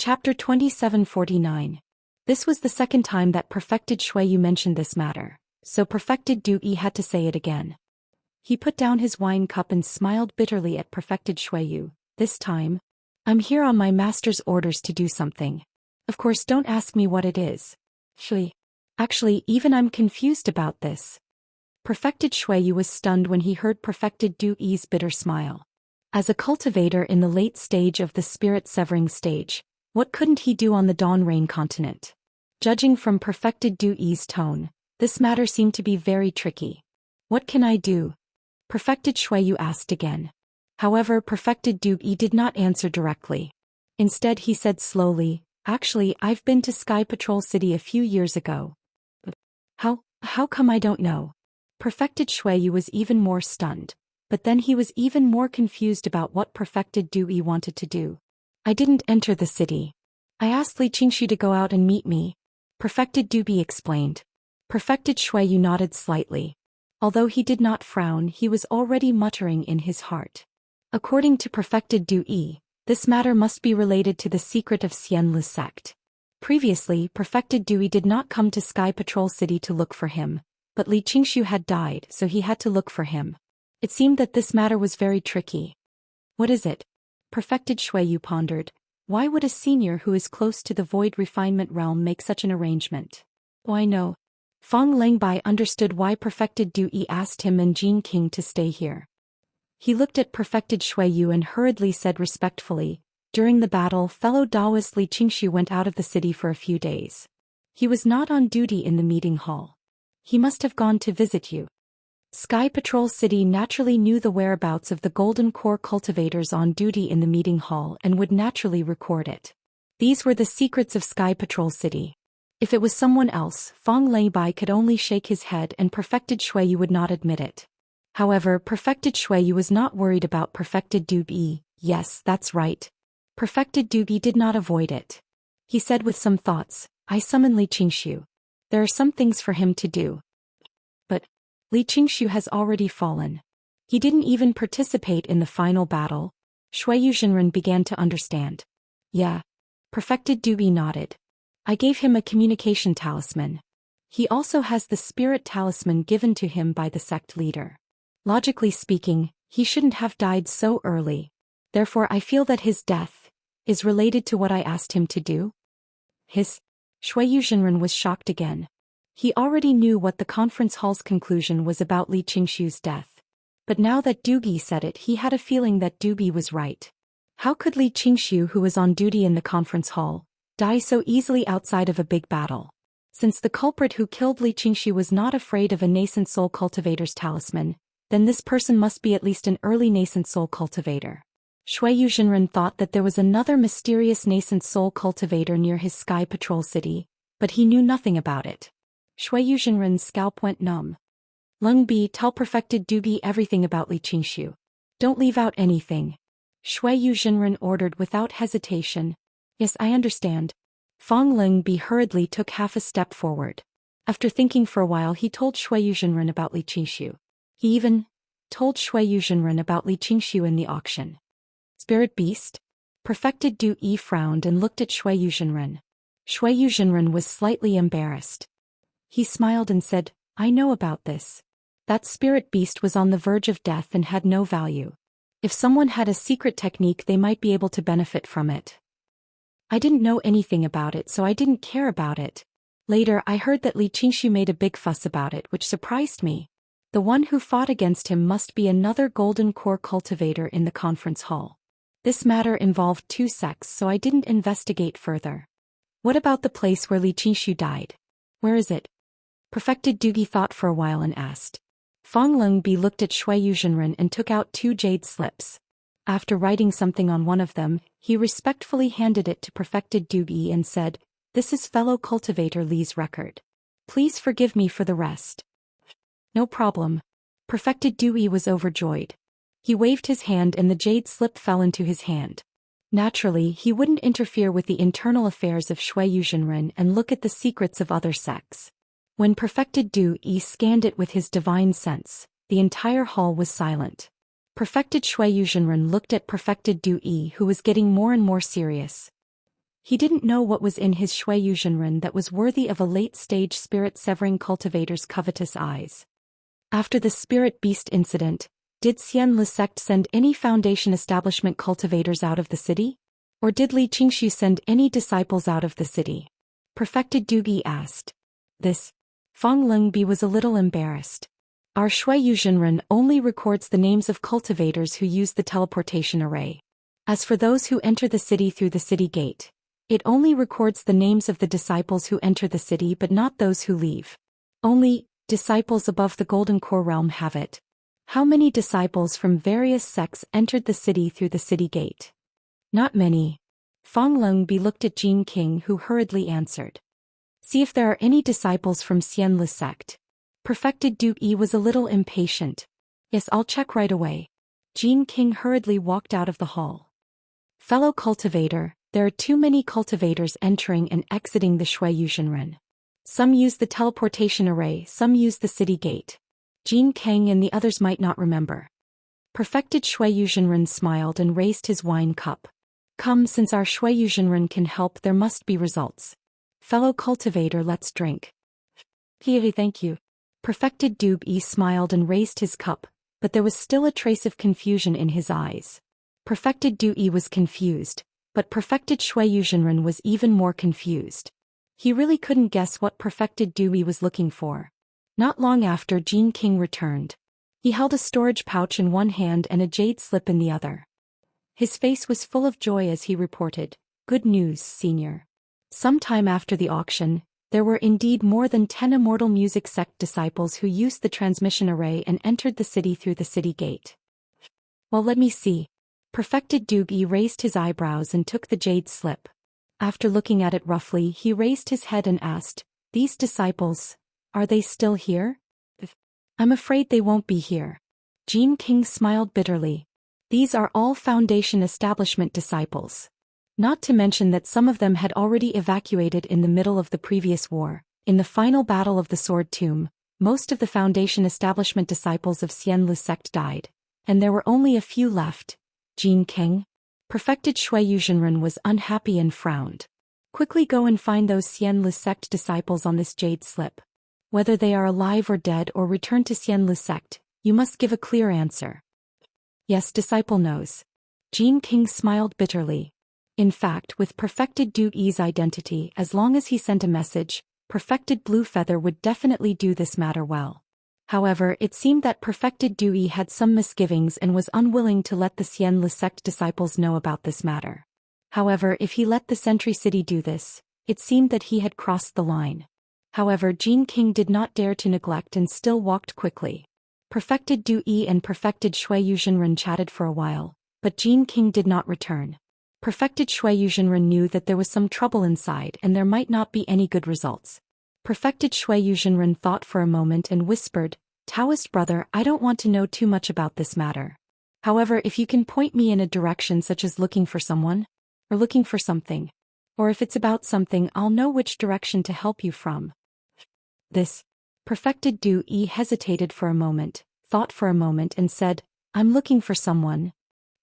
Chapter 2749. This was the second time that Perfected Shui mentioned this matter, so Perfected Dui had to say it again. He put down his wine cup and smiled bitterly at Perfected Shui. This time, I'm here on my master's orders to do something. Of course, don't ask me what it is. Shui. Actually, even I'm confused about this. Perfected Shui was stunned when he heard Perfected Dui's bitter smile. As a cultivator in the late stage of the spirit-severing stage, what couldn't he do on the Dawn Rain continent? Judging from Perfected Dui's tone, this matter seemed to be very tricky. What can I do? Perfected Shui asked again. However, Perfected Dui did not answer directly. Instead he said slowly, actually, I've been to Sky Patrol City a few years ago. How come I don't know? Perfected Shui was even more stunned, but then he was even more confused about what Perfected Dui wanted to do. I didn't enter the city. I asked Li Qingshu to go out and meet me. Perfected Dui explained. Perfected Shui nodded slightly. Although he did not frown, he was already muttering in his heart. According to Perfected Dui, this matter must be related to the secret of Xianlu's sect. Previously, Perfected Dui did not come to Sky Patrol City to look for him, but Li Qingshu had died, so he had to look for him. It seemed that this matter was very tricky. What is it? Perfected Shui pondered. Why would a senior who is close to the void refinement realm make such an arrangement? Why no? Fong Lengbai understood why Perfected Dui asked him and Jin King to stay here. He looked at Perfected Shui and hurriedly said respectfully, during the battle, fellow Taoist Li Qingshu went out of the city for a few days. He was not on duty in the meeting hall. He must have gone to visit you. Sky Patrol City naturally knew the whereabouts of the Golden Core cultivators on duty in the meeting hall and would naturally record it. These were the secrets of Sky Patrol City. If it was someone else, Fong Lengbai could only shake his head and Perfected Shui would not admit it. However, Perfected Shui was not worried about Perfected Dui. Yes, that's right. Perfected Dui did not avoid it. He said with some thoughts, I summon Li Qingshu. There are some things for him to do. But Li Qingshu has already fallen. He didn't even participate in the final battle. Shui Yuzhenren began to understand. Yeah. Perfected Dui nodded. I gave him a communication talisman. He also has the spirit talisman given to him by the sect leader. Logically speaking, he shouldn't have died so early. Therefore I feel that his death is related to what I asked him to do. Shui Yuzhenren was shocked again. He already knew what the conference hall's conclusion was about Li Qingshu's death. But now that Dui said it, he had a feeling that Dui was right. How could Li Qingshu, who was on duty in the conference hall, die so easily outside of a big battle? Since the culprit who killed Li Qingshu was not afraid of a nascent soul cultivator's talisman, then this person must be at least an early nascent soul cultivator. Shui Yuzhenren thought that there was another mysterious nascent soul cultivator near his Sky Patrol City, but he knew nothing about it. Shui Yuzhenren's scalp went numb. Lung Bi, tell Perfected Dui everything about Li Qingshu. Don't leave out anything. Shui Yuzhenren ordered without hesitation. Yes, I understand. Fong Lung Bi hurriedly took half a step forward. After thinking for a while, he told Shui Yuzhenren about Li Qingshu. He even told Shui Yuzhenren about Li Qingshu in the auction. Spirit beast? Perfected Dui frowned and looked at Shui Yuzhenren. Shui Yuzhenren was slightly embarrassed. He smiled and said, I know about this. That spirit beast was on the verge of death and had no value. If someone had a secret technique, they might be able to benefit from it. I didn't know anything about it, so I didn't care about it. Later, I heard that Li Qingshu made a big fuss about it, which surprised me. The one who fought against him must be another Golden Core cultivator in the conference hall. This matter involved two sects, so I didn't investigate further. What about the place where Li Qingshu died? Where is it? Perfected Dui thought for a while and asked. Fong Lung Bi looked at Shui Yuzhenren and took out 2 jade slips. After writing something on one of them, he respectfully handed it to Perfected Dui and said, This is fellow cultivator Li's record. Please forgive me for the rest. No problem. Perfected Dui was overjoyed. He waved his hand and the jade slip fell into his hand. Naturally, he wouldn't interfere with the internal affairs of Shui Yuzhenren and look at the secrets of other sects. When Perfected Dui scanned it with his divine sense, the entire hall was silent. Perfected Shui Yuzhenren looked at Perfected Dui, who was getting more and more serious. He didn't know what was in his Shui Yuzhenren that was worthy of a late-stage spirit-severing cultivator's covetous eyes. After the spirit beast incident, did Xian Le sect send any Foundation establishment cultivators out of the city? Or did Li Qingshu send any disciples out of the city? Perfected Dugi asked. This. Fang Lingbi was a little embarrassed. Our Shui Yuzhenren only records the names of cultivators who use the teleportation array. As for those who enter the city through the city gate, it only records the names of the disciples who enter the city but not those who leave. Only disciples above the Golden Core realm have it. How many disciples from various sects entered the city through the city gate? Not many. Fang Lingbi looked at Jin King, who hurriedly answered. See if there are any disciples from Xian Le sect. Perfected Duke Yi was a little impatient. Yes, I'll check right away. Jin King hurriedly walked out of the hall. Fellow cultivator, there are too many cultivators entering and exiting the Shui Yuzhenren. Some use the teleportation array, some use the city gate. Jin Kang and the others might not remember. Perfected Shui Yuzhenren smiled and raised his wine cup. Come, since our Shui Yuzhenren can help, there must be results. Fellow cultivator, let's drink. Thank you. Perfected Dube Yi smiled and raised his cup, but there was still a trace of confusion in his eyes. Perfected Du Yi was confused, but Perfected Shui Yuzhenren was even more confused. He really couldn't guess what Perfected Du Yi was looking for. Not long after, Jin King returned. He held a storage pouch in one hand and a jade slip in the other. His face was full of joy as he reported, "Good news, Senior. Sometime after the auction, there were indeed more than 10 Immortal Music Sect disciples who used the transmission array and entered the city through the city gate." Well, let me see. Perfected Doogie raised his eyebrows and took the jade slip. After looking at it roughly, he raised his head and asked, "These disciples, are they still here?" "I'm afraid they won't be here." Jin King smiled bitterly. "These are all Foundation establishment disciples. Not to mention that some of them had already evacuated in the middle of the previous war. In the final battle of the Sword Tomb, most of the Foundation establishment disciples of Xian Lu sect died, and there were only a few left." Jin King? Perfected Shui Yuzhenren was unhappy and frowned. "Quickly go and find those Xian Lu sect disciples on this jade slip. Whether they are alive or dead or return to Xian Lu sect, you must give a clear answer." "Yes, disciple knows." Jin King smiled bitterly. In fact, with Perfected Du Yi's identity, as long as he sent a message, Perfected Blue Feather would definitely do this matter well. However, it seemed that Perfected Du Yi had some misgivings and was unwilling to let the Xian Lu sect disciples know about this matter. However, if he let the Sentry City do this, it seemed that he had crossed the line. However, Jin King did not dare to neglect and still walked quickly. Perfected Du Yi and Perfected Shui Yuzhenren chatted for a while, but Jin King did not return. Perfected Shui Yuzhenren knew that there was some trouble inside and there might not be any good results. Perfected Shui Yuzhenren thought for a moment and whispered, "Taoist brother, I don't want to know too much about this matter. However, if you can point me in a direction such as looking for someone, or looking for something, or if it's about something, I'll know which direction to help you from." This. Perfected Du Yi hesitated for a moment, thought for a moment and said, "I'm looking for someone.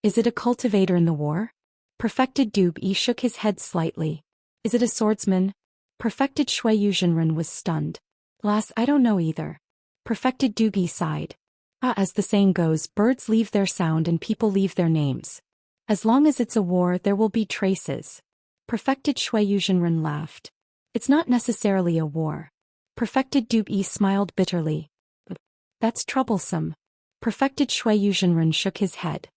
Is it a cultivator in the war?" Perfected Du Yi shook his head slightly. "Is it a swordsman?" Perfected Shui Yuzhenren was stunned. "Lass, I don't know either." Perfected Du Yi sighed. As the saying goes, birds leave their sound and people leave their names. As long as it's a war, there will be traces. Perfected Shui Yuzhenren laughed. "It's not necessarily a war." Perfected Du Yi smiled bitterly. "That's troublesome." Perfected Shui Yuzhenren shook his head.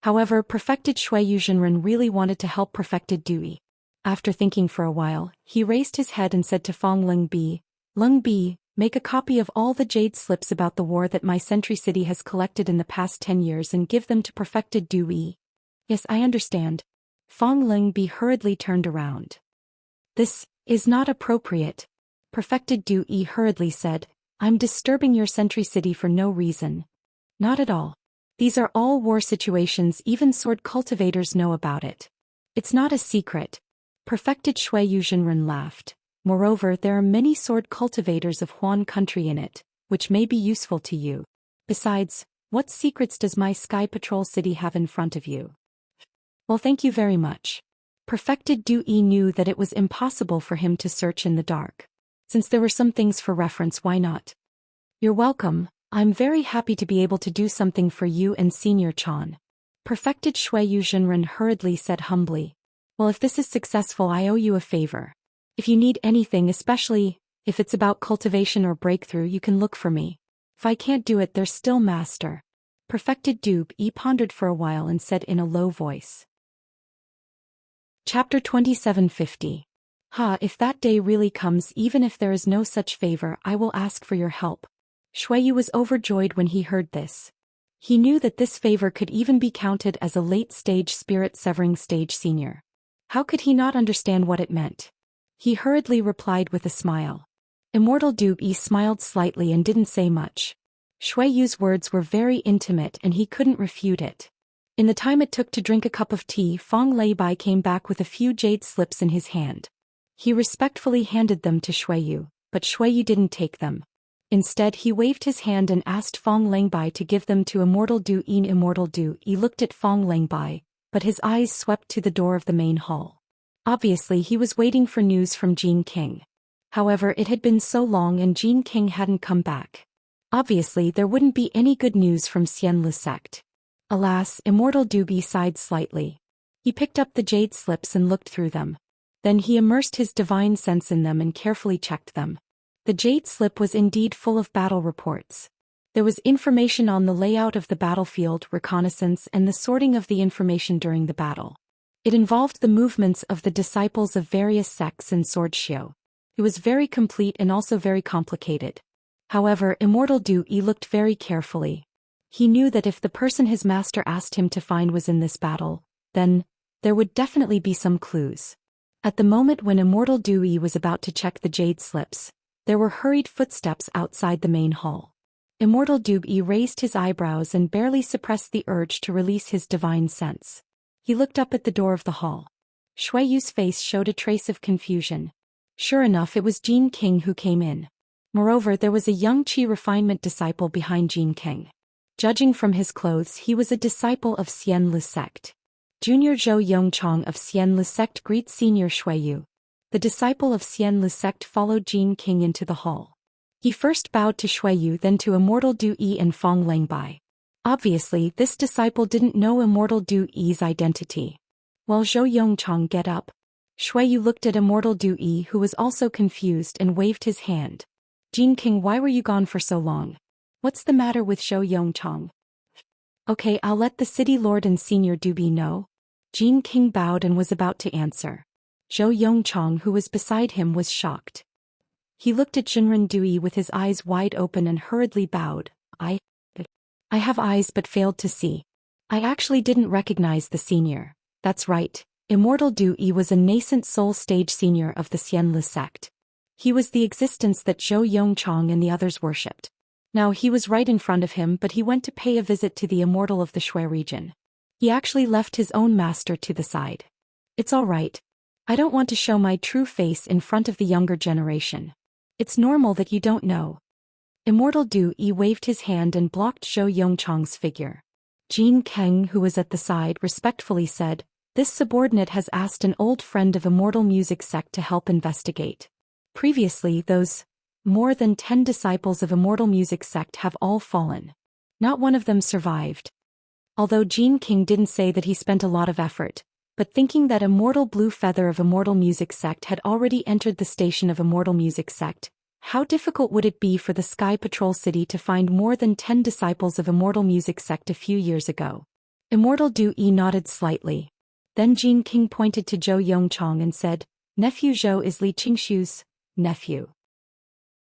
However, Perfected Shui Yuzhenren really wanted to help Perfected Du Yi. After thinking for a while, he raised his head and said to Fang Lingbi, "Lingbi, make a copy of all the jade slips about the war that my Sentry City has collected in the past 10 years and give them to Perfected Du Yi." "Yes, I understand." Fang Lingbi hurriedly turned around. "This is not appropriate." Perfected Du Yi hurriedly said, "I'm disturbing your Sentry City for no reason." "Not at all. These are all war situations, even sword cultivators know about it. It's not a secret." Perfected Shui Yuzhenren laughed. "Moreover, there are many sword cultivators of Huan country in it, which may be useful to you. Besides, what secrets does my Sky Patrol City have in front of you?" "Well, thank you very much." Perfected Du Yi knew that it was impossible for him to search in the dark. Since there were some things for reference, why not? You're welcome. I'm very happy to be able to do something for you and Senior Chan. Perfected Shuiyu Zhenren hurriedly said humbly. Well, if this is successful, I owe you a favor. If you need anything, especially if it's about cultivation or breakthrough, you can look for me. If I can't do it, there's still Master. Perfected Du Yi pondered for a while and said in a low voice. Chapter 2750. If that day really comes, even if there is no such favor, I will ask for your help. Shuiyu was overjoyed when he heard this. He knew that this favor could even be counted as a late-stage spirit-severing stage senior. How could he not understand what it meant? He hurriedly replied with a smile. Immortal Du Yi smiled slightly and didn't say much. Shuiyu's words were very intimate and he couldn't refute it. In the time it took to drink a cup of tea, Fong Leibai came back with a few jade slips in his hand. He respectfully handed them to Shuiyu, but Shuiyu didn't take them. Instead, he waved his hand and asked Fong Leibai to give them to Immortal Du Yi. Immortal Du Yi looked at Fong Leibai, but his eyes swept to the door of the main hall. Obviously, he was waiting for news from Jean King. However, it had been so long and Jean King hadn't come back. Obviously, there wouldn't be any good news from Xian Le sect. Alas, Immortal Du Yi sighed slightly. He picked up the jade slips and looked through them. Then he immersed his divine sense in them and carefully checked them. The jade slip was indeed full of battle reports. There was information on the layout of the battlefield, reconnaissance, and the sorting of the information during the battle. It involved the movements of the disciples of various sects and sword shio. It was very complete and also very complicated. However, Immortal Du Yi looked very carefully. He knew that if the person his master asked him to find was in this battle, then there would definitely be some clues. At the moment when Immortal Du Yi was about to check the jade slips, there were hurried footsteps outside the main hall. Immortal Du Yi raised his eyebrows and barely suppressed the urge to release his divine sense. He looked up at the door of the hall. Shuiyu's face showed a trace of confusion. Sure enough, it was Jean King who came in. Moreover, there was a young Qi refinement disciple behind Jean King. Judging from his clothes, he was a disciple of Xian Le sect. Junior Zhou Yongchang of Xian Le sect greets Senior Shuiyu. The disciple of Xian Le sect followed Jean King into the hall. He first bowed to Shuiyu, then to Immortal Du Yi and Fong Leibai. Obviously, this disciple didn't know Immortal Du Yi's identity. While Zhou Yongchang get up, Shuiyu looked at Immortal Du Yi, who was also confused, and waved his hand. Jean King, why were you gone for so long? What's the matter with Zhou Yongchang? Okay, I'll let the city lord and Senior Du Yi know. Jean King bowed and was about to answer. Zhou Yongchang, who was beside him, was shocked. He looked at Zhenren Du Yi with his eyes wide open and hurriedly bowed. I have eyes but failed to see. I actually didn't recognize the senior. That's right. Immortal Du Yi was a nascent soul stage senior of the Xian Le sect. He was the existence that Zhou Yongchang and the others worshipped. Now he was right in front of him, but he went to pay a visit to the immortal of the Shui region. He actually left his own master to the side. It's all right. I don't want to show my true face in front of the younger generation. It's normal that you don't know. Immortal Du Yi waved his hand and blocked Zhou Yongchang's figure. Jean King, who was at the side, respectfully said, "This subordinate has asked an old friend of Immortal Music Sect to help investigate. Previously, those more than 10 disciples of Immortal Music Sect have all fallen. Not one of them survived." Although Jean King didn't say that he spent a lot of effort, but thinking that Immortal Blue Feather of Immortal Music Sect had already entered the station of Immortal Music Sect, how difficult would it be for the Sky Patrol City to find more than 10 disciples of Immortal Music Sect a few years ago? Immortal Du Yi nodded slightly. Then Jean King pointed to Zhou Yongchang and said, "Nephew Zhou is Li Qingshu's nephew.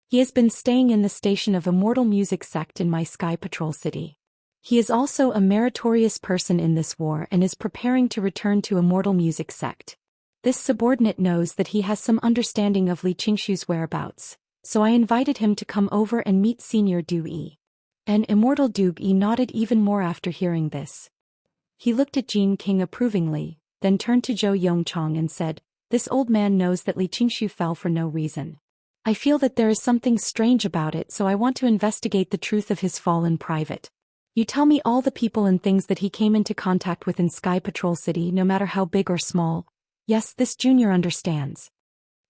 He has been staying in the station of Immortal Music Sect in my Sky Patrol City. He is also a meritorious person in this war and is preparing to return to Immortal Music Sect. This subordinate knows that he has some understanding of Li Qingshu's whereabouts, so I invited him to come over and meet Senior Du Yi." And Immortal Du Yi nodded even more after hearing this. He looked at Jean King approvingly, then turned to Zhou Yongchang and said, "This old man knows that Li Qingshu fell for no reason. I feel that there is something strange about it, so I want to investigate the truth of his fall in private. You tell me all the people and things that he came into contact with in Sky Patrol City, no matter how big or small. Yes, this junior understands.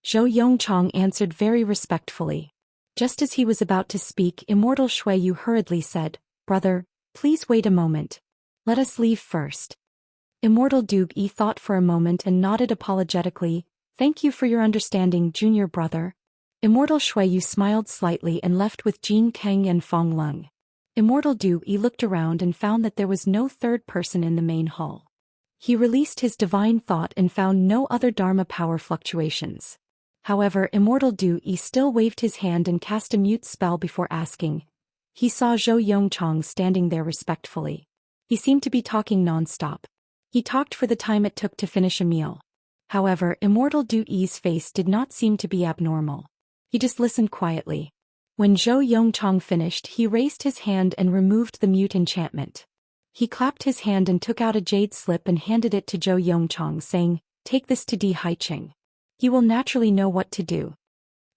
Zhou Yongchang answered very respectfully. Just as he was about to speak, Immortal Shuiyu hurriedly said, "Brother, please wait a moment. Let us leave first." Immortal Dugi thought for a moment and nodded apologetically. "Thank you for your understanding, junior brother." Immortal Shuiyu smiled slightly and left with Jin Kang and Fong Lung. Immortal Dugi looked around and found that there was no third person in the main hall. He released his divine thought and found no other Dharma power fluctuations. However, Immortal Dugi still waved his hand and cast a mute spell before asking. He saw Zhou Yongchang standing there respectfully. He seemed to be talking non-stop. He talked for the time it took to finish a meal. However, Immortal Dugi's face did not seem to be abnormal. He just listened quietly. When Zhou Yongchang finished, he raised his hand and removed the mute enchantment. He clapped his hand and took out a jade slip and handed it to Zhou Yongchang, saying, "Take this to Di Haiqing. He will naturally know what to do."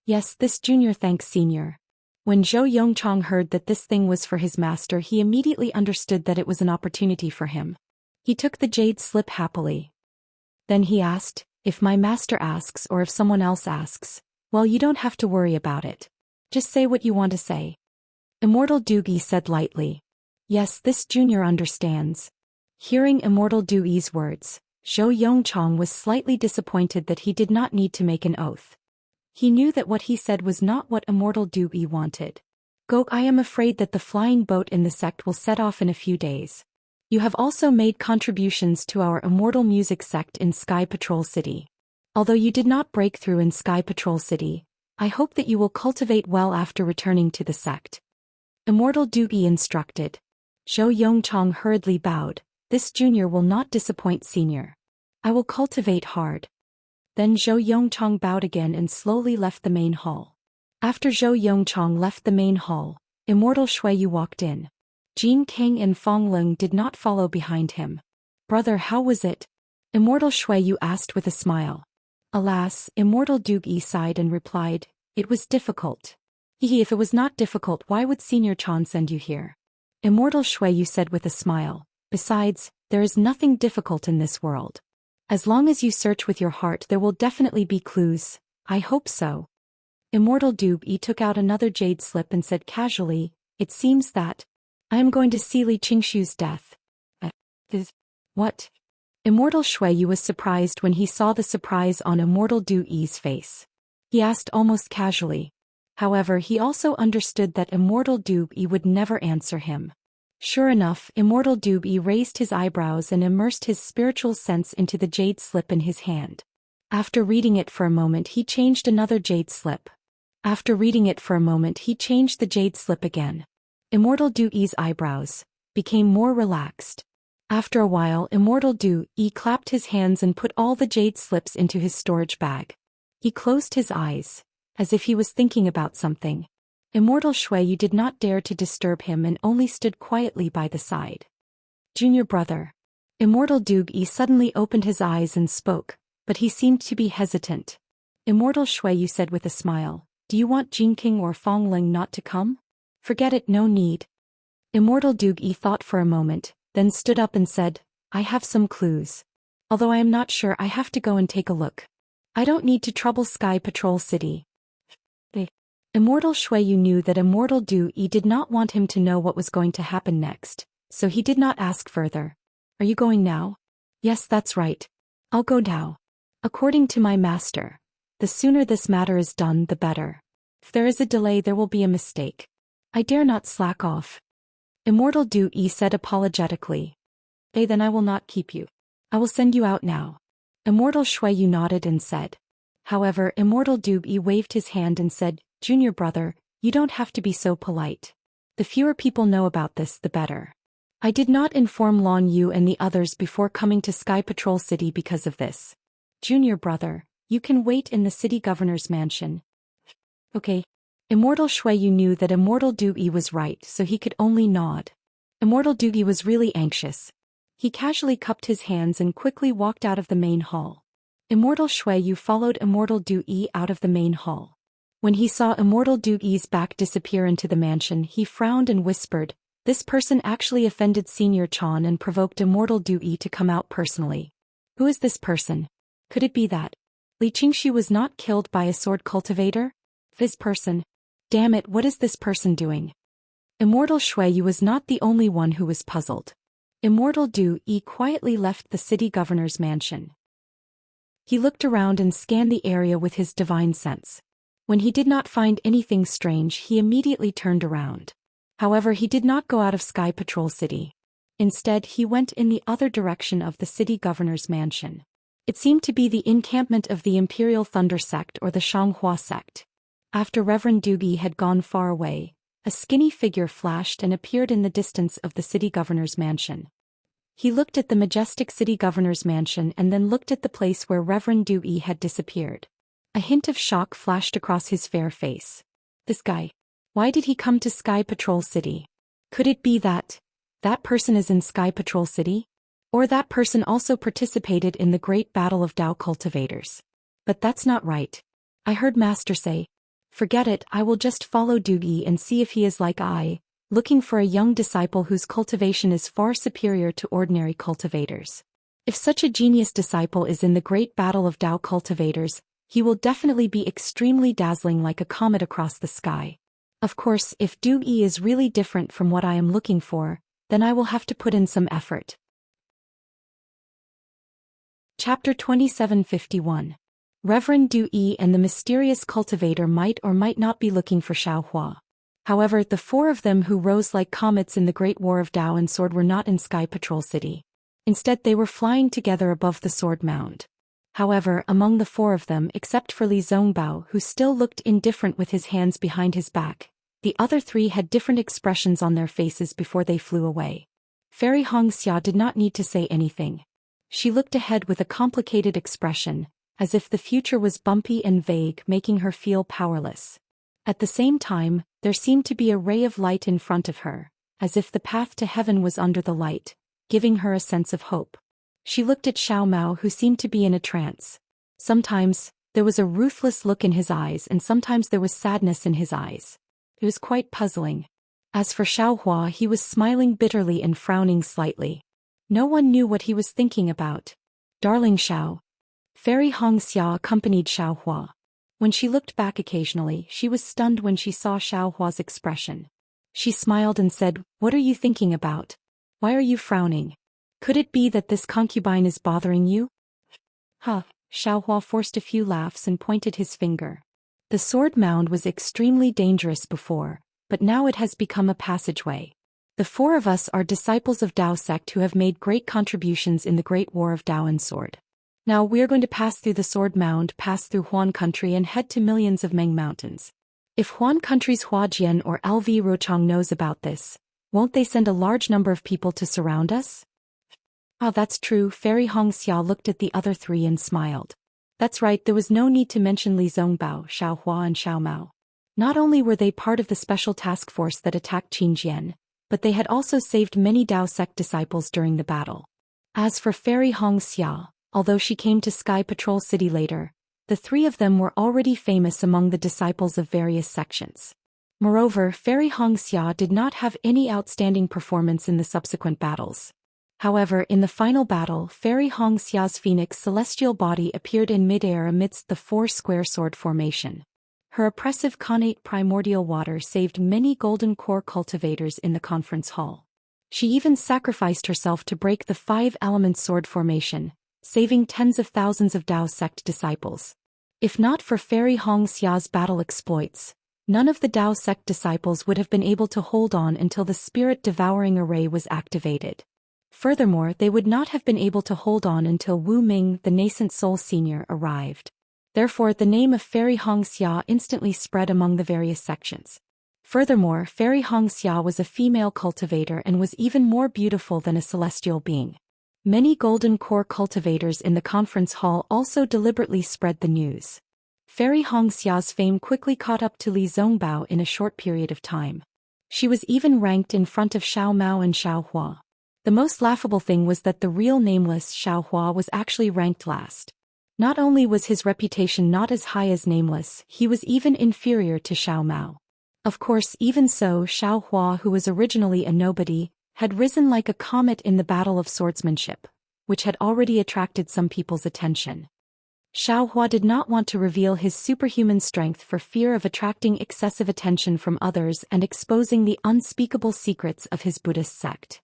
"Yes, this junior thanks senior." When Zhou Yongchang heard that this thing was for his master, he immediately understood that it was an opportunity for him. He took the jade slip happily. Then he asked, "If my master asks or if someone else asks, well, you don't have to worry about it. Just say what you want to say." Immortal Dugi said lightly. "Yes, this junior understands." Hearing Immortal Dugi's words, Zhou Yongchang was slightly disappointed that he did not need to make an oath. He knew that what he said was not what Immortal Dugi wanted. "Go, I am afraid that the flying boat in the sect will set off in a few days. You have also made contributions to our Immortal Music sect in Sky Patrol City. Although you did not break through in Sky Patrol City, I hope that you will cultivate well after returning to the sect." Immortal Dugi instructed. Zhou Yongchang hurriedly bowed. "This junior will not disappoint senior. I will cultivate hard." Then Zhou Yongchang bowed again and slowly left the main hall. After Zhou Yongchang left the main hall, Immortal Shuiyu walked in. Jin Kang and Fong Lung did not follow behind him. "Brother, how was it?" Immortal Shuiyu asked with a smile. Alas, Immortal Dugi sighed and replied, "It was difficult." If it was not difficult, why would Senior Chan send you here?" Immortal Shuiyu said with a smile. "Besides, there is nothing difficult in this world. As long as you search with your heart, there will definitely be clues. I hope so." Immortal Dugi took out another jade slip and said casually, "It seems that I am going to see Li Qingshu's death." What? Immortal Shuiyu was surprised when he saw the surprise on Immortal Dugi's face. He asked almost casually. However, he also understood that Immortal Dugi would never answer him. Sure enough, Immortal Dugi raised his eyebrows and immersed his spiritual sense into the jade slip in his hand. After reading it for a moment, he changed another jade slip. After reading it for a moment, he changed the jade slip again. Immortal Dugi's eyebrows became more relaxed. After a while, Immortal Dugi clapped his hands and put all the jade slips into his storage bag. He closed his eyes, as if he was thinking about something. Immortal Shuiyu did not dare to disturb him and only stood quietly by the side. "Junior brother." Immortal Dugi suddenly opened his eyes and spoke, but he seemed to be hesitant. Immortal Shuiyu said with a smile, "Do you want Jinking or Fong Ling not to come?" "Forget it, no need." Immortal Dugi thought for a moment, then stood up and said, "I have some clues. Although I am not sure, I have to go and take a look. I don't need to trouble Sky Patrol City." Immortal Shuiyu knew that Immortal Dugi did not want him to know what was going to happen next, so he did not ask further. "Are you going now?" "Yes, that's right. I'll go now. According to my master, the sooner this matter is done, the better. If there is a delay, there will be a mistake. I dare not slack off." Immortal Dugi said apologetically. Then I will not keep you. I will send you out now." Immortal Shuiyu nodded and said. However, Immortal Dugi waved his hand and said, "Junior brother, you don't have to be so polite. The fewer people know about this, the better. I did not inform Lon Yu and the others before coming to Sky Patrol City because of this. Junior brother, you can wait in the city governor's mansion." "Okay." Immortal Shuiyu knew that Immortal Dugi was right, so he could only nod. Immortal Dugi was really anxious. He casually cupped his hands and quickly walked out of the main hall. Immortal Shuiyu followed Immortal Dugi out of the main hall. When he saw Immortal Dugi's back disappear into the mansion, he frowned and whispered, "This person actually offended Senior Chan and provoked Immortal Dugi to come out personally. Who is this person?" Could it be that Li Qingxi was not killed by a sword cultivator? This person. Damn it, what is this person doing? Immortal Shuiyu was not the only one who was puzzled. Immortal Du Yi quietly left the city governor's mansion. He looked around and scanned the area with his divine sense. When he did not find anything strange, he immediately turned around. However, he did not go out of Sky Patrol City. Instead, he went in the other direction of the city governor's mansion. It seemed to be the encampment of the Imperial Thunder Sect or the Shanghua Sect. After Reverend Doogie had gone far away, a skinny figure flashed and appeared in the distance of the city governor's mansion. He looked at the majestic city governor's mansion and then looked at the place where Reverend Doogie had disappeared. A hint of shock flashed across his fair face. This guy. Why did he come to Sky Patrol City? Could it be that person is in Sky Patrol City? Or that person also participated in the great battle of Dao cultivators? But that's not right. I heard Master say, forget it, I will just follow Doogie and see if he is like I, looking for a young disciple whose cultivation is far superior to ordinary cultivators. If such a genius disciple is in the great battle of Dao cultivators, he will definitely be extremely dazzling like a comet across the sky. Of course, if Doogie is really different from what I am looking for, then I will have to put in some effort. Chapter 2751. Reverend Du Yi and the mysterious cultivator might or might not be looking for Xiaohua. However, the four of them who rose like comets in the Great War of Dao and Sword were not in Sky Patrol City. Instead, they were flying together above the Sword Mound. However, among the four of them, except for Li Zongbao, who still looked indifferent with his hands behind his back, the other three had different expressions on their faces before they flew away. Fairy Hongxia did not need to say anything. She looked ahead with a complicated expression, as if the future was bumpy and vague, making her feel powerless. At the same time, there seemed to be a ray of light in front of her, as if the path to heaven was under the light, giving her a sense of hope. She looked at Xiao Mao, who seemed to be in a trance. Sometimes, there was a ruthless look in his eyes and sometimes there was sadness in his eyes. It was quite puzzling. As for Xiaohua, he was smiling bitterly and frowning slightly. No one knew what he was thinking about. Darling Xiao. Fairy Hongxia accompanied Xiaohua. When she looked back occasionally, she was stunned when she saw Xiaohua's expression. She smiled and said, "What are you thinking about? Why are you frowning? Could it be that this concubine is bothering you?" Huh, Xiaohua forced a few laughs and pointed his finger. The sword mound was extremely dangerous before, but now it has become a passageway. The four of us are disciples of Dao sect who have made great contributions in the Great War of Dao and Sword. Now we are going to pass through the sword mound, pass through Huan country and head to millions of Meng mountains. If Huan country's Huajian or LV Rochong knows about this, won't they send a large number of people to surround us? Ah, that's true. Fairy Hongxia looked at the other three and smiled. That's right, there was no need to mention Li Zongbao, Xiaohua and Xiao Mao. Not only were they part of the special task force that attacked Qingjian, but they had also saved many Dao sect disciples during the battle. As for Fairy Hongxia, although she came to Sky Patrol City later, the three of them were already famous among the disciples of various sections. Moreover, Fairy Hongxia did not have any outstanding performance in the subsequent battles. However, in the final battle, Fairy Hongxia's phoenix celestial body appeared in midair amidst the four-square sword formation. Her oppressive connate primordial water saved many golden core cultivators in the conference hall. She even sacrificed herself to break the five-element sword formation, saving tens of thousands of Dao sect disciples. If not for Fairy Hongxia's battle exploits, none of the Dao sect disciples would have been able to hold on until the spirit-devouring array was activated. Furthermore, they would not have been able to hold on until Wu Ming, the nascent soul senior, arrived. Therefore, the name of Fairy Hongxia instantly spread among the various sections. Furthermore, Fairy Hongxia was a female cultivator and was even more beautiful than a celestial being. Many golden core cultivators in the conference hall also deliberately spread the news. Fairy Hongxia's fame quickly caught up to Li Zongbao in a short period of time. She was even ranked in front of Xiao Mao and Xiaohua. The most laughable thing was that the real nameless Xiaohua was actually ranked last. Not only was his reputation not as high as nameless, he was even inferior to Xiao Mao. Of course, even so, Xiaohua, who was originally a nobody, had risen like a comet in the battle of swordsmanship, which had already attracted some people's attention. Xiaohua did not want to reveal his superhuman strength for fear of attracting excessive attention from others and exposing the unspeakable secrets of his Buddhist sect.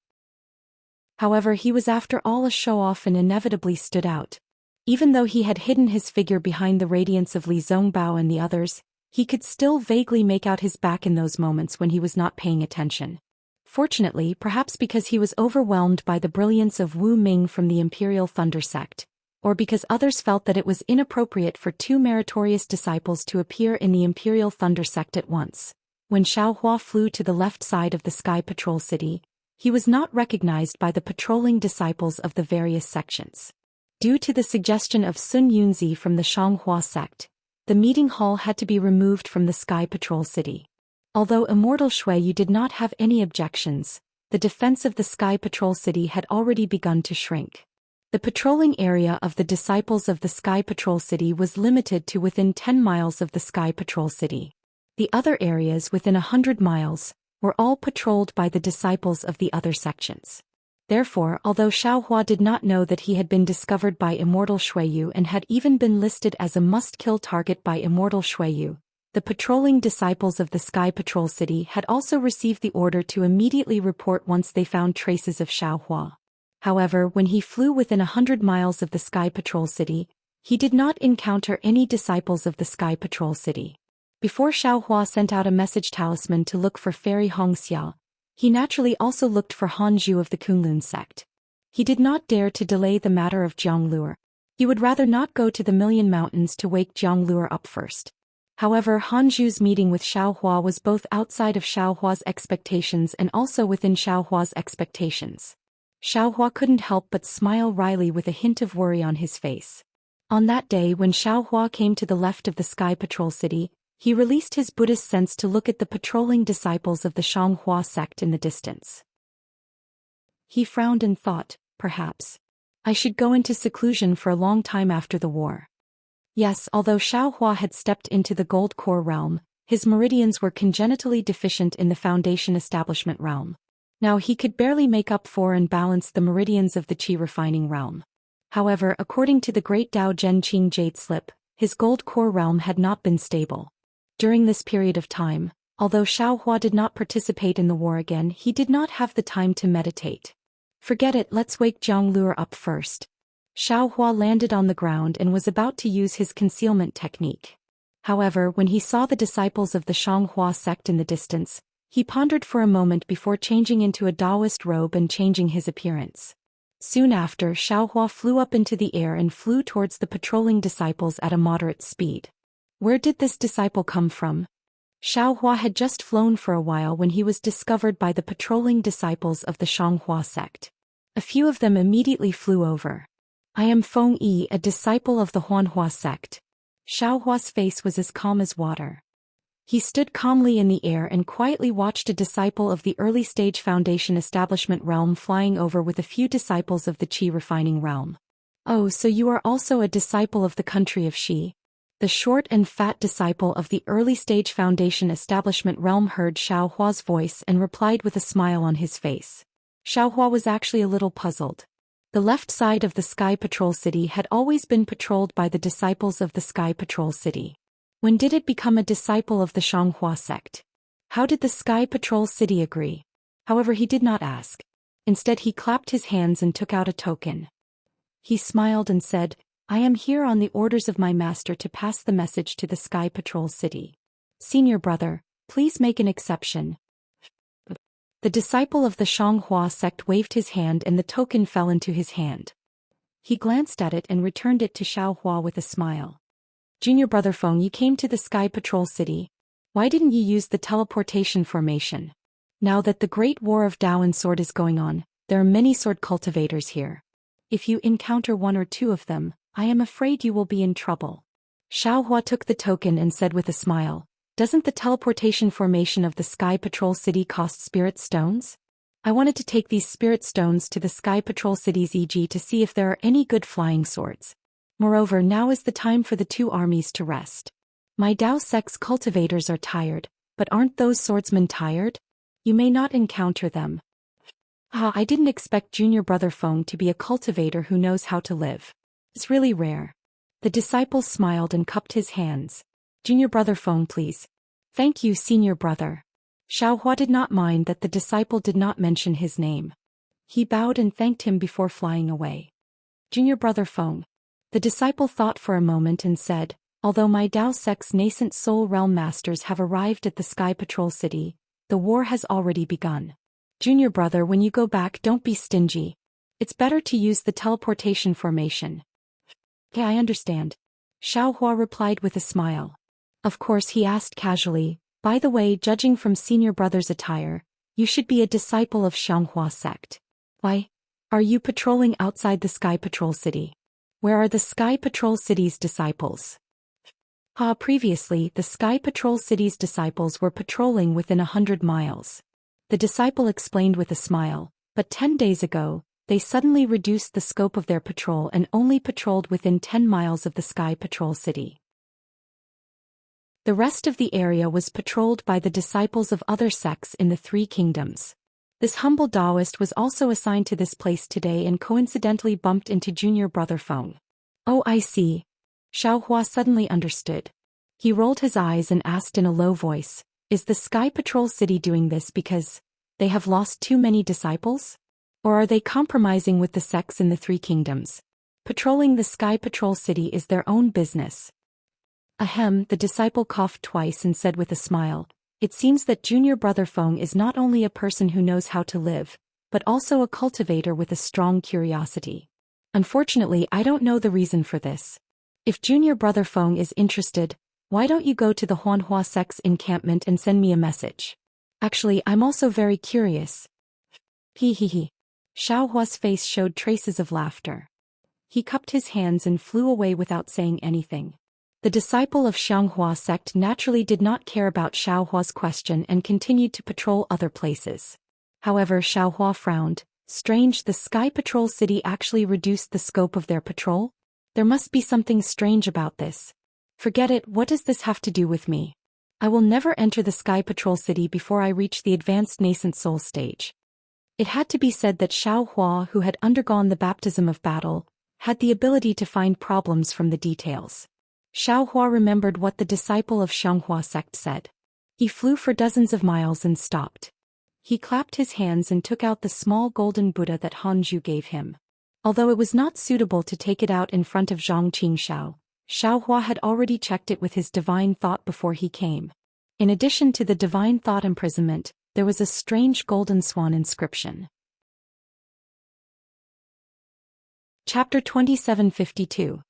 However, he was after all a show-off and inevitably stood out. Even though he had hidden his figure behind the radiance of Li Zongbao and the others, he could still vaguely make out his back in those moments when he was not paying attention. Fortunately, perhaps because he was overwhelmed by the brilliance of Wu Ming from the Imperial Thunder sect, or because others felt that it was inappropriate for two meritorious disciples to appear in the Imperial Thunder sect at once. When Xiaohua flew to the left side of the Sky Patrol City, he was not recognized by the patrolling disciples of the various sections. Due to the suggestion of Sun Yunzi from the Xianghua sect, the meeting hall had to be removed from the Sky Patrol City. Although Immortal Shuiyu did not have any objections, the defense of the Sky Patrol City had already begun to shrink. The patrolling area of the disciples of the Sky Patrol City was limited to within 10 miles of the Sky Patrol City. The other areas within 100 miles were all patrolled by the disciples of the other sections. Therefore, although Xiaohua did not know that he had been discovered by Immortal Shuiyu and had even been listed as a must-kill target by Immortal Shuiyu, the patrolling disciples of the Sky Patrol City had also received the order to immediately report once they found traces of Xiaohua. However, when he flew within 100 miles of the Sky Patrol City, he did not encounter any disciples of the Sky Patrol City. Before Xiaohua sent out a message talisman to look for Fairy Hongxia, he naturally also looked for Han Zhu of the Kunlun sect. He did not dare to delay the matter of Jiang Luer. He would rather not go to the Million Mountains to wake Jiang Luer up first. However, Han Zhu's meeting with Xiaohua was both outside of Xiaohua's expectations and also within Xiaohua's expectations. Xiaohua couldn't help but smile wryly with a hint of worry on his face. On that day when Xiaohua came to the left of the Sky Patrol City, he released his Buddhist sense to look at the patrolling disciples of the Xianghua sect in the distance. He frowned and thought, perhaps I should go into seclusion for a long time after the war. Yes, although Xiaohua had stepped into the Gold Core realm, his meridians were congenitally deficient in the Foundation Establishment realm. Now he could barely make up for and balance the meridians of the Qi Refining realm. However, according to the Great Dao Zhenqing Jade Slip, his Gold Core realm had not been stable. During this period of time, although Xiaohua did not participate in the war again, he did not have the time to meditate. Forget it, let's wake Jiang Luer up first. Xiaohua landed on the ground and was about to use his concealment technique. However, when he saw the disciples of the Xianghua sect in the distance, he pondered for a moment before changing into a Taoist robe and changing his appearance. Soon after, Xiaohua flew up into the air and flew towards the patrolling disciples at a moderate speed. Where did this disciple come from? Xiaohua had just flown for a while when he was discovered by the patrolling disciples of the Xianghua sect. A few of them immediately flew over. I am Feng Yi, a disciple of the Huanhua sect. Xiaohua's face was as calm as water. He stood calmly in the air and quietly watched a disciple of the early-stage Foundation Establishment realm flying over with a few disciples of the Qi Refining realm. Oh, so you are also a disciple of the country of Xi. The short and fat disciple of the early-stage Foundation Establishment realm heard Xiaohua's voice and replied with a smile on his face. Xiaohua was actually a little puzzled. The left side of the Sky Patrol City had always been patrolled by the disciples of the Sky Patrol City. When did it become a disciple of the Xianghua sect? How did the Sky Patrol City agree? However, he did not ask. Instead, he clapped his hands and took out a token. He smiled and said, I am here on the orders of my master to pass the message to the Sky Patrol City. Senior brother, please make an exception. The disciple of the Xianghua sect waved his hand and the token fell into his hand. He glanced at it and returned it to Xiaohua with a smile. Junior brother Feng, you came to the Sky Patrol City. Why didn't you use the teleportation formation? Now that the Great War of Dao and Sword is going on, there are many sword cultivators here. If you encounter one or two of them, I am afraid you will be in trouble. Xiaohua took the token and said with a smile, doesn't the teleportation formation of the Sky Patrol City cost spirit stones? I wanted to take these spirit stones to the Sky Patrol City's EG to see if there are any good flying swords. Moreover, now is the time for the two armies to rest. My Dao sect's cultivators are tired, but aren't those swordsmen tired? You may not encounter them. I didn't expect Junior Brother Feng to be a cultivator who knows how to live. It's really rare. The disciple smiled and cupped his hands. Junior brother Feng, please. Thank you, senior brother. Xiaohua did not mind that the disciple did not mention his name. He bowed and thanked him before flying away. Junior brother Feng. The disciple thought for a moment and said, although my Dao Sect's nascent soul realm masters have arrived at the Sky Patrol City, the war has already begun. Junior brother, when you go back, don't be stingy. It's better to use the teleportation formation. Okay, I understand. Xiaohua replied with a smile. Of course, he asked casually, by the way, judging from senior brother's attire, you should be a disciple of Xianghua sect. Why? Are you patrolling outside the Sky Patrol City? Where are the Sky Patrol City's disciples? Previously, the Sky Patrol City's disciples were patrolling within 100 miles. The disciple explained with a smile, but 10 days ago, they suddenly reduced the scope of their patrol and only patrolled within 10 miles of the Sky Patrol City. The rest of the area was patrolled by the disciples of other sects in the Three Kingdoms. This humble Taoist was also assigned to this place today and coincidentally bumped into junior brother Feng. Oh, I see. Xiaohua suddenly understood. He rolled his eyes and asked in a low voice, is the Sky Patrol City doing this because they have lost too many disciples? Or are they compromising with the sects in the Three Kingdoms? Patrolling the Sky Patrol City is their own business. Ahem, the disciple coughed twice and said with a smile, it seems that junior brother Feng is not only a person who knows how to live, but also a cultivator with a strong curiosity. Unfortunately, I don't know the reason for this. If junior brother Feng is interested, why don't you go to the Huanhua sect's encampment and send me a message? Actually, I'm also very curious. Hee. Xiaohua's face showed traces of laughter. He cupped his hands and flew away without saying anything. The disciple of Xianghua sect naturally did not care about Xiaohua's question and continued to patrol other places. However, Xiaohua frowned. Strange, the Sky Patrol City actually reduced the scope of their patrol? There must be something strange about this. Forget it, what does this have to do with me? I will never enter the Sky Patrol City before I reach the advanced nascent soul stage. It had to be said that Xiaohua, who had undergone the baptism of battle, had the ability to find problems from the details. Xiaohua remembered what the disciple of Xianghua sect said. He flew for dozens of miles and stopped. He clapped his hands and took out the small golden Buddha that Hanju gave him. Although it was not suitable to take it out in front of Zhang Qingxiao, Xiaohua had already checked it with his divine thought before he came. In addition to the divine thought imprisonment, there was a strange golden swan inscription. Chapter 2752.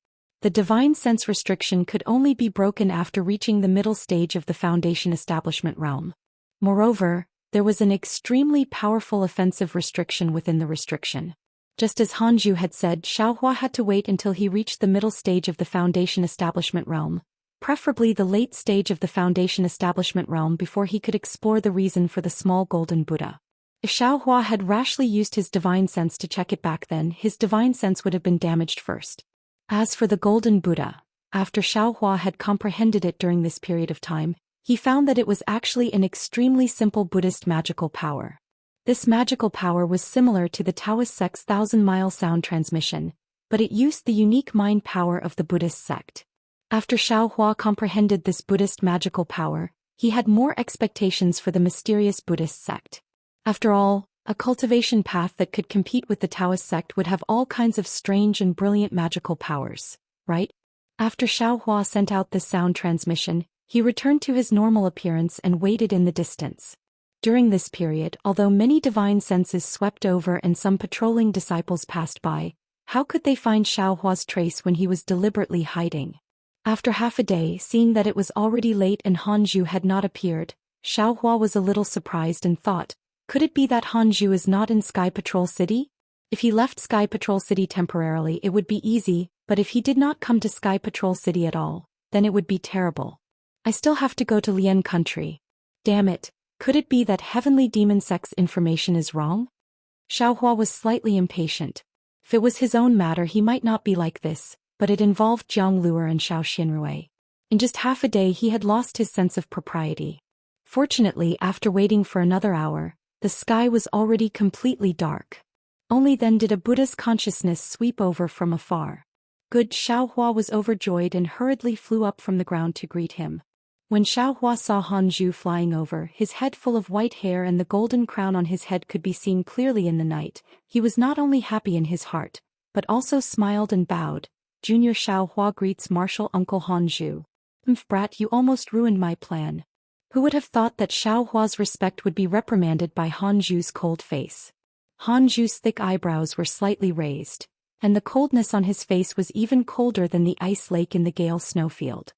The divine sense restriction could only be broken after reaching the middle stage of the Foundation Establishment realm. Moreover, there was an extremely powerful offensive restriction within the restriction. Just as Hanju had said, Xiaohua had to wait until he reached the middle stage of the Foundation Establishment realm, preferably the late stage of the Foundation Establishment realm, before he could explore the reason for the small golden Buddha. If Xiaohua had rashly used his divine sense to check it back then, his divine sense would have been damaged first. As for the golden Buddha, after Xiaohua had comprehended it during this period of time, he found that it was actually an extremely simple Buddhist magical power. This magical power was similar to the Taoist sect's 1,000-mile sound transmission, but it used the unique mind power of the Buddhist sect. After Xiaohua comprehended this Buddhist magical power, he had more expectations for the mysterious Buddhist sect. After all, a cultivation path that could compete with the Taoist sect would have all kinds of strange and brilliant magical powers, right? After Xiaohua sent out this sound transmission, he returned to his normal appearance and waited in the distance. During this period, although many divine senses swept over and some patrolling disciples passed by, how could they find Xiaohua's trace when he was deliberately hiding? After half a day, seeing that it was already late and Hanju had not appeared, Xiaohua was a little surprised and thought, could it be that Hanju is not in Sky Patrol City? If he left Sky Patrol City temporarily it would be easy, but if he did not come to Sky Patrol City at all, then it would be terrible. I still have to go to Lian country. Damn it. Could it be that Heavenly Demon Sect's information is wrong? Xiaohua was slightly impatient. If it was his own matter he might not be like this, but it involved Jiang Luer and Xiao Xinrui. In just half a day he had lost his sense of propriety. Fortunately, after waiting for another hour, the sky was already completely dark. Only then did a Buddha's consciousness sweep over from afar. Good. Xiaohua was overjoyed and hurriedly flew up from the ground to greet him. When Xiaohua saw Hanju flying over, his head full of white hair and the golden crown on his head could be seen clearly in the night, he was not only happy in his heart, but also smiled and bowed. Junior Xiaohua greets Martial Uncle Hanju. Brat, you almost ruined my plan. Who would have thought that Xiaohua's respect would be reprimanded by Hanju's cold face? Hanju's thick eyebrows were slightly raised, and the coldness on his face was even colder than the ice lake in the Gale snowfield.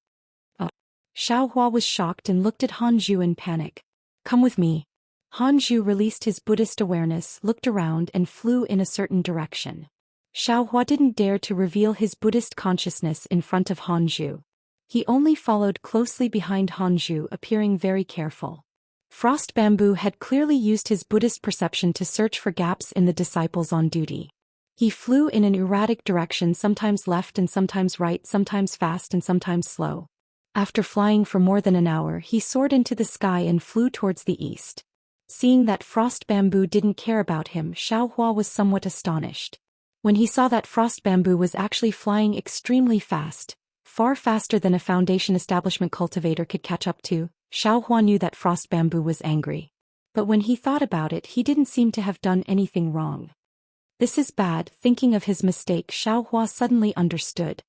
Xiaohua was shocked and looked at Hanju in panic. Come with me. Hanju released his Buddhist awareness, looked around and flew in a certain direction. Xiaohua didn't dare to reveal his Buddhist consciousness in front of Hanju. He only followed closely behind Hanju, appearing very careful. Frost Bamboo had clearly used his Buddhist perception to search for gaps in the disciples on duty. He flew in an erratic direction, sometimes left and sometimes right, sometimes fast and sometimes slow. After flying for more than an hour, he soared into the sky and flew towards the east. Seeing that Frost Bamboo didn't care about him, Xiaohua was somewhat astonished. When he saw that Frost Bamboo was actually flying extremely fast, far faster than a Foundation Establishment cultivator could catch up to, Xiaohua knew that Frost Bamboo was angry. But when he thought about it, he didn't seem to have done anything wrong. This is bad. Thinking of his mistake, Xiaohua suddenly understood.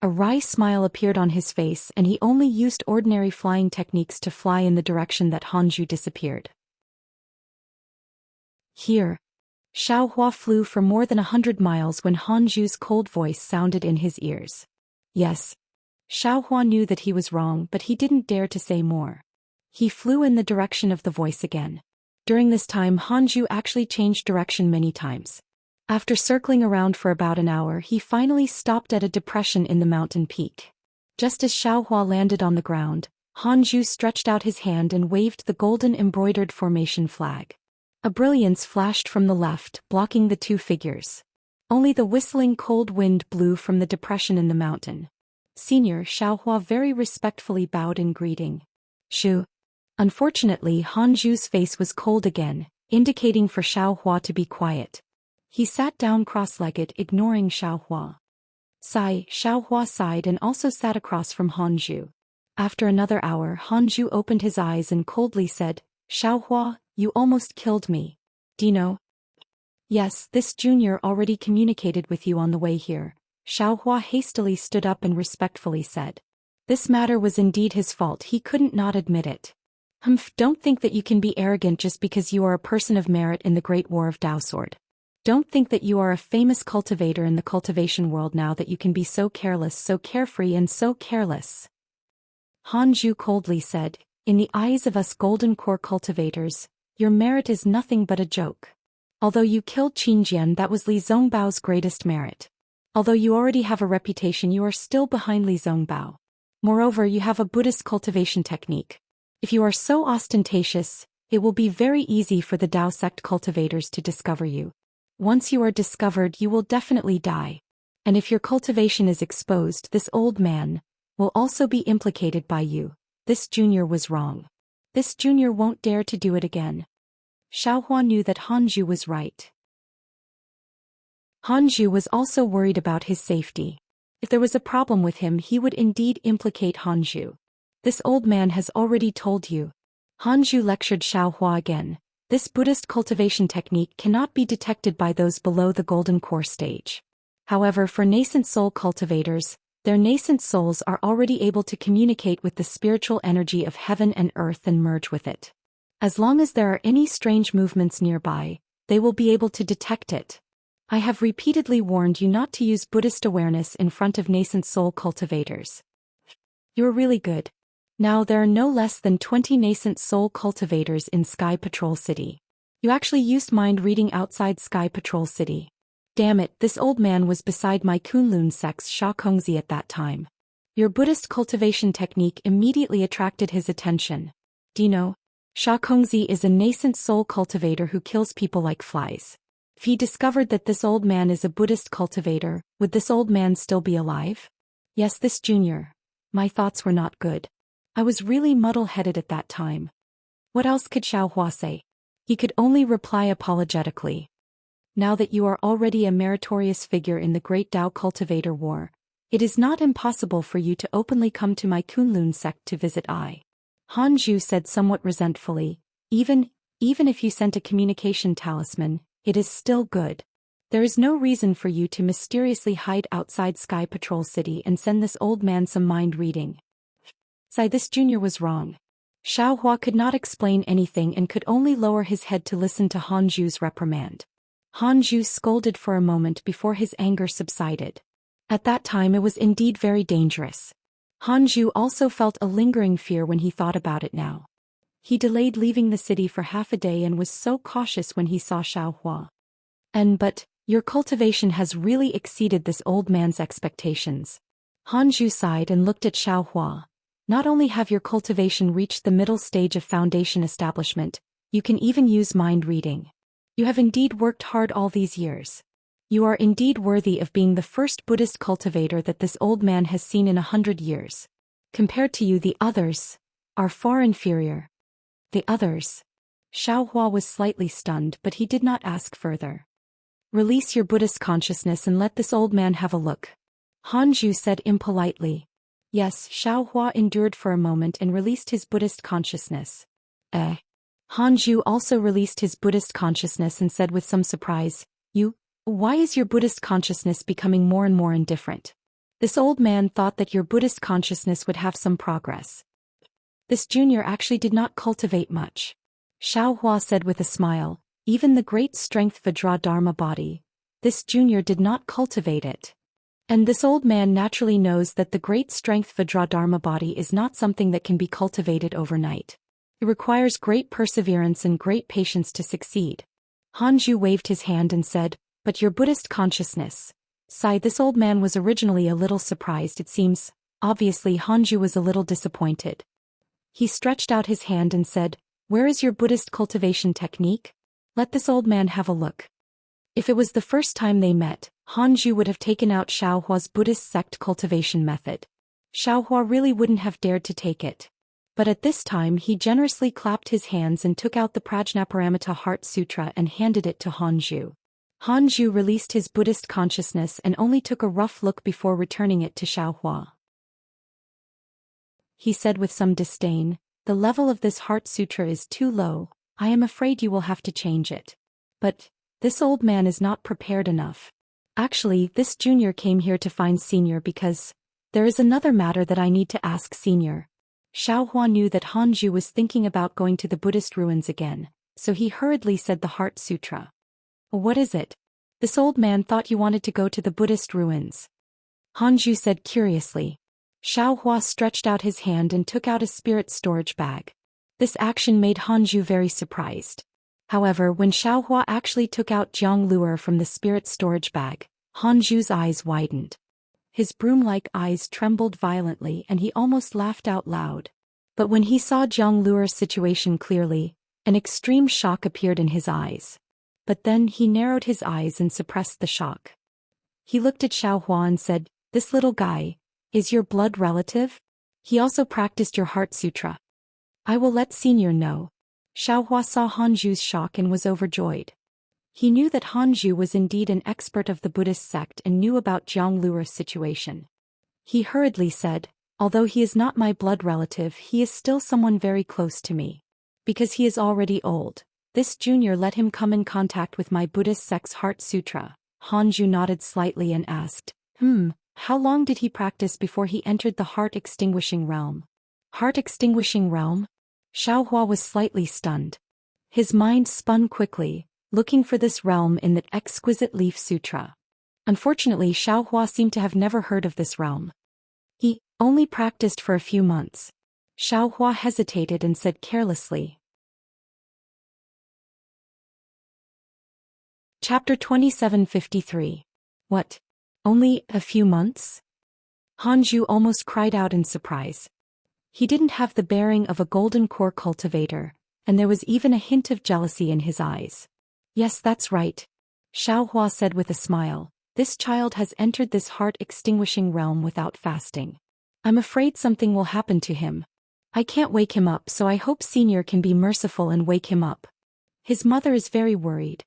A wry smile appeared on his face and he only used ordinary flying techniques to fly in the direction that Hanju disappeared. Here. Xiaohua flew for more than 100 miles when Hanju's cold voice sounded in his ears. Yes. Xiaohua knew that he was wrong, but he didn't dare to say more. He flew in the direction of the voice again. During this time, Hanju actually changed direction many times. After circling around for about an hour, he finally stopped at a depression in the mountain peak. Just as Xiaohua landed on the ground, Hanju stretched out his hand and waved the golden embroidered formation flag. A brilliance flashed from the left, blocking the two figures. Only the whistling cold wind blew from the depression in the mountain. Senior Xiaohua very respectfully bowed in greeting. Shu. Unfortunately, Hanju's face was cold again, indicating for Xiaohua to be quiet. He sat down cross-legged, ignoring Xiaohua. Sigh. Xiaohua sighed and also sat across from Hanju. After another hour, Hanju opened his eyes and coldly said, Xiaohua, you almost killed me. Dino? Yes, this junior already communicated with you on the way here. Xiaohua hastily stood up and respectfully said. This matter was indeed his fault, he couldn't not admit it. Don't think that you can be arrogant just because you are a person of merit in the Great War of Dao Sword. Don't think that you are a famous cultivator in the cultivation world now that you can be so careless, so carefree and so careless. Hanju coldly said, in the eyes of us golden core cultivators, your merit is nothing but a joke. Although you killed Qingjian, that was Li Zongbao's greatest merit. Although you already have a reputation, you are still behind Li Zongbao. Moreover, you have a Buddhist cultivation technique. If you are so ostentatious, it will be very easy for the Dao sect cultivators to discover you. Once you are discovered, you will definitely die. And if your cultivation is exposed, this old man will also be implicated by you. This junior was wrong. This junior won't dare to do it again. Xiaohua knew that Hanju was right. Hanju was also worried about his safety. If there was a problem with him, he would indeed implicate Hanju. This old man has already told you. Hanju lectured Xiaohua again. This Buddhist cultivation technique cannot be detected by those below the golden core stage. However, for nascent soul cultivators, their nascent souls are already able to communicate with the spiritual energy of heaven and earth and merge with it. As long as there are any strange movements nearby, they will be able to detect it. I have repeatedly warned you not to use Buddhist awareness in front of nascent soul cultivators. You're really good. Now there are no less than 20 nascent soul cultivators in Sky Patrol City. You actually used mind reading outside Sky Patrol City. Damn it, this old man was beside my Kunlun sex Sha Kongzi at that time. Your Buddhist cultivation technique immediately attracted his attention. Dino, Sha Kongzi is a nascent soul cultivator who kills people like flies. If he discovered that this old man is a Buddhist cultivator, would this old man still be alive? Yes, this junior. My thoughts were not good. I was really muddle-headed at that time. What else could Xiaohua say? He could only reply apologetically. Now that you are already a meritorious figure in the Great Dao Cultivator War, It is not impossible for you to openly come to my Kunlun sect to visit I. Hanju said somewhat resentfully, even if you sent a communication talisman, it is still good. There is no reason for you to mysteriously hide outside Sky Patrol City and send this old man some mind reading. This junior was wrong. Xiaohua could not explain anything and could only lower his head to listen to Hanju's reprimand. Hanju scolded for a moment before his anger subsided. At that time it was indeed very dangerous. Hanju also felt a lingering fear when he thought about it now. He delayed leaving the city for half a day and was so cautious when he saw Xiaohua. But your cultivation has really exceeded this old man's expectations. Hanju sighed and looked at Xiaohua. Not only have your cultivation reached the middle stage of foundation establishment, you can even use mind reading. You have indeed worked hard all these years. You are indeed worthy of being the first Buddhist cultivator that this old man has seen in 100 years. Compared to you, the others are far inferior. The others? Xiaohua was slightly stunned, but he did not ask further. Release your Buddhist consciousness and let this old man have a look. Hanju said impolitely. Yes, Xiaohua endured for a moment and released his Buddhist consciousness. Hanju also released his Buddhist consciousness and said with some surprise, Why is your Buddhist consciousness becoming more and more indifferent? This old man thought that your Buddhist consciousness would have some progress. This junior actually did not cultivate much. Xiaohua said with a smile, even the great strength Vajra Dharma body. This junior did not cultivate it. And this old man naturally knows that the great strength Vajra Dharma body is not something that can be cultivated overnight. It requires great perseverance and great patience to succeed. Hanju waved his hand and said, But your Buddhist consciousness. This old man was originally a little surprised, it seems. Obviously Hanju was a little disappointed. He stretched out his hand and said, Where is your Buddhist cultivation technique? Let this old man have a look. If it was the first time they met, Hanju would have taken out Xiaohua's Buddhist sect cultivation method. Xiaohua really wouldn't have dared to take it. But at this time he generously clapped his hands and took out the Prajnaparamita Heart Sutra and handed it to Hanju. Hanju released his Buddhist consciousness and only took a rough look before returning it to Xiaohua. He said with some disdain, The level of this Heart Sutra is too low, I am afraid you will have to change it. But this old man is not prepared enough. Actually, this junior came here to find senior because there is another matter that I need to ask senior. Xiaohua knew that Hanju was thinking about going to the Buddhist ruins again, so he hurriedly said the Heart Sutra. What is it? This old man thought you wanted to go to the Buddhist ruins. Hanju said curiously. Xiaohua stretched out his hand and took out a spirit storage bag. This action made Hanju very surprised. However, when Xiaohua actually took out Jiang Luer from the spirit storage bag, Hanju's eyes widened. His broom-like eyes trembled violently and he almost laughed out loud. But when he saw Jiang Luer's situation clearly, an extreme shock appeared in his eyes. But then he narrowed his eyes and suppressed the shock. He looked at Xiaohua and said, This little guy, is your blood relative? He also practiced your Heart Sutra. I will let senior know. Xiaohua saw Hanju's shock and was overjoyed. He knew that Hanju was indeed an expert of the Buddhist sect and knew about Jiang Luer's situation. He hurriedly said, Although he is not my blood relative, he is still someone very close to me. Because he is already old. This junior let him come in contact with my Buddhist sect's Heart Sutra. Hanju nodded slightly and asked, How long did he practice before he entered the heart-extinguishing realm? Heart-extinguishing realm? Xiaohua was slightly stunned. His mind spun quickly, looking for this realm in the exquisite Leaf Sutra. Unfortunately, Xiaohua seemed to have never heard of this realm. He only practiced for a few months. Xiaohua hesitated and said carelessly. Chapter 2753. What? Only a few months? Hanju almost cried out in surprise. He didn't have the bearing of a golden core cultivator, and there was even a hint of jealousy in his eyes. Yes, that's right. Xiaohua said with a smile. This child has entered this heart-extinguishing realm without fasting. I'm afraid something will happen to him. I can't wake him up, so I hope senior can be merciful and wake him up. His mother is very worried.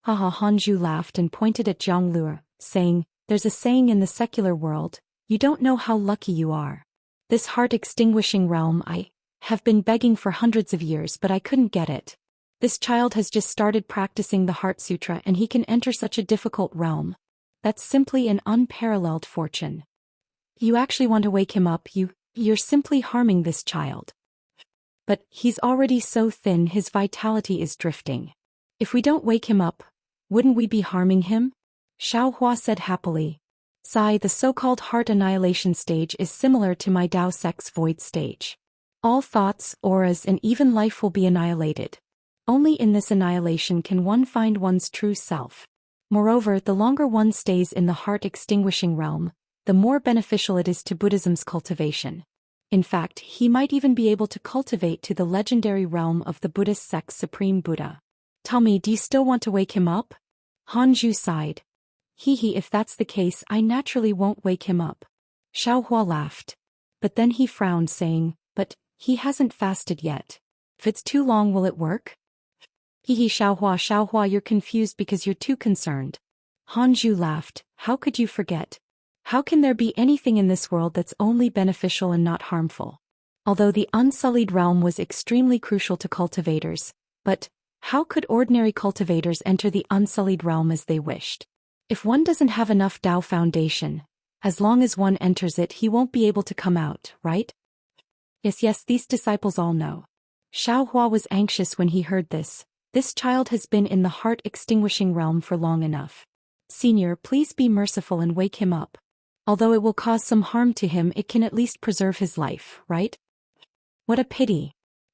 Haha, Hanju laughed and pointed at Jiang Luer, saying, There's a saying in the secular world, you don't know how lucky you are. This heart-extinguishing realm I have been begging for hundreds of years but I couldn't get it. This child has just started practicing the Heart Sutra and he can enter such a difficult realm. That's simply an unparalleled fortune. You actually want to wake him up, you're simply harming this child. But he's already so thin his vitality is drifting. If we don't wake him up, wouldn't we be harming him? Xiaohua said happily. Sigh, the so-called heart annihilation stage is similar to my Dao Sex void stage. All thoughts, auras and even life will be annihilated. Only in this annihilation can one find one's true self. Moreover, the longer one stays in the heart-extinguishing realm, the more beneficial it is to Buddhism's cultivation. In fact, he might even be able to cultivate to the legendary realm of the Buddhist sect's supreme Buddha. Tell me, do you still want to wake him up? Hanju sighed. If that's the case, I naturally won't wake him up. Xiaohua laughed. But then he frowned, saying, but he hasn't fasted yet. If it's too long, will it work? Xiaohua, you're confused because you're too concerned. Hanju laughed. How could you forget? How can there be anything in this world that's only beneficial and not harmful? Although the unsullied realm was extremely crucial to cultivators, but how could ordinary cultivators enter the unsullied realm as they wished? If one doesn't have enough Tao foundation, as long as one enters it he won't be able to come out, right? Yes, these disciples all know. Xiaohua was anxious when he heard this. This child has been in the heart-extinguishing realm for long enough. Senior, please be merciful and wake him up. Although it will cause some harm to him, it can at least preserve his life, right? What a pity.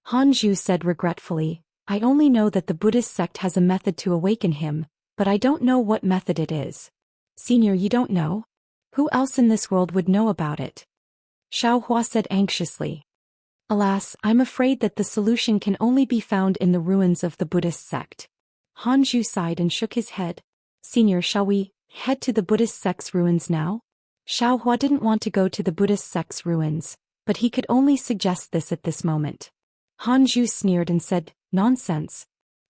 Hanju said regretfully, I only know that the Buddhist sect has a method to awaken him, but I don't know what method it is. Senior, you don't know? Who else in this world would know about it? Xiaohua said anxiously. Alas, I'm afraid that the solution can only be found in the ruins of the Buddhist sect. Hanju sighed and shook his head. Senior, shall we head to the Buddhist sect's ruins now? Xiaohua didn't want to go to the Buddhist sect's ruins, but he could only suggest this at this moment. Hanju sneered and said, nonsense.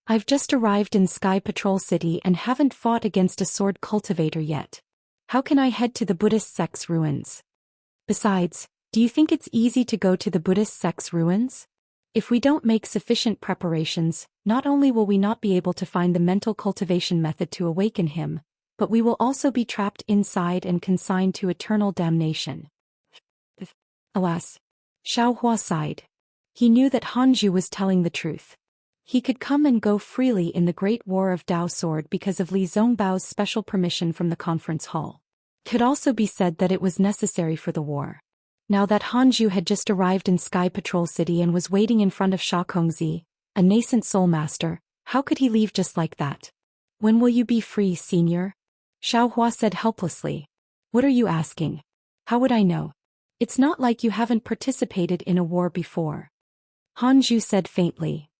I've just arrived in Sky Patrol City and haven't fought against a sword cultivator yet. How can I head to the Buddhist sect's ruins? Besides, do you think it's easy to go to the Buddhist sect's ruins? If we don't make sufficient preparations, not only will we not be able to find the mental cultivation method to awaken him, but we will also be trapped inside and consigned to eternal damnation. Alas. Xiaohua sighed. He knew that Hanju was telling the truth. He could come and go freely in the Great War of Dao Sword because of Li Zongbao's special permission from the conference hall. Could also be said that it was necessary for the war. Now that Hanju had just arrived in Sky Patrol City and was waiting in front of Sha Kongzi, a nascent soul master, how could he leave just like that? When will you be free, senior? Xiaohua said helplessly. What are you asking? How would I know? It's not like you haven't participated in a war before. Hanju said faintly.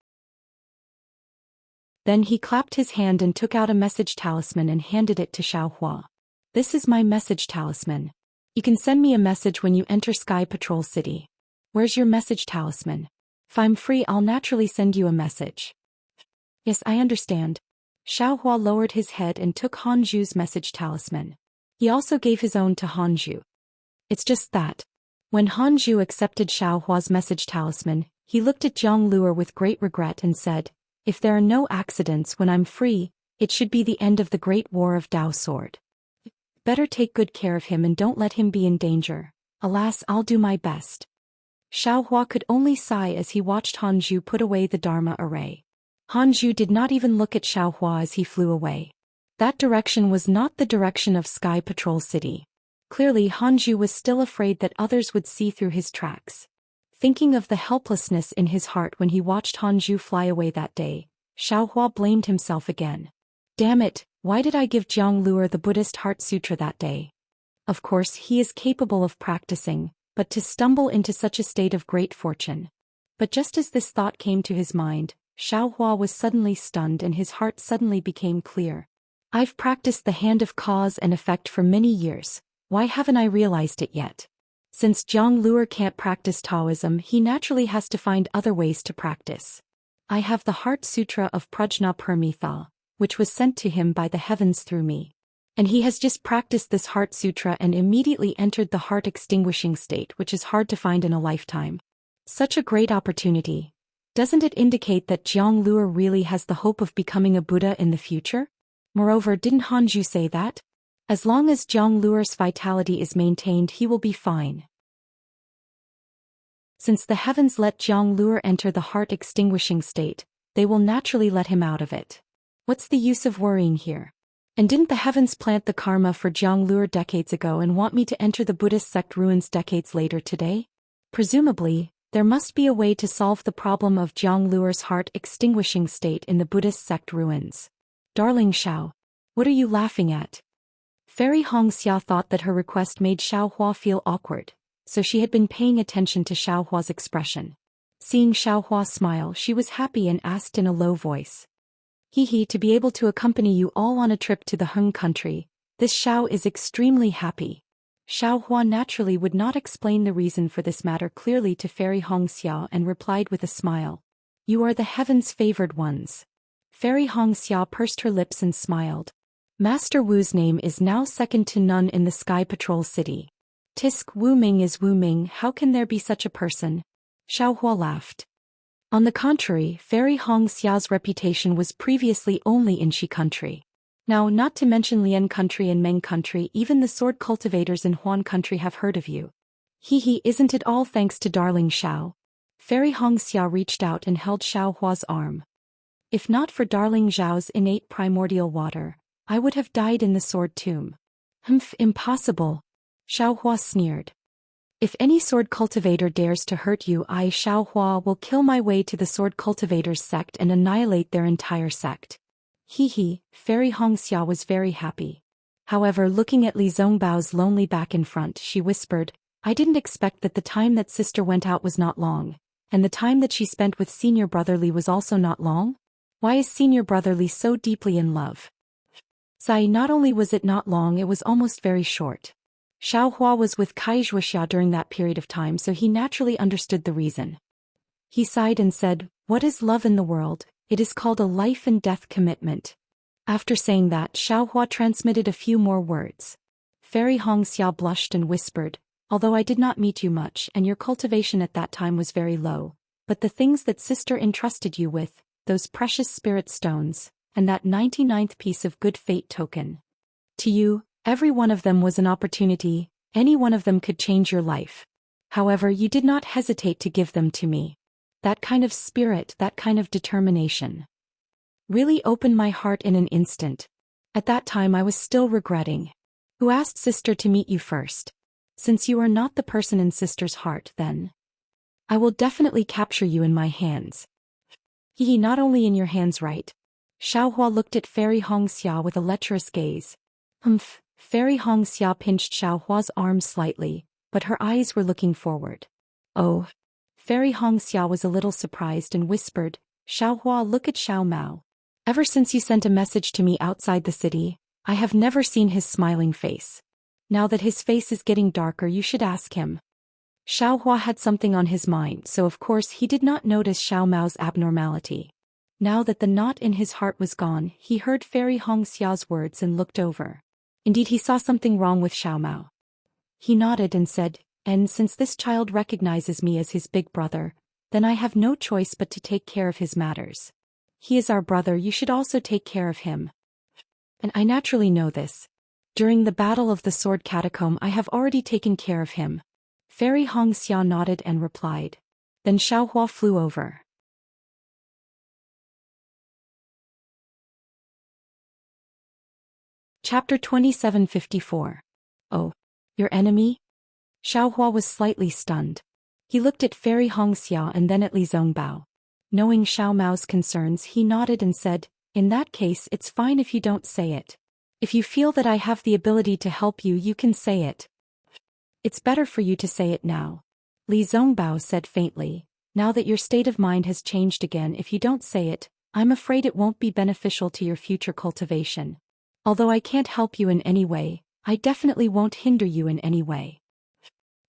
Then he clapped his hand and took out a message talisman and handed it to Xiaohua. This is my message talisman. You can send me a message when you enter Sky Patrol City. Where's your message talisman? If I'm free, I'll naturally send you a message. Yes, I understand. Xiaohua lowered his head and took Hanju's message talisman. He also gave his own to Hanju. It's just that. When Hanju accepted Xiaohua's message talisman, he looked at Zhang Luer with great regret and said, if there are no accidents when I'm free, it should be the end of the Great War of Dao Sword. Better take good care of him and don't let him be in danger. Alas, I'll do my best. Xiaohua could only sigh as he watched Hanju put away the Dharma array. Hanju did not even look at Xiaohua as he flew away. That direction was not the direction of Sky Patrol City. Clearly Hanju was still afraid that others would see through his tracks. Thinking of the helplessness in his heart when he watched Hanju fly away that day, Xiaohua blamed himself again. Damn it, why did I give Zhang Luer the Buddhist Heart Sutra that day? Of course he is capable of practicing, but to stumble into such a state of great fortune. But just as this thought came to his mind, Xiaohua was suddenly stunned and his heart suddenly became clear. I've practiced the hand of cause and effect for many years, why haven't I realized it yet? Since Zhang Luer can't practice Taoism, he naturally has to find other ways to practice. I have the Heart Sutra of Prajna Parmitha, which was sent to him by the heavens through me. And he has just practiced this heart sutra and immediately entered the heart extinguishing state, which is hard to find in a lifetime. Such a great opportunity. Doesn't it indicate that Jiang Luo really has the hope of becoming a Buddha in the future? Moreover, didn't Hanju say that? As long as Jiang Luo's vitality is maintained, he will be fine. Since the heavens let Jiang Luo enter the heart extinguishing state, they will naturally let him out of it. What's the use of worrying here? And didn't the heavens plant the karma for Jiang Luo decades ago and want me to enter the Buddhist sect ruins decades later today? Presumably, there must be a way to solve the problem of Jiang Luo's heart extinguishing state in the Buddhist sect ruins. Darling Xiao, what are you laughing at? Fairy Hongxia thought that her request made Xiaohua feel awkward, so she had been paying attention to Xiaohua's expression. Seeing Xiaohua smile, she was happy and asked in a low voice. To be able to accompany you all on a trip to the Hung country, this Xiao is extremely happy. Xiaohua naturally would not explain the reason for this matter clearly to Fairy Hongxia and replied with a smile. You are the heaven's favored ones. Fairy Hongxia pursed her lips and smiled. Master Wu's name is now second to none in the Sky Patrol City. Tisk, Wu Ming is Wu Ming, how can there be such a person? Xiaohua laughed. On the contrary, Fairy Hongxia's reputation was previously only in Shi country. Now, not to mention Lian country and Meng country, even the sword cultivators in Huan country have heard of you. Isn't it all thanks to darling Xiao? Fairy Hongxia reached out and held Xiaohua's arm. If not for darling Zhao's innate primordial water, I would have died in the sword tomb. Impossible. Xiaohua sneered. If any sword cultivator dares to hurt you, I, Xiaohua, will kill my way to the sword cultivators sect and annihilate their entire sect. Fairy Hongxia was very happy. However, looking at Li Zongbao's lonely back in front, she whispered, I didn't expect that the time that sister went out was not long, and the time that she spent with senior brother Li was also not long? Why is senior brother Li so deeply in love? Sai, not only was it not long, it was almost very short. Xiaohua was with Kai Zhuoxia during that period of time, so he naturally understood the reason. He sighed and said, what is love in the world? It is called a life and death commitment. After saying that, Xiaohua transmitted a few more words. Fairy Hongxia blushed and whispered, although I did not meet you much and your cultivation at that time was very low, but the things that sister entrusted you with, those precious spirit stones, and that 99th piece of good fate token. To you, every one of them was an opportunity, any one of them could change your life. However, you did not hesitate to give them to me. That kind of spirit, that kind of determination, really opened my heart in an instant. At that time I was still regretting. Who asked sister to meet you first? Since you are not the person in sister's heart, then I will definitely capture you in my hands. Not only in your hands, right? Xiaohua looked at Fairy Hongxia with a lecherous gaze. Fairy Hongxia pinched Xiaohua's arm slightly, but her eyes were looking forward. Oh. Fairy Hongxia was a little surprised and whispered, Xiaohua, look at Xiao Mao. Ever since you sent a message to me outside the city, I have never seen his smiling face. Now that his face is getting darker, you should ask him. Xiaohua had something on his mind, so of course he did not notice Xiao Mao's abnormality. Now that the knot in his heart was gone, he heard Fairy Hongxia's words and looked over. Indeed, he saw something wrong with Xiao Mao. He nodded and said, and since this child recognizes me as his big brother, then I have no choice but to take care of his matters. He is our brother, you should also take care of him. And I naturally know this. During the Battle of the Sword Catacomb I have already taken care of him. Fairy Hongxia nodded and replied. Then Xiaohua flew over. Chapter 2754. Oh, your enemy? Xiaohua was slightly stunned. He looked at Fairy Hongxia and then at Li Zongbao. Knowing Xiao Mao's concerns, he nodded and said, in that case it's fine if you don't say it. If you feel that I have the ability to help you, you can say it. It's better for you to say it now. Li Zongbao said faintly, now that your state of mind has changed again, if you don't say it, I'm afraid it won't be beneficial to your future cultivation. Although I can't help you in any way, I definitely won't hinder you in any way.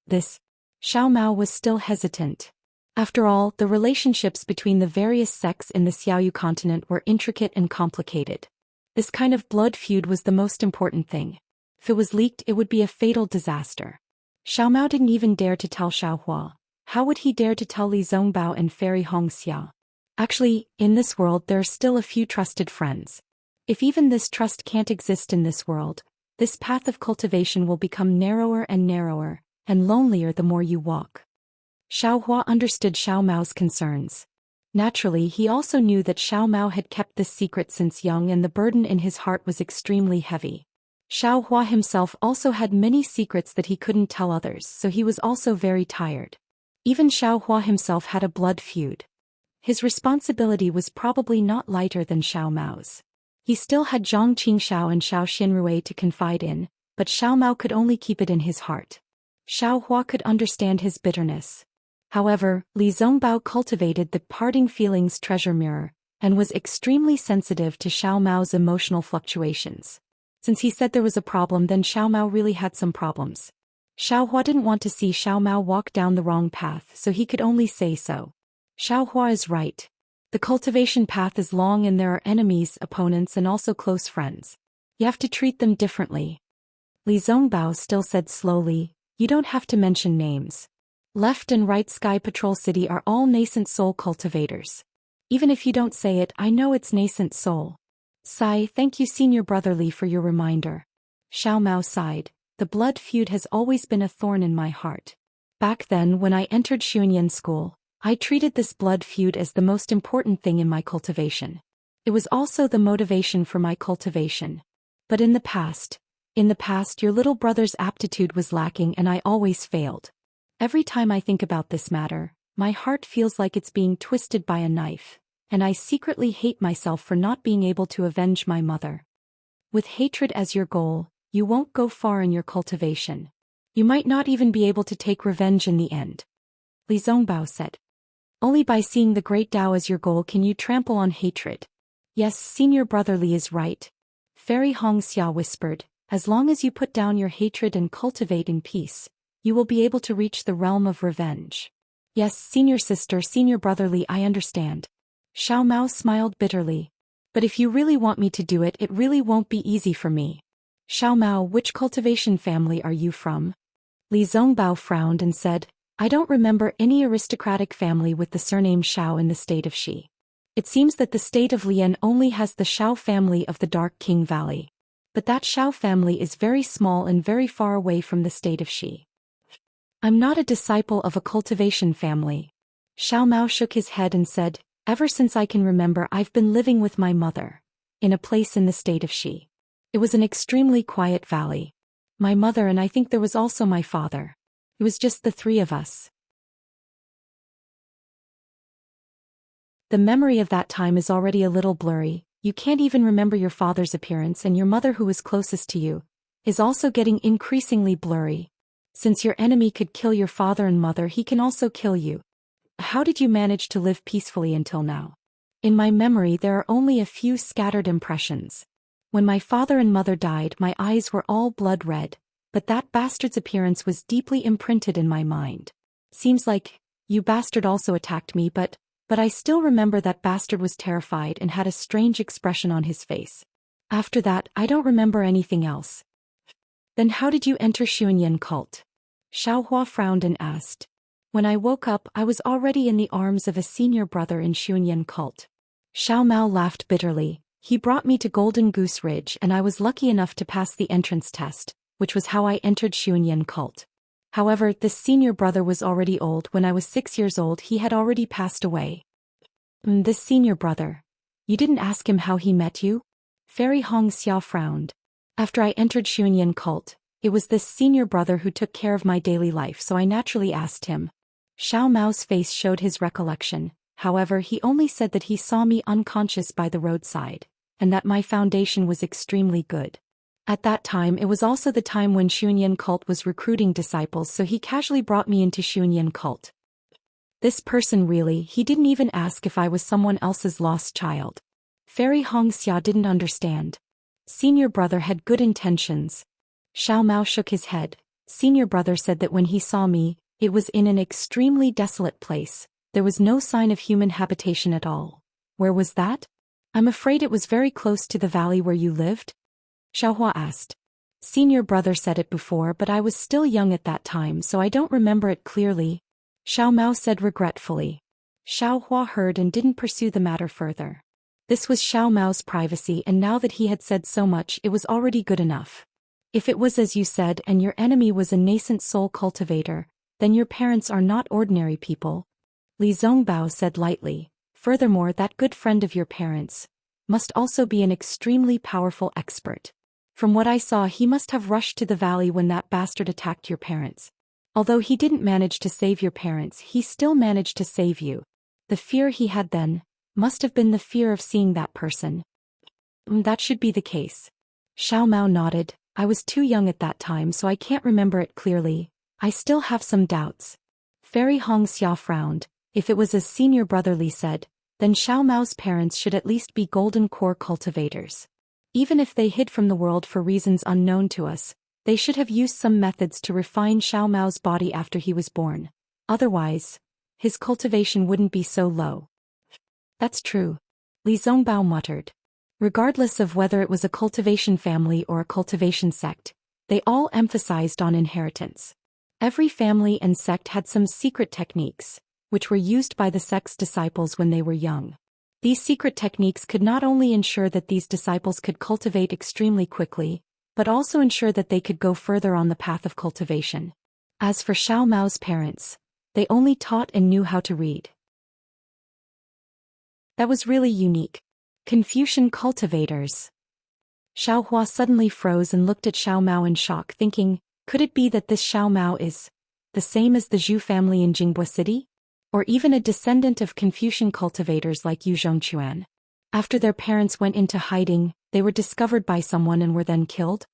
Xiao Mao was still hesitant. After all, the relationships between the various sects in the Xiaoyu continent were intricate and complicated. This kind of blood feud was the most important thing. If it was leaked, it would be a fatal disaster. Xiao Mao didn't even dare to tell Xiao Hua. How would he dare to tell Li Zongbao and Fairy Hongxia? Actually, in this world there are still a few trusted friends. If even this trust can't exist in this world, this path of cultivation will become narrower and lonelier the more you walk. Xiao Hua understood Xiao Mao's concerns. Naturally, he also knew that Xiao Mao had kept this secret since young and the burden in his heart was extremely heavy. Xiao Hua himself also had many secrets that he couldn't tell others, so he was also very tired. Even Xiao Hua himself had a blood feud. His responsibility was probably not lighter than Xiao Mao's. He still had Zhang Qingxiao and Xiao Xinrui to confide in, but Xiao Mao could only keep it in his heart. Xiao Hua could understand his bitterness. However, Li Zongbao cultivated the parting feelings treasure mirror, and was extremely sensitive to Xiao Mao's emotional fluctuations. Since he said there was a problem, then Xiao Mao really had some problems. Xiao Hua didn't want to see Xiao Mao walk down the wrong path, so he could only say so. Xiao Hua is right. The cultivation path is long and there are enemies, opponents and also close friends. You have to treat them differently. Li Zongbao still said slowly, you don't have to mention names. Left and right Sky Patrol City are all nascent soul cultivators. Even if you don't say it, I know it's nascent soul. Sigh, thank you Senior Brother Li for your reminder. Xiao Mao sighed, the blood feud has always been a thorn in my heart. Back then when I entered Xuanyan school, I treated this blood feud as the most important thing in my cultivation. It was also the motivation for my cultivation. But in the past, your little brother's aptitude was lacking and I always failed. Every time I think about this matter, my heart feels like it's being twisted by a knife, and I secretly hate myself for not being able to avenge my mother. With hatred as your goal, you won't go far in your cultivation. You might not even be able to take revenge in the end. Li Zongbao said. Only by seeing the Great Tao as your goal can you trample on hatred. Yes, Senior Brother Li is right. Fairy Hongxia whispered, as long as you put down your hatred and cultivate in peace, you will be able to reach the realm of revenge. Yes, Senior Brother Li, I understand. Xiao Mao smiled bitterly. But if you really want me to do it, it really won't be easy for me. Xiao Mao, which cultivation family are you from? Li Zongbao frowned and said, I don't remember any aristocratic family with the surname Xiao in the state of Xi. It seems that the state of Lian only has the Xiao family of the Dark King Valley. But that Xiao family is very small and very far away from the state of Xi. I'm not a disciple of a cultivation family. Xiao Mao shook his head and said, ever since I can remember I've been living with my mother, in a place in the state of Xi. It was an extremely quiet valley. My mother and I think there was also my father. It was just the three of us. The memory of that time is already a little blurry, you can't even remember your father's appearance, and your mother who was closest to you is also getting increasingly blurry. Since your enemy could kill your father and mother, he can also kill you. How did you manage to live peacefully until now? In my memory there are only a few scattered impressions. When my father and mother died, my eyes were all blood red, but that bastard's appearance was deeply imprinted in my mind. Seems like you bastard also attacked me, but I still remember that bastard was terrified and had a strange expression on his face. After that, I don't remember anything else. Then how did you enter Xuanyan cult? Xiao Hua frowned and asked. When I woke up, I was already in the arms of a senior brother in Xuanyan cult. Xiao Mao laughed bitterly. He brought me to Golden Goose Ridge and I was lucky enough to pass the entrance test, which was how I entered Xuanyan cult. However, this senior brother was already old. When I was 6 years old, he had already passed away. This senior brother. You didn't ask him how he met you? Fairy Hongxia frowned. After I entered Xuanyan cult, it was this senior brother who took care of my daily life, so I naturally asked him. Xiao Mao's face showed his recollection. However, he only said that he saw me unconscious by the roadside, and that my foundation was extremely good. At that time it was also the time when Xuanyan cult was recruiting disciples, so he casually brought me into Xuanyan cult. This person really, he didn't even ask if I was someone else's lost child. Fairy Hongxia didn't understand. Senior brother had good intentions. Xiao Mao shook his head. Senior brother said that when he saw me, it was in an extremely desolate place. There was no sign of human habitation at all. Where was that? I'm afraid it was very close to the valley where you lived? Xiaohua asked. Senior brother said it before, but I was still young at that time, so I don't remember it clearly, Xiao Mao said regretfully. Xiaohua heard and didn't pursue the matter further. This was Xiao Mao's privacy, and now that he had said so much, it was already good enough. If it was as you said and your enemy was a nascent soul cultivator, then your parents are not ordinary people, Li Zongbao said lightly. Furthermore, that good friend of your parents must also be an extremely powerful expert. From what I saw, he must have rushed to the valley when that bastard attacked your parents. Although he didn't manage to save your parents, he still managed to save you. The fear he had then must have been the fear of seeing that person. That should be the case. Xiao Mao nodded. I was too young at that time, so I can't remember it clearly. I still have some doubts. Fairy Hongxia frowned. If it was as senior brother Li said, then Xiao Mao's parents should at least be golden core cultivators. Even if they hid from the world for reasons unknown to us, they should have used some methods to refine Xiao Mao's body after he was born. Otherwise, his cultivation wouldn't be so low. That's true, Li Zongbao muttered. Regardless of whether it was a cultivation family or a cultivation sect, they all emphasized on inheritance. Every family and sect had some secret techniques, which were used by the sect's disciples when they were young. These secret techniques could not only ensure that these disciples could cultivate extremely quickly, but also ensure that they could go further on the path of cultivation. As for Xiao Mao's parents, they only taught and knew how to read. That was really unique. Confucian cultivators. Xiaohua suddenly froze and looked at Xiao Mao in shock, thinking, could it be that this Xiao Mao is the same as the Zhu family in Jinghua City? Or even a descendant of Confucian cultivators like Yu Zhongquan? After their parents went into hiding, they were discovered by someone and were then killed?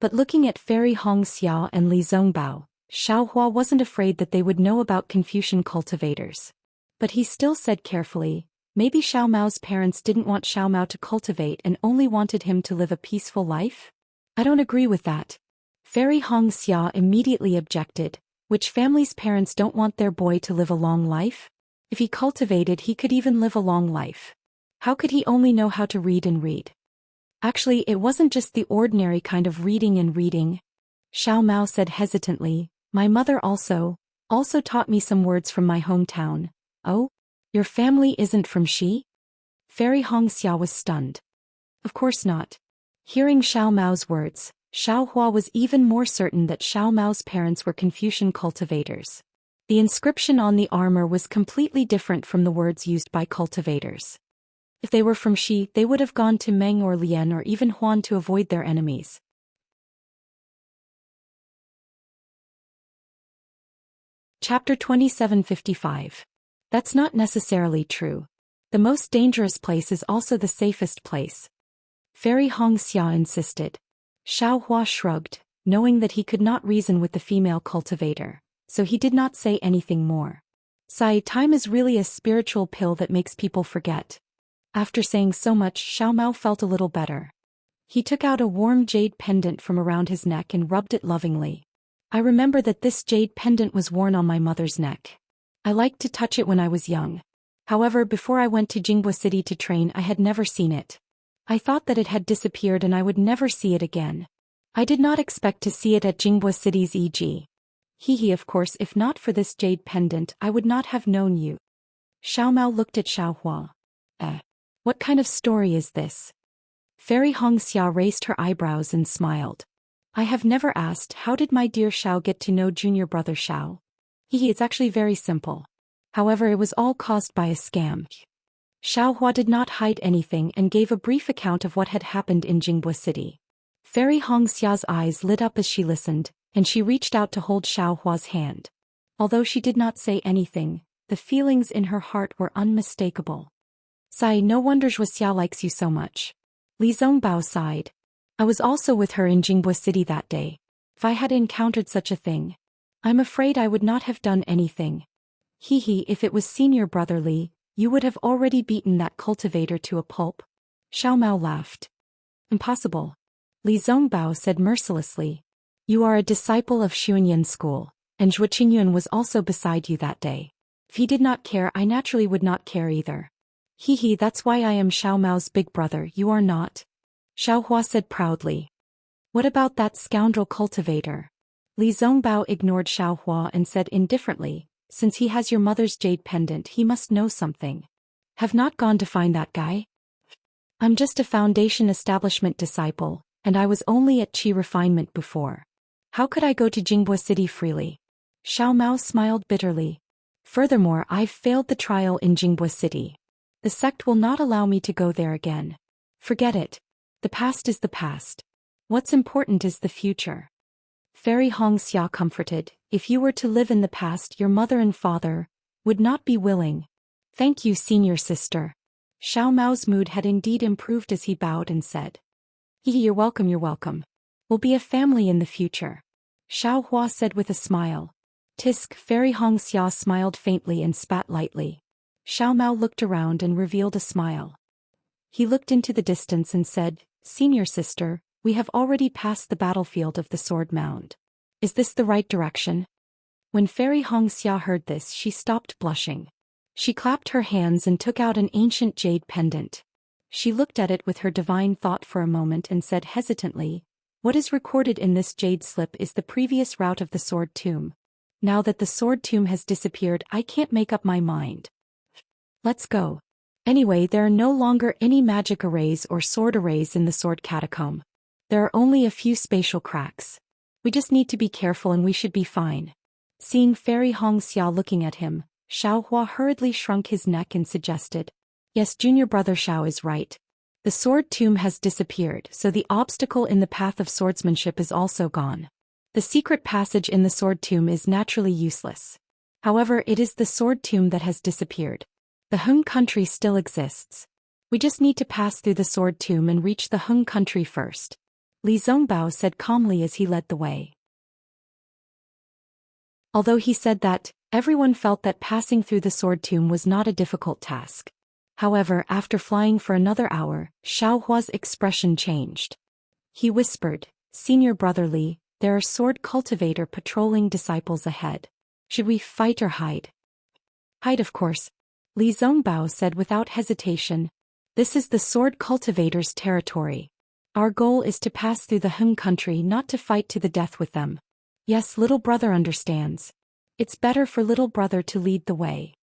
But looking at Fairy Hongxia and Li Zongbao, Xiaohua wasn't afraid that they would know about Confucian cultivators. But he still said carefully, maybe Xiao Mao's parents didn't want Xiao Mao to cultivate and only wanted him to live a peaceful life? I don't agree with that. Fairy Hongxia immediately objected. Which family's parents don't want their boy to live a long life? If he cultivated, he could even live a long life. How could he only know how to read and read? Actually, it wasn't just the ordinary kind of reading and reading. Xiao Mao said hesitantly, my mother also taught me some words from my hometown. Oh? Your family isn't from Xi? Fairy Hongxia was stunned. Of course not. Hearing Xiao Mao's words, Xiaohua was even more certain that Xiao Mao's parents were Confucian cultivators. The inscription on the armor was completely different from the words used by cultivators. If they were from Xi, they would have gone to Meng or Lian or even Huan to avoid their enemies. Chapter 2755. That's not necessarily true. The most dangerous place is also the safest place. Fairy Hongxia insisted. Xiaohua shrugged, knowing that he could not reason with the female cultivator, so he did not say anything more. Time is really a spiritual pill that makes people forget. After saying so much, Xiao Mao felt a little better. He took out a warm jade pendant from around his neck and rubbed it lovingly. I remember that this jade pendant was worn on my mother's neck. I liked to touch it when I was young. However, before I went to Jinghua City to train, I had never seen it. I thought that it had disappeared and I would never see it again. I did not expect to see it at Jinghua City's e.g. Of course, if not for this jade pendant, I would not have known you. Xiao Mao looked at Xiaohua. What kind of story is this? Fairy Hongxia raised her eyebrows and smiled. I have never asked, how did my dear Xiao get to know junior brother Xiao? It's actually very simple. However, it was all caused by a scam. Xiaohua did not hide anything and gave a brief account of what had happened in Jinghua City. Fairy Hongxia's eyes lit up as she listened, and she reached out to hold Xiaohua's hand. Although she did not say anything, the feelings in her heart were unmistakable. No wonder Xiao likes you so much. Li Zongbao sighed. I was also with her in Jinghua City that day. If I had encountered such a thing, I'm afraid I would not have done anything. If it was senior brother Li, you would have already beaten that cultivator to a pulp. Xiao Mao laughed. Impossible. Li Zongbao said mercilessly. You are a disciple of Xuanyan school, and Zhuo Qingyun was also beside you that day. If he did not care, I naturally would not care either. Hee hee, that's why I am Xiao Mao's big brother, you are not. Xiao Hua said proudly. What about that scoundrel cultivator? Li Zongbao ignored Xiao Hua and said indifferently, since he has your mother's jade pendant he must know something. Have not gone to find that guy? I'm just a foundation establishment disciple, and I was only at Qi refinement before. How could I go to Jinghua City freely? Xiao Mao smiled bitterly. Furthermore, I've failed the trial in Jinghua City. The sect will not allow me to go there again. Forget it. The past is the past. What's important is the future. Fairy Hong Xia comforted, if you were to live in the past your mother and father would not be willing. Thank you, senior sister. Xiao Mao's mood had indeed improved as he bowed and said. You're welcome, you're welcome. We'll be a family in the future. Xiao Hua said with a smile. Tisk, Fairy Hong Xia smiled faintly and spat lightly. Xiao Mao looked around and revealed a smile. He looked into the distance and said, Senior sister, we have already passed the battlefield of the Sword Mound. Is this the right direction? When Fairy Hong Xia heard this she stopped blushing. She clapped her hands and took out an ancient jade pendant. She looked at it with her divine thought for a moment and said hesitantly, what is recorded in this jade slip is the previous route of the Sword Tomb. Now that the Sword Tomb has disappeared I can't make up my mind. Let's go. Anyway, there are no longer any magic arrays or sword arrays in the Sword Catacomb. There are only a few spatial cracks. We just need to be careful and we should be fine. Seeing Fairy Hong Xia looking at him, Xiao Hua hurriedly shrunk his neck and suggested, yes, junior brother Xiao is right. The Sword Tomb has disappeared, so the obstacle in the path of swordsmanship is also gone. The secret passage in the Sword Tomb is naturally useless. However, it is the Sword Tomb that has disappeared. The Hung country still exists. We just need to pass through the Sword Tomb and reach the Hung country first. Li Zongbao said calmly as he led the way. Although he said that, everyone felt that passing through the Sword Tomb was not a difficult task. However, after flying for another hour, Xiao Hua's expression changed. He whispered, Senior brother Li, there are sword cultivator patrolling disciples ahead. Should we fight or hide? Hide, of course. Li Zongbao said without hesitation. This is the sword cultivator's territory. Our goal is to pass through the Hung country, not to fight to the death with them. Yes, little brother understands. It's better for little brother to lead the way.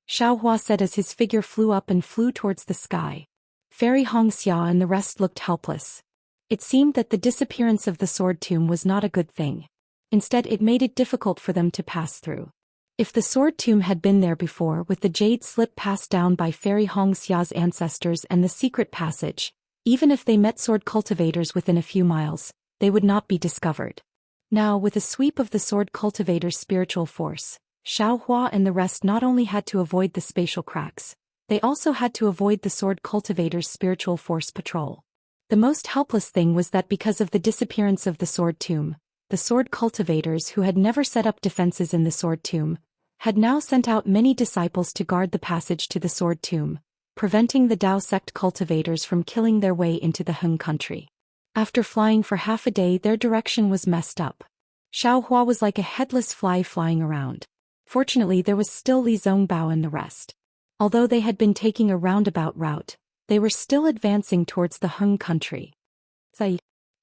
Xiao Hua said as his figure flew up and flew towards the sky. Fairy Hong Xia and the rest looked helpless. It seemed that the disappearance of the Sword Tomb was not a good thing. Instead, it made it difficult for them to pass through. If the Sword Tomb had been there before with the jade slip passed down by Fairy Hong Xia's ancestors and the secret passage, even if they met sword cultivators within a few miles, they would not be discovered. Now, with a sweep of the sword cultivator's spiritual force, Xiao Hua and the rest not only had to avoid the spatial cracks, they also had to avoid the sword cultivator's spiritual force patrol. The most helpless thing was that because of the disappearance of the Sword Tomb, the sword cultivators who had never set up defenses in the Sword Tomb, had now sent out many disciples to guard the passage to the Sword Tomb, preventing the Dao sect cultivators from killing their way into the Hung country. After flying for half a day their direction was messed up. Xiao Hua was like a headless fly flying around. Fortunately there was still Li Zongbao and the rest. Although they had been taking a roundabout route, they were still advancing towards the Hung country.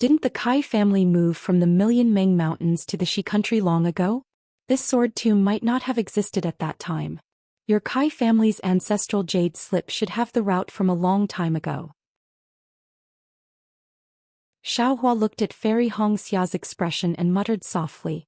Didn't the Kai family move from the Million Meng Mountains to the Shi country long ago? This sword tomb might not have existed at that time. Your Kai family's ancestral jade slip should have the route from a long time ago. Xiao Hua looked at Fairy Hong Xia's expression and muttered softly.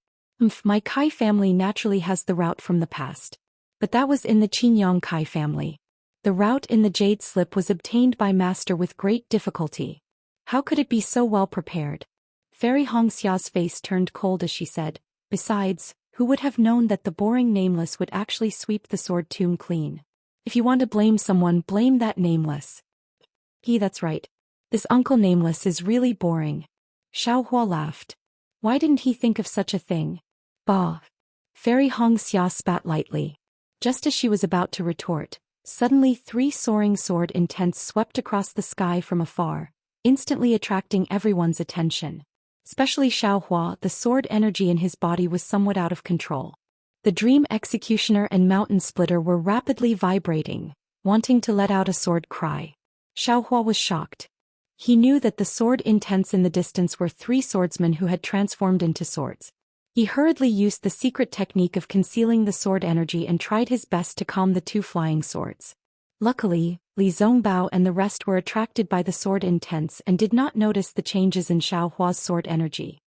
My Kai family naturally has the route from the past. But that was in the Qinyang Kai family. The route in the jade slip was obtained by Master with great difficulty. How could it be so well prepared? Fairy Hong Xia's face turned cold as she said, besides, who would have known that the boring Nameless would actually sweep the sword tomb clean? If you want to blame someone, blame that Nameless. That's right. This Uncle Nameless is really boring. Xiao Hua laughed. Why didn't he think of such a thing? Bah! Fairy Hong Xia spat lightly. Just as she was about to retort, suddenly 3 soaring sword intents swept across the sky from afar, instantly attracting everyone's attention. Especially Xiao Hua, the sword energy in his body was somewhat out of control. The Dream Executioner and Mountain Splitter were rapidly vibrating, wanting to let out a sword cry. Xiaohua was shocked. He knew that the sword intents in the distance were 3 swordsmen who had transformed into swords. He hurriedly used the secret technique of concealing the sword energy and tried his best to calm the 2 flying swords. Luckily, Li Zongbao and the rest were attracted by the sword intents and did not notice the changes in Xiaohua's sword energy.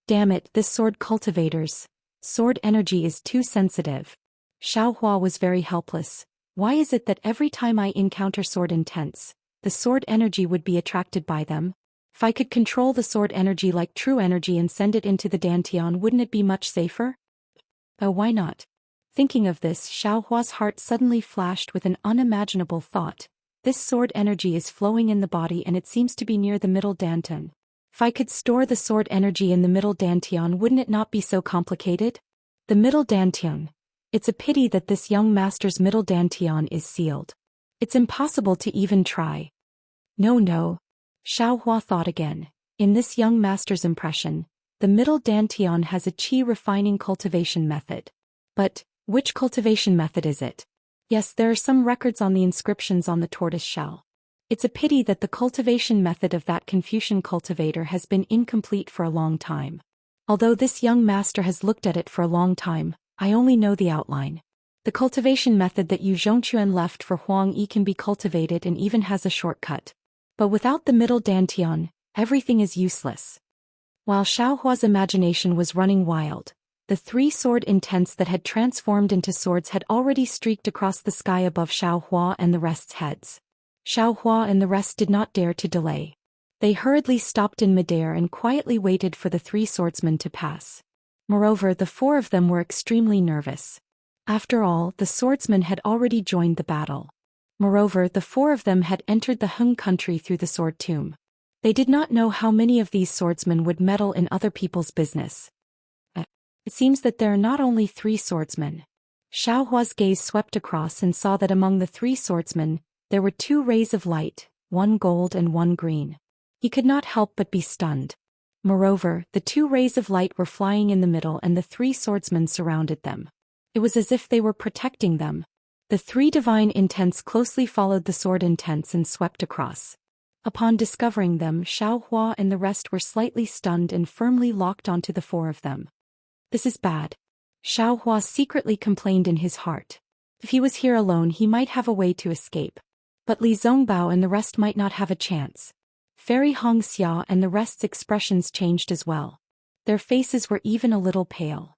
Damn it, this sword cultivator's sword energy is too sensitive. Xiaohua was very helpless. Why is it that every time I encounter sword intents, the sword energy would be attracted by them? If I could control the sword energy like true energy and send it into the Dantian, wouldn't it be much safer? Oh, why not? Thinking of this, Xiaohua's heart suddenly flashed with an unimaginable thought. This sword energy is flowing in the body and it seems to be near the middle Dantian. If I could store the sword energy in the middle Dantian, wouldn't it not be so complicated? The middle Dantian. It's a pity that this young master's middle Dantian is sealed. It's impossible to even try. No. Xiaohua thought again. In this young master's impression, the middle Dantian has a qi refining cultivation method. But, which cultivation method is it? Yes, there are some records on the inscriptions on the tortoise shell. It's a pity that the cultivation method of that Confucian cultivator has been incomplete for a long time. Although this young master has looked at it for a long time, I only know the outline. The cultivation method that Yu Zhongquan left for Huang Yi can be cultivated and even has a shortcut. But without the middle Dantian, everything is useless. While Xiaohua's imagination was running wild, the 3 sword intents that had transformed into swords had already streaked across the sky above Xiaohua and the rest's heads. Xiaohua and the rest did not dare to delay. They hurriedly stopped in midair and quietly waited for the 3 swordsmen to pass. Moreover, the 4 of them were extremely nervous. After all, the swordsmen had already joined the battle. Moreover, the 4 of them had entered the Hung country through the sword tomb. They did not know how many of these swordsmen would meddle in other people's business. It seems that there are not only 3 swordsmen. Xiaohua's gaze swept across and saw that among the 3 swordsmen, there were 2 rays of light, 1 gold and 1 green. He could not help but be stunned. Moreover, the 2 rays of light were flying in the middle and the 3 swordsmen surrounded them. It was as if they were protecting them. The 3 divine intents closely followed the sword intents and swept across. Upon discovering them, Xiaohua and the rest were slightly stunned and firmly locked onto the 4 of them. This is bad. Xiaohua secretly complained in his heart. If he was here alone, he might have a way to escape. But Li Zongbao and the rest might not have a chance. Fairy Hongxia and the rest's expressions changed as well. Their faces were even a little pale.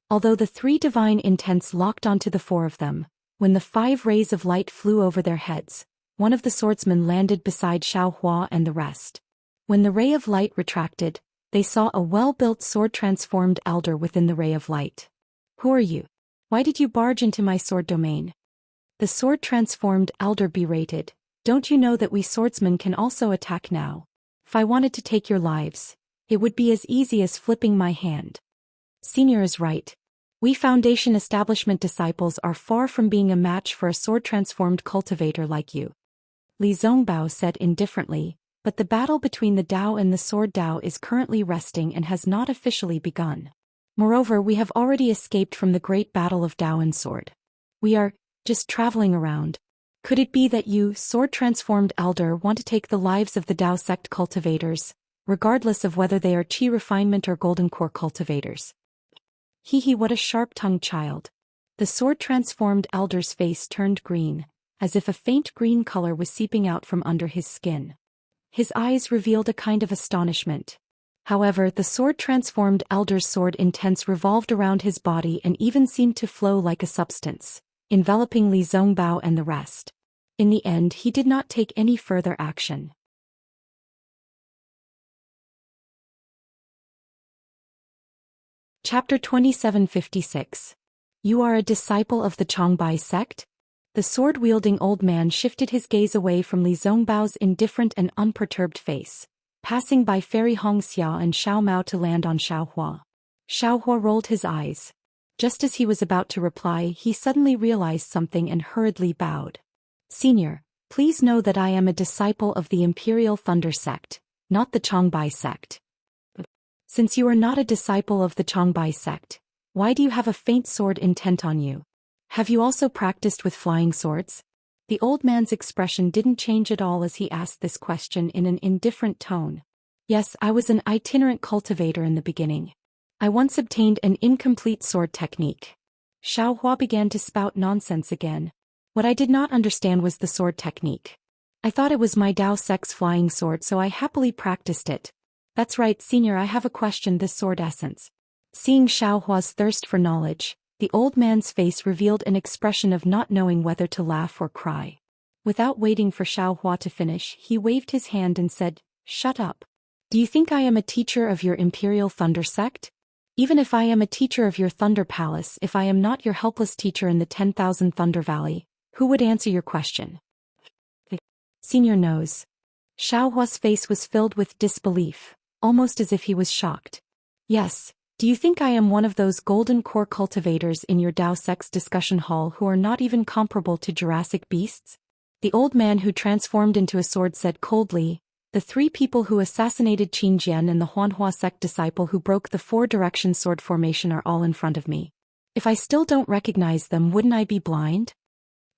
Although the 3 divine intents locked onto the 4 of them, when the 5 rays of light flew over their heads, one of the swordsmen landed beside Xiaohua and the rest. When the ray of light retracted, they saw a well-built sword-transformed elder within the ray of light. Who are you? Why did you barge into my sword domain? The sword-transformed elder berated. Don't you know that we swordsmen can also attack now? If I wanted to take your lives, it would be as easy as flipping my hand. Senior is right. We Foundation establishment disciples are far from being a match for a sword-transformed cultivator like you. Li Zongbao said indifferently, but the battle between the Dao and the Sword Dao is currently resting and has not officially begun. Moreover, we have already escaped from the great battle of Dao and Sword. We are just traveling around. Could it be that you, sword-transformed elder, want to take the lives of the Dao sect cultivators, regardless of whether they are Qi refinement or golden core cultivators? Hee, what a sharp-tongued child. The sword-transformed elder's face turned green, as if a faint green color was seeping out from under his skin. His eyes revealed a kind of astonishment. However, the sword-transformed elder's sword intents revolved around his body and even seemed to flow like a substance, enveloping Li Zongbao and the rest. In the end, he did not take any further action. Chapter 2756. You are a disciple of the Changbai sect? The sword-wielding old man shifted his gaze away from Li Zongbao's indifferent and unperturbed face, passing by Fairy Hongxia and Xiao Mao to land on Xiaohua. Xiaohua rolled his eyes. Just as he was about to reply, he suddenly realized something and hurriedly bowed. Senior, please know that I am a disciple of the Imperial Thunder sect, not the Changbai sect. Since you are not a disciple of the Changbai sect, why do you have a faint sword intent on you? Have you also practiced with flying swords? The old man's expression didn't change at all as he asked this question in an indifferent tone. Yes, I was an itinerant cultivator in the beginning. I once obtained an incomplete sword technique. Xiao Hua began to spout nonsense again. What I did not understand was the sword technique. I thought it was my Dao Sec's flying sword, so I happily practiced it. That's right, senior, I have a question. This sword essence. Seeing Xiao Hua's thirst for knowledge, the old man's face revealed an expression of not knowing whether to laugh or cry. Without waiting for Xiao Hua to finish, he waved his hand and said, "Shut up. Do you think I am a teacher of your Imperial Thunder sect? Even if I am a teacher of your Thunder Palace, if I am not your helpless teacher in the 10,000 Thunder Valley, who would answer your question?" Senior knows. Xiao Hua's face was filled with disbelief, almost as if he was shocked. Yes. Do you think I am one of those golden core cultivators in your Dao Sec's discussion hall who are not even comparable to Jurassic beasts? The old man who transformed into a sword said coldly, "The 3 people who assassinated Qin Jian and the Huanhua sect disciple who broke the 4-direction sword formation are all in front of me. If I still don't recognize them, wouldn't I be blind?"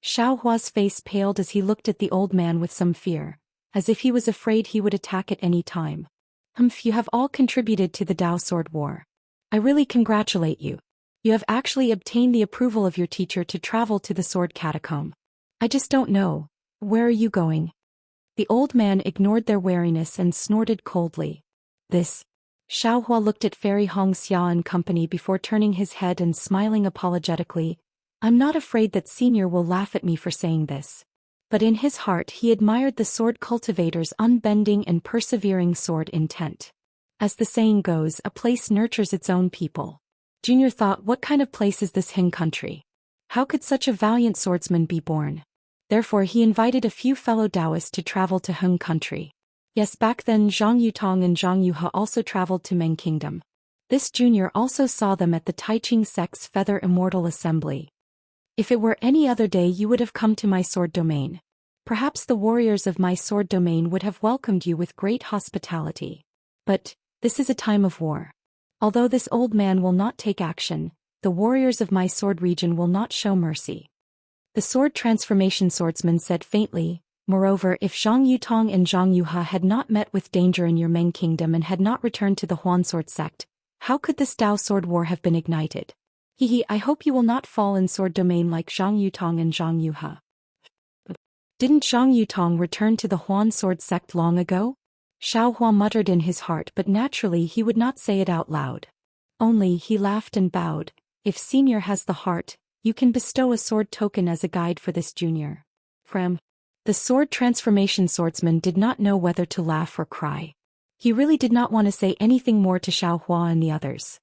Xiao Hua's face paled as he looked at the old man with some fear, as if he was afraid he would attack at any time. You have all contributed to the Dao Sword War. I really congratulate you. You have actually obtained the approval of your teacher to travel to the Sword Catacomb. I just don't know. Where are you going? The old man ignored their wariness and snorted coldly. This. Xiao Hua looked at Fairy Hong Xia and company before turning his head and smiling apologetically. I'm not afraid that senior will laugh at me for saying this. But in his heart he admired the sword cultivator's unbending and persevering sword intent. As the saying goes, a place nurtures its own people. Junior thought, what kind of place is this Hing country? How could such a valiant swordsman be born? Therefore he invited a few fellow Taoists to travel to Heng country. Yes, back then Zhang Yutong and Zhang Yuhe also traveled to Meng Kingdom. This junior also saw them at the Taiching sect's Feather Immortal Assembly. If it were any other day you would have come to my sword domain. Perhaps the warriors of my sword domain would have welcomed you with great hospitality. But this is a time of war. Although this old man will not take action, the warriors of my sword region will not show mercy. The sword transformation swordsman said faintly, moreover, if Zhang Yutong and Zhang Yuhe had not met with danger in your Meng kingdom and had not returned to the Huan sword sect, how could this Dao sword war have been ignited? I hope you will not fall in sword domain like Zhang Yutong and Zhang Yuhe. Didn't Zhang Yutong return to the Huan sword sect long ago? Xiao Hua muttered in his heart, but naturally he would not say it out loud. Only he laughed and bowed. If senior has the heart, you can bestow a sword token as a guide for this junior. The sword transformation swordsman did not know whether to laugh or cry. He really did not want to say anything more to Xiao Hua and the others.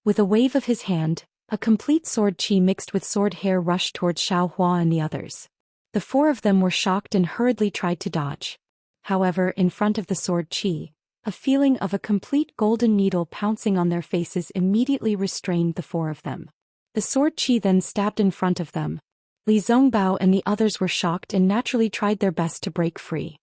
With a wave of his hand, a complete sword chi mixed with sword hair rushed towards Xiao Hua and the others. The 4 of them were shocked and hurriedly tried to dodge. However, in front of the sword chi, a feeling of a complete golden needle pouncing on their faces immediately restrained the 4 of them. The sword chi then stabbed in front of them. Li Zongbao and the others were shocked and naturally tried their best to break free.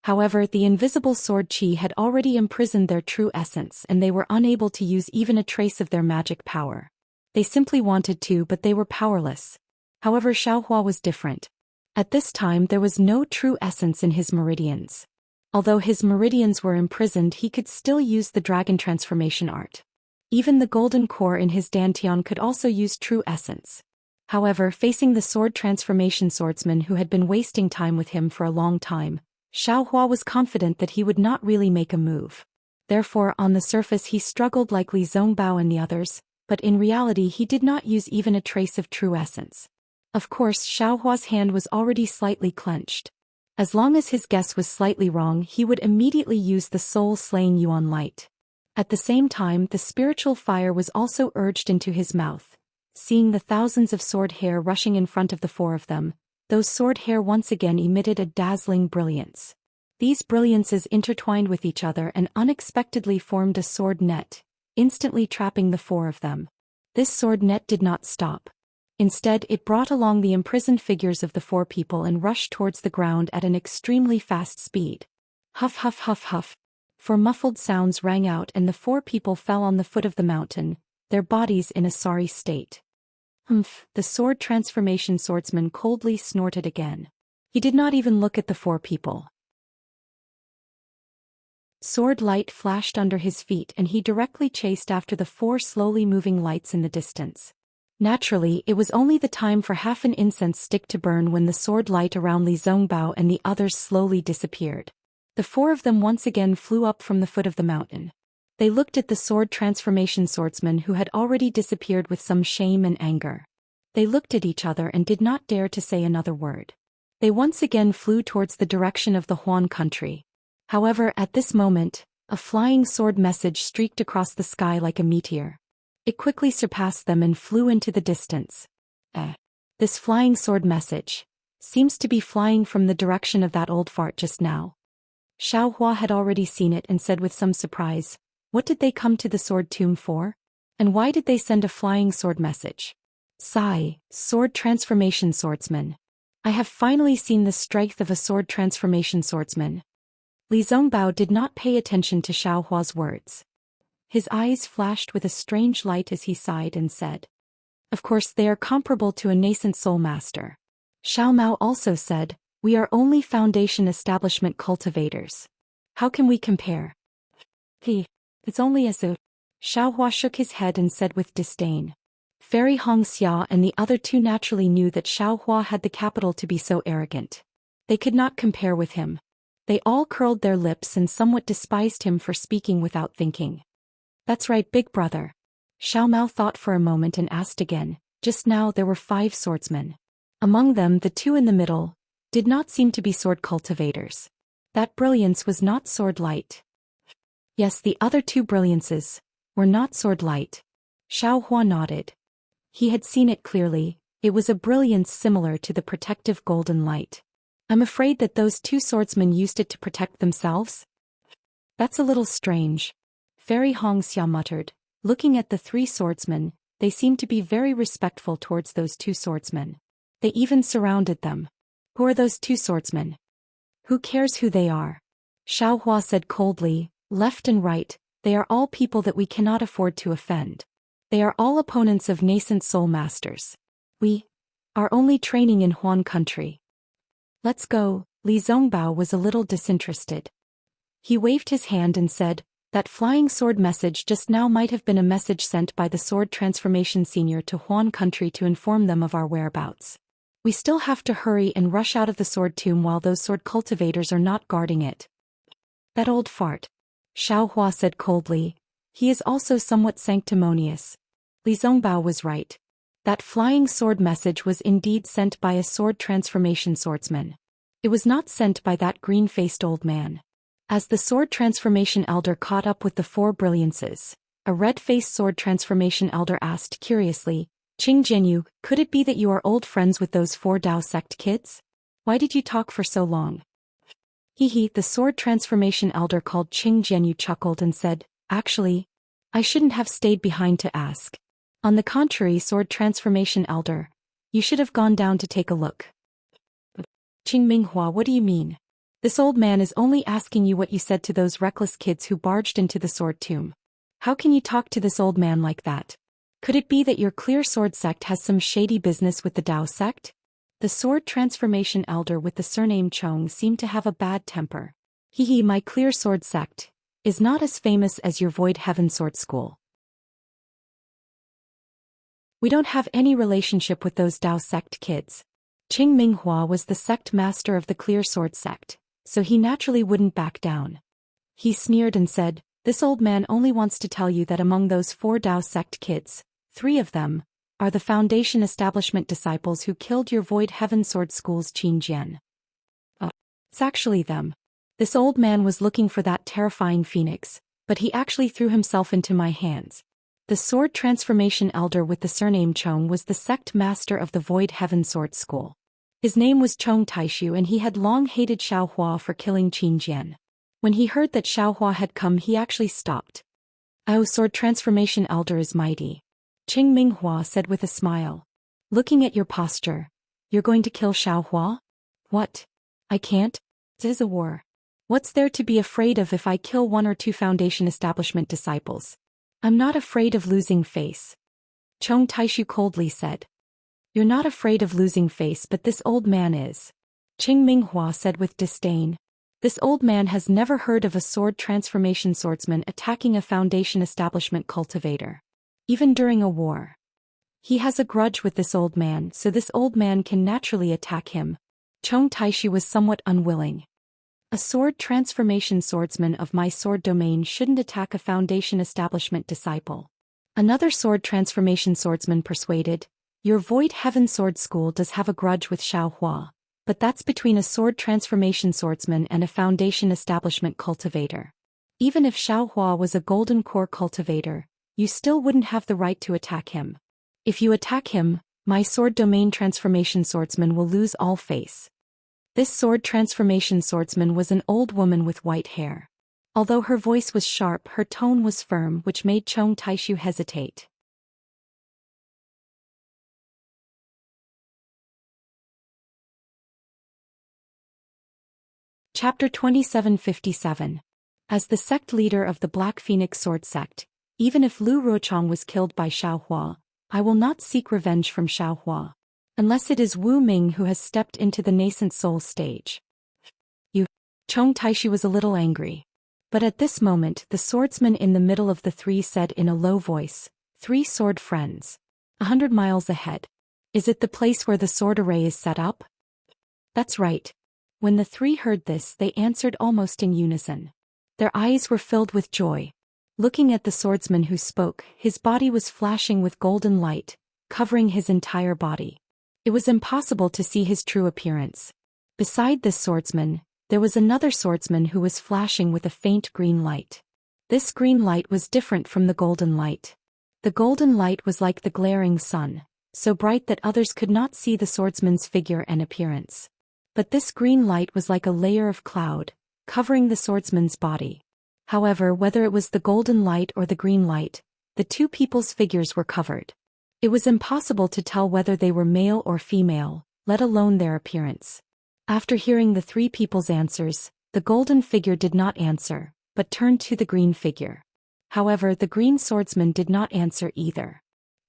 However, the invisible sword chi had already imprisoned their true essence and they were unable to use even a trace of their magic power. They simply wanted to, but they were powerless. However, Xiao Hua was different. At this time there was no true essence in his meridians. Although his meridians were imprisoned, he could still use the dragon transformation art. Even the golden core in his dantian could also use true essence. However, facing the sword transformation swordsman who had been wasting time with him for a long time, Xiao Hua was confident that he would not really make a move. Therefore, on the surface he struggled like Li Zongbao and the others, but in reality he did not use even a trace of true essence. Of course, Xiao Hua's hand was already slightly clenched. As long as his guess was slightly wrong, he would immediately use the soul-slaying Yuan light. At the same time, the spiritual fire was also urged into his mouth. Seeing the thousands of sword hair rushing in front of the 4 of them, those sword hair once again emitted a dazzling brilliance. These brilliances intertwined with each other and unexpectedly formed a sword net, instantly trapping the 4 of them. This sword net did not stop. Instead, it brought along the imprisoned figures of the 4 people and rushed towards the ground at an extremely fast speed. Huff huff huff huff. 4 muffled sounds rang out and the 4 people fell on the foot of the mountain, their bodies in a sorry state. Humph, the sword transformation swordsman coldly snorted again. He did not even look at the four people. Sword light flashed under his feet and he directly chased after the four slowly moving lights in the distance. Naturally, it was only the time for half an incense stick to burn when the sword light around Li Zongbao and the others slowly disappeared. The four of them once again flew up from the foot of the mountain. They looked at the sword transformation swordsman who had already disappeared with some shame and anger. They looked at each other and did not dare to say another word. They once again flew towards the direction of the Huan country. However, at this moment, a flying sword message streaked across the sky like a meteor. It quickly surpassed them and flew into the distance. This flying sword message seems to be flying from the direction of that old fart just now. Xiaohua had already seen it and said with some surprise, "What did they come to the sword tomb for? And why did they send a flying sword message?" Sigh, sword transformation swordsman. I have finally seen the strength of a sword transformation swordsman. Li Zongbao did not pay attention to Xiaohua's words. His eyes flashed with a strange light as he sighed and said, "Of course they are comparable to a nascent soul master." Xiao Mao also said, "We are only foundation establishment cultivators. How can we compare?" It's only as a..." Xiaohua shook his head and said with disdain. Fairy Hongxia and the other two naturally knew that Xiaohua had the capital to be so arrogant. They could not compare with him. They all curled their lips and somewhat despised him for speaking without thinking. "That's right, big brother." Xiao Mao thought for a moment and asked again. Just now there were 5 swordsmen. Among them the 2 in the middle did not seem to be sword cultivators. That brilliance was not sword light. Yes, the other 2 brilliances were not sword light. Xiaohua nodded. He had seen it clearly. It was a brilliance similar to the protective golden light. I'm afraid that those 2 swordsmen used it to protect themselves? That's a little strange. Fairy Hongxia muttered. Looking at the 3 swordsmen, they seemed to be very respectful towards those 2 swordsmen. They even surrounded them. Who are those 2 swordsmen? Who cares who they are? Xiaohua said coldly, left and right, they are all people that we cannot afford to offend. They are all opponents of nascent soul masters. We are only training in Huan country. Let's go. Li Zongbao was a little disinterested. He waved his hand and said, "That flying sword message just now might have been a message sent by the sword transformation senior to Huan country to inform them of our whereabouts. We still have to hurry and rush out of the sword tomb while those sword cultivators are not guarding it." "That old fart," Xiaohua said coldly. "He is also somewhat sanctimonious." Li Zongbao was right. That flying sword message was indeed sent by a sword transformation swordsman. It was not sent by that green-faced old man. As the sword transformation elder caught up with the 4 brilliances, a red-faced sword transformation elder asked curiously, "Qing Jianyu, could it be that you are old friends with those 4 Dao sect kids? Why did you talk for so long?" The sword transformation elder called Qing Jianyu chuckled and said, "Actually, I shouldn't have stayed behind to ask. On the contrary, sword transformation elder, you should have gone down to take a look." "Qing Minghua, what do you mean? This old man is only asking you what you said to those reckless kids who barged into the sword tomb. How can you talk to this old man like that? Could it be that your clear sword sect has some shady business with the Dao sect?" The sword transformation elder with the surname Chong seemed to have a bad temper. My clear sword sect is not as famous as your Void Heaven Sword School. We don't have any relationship with those Dao sect kids. Qing Minghua was the sect master of the clear sword sect, so he naturally wouldn't back down. He sneered and said, "This old man only wants to tell you that among those 4 Dao sect kids, 3 of them are the Foundation Establishment disciples who killed your Void Heaven Sword School's Qin Jian. It's actually them. This old man was looking for that terrifying phoenix, but he actually threw himself into my hands." The sword transformation elder with the surname Chong was the sect master of the Void Heaven Sword School. His name was Chong Taishu and he had long hated Xiaohua for killing Qin Jian. When he heard that Xiaohua had come, he actually stopped. "Oh, sword transformation elder is mighty," Qing Minghua said with a smile. "Looking at your posture, you're going to kill Xiaohua? What? I can't? It is a war. What's there to be afraid of if I kill 1 or 2 Foundation Establishment disciples? I'm not afraid of losing face," Chong Taishu coldly said. You're not afraid of losing face, but this old man is. Qing Minghua said with disdain. This old man has never heard of a sword transformation swordsman attacking a Foundation establishment cultivator. Even during a war. He has a grudge with this old man, so this old man can naturally attack him. Chong Taishi was somewhat unwilling. A sword transformation swordsman of my sword domain shouldn't attack a Foundation establishment disciple. Another sword transformation swordsman persuaded. Your Void Heaven Sword School does have a grudge with Xiaohua, but that's between a sword transformation swordsman and a Foundation establishment cultivator. Even if Xiaohua was a golden core cultivator, you still wouldn't have the right to attack him. If you attack him, my sword domain transformation swordsman will lose all face. This sword transformation swordsman was an old woman with white hair. Although her voice was sharp, her tone was firm, which made Chong Taishu hesitate. Chapter 2757. As the sect leader of the Black Phoenix Sword Sect, even if Lu Ruochong was killed by Xiaohua, I will not seek revenge from Xiaohua. Unless it is Wu Ming who has stepped into the nascent soul stage. Chong Taishi was a little angry. But at this moment the swordsman in the middle of the three said in a low voice, 3 sword friends. 100 miles ahead. Is it the place where the sword array is set up? That's right. When the three heard this, they answered almost in unison. Their eyes were filled with joy. Looking at the swordsman who spoke, his body was flashing with golden light, covering his entire body. It was impossible to see his true appearance. Beside this swordsman, there was another swordsman who was flashing with a faint green light. This green light was different from the golden light. The golden light was like the glaring sun, so bright that others could not see the swordsman's figure and appearance. But this green light was like a layer of cloud, covering the swordsman's body. However, whether it was the golden light or the green light, the two people's figures were covered. It was impossible to tell whether they were male or female, let alone their appearance. After hearing the three people's answers, the golden figure did not answer, but turned to the green figure. However, the green swordsman did not answer either.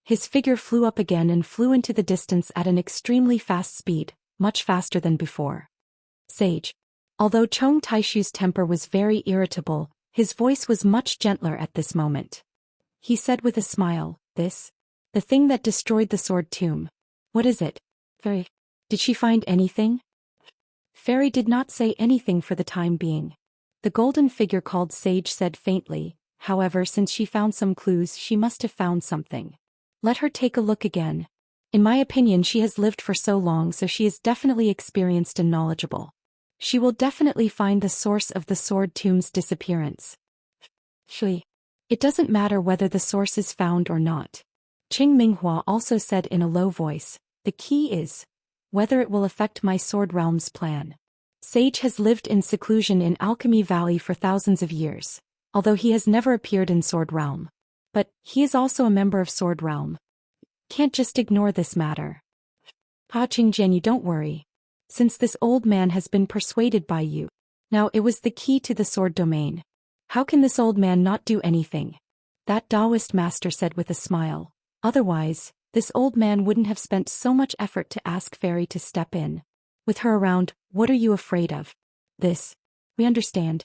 His figure flew up again and flew into the distance at an extremely fast speed, much faster than before. Sage. Although Chong Taishu's temper was very irritable, his voice was much gentler at this moment. He said with a smile, the thing that destroyed the sword tomb. What is it? Fairy. Did she find anything? Fairy did not say anything for the time being. The golden figure called Sage said faintly, however, since she found some clues, she must have found something. Let her take a look again. In my opinion, she has lived for so long, so she is definitely experienced and knowledgeable. She will definitely find the source of the sword tomb's disappearance. It doesn't matter whether the source is found or not. Qing Minghua also said in a low voice, the key is whether it will affect my sword realm's plan. Sage has lived in seclusion in Alchemy Valley for thousands of years, although he has never appeared in Sword Realm. But he is also a member of Sword Realm. Can't just ignore this matter. Pa Qingjian, you don't worry. Since this old man has been persuaded by you. Now it was the key to the sword domain. How can this old man not do anything? That Taoist master said with a smile. Otherwise, this old man wouldn't have spent so much effort to ask Fairy to step in. With her around, what are you afraid of? We understand.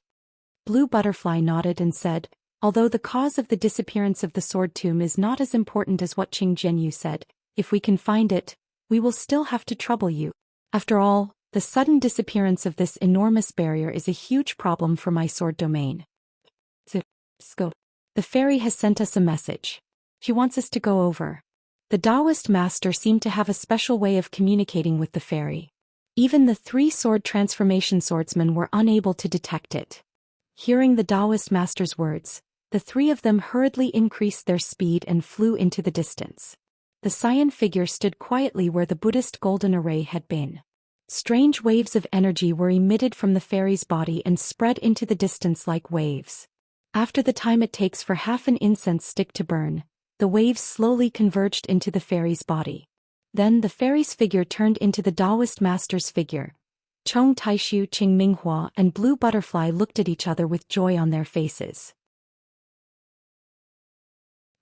Blue Butterfly nodded and said, although the cause of the disappearance of the sword tomb is not as important as what Qing Jianyu said, if we can find it, we will still have to trouble you. After all, the sudden disappearance of this enormous barrier is a huge problem for my sword domain. The fairy has sent us a message. She wants us to go over. The Taoist master seemed to have a special way of communicating with the fairy. Even the 3 sword transformation swordsmen were unable to detect it. Hearing the Taoist master's words, the 3 of them hurriedly increased their speed and flew into the distance. The cyan figure stood quietly where the Buddhist golden array had been. Strange waves of energy were emitted from the fairy's body and spread into the distance like waves. After the time it takes for half an incense stick to burn, the waves slowly converged into the fairy's body. Then the fairy's figure turned into the Taoist master's figure. Chong Taishu, Qing Minghua, and Blue Butterfly looked at each other with joy on their faces.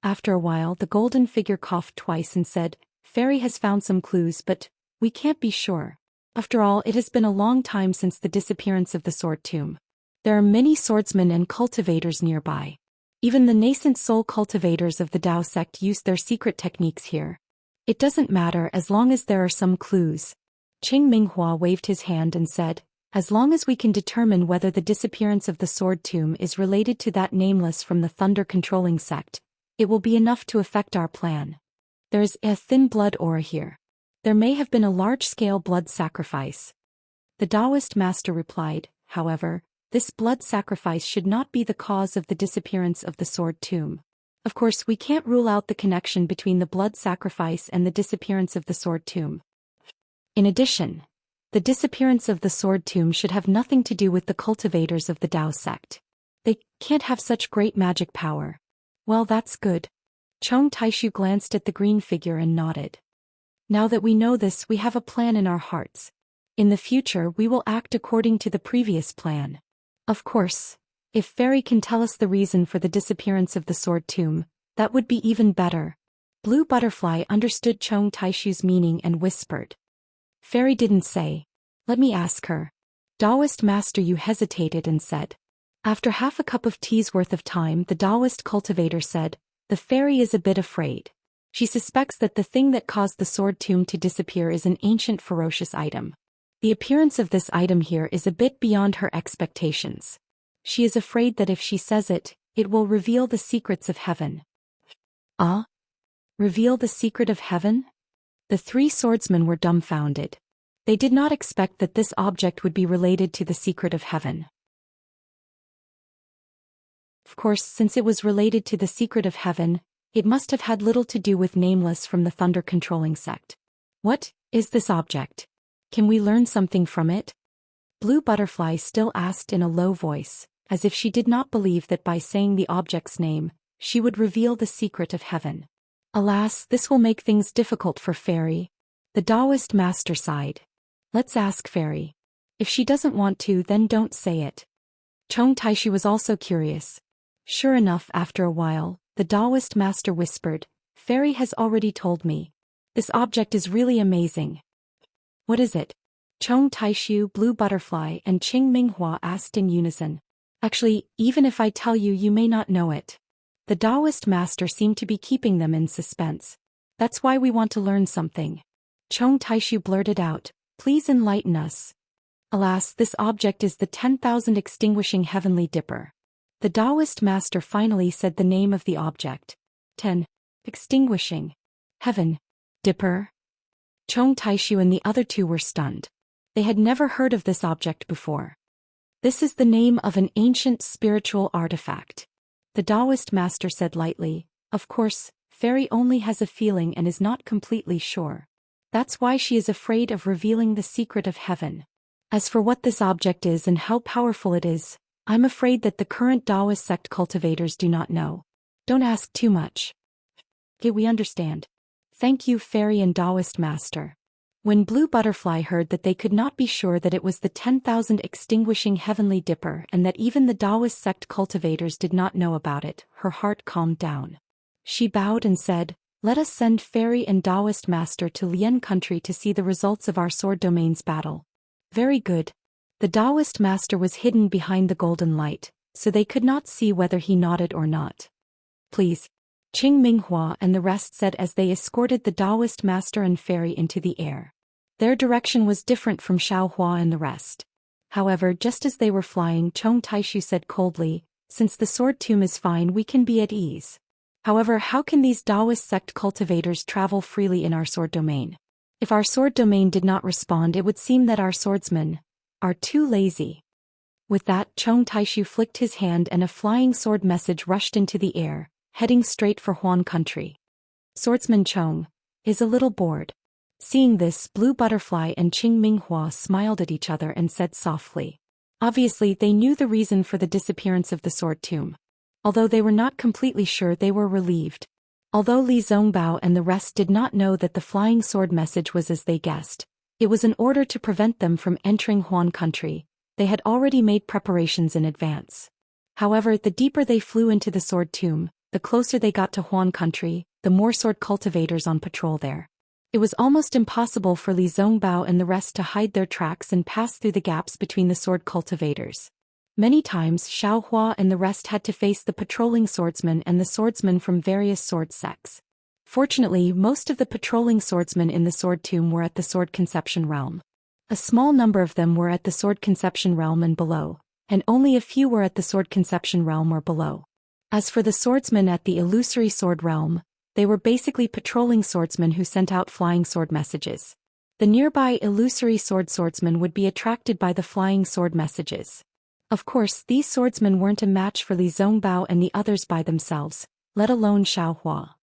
After a while, the golden figure coughed twice and said, Fairy has found some clues, but we can't be sure. After all, it has been a long time since the disappearance of the sword tomb. There are many swordsmen and cultivators nearby. Even the nascent soul cultivators of the Dao sect use their secret techniques here. It doesn't matter as long as there are some clues. Qing Minghua waved his hand and said, as long as we can determine whether the disappearance of the sword tomb is related to that nameless from the thunder-controlling sect, it will be enough to affect our plan. There is a thin blood aura here. There may have been a large-scale blood sacrifice. The Taoist master replied, however, this blood sacrifice should not be the cause of the disappearance of the sword tomb. Of course, we can't rule out the connection between the blood sacrifice and the disappearance of the sword tomb. In addition, the disappearance of the sword tomb should have nothing to do with the cultivators of the Dao sect. They can't have such great magic power. Well, that's good. Chong Taishu glanced at the green figure and nodded. Now that we know this, we have a plan in our hearts. In the future, we will act according to the previous plan. Of course, if Fairy can tell us the reason for the disappearance of the sword tomb, that would be even better. Blue Butterfly understood Chong Taishu's meaning and whispered. Fairy didn't say. Let me ask her. Taoist master, you hesitated and said. After half a cup of tea's worth of time, the Taoist cultivator said, the fairy is a bit afraid. She suspects that the thing that caused the sword tomb to disappear is an ancient ferocious item. The appearance of this item here is a bit beyond her expectations. She is afraid that if she says it, it will reveal the secrets of heaven. Ah? Reveal the secret of heaven? The three swordsmen were dumbfounded. They did not expect that this object would be related to the secret of heaven. Of course, since it was related to the secret of heaven, it must have had little to do with Nameless from the thunder-controlling sect. What is this object? Can we learn something from it? Blue Butterfly still asked in a low voice, as if she did not believe that by saying the object's name, she would reveal the secret of heaven. Alas, this will make things difficult for Fairy. The Taoist master sighed. Let's ask Fairy. If she doesn't want to, then don't say it. Chong Taishu was also curious. Sure enough, after a while, the Taoist master whispered, Fairy has already told me. This object is really amazing. What is it? Chong Taishu, Blue Butterfly, and Qing Minghua asked in unison. Actually, even if I tell you, you may not know it. The Taoist master seemed to be keeping them in suspense. That's why we want to learn something. Chong Taishu blurted out, please enlighten us. Alas, this object is the 10,000 extinguishing heavenly dipper. The Taoist master finally said the name of the object. 10. Extinguishing. Heaven. Dipper. Chong Taishu and the other two were stunned. They had never heard of this object before. This is the name of an ancient spiritual artifact. The Taoist master said lightly, of course, Fairy only has a feeling and is not completely sure. That's why she is afraid of revealing the secret of heaven. As for what this object is and how powerful it is, I'm afraid that the current Taoist sect cultivators do not know. Don't ask too much. Okay, we understand. Thank you, Fairy and Taoist master. When Blue Butterfly heard that they could not be sure that it was the 10,000 extinguishing heavenly dipper and that even the Taoist sect cultivators did not know about it, her heart calmed down. She bowed and said, let us send Fairy and Taoist master to Lian country to see the results of our sword domain's battle. Very good. The Taoist master was hidden behind the golden light, so they could not see whether he nodded or not. Please. Qing Minghua and the rest said as they escorted the Taoist master and Fairy into the air. Their direction was different from Xiaohua and the rest. However, just as they were flying, Chong Taishu said coldly, since the sword tomb is fine, we can be at ease. However, how can these Taoist sect cultivators travel freely in our sword domain? If our sword domain did not respond, it would seem that our swordsmen are too lazy. With that, Chong Taishu flicked his hand and a flying sword message rushed into the air, heading straight for Huan country. Swordsman Chong is a little bored. Seeing this, Blue Butterfly and Qing Minghua smiled at each other and said softly. Obviously, they knew the reason for the disappearance of the sword tomb. Although they were not completely sure, they were relieved. Although Li Zongbao and the rest did not know that the flying sword message was as they guessed, it was in order to prevent them from entering Huan country. They had already made preparations in advance. However, the deeper they flew into the sword tomb, the closer they got to Huan country, the more sword cultivators on patrol there. It was almost impossible for Li Zongbao and the rest to hide their tracks and pass through the gaps between the sword cultivators. Many times Xiao Hua and the rest had to face the patrolling swordsmen and the swordsmen from various sword sects. Fortunately, most of the patrolling swordsmen in the sword tomb were at the sword conception realm. A small number of them were at the sword conception realm and below, and only a few were at the sword conception realm or below. As for the swordsmen at the illusory sword realm, they were basically patrolling swordsmen who sent out flying sword messages. The nearby illusory swordsmen would be attracted by the flying sword messages. Of course, these swordsmen weren't a match for Li Zongbao and the others by themselves, let alone Xiao Hua.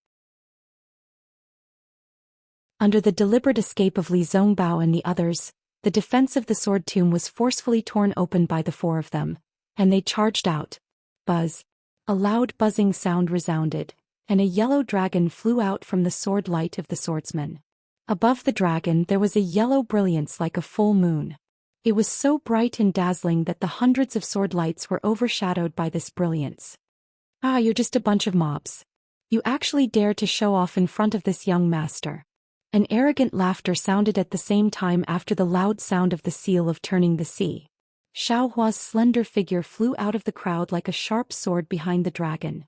Under the deliberate escape of Li Zongbao and the others, the defense of the sword tomb was forcefully torn open by the four of them, and they charged out. Buzz. A loud buzzing sound resounded, and a yellow dragon flew out from the sword light of the swordsman. Above the dragon there was a yellow brilliance like a full moon. It was so bright and dazzling that the hundreds of sword lights were overshadowed by this brilliance. Ah, you're just a bunch of mobs. You actually dare to show off in front of this young master. An arrogant laughter sounded at the same time after the loud sound of the seal of turning the sea. Xiao Hua's slender figure flew out of the crowd like a sharp sword behind the dragon.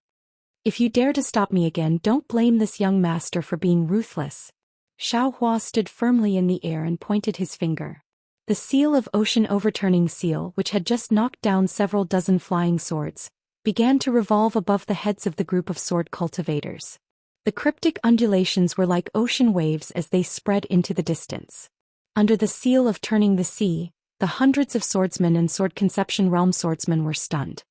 If you dare to stop me again, don't blame this young master for being ruthless. Xiao Hua stood firmly in the air and pointed his finger. The seal of ocean overturning seal, which had just knocked down several dozen flying swords, began to revolve above the heads of the group of sword cultivators. The cryptic undulations were like ocean waves as they spread into the distance. Under the seal of turning the sea, the hundreds of swordsmen and sword conception realm swordsmen were stunned.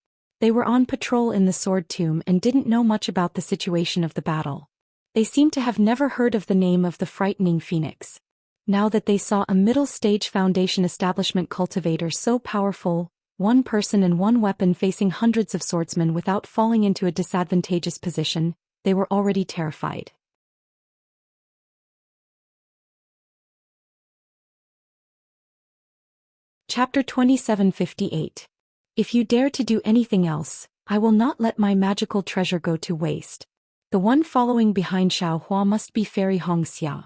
They were on patrol in the sword tomb and didn't know much about the situation of the battle. They seemed to have never heard of the name of the frightening phoenix. Now that they saw a middle-stage foundation establishment cultivator so powerful, one person and one weapon facing hundreds of swordsmen without falling into a disadvantageous position, they were already terrified. Chapter 2758. If you dare to do anything else, I will not let my magical treasure go to waste. The one following behind Xiao Hua must be Fairy Hongxia.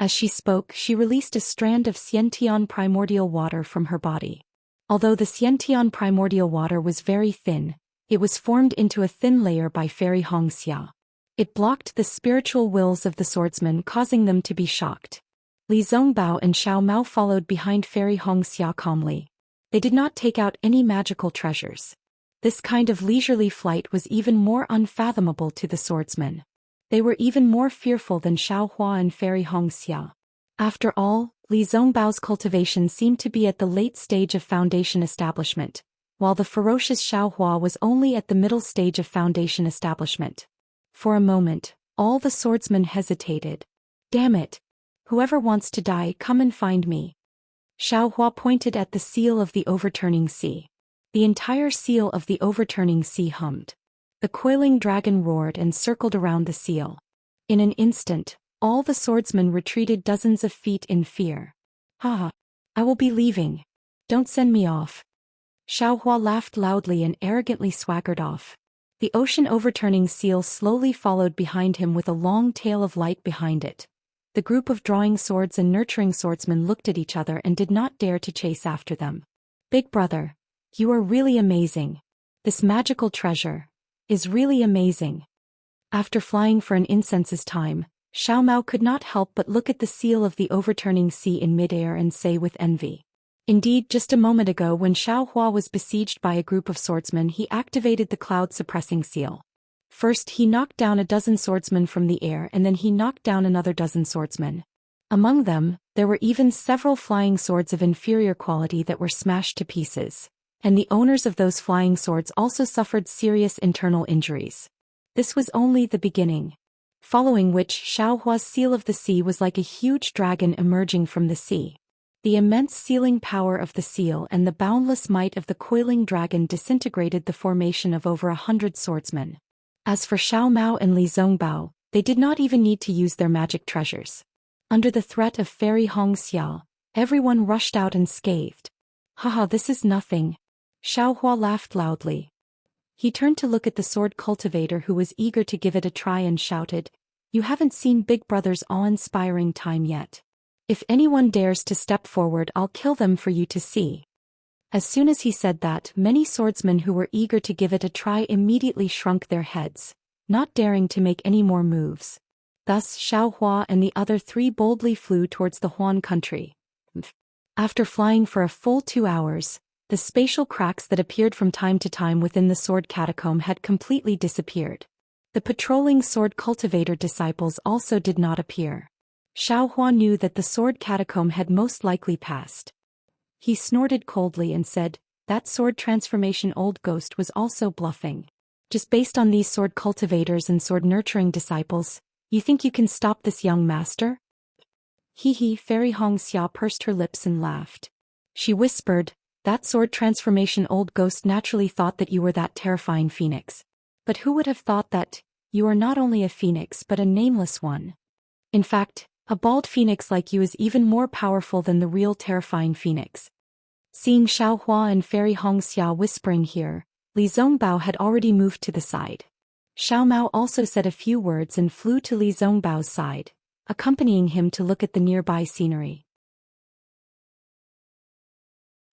As she spoke, she released a strand of Xiantian primordial water from her body. Although the Xiantian primordial water was very thin, it was formed into a thin layer by Fairy Hongxia. It blocked the spiritual wills of the swordsmen, causing them to be shocked. Li Zongbao and Xiao Mao followed behind Fairy Hongxia calmly. They did not take out any magical treasures. This kind of leisurely flight was even more unfathomable to the swordsmen. They were even more fearful than Xiao Hua and Fairy Hongxia. After all, Li Zongbao's cultivation seemed to be at the late stage of foundation establishment, while the ferocious Xiao Hua was only at the middle stage of foundation establishment. For a moment, all the swordsmen hesitated. Damn it! Whoever wants to die, come and find me. Xiao Hua pointed at the seal of the overturning sea. The entire seal of the overturning sea hummed. The coiling dragon roared and circled around the seal. In an instant, all the swordsmen retreated dozens of feet in fear. Ha! I will be leaving. Don't send me off. Xiao Hua laughed loudly and arrogantly swaggered off. The ocean overturning seal slowly followed behind him with a long tail of light behind it. The group of drawing swords and nurturing swordsmen looked at each other and did not dare to chase after them. Big brother, you are really amazing. This magical treasure is really amazing. After flying for an incense's time, Xiao Mao could not help but look at the seal of the overturning sea in midair and say with envy. Indeed, just a moment ago when Xiao Hua was besieged by a group of swordsmen, he activated the cloud-suppressing seal. First he knocked down a dozen swordsmen from the air and then he knocked down another dozen swordsmen. Among them, there were even several flying swords of inferior quality that were smashed to pieces, and the owners of those flying swords also suffered serious internal injuries. This was only the beginning. Following which, Xiao Hua's seal of the sea was like a huge dragon emerging from the sea. The immense sealing power of the seal and the boundless might of the coiling dragon disintegrated the formation of over 100 swordsmen. As for Xiao Mao and Li Zongbao, they did not even need to use their magic treasures. Under the threat of Fairy Hongxia, everyone rushed out unscathed. Haha, this is nothing. Xiao Hua laughed loudly. He turned to look at the sword cultivator who was eager to give it a try and shouted, You haven't seen Big Brother's awe-inspiring time yet. If anyone dares to step forward, I'll kill them for you to see." As soon as he said that, many swordsmen who were eager to give it a try immediately shrunk their heads, not daring to make any more moves. Thus Xiao Hua and the other three boldly flew towards the Huan country. After flying for a full 2 hours, the spatial cracks that appeared from time to time within the sword catacomb had completely disappeared. The patrolling sword cultivator disciples also did not appear. Xiao Hua knew that the sword catacomb had most likely passed. He snorted coldly and said, "That sword transformation old ghost was also bluffing. Just based on these sword cultivators and sword nurturing disciples, you think you can stop this young master?" Hee, Fairy Hongxia pursed her lips and laughed. She whispered, "That sword transformation old ghost naturally thought that you were that terrifying phoenix. But who would have thought that you are not only a phoenix but a nameless one? In fact, a bald phoenix like you is even more powerful than the real terrifying phoenix." Seeing Xiao Hua and Fairy Hongxia whispering here, Li Zongbao had already moved to the side. Xiao Mao also said a few words and flew to Li Zongbao's side, accompanying him to look at the nearby scenery.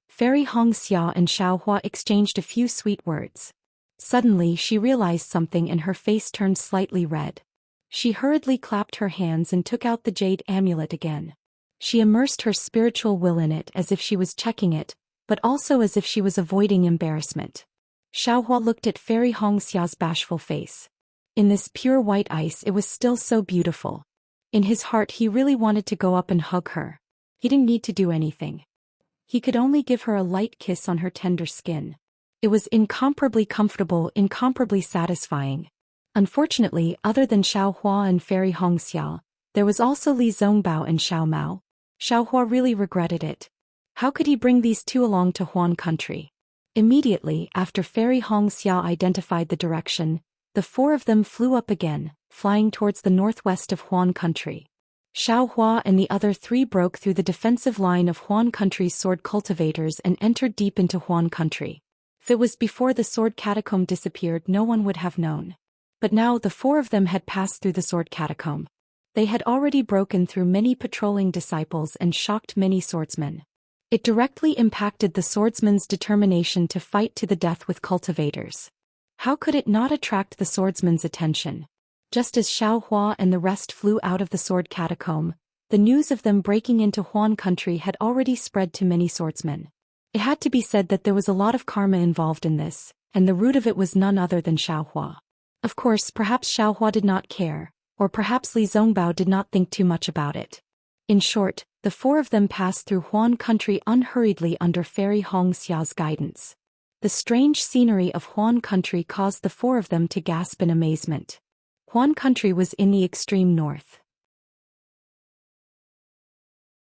Fairy Hongxia and Xiao Hua exchanged a few sweet words. Suddenly she realized something and her face turned slightly red. She hurriedly clapped her hands and took out the jade amulet again. She immersed her spiritual will in it as if she was checking it, but also as if she was avoiding embarrassment. Xiao Hua looked at Fairy Hongxia's bashful face. In this pure white ice it was still so beautiful. In his heart he really wanted to go up and hug her. He didn't need to do anything. He could only give her a light kiss on her tender skin. It was incomparably comfortable, incomparably satisfying. Unfortunately, other than Xiao Hua and Fairy Hongxia, there was also Li Zongbao and Xiao Mao. Xiao Hua really regretted it. How could he bring these two along to Huan country? Immediately after Fairy Hongxia identified the direction, the four of them flew up again, flying towards the northwest of Huan country. Xiao Hua and the other three broke through the defensive line of Huan country's sword cultivators and entered deep into Huan country. If it was before the sword catacomb disappeared, no one would have known. But now the four of them had passed through the sword catacomb. They had already broken through many patrolling disciples and shocked many swordsmen. It directly impacted the swordsmen's determination to fight to the death with cultivators. How could it not attract the swordsmen's attention? Just as Xiao Hua and the rest flew out of the sword catacomb, the news of them breaking into Huan country had already spread to many swordsmen. It had to be said that there was a lot of karma involved in this, and the root of it was none other than Xiao Hua. Of course, perhaps Xiao Hua did not care, or perhaps Li Zongbao did not think too much about it. In short, the four of them passed through Huan country unhurriedly under Fairy Hongxia's guidance. The strange scenery of Huan country caused the four of them to gasp in amazement. Huan country was in the extreme north.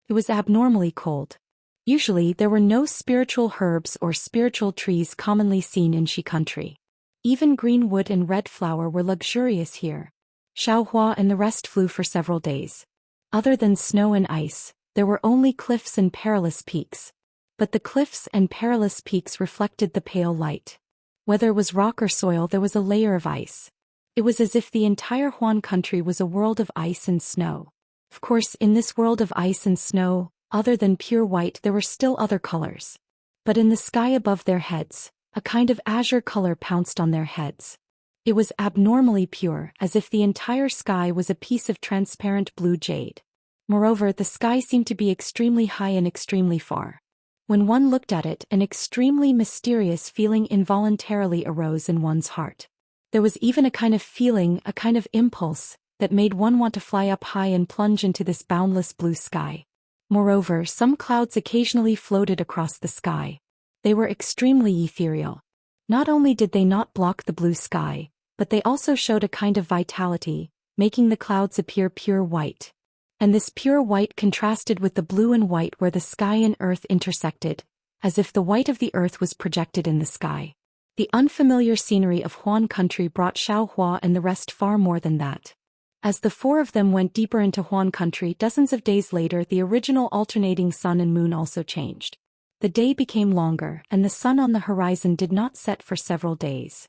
It was abnormally cold. Usually there were no spiritual herbs or spiritual trees commonly seen in Shi country. Even green wood and red flower were luxurious here. Xiao Hua and the rest flew for several days. Other than snow and ice, there were only cliffs and perilous peaks. But the cliffs and perilous peaks reflected the pale light. Whether it was rock or soil, there was a layer of ice. It was as if the entire Huan country was a world of ice and snow. Of course, in this world of ice and snow, other than pure white, there were still other colors. But in the sky above their heads, a kind of azure color pounced on their heads. It was abnormally pure, as if the entire sky was a piece of transparent blue jade. Moreover, the sky seemed to be extremely high and extremely far. When one looked at it, an extremely mysterious feeling involuntarily arose in one's heart. There was even a kind of feeling, a kind of impulse, that made one want to fly up high and plunge into this boundless blue sky. Moreover, some clouds occasionally floated across the sky. They were extremely ethereal. Not only did they not block the blue sky, but they also showed a kind of vitality, making the clouds appear pure white. And this pure white contrasted with the blue and white where the sky and earth intersected, as if the white of the earth was projected in the sky. The unfamiliar scenery of Huan country brought Xiao Hua and the rest far more than that. As the four of them went deeper into Huan country, dozens of days later, the original alternating sun and moon also changed. The day became longer, and the sun on the horizon did not set for several days.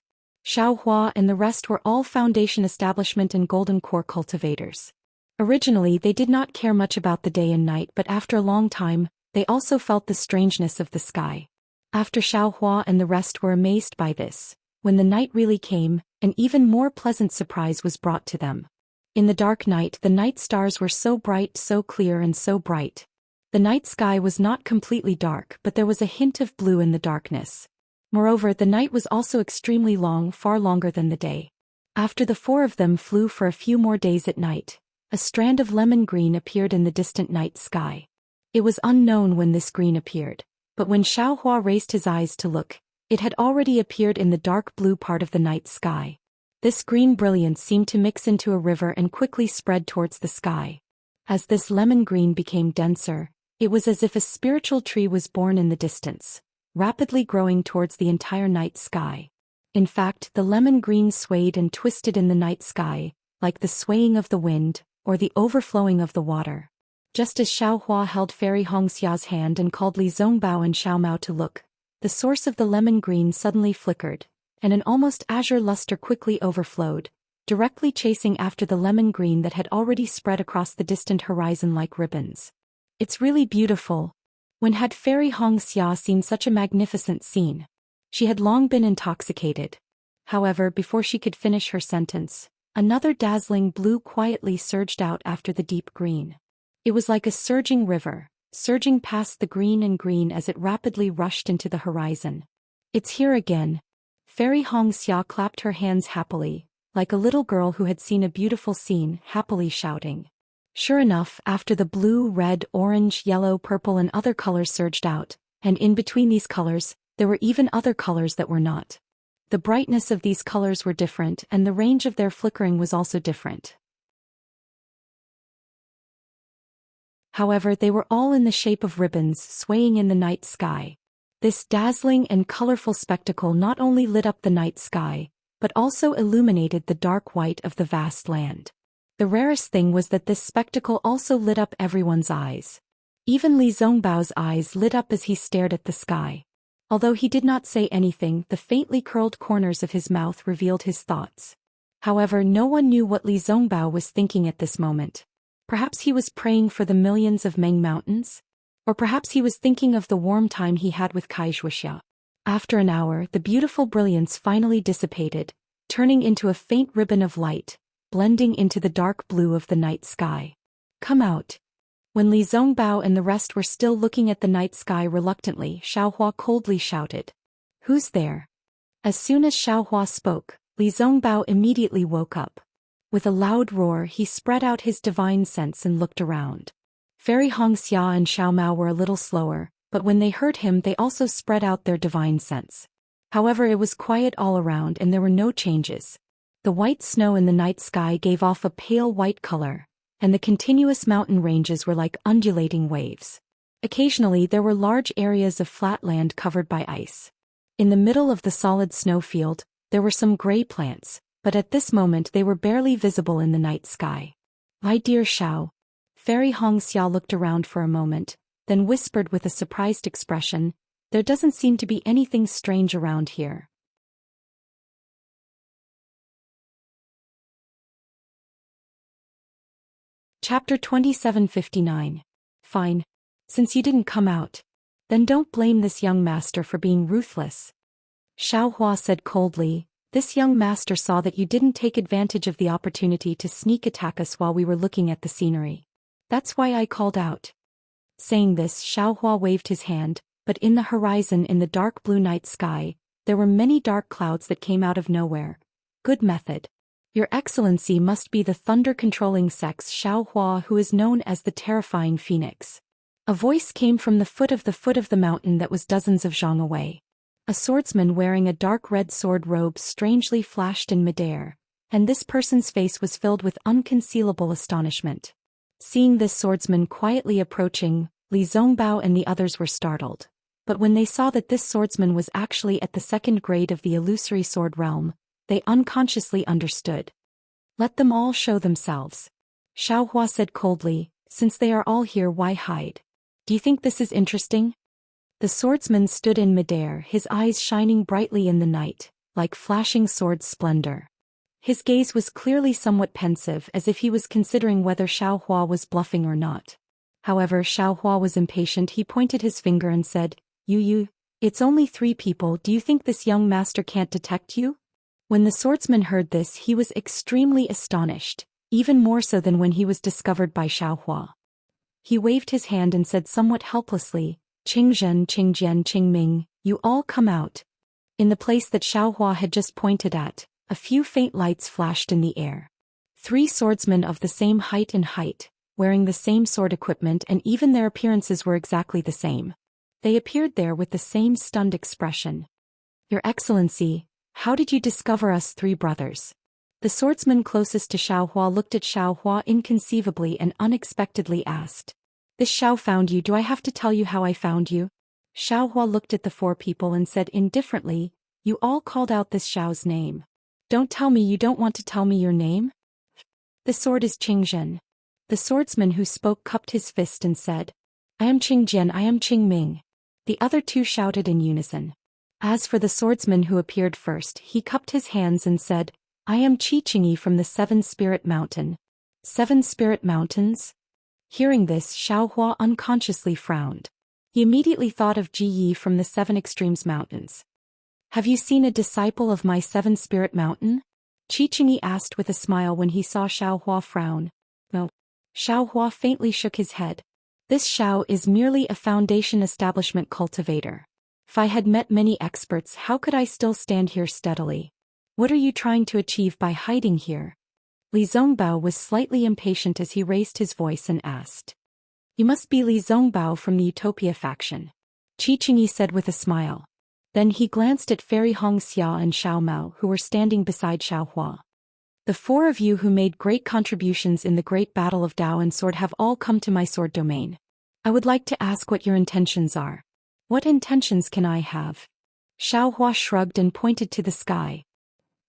Xiao Hua and the rest were all Foundation Establishment and Golden Core cultivators. Originally they did not care much about the day and night, but after a long time, they also felt the strangeness of the sky. After Xiao Hua and the rest were amazed by this, when the night really came, an even more pleasant surprise was brought to them. In the dark night, the night stars were so bright, so clear and so bright. The night sky was not completely dark, but there was a hint of blue in the darkness. Moreover, the night was also extremely long, far longer than the day. After the four of them flew for a few more days at night, a strand of lemon green appeared in the distant night sky. It was unknown when this green appeared, but when Xiao Hua raised his eyes to look, it had already appeared in the dark blue part of the night sky. This green brilliance seemed to mix into a river and quickly spread towards the sky. As this lemon green became denser, it was as if a spiritual tree was born in the distance, rapidly growing towards the entire night sky. In fact, the lemon green swayed and twisted in the night sky, like the swaying of the wind, or the overflowing of the water. Just as Xiao Hua held Fairy Hongxia's hand and called Li Zongbao and Xiao Mao to look, the source of the lemon green suddenly flickered, and an almost azure luster quickly overflowed, directly chasing after the lemon green that had already spread across the distant horizon like ribbons. "It's really beautiful." When had Fairy Hongxia seen such a magnificent scene? She had long been intoxicated. However, before she could finish her sentence, another dazzling blue quietly surged out after the deep green. It was like a surging river, surging past the green and green as it rapidly rushed into the horizon. "It's here again." Fairy Hongxia clapped her hands happily, like a little girl who had seen a beautiful scene, happily shouting. Sure enough, after the blue, red, orange, yellow, purple and other colors surged out, and in between these colors, there were even other colors that were not. The brightness of these colors were different and the range of their flickering was also different. However, they were all in the shape of ribbons swaying in the night sky. This dazzling and colorful spectacle not only lit up the night sky, but also illuminated the dark white of the vast land. The rarest thing was that this spectacle also lit up everyone's eyes. Even Li Zongbao's eyes lit up as he stared at the sky. Although he did not say anything, the faintly curled corners of his mouth revealed his thoughts. However, no one knew what Li Zongbao was thinking at this moment. Perhaps he was praying for the millions of Meng Mountains? Or perhaps he was thinking of the warm time he had with Kai Zhuoxia. After an hour, the beautiful brilliance finally dissipated, turning into a faint ribbon of light, blending into the dark blue of the night sky. "Come out." When Li Zongbao and the rest were still looking at the night sky reluctantly, Xiao Hua coldly shouted, "Who's there?" As soon as Xiao Hua spoke, Li Zongbao immediately woke up. With a loud roar, he spread out his divine sense and looked around. Fairy Hongxia and Xiao Mao were a little slower, but when they heard him they also spread out their divine sense. However, it was quiet all around and there were no changes. The white snow in the night sky gave off a pale white color, and the continuous mountain ranges were like undulating waves. Occasionally there were large areas of flat land covered by ice. In the middle of the solid snow field, there were some gray plants, but at this moment they were barely visible in the night sky. "My dear Xiao." Fairy Hongxia looked around for a moment, then whispered with a surprised expression, "There doesn't seem to be anything strange around here." Chapter 2759. Fine. Since you didn't come out, then don't blame this young master for being ruthless. Xiao Hua said coldly, "This young master saw that you didn't take advantage of the opportunity to sneak attack us while we were looking at the scenery. That's why I called out." Saying this, Xiao Hua waved his hand, but in the horizon in the dark blue night sky, there were many dark clouds that came out of nowhere. "Good method. Your Excellency must be the thunder-controlling sex Xiao Hua who is known as the terrifying phoenix." A voice came from the foot of the mountain that was dozens of zhang away. A swordsman wearing a dark red sword robe strangely flashed in midair, and this person's face was filled with unconcealable astonishment. Seeing this swordsman quietly approaching, Li Zongbao and the others were startled. But when they saw that this swordsman was actually at the second grade of the illusory sword realm, they unconsciously understood. "Let them all show themselves." Xiao Hua said coldly, "Since they are all here, why hide? Do you think this is interesting?" The swordsman stood in midair, his eyes shining brightly in the night, like flashing sword splendor. His gaze was clearly somewhat pensive, as if he was considering whether Xiao Hua was bluffing or not. However, Xiao Hua was impatient. He pointed his finger and said, You, it's only 3 people. Do you think this young master can't detect you? When the swordsman heard this, he was extremely astonished, even more so than when he was discovered by Xiao Hua. He waved his hand and said somewhat helplessly, Qingzhen, Qingjian, Qingming, you all come out. In the place that Xiao Hua had just pointed at, a few faint lights flashed in the air. 3 swordsmen of the same height and height, wearing the same sword equipment, and even their appearances were exactly the same. They appeared there with the same stunned expression. Your Excellency, how did you discover us 3 brothers? The swordsman closest to Xiao Hua looked at Xiao Hua inconceivably and unexpectedly asked. This Xiao found you. Do I have to tell you how I found you? Xiao Hua looked at the 4 people and said indifferently, You all called out this Xiao's name. Don't tell me you don't want to tell me your name? The sword is Qingzhen. The swordsman who spoke cupped his fist and said, I am Qingjian, I am Qingming. The other 2 shouted in unison. As for the swordsman who appeared first, he cupped his hands and said, I am Qi Qingyi from the 7 Spirit Mountain. 7 Spirit Mountains? Hearing this, Xiao Hua unconsciously frowned. He immediately thought of Ji Yi from the 7 Extremes Mountains. Have you seen a disciple of my 7 Spirit Mountain? Qi Qingyi asked with a smile when he saw Xiao Hua frown. No. Xiao Hua faintly shook his head. This Xiao is merely a foundation establishment cultivator. If I had met many experts, how could I still stand here steadily? What are you trying to achieve by hiding here? Li Zongbao was slightly impatient as he raised his voice and asked. You must be Li Zongbao from the Utopia faction. Qi Qingyi said with a smile. Then he glanced at Fairy Hongxia and Xiao Mao, who were standing beside Xiao Hua. The 4 of you who made great contributions in the great battle of Dao and Sword have all come to my sword domain. I would like to ask what your intentions are. What intentions can I have? Xiao Hua shrugged and pointed to the sky.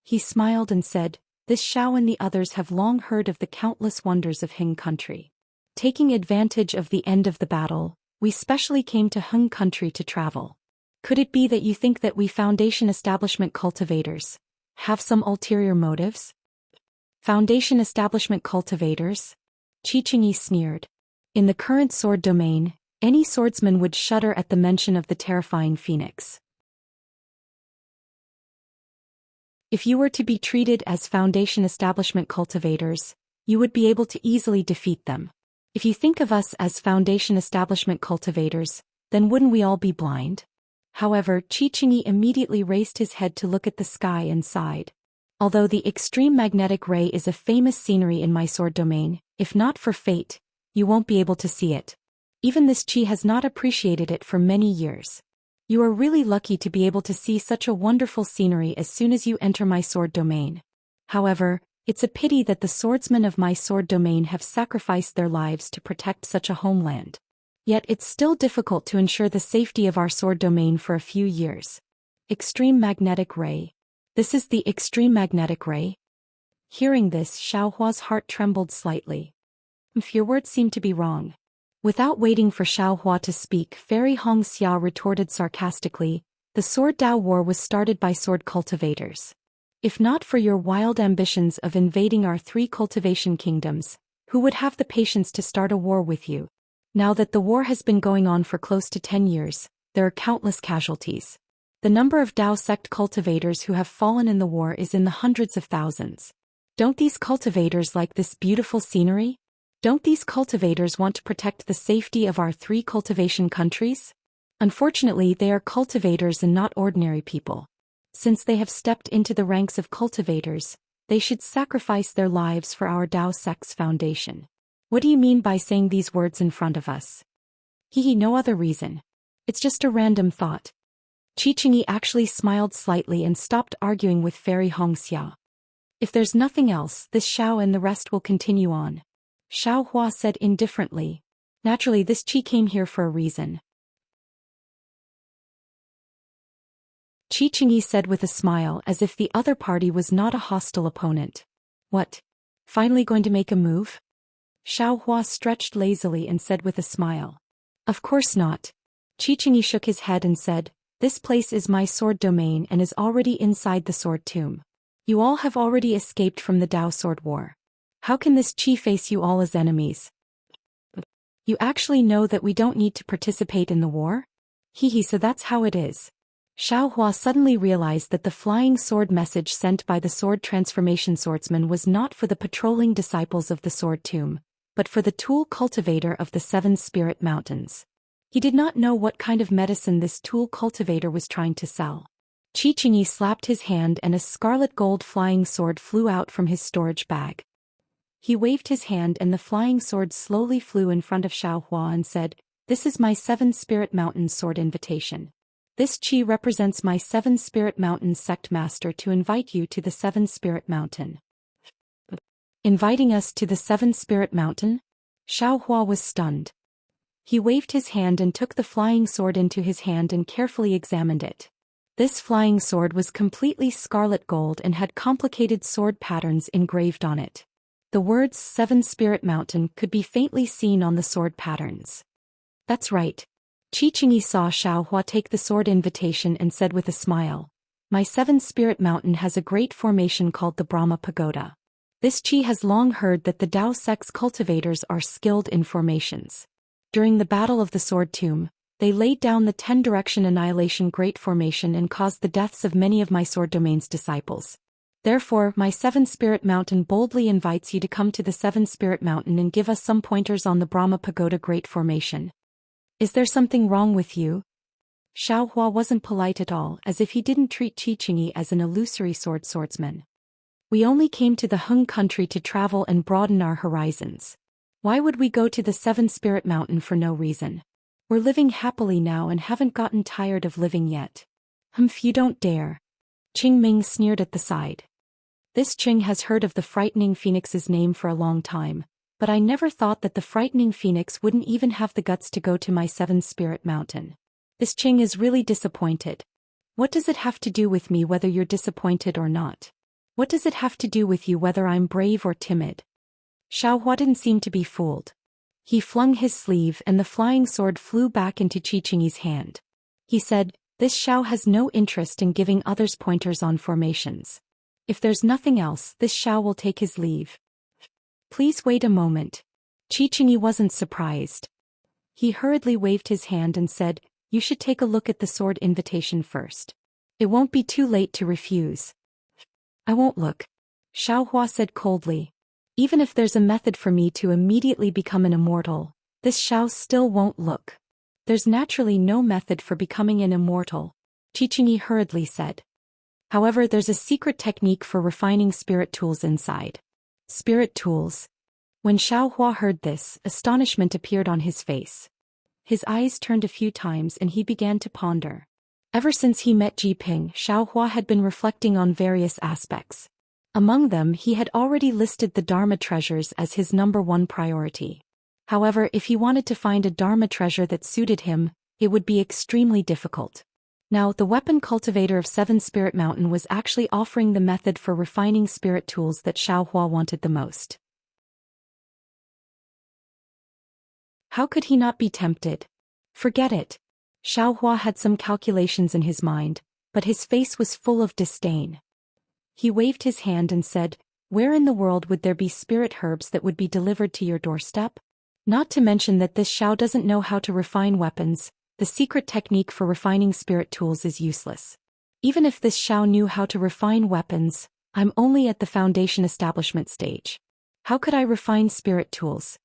He smiled and said, This Xiao and the others have long heard of the countless wonders of Hing country. Taking advantage of the end of the battle, we specially came to Hing country to travel. Could it be that you think that we Foundation Establishment cultivators have some ulterior motives? Foundation Establishment cultivators? Qi Qingyi sneered. In the current sword domain, any swordsman would shudder at the mention of the terrifying phoenix. If you were to be treated as Foundation Establishment cultivators, you would be able to easily defeat them. If you think of us as Foundation Establishment cultivators, then wouldn't we all be blind? However, Qi Qingyi immediately raised his head to look at the sky and sighed. Although the extreme magnetic ray is a famous scenery in my sword domain, if not for fate, you won't be able to see it. Even this Qi has not appreciated it for many years. You are really lucky to be able to see such a wonderful scenery as soon as you enter my sword domain. However, it's a pity that the swordsmen of my sword domain have sacrificed their lives to protect such a homeland. Yet it's still difficult to ensure the safety of our sword domain for a few years. Extreme magnetic ray. This is the extreme magnetic ray? Hearing this, Xiao Hua's heart trembled slightly. Your words seem to be wrong. Without waiting for Xiao Hua to speak, Fairy Hongxia retorted sarcastically, the Sword Dao War was started by sword cultivators. If not for your wild ambitions of invading our 3 cultivation kingdoms, who would have the patience to start a war with you? Now that the war has been going on for close to 10 years, there are countless casualties. The number of Dao sect cultivators who have fallen in the war is in the hundreds of thousands. Don't these cultivators like this beautiful scenery? Don't these cultivators want to protect the safety of our 3 cultivation countries? Unfortunately, they are cultivators and not ordinary people. Since they have stepped into the ranks of cultivators, they should sacrifice their lives for our Dao sect's foundation. What do you mean by saying these words in front of us? No other reason. It's just a random thought. Qi Qingyi actually smiled slightly and stopped arguing with Fairy Hongxia. If there's nothing else, this Xiao and the rest will continue on. Xiao Hua said indifferently. Naturally, this Qi came here for a reason. Qi Qingyi said with a smile as if the other party was not a hostile opponent. What? Finally going to make a move? Xiao Hua stretched lazily and said with a smile. Of course not. Qi Qingyi shook his head and said, This place is my sword domain and is already inside the sword tomb. You all have already escaped from the Dao sword war. How can this Qi face you all as enemies? You actually know that we don't need to participate in the war? Hehe, so that's how it is. Xiao Hua suddenly realized that the flying sword message sent by the sword transformation swordsman was not for the patrolling disciples of the sword tomb, but for the tool cultivator of the 7 spirit mountains. He did not know what kind of medicine this tool cultivator was trying to sell. Qi Qingyi slapped his hand and a scarlet gold flying sword flew out from his storage bag. He waved his hand and the flying sword slowly flew in front of Xiao Hua and said, "This is my 7 spirit mountains sword invitation. This Qi represents my 7 spirit mountains sect master to invite you to the 7 spirit mountain." Inviting us to the 7 spirit mountain? Xiao Hua was stunned. He waved his hand and took the flying sword into his hand and carefully examined it. This flying sword was completely scarlet gold and had complicated sword patterns engraved on it. The words 7 Spirit Mountain could be faintly seen on the sword patterns. That's right. Qi Qingyi saw Xiao Hua take the sword invitation and said with a smile, "My 7 Spirit Mountain has a great formation called the Brahma Pagoda. This Qi has long heard that the Dao sect's cultivators are skilled in formations. During the Battle of the Sword Tomb, they laid down the 10-direction annihilation great formation and caused the deaths of many of my sword domain's disciples. Therefore, my 7 Spirit Mountain boldly invites you to come to the 7 Spirit Mountain and give us some pointers on the Brahma Pagoda Great Formation." Is there something wrong with you? Xiao Hua wasn't polite at all, as if he didn't treat Qi Qingyi as an illusory swordsman. We only came to the Hung country to travel and broaden our horizons. Why would we go to the 7 Spirit Mountain for no reason? We're living happily now and haven't gotten tired of living yet. Humph, you don't dare. Qing Ming sneered at the side. This Qing has heard of the frightening phoenix's name for a long time, but I never thought that the frightening phoenix wouldn't even have the guts to go to my 7 Spirit Mountain. This Qing is really disappointed. What does it have to do with me whether you're disappointed or not? What does it have to do with you whether I'm brave or timid? Xiao Hua didn't seem to be fooled. He flung his sleeve and the flying sword flew back into Qi Qingyi's hand. He said, "This Xiao has no interest in giving others pointers on formations. If there's nothing else, this Xiao will take his leave." Please wait a moment. Qi Qingyi wasn't surprised. He hurriedly waved his hand and said, "You should take a look at the sword invitation first. It won't be too late to refuse." "I won't look," Xiao Hua said coldly. "Even if there's a method for me to immediately become an immortal, this Xiao still won't look." "There's naturally no method for becoming an immortal," Qi Qingyi hurriedly said. "However, there's a secret technique for refining spirit tools inside." Spirit tools. When Xiao Hua heard this, astonishment appeared on his face. His eyes turned a few times and he began to ponder. Ever since he met Ji Ping, Xiao Hua had been reflecting on various aspects. Among them, he had already listed the Dharma treasures as his #1 priority. However, if he wanted to find a Dharma treasure that suited him, it would be extremely difficult. Now, the weapon cultivator of 7 Spirit Mountain was actually offering the method for refining spirit tools that Xiao Hua wanted the most. How could he not be tempted? Forget it. Xiao Hua had some calculations in his mind, but his face was full of disdain. He waved his hand and said, "Where in the world would there be spirit herbs that would be delivered to your doorstep? Not to mention that this Xiao doesn't know how to refine weapons. The secret technique for refining spirit tools is useless. Even if this Xiao knew how to refine weapons, I'm only at the foundation establishment stage. How could I refine spirit tools?"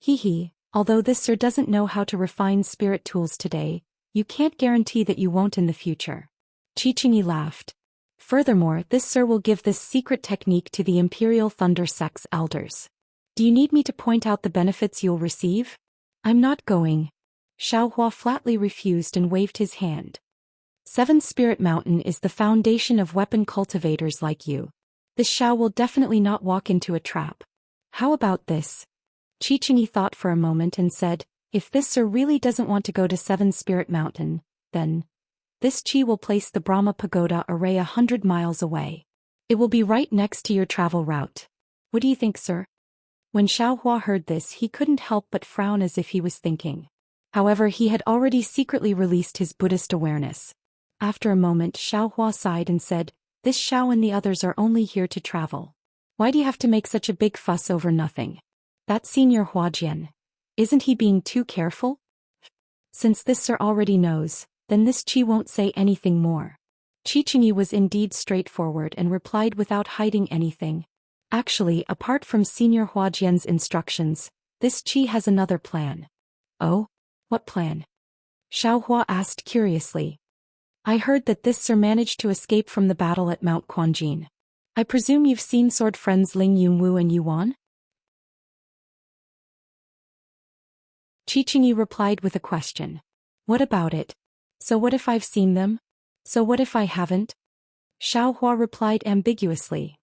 Hehe, although this sir doesn't know how to refine spirit tools today, you can't guarantee that you won't in the future. Qi Qingyi laughed. Furthermore, this sir will give this secret technique to the Imperial Thunder Sect's elders. Do you need me to point out the benefits you'll receive? I'm not going. Xiao Hua flatly refused and waved his hand. 7 Spirit Mountain is the foundation of weapon cultivators like you. This Xiao will definitely not walk into a trap. How about this? Qi Qingyi thought for a moment and said, "If this sir really doesn't want to go to 7 Spirit Mountain, then this Qi will place the Brahma Pagoda array 100 miles away. It will be right next to your travel route. What do you think, sir?" When Xiao Hua heard this, he couldn't help but frown as if he was thinking. However, he had already secretly released his Buddhist awareness. After a moment, Xiao Hua sighed and said, "This Xiao and the others are only here to travel. Why do you have to make such a big fuss over nothing? That Senior Huajian, isn't he being too careful? Since this sir already knows, then this Qi won't say anything more." Qi Qingyi was indeed straightforward and replied without hiding anything. "Actually, apart from Senior Huajian's instructions, this Qi has another plan." "Oh? What plan?" Xiao Hua asked curiously. "I heard that this sir managed to escape from the battle at Mount Quanjin. I presume you've seen sword friends Ling Yunwu and Yuan?" Qi Qingyi replied with a question. "What about it? So what if I've seen them? So what if I haven't?" Xiao Hua replied ambiguously.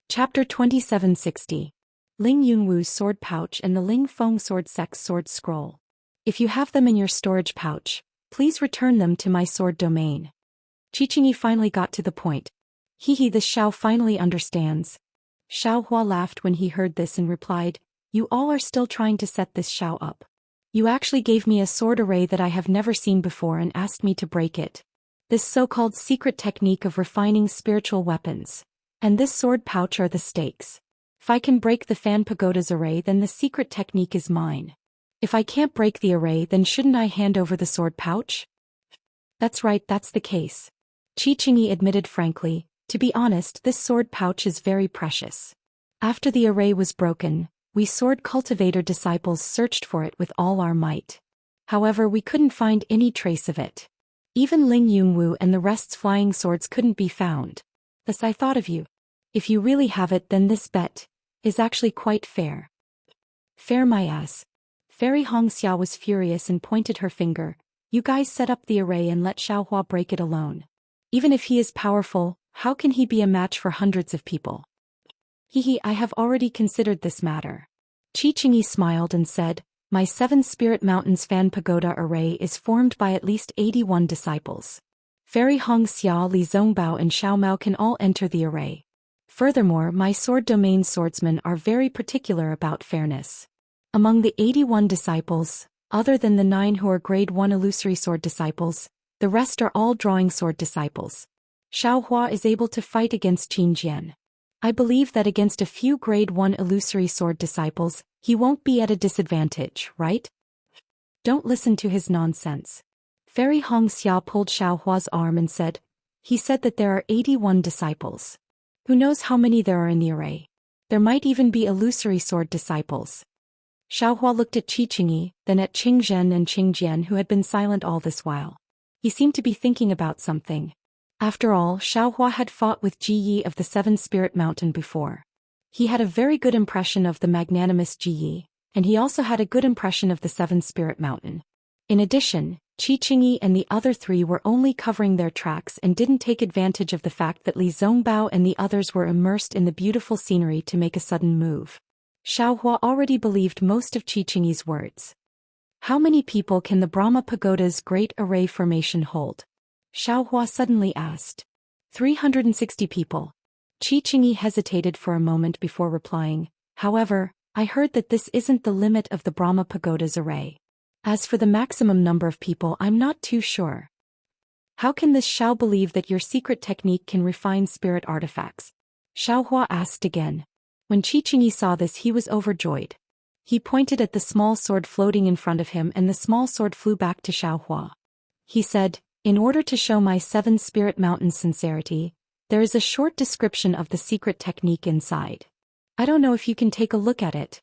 Chapter 2760. Ling Yunwu's Sword Pouch and the Ling Feng Sword Sex Sword Scroll. If you have them in your storage pouch, please return them to my sword domain. Qi Qingyi finally got to the point. Hehe, this Xiao finally understands. Xiao Hua laughed when he heard this and replied, "You all are still trying to set this Xiao up. You actually gave me a sword array that I have never seen before and asked me to break it. This so-called secret technique of refining spiritual weapons. And this sword pouch are the stakes. If I can break the Fan Pagoda's array, then the secret technique is mine. If I can't break the array, then shouldn't I hand over the sword pouch?" "That's right, that's the case." Qi Qingyi admitted frankly, "To be honest, this sword pouch is very precious. After the array was broken, we sword cultivator disciples searched for it with all our might. However, we couldn't find any trace of it. Even Ling Yunwu and the rest's flying swords couldn't be found. Thus I thought of you. If you really have it, then this bet is actually quite fair." "Fair my ass." Fairy Hongxia was furious and pointed her finger. "You guys set up the array and let Xiao Hua break it alone. Even if he is powerful, how can he be a match for hundreds of people?" "Hehe, I have already considered this matter." Qi Qingyi smiled and said, "My 7 Spirit Mountains Fan Pagoda array is formed by at least 81 disciples. Fairy Hongxia, Li Zongbao and Xiao Mao can all enter the array. Furthermore, my sword domain swordsmen are very particular about fairness. Among the 81 disciples, other than the 9 who are grade 1 illusory sword disciples, the rest are all drawing sword disciples. Xiao Hua is able to fight against Qin Jian. I believe that against a few grade 1 illusory sword disciples, he won't be at a disadvantage, right? Don't listen to his nonsense." Fairy Hongxia pulled Xiao Hua's arm and said, "He said that there are 81 disciples. Who knows how many there are in the array? There might even be illusory sword disciples." Xiao Hua looked at Qi Qingyi, then at Qing Zhen and Qing Jian, who had been silent all this while. He seemed to be thinking about something. After all, Xiao Hua had fought with Ji Yi of the 7 Spirit Mountain before. He had a very good impression of the magnanimous Ji Yi, and he also had a good impression of the 7 Spirit Mountain. In addition, Qi Qingyi and the other 3 were only covering their tracks and didn't take advantage of the fact that Li Zongbao and the others were immersed in the beautiful scenery to make a sudden move. Xiao Hua already believed most of Qi Qingyi's words. How many people can the Brahma Pagoda's great array formation hold? Xiao Hua suddenly asked. 360 people. Qi Qingyi hesitated for a moment before replying, "However, I heard that this isn't the limit of the Brahma Pagoda's array. As for the maximum number of people, I'm not too sure." "How can this Xiao believe that your secret technique can refine spirit artifacts?" Xiao Hua asked again. When Qi Qingyi saw this, he was overjoyed. He pointed at the small sword floating in front of him, and the small sword flew back to Xiao Hua. He said, "In order to show my 7 Spirit Mountains sincerity, there is a short description of the secret technique inside. I don't know if you can take a look at it."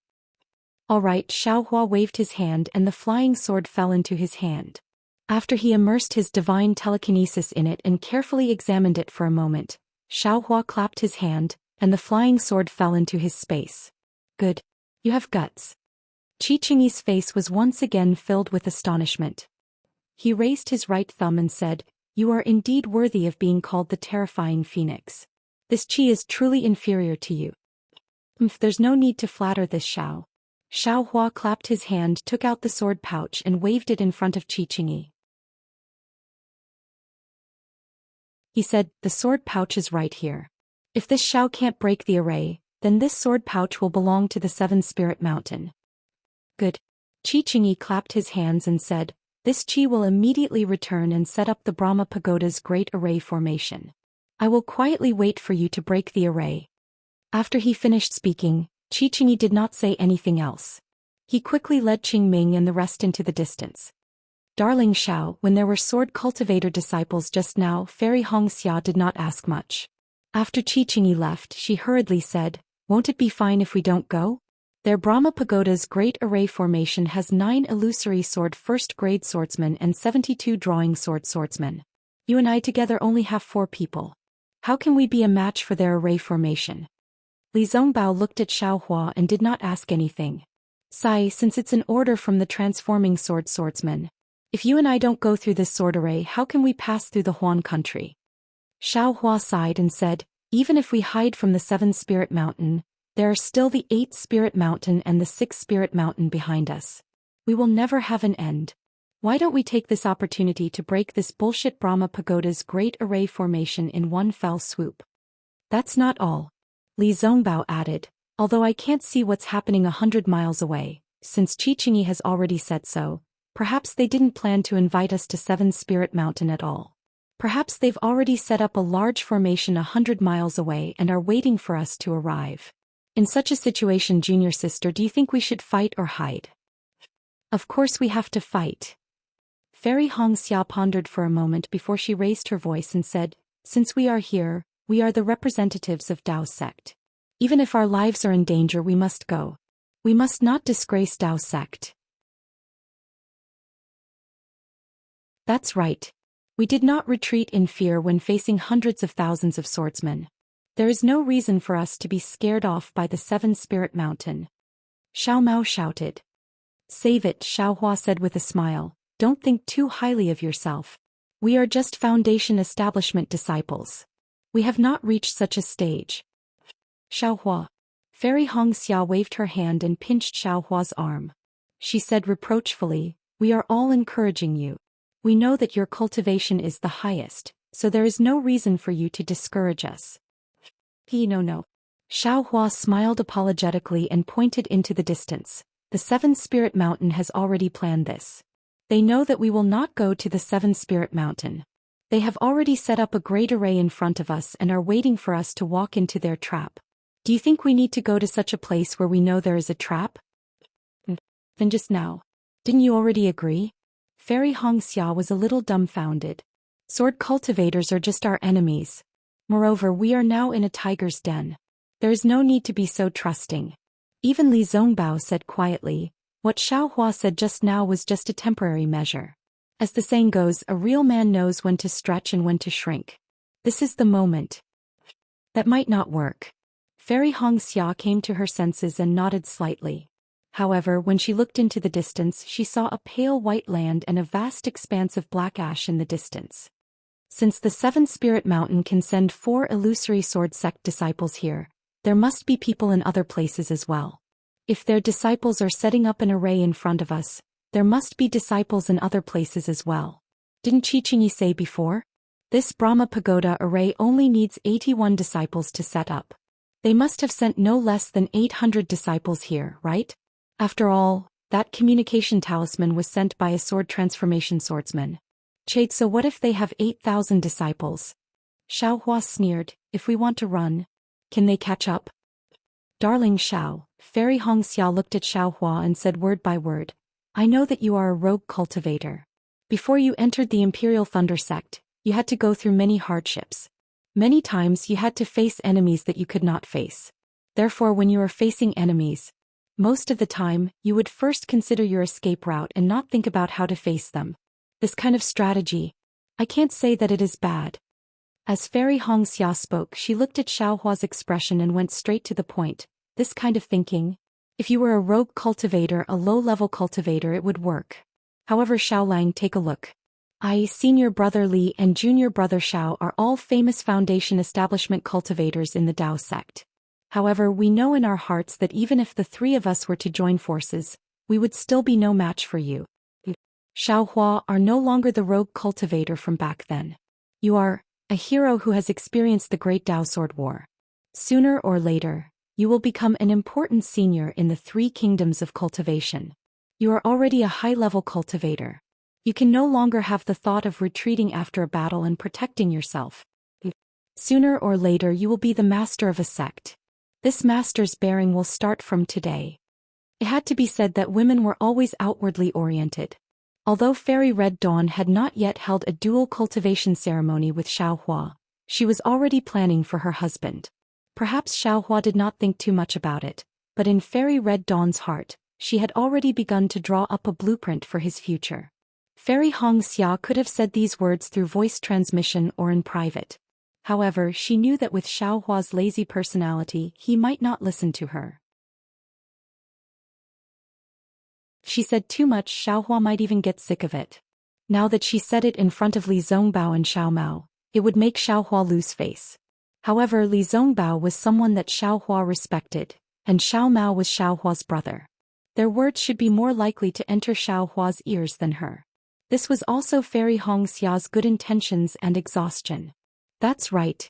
"All right." Xiao Hua waved his hand and the flying sword fell into his hand. After he immersed his divine telekinesis in it and carefully examined it for a moment, Xiao Hua clapped his hand, and the flying sword fell into his space. "Good. You have guts." Qi Qingyi's face was once again filled with astonishment. He raised his right thumb and said, "You are indeed worthy of being called the terrifying phoenix. This Qi is truly inferior to you." There's no need to flatter this Xiao." Xiao Hua clapped his hand, took out the sword pouch and waved it in front of Qi Qingyi. He said, "The sword pouch is right here. If this Xiao can't break the array, Then this sword pouch will belong to the 7 Spirit Mountain. Good. Qi Qingyi clapped his hands and said, this Qi will immediately return and set up the Brahma Pagoda's great array formation. I will quietly wait for you to break the array. After he finished speaking, Qi Qingyi did not say anything else. He quickly led Qing Ming and the rest into the distance. Darling Xiao, when there were sword cultivator disciples just now, Fairy Hongxia did not ask much. After Qi Qingyi left, she hurriedly said, won't it be fine if we don't go? Their Brahma Pagoda's great array formation has 9 illusory sword first-grade swordsmen and 72 drawing sword swordsmen. You and I together only have 4 people. How can we be a match for their array formation? Li Zongbao looked at Xiaohua and did not ask anything. Sai, since it's an order from the transforming swordsmen. If you and I don't go through this sword array, how can we pass through the Huan country? Xiaohua sighed and said, even if we hide from the 7 Spirit Mountain, there are still the 8 Spirit Mountain and the 6 Spirit Mountain behind us. We will never have an end. Why don't we take this opportunity to break this bullshit Brahma Pagoda's great array formation in one fell swoop? That's not all. Li Zongbao added, although I can't see what's happening 100 miles away, since Qi Qingyi has already said so, perhaps they didn't plan to invite us to 7 Spirit Mountain at all. Perhaps they've already set up a large formation 100 miles away and are waiting for us to arrive. In such a situation, junior sister, do you think we should fight or hide? Of course we have to fight. Fairy Hongxia pondered for a moment before she raised her voice and said, since we are here, we are the representatives of Dao's sect. Even if our lives are in danger, we must go. We must not disgrace Dao's sect. That's right. We did not retreat in fear when facing hundreds of thousands of swordsmen. There is no reason for us to be scared off by the 7 Spirit Mountain. Xiao Mao shouted. Save it, Xiaohua said with a smile, don't think too highly of yourself. We are just Foundation Establishment disciples. We have not reached such a stage. Xiaohua. Fairy Hongxia waved her hand and pinched Xiaohua's arm. She said reproachfully, we are all encouraging you. We know that your cultivation is the highest, so there is no reason for you to discourage us. No. Xiaohua smiled apologetically and pointed into the distance. The 7 Spirit Mountain has already planned this. They know that we will not go to the 7 Spirit Mountain. They have already set up a great array in front of us and are waiting for us to walk into their trap. Do you think we need to go to such a place where we know there is a trap? Then just now. Didn't you already agree? Fairy Hongxia was a little dumbfounded. Sword cultivators are just our enemies. Moreover, we are now in a tiger's den. There is no need to be so trusting. Even Li Zongbao said quietly, what Xiaohua said just now was just a temporary measure. As the saying goes, a real man knows when to stretch and when to shrink. This is the moment. That might not work. Fairy Hongxia came to her senses and nodded slightly. However, when she looked into the distance, she saw a pale white land and a vast expanse of black ash in the distance. Since the 7 Spirit Mountain can send 4 illusory sword sect disciples here, there must be people in other places as well. If their disciples are setting up an array in front of us, there must be disciples in other places as well. Didn't Qi Qingyi say before? This Brahma Pagoda array only needs 81 disciples to set up. They must have sent no less than 800 disciples here, right? After all, that communication talisman was sent by a sword transformation swordsman. Chade, so what if they have 8,000 disciples? Xiaohua sneered, if we want to run, can they catch up? Darling Xiao, Fairy Hongxia looked at Xiaohua and said word by word, I know that you are a rogue cultivator. Before you entered the Imperial Thunder Sect, you had to go through many hardships. Many times you had to face enemies that you could not face. Therefore, when you are facing enemies, most of the time, you would first consider your escape route and not think about how to face them. This kind of strategy, I can't say that it is bad. As Fairy Hongxia spoke, she looked at Xiaohua's expression and went straight to the point. This kind of thinking, if you were a rogue cultivator, a low-level cultivator, it would work. However, Xiaolang, take a look. Senior brother Li and junior brother Xiao are all famous Foundation Establishment cultivators in the Dao sect. However, we know in our hearts that even if the 3 of us were to join forces, we would still be no match for you. Xiaohua are no longer the rogue cultivator from back then. You are a hero who has experienced the Great Dao Sword War. Sooner or later, You will become an important senior in the 3 kingdoms of cultivation. You are already a high-level cultivator. You can no longer have the thought of retreating after a battle and protecting yourself. Sooner or later you will be the master of a sect. This master's bearing will start from today. It had to be said that women were always outwardly oriented. Although Fairy Red Dawn had not yet held a dual cultivation ceremony with Xiaohua, she was already planning for her husband. Perhaps Xiaohua did not think too much about it, but in Fairy Red Dawn's heart, she had already begun to draw up a blueprint for his future. Fairy Hongxia could have said these words through voice transmission or in private. However, she knew that with Xiaohua's lazy personality, he might not listen to her. She said too much, Xiaohua might even get sick of it. Now that she said it in front of Li Zongbao and Xiao Mao, it would make Xiaohua lose face. However, Li Zongbao was someone that Xiaohua respected, and Xiao Mao was Xiaohua's brother. Their words should be more likely to enter Xiaohua's ears than her. This was also Fairy Hongxia's good intentions and exhaustion. That's right.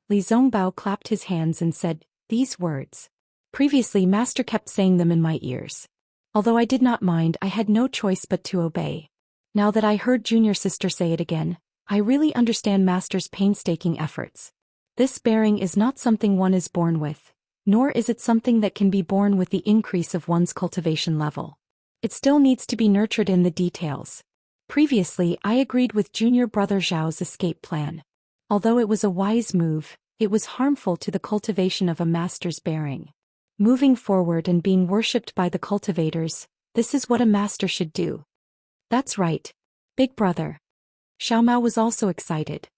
Li Zongbao clapped his hands and said, "These words. Previously Master kept saying them in my ears. Although I did not mind, I had no choice but to obey. Now that I heard Junior Sister say it again, I really understand Master's painstaking efforts. This bearing is not something one is born with, nor is it something that can be born with the increase of one's cultivation level. It still needs to be nurtured in the details. Previously I agreed with Junior Brother Zhao's escape plan. Although it was a wise move, it was harmful to the cultivation of a master's bearing. Moving forward and being worshipped by the cultivators, this is what a master should do." "That's right, big brother." Xiao Mao was also excited.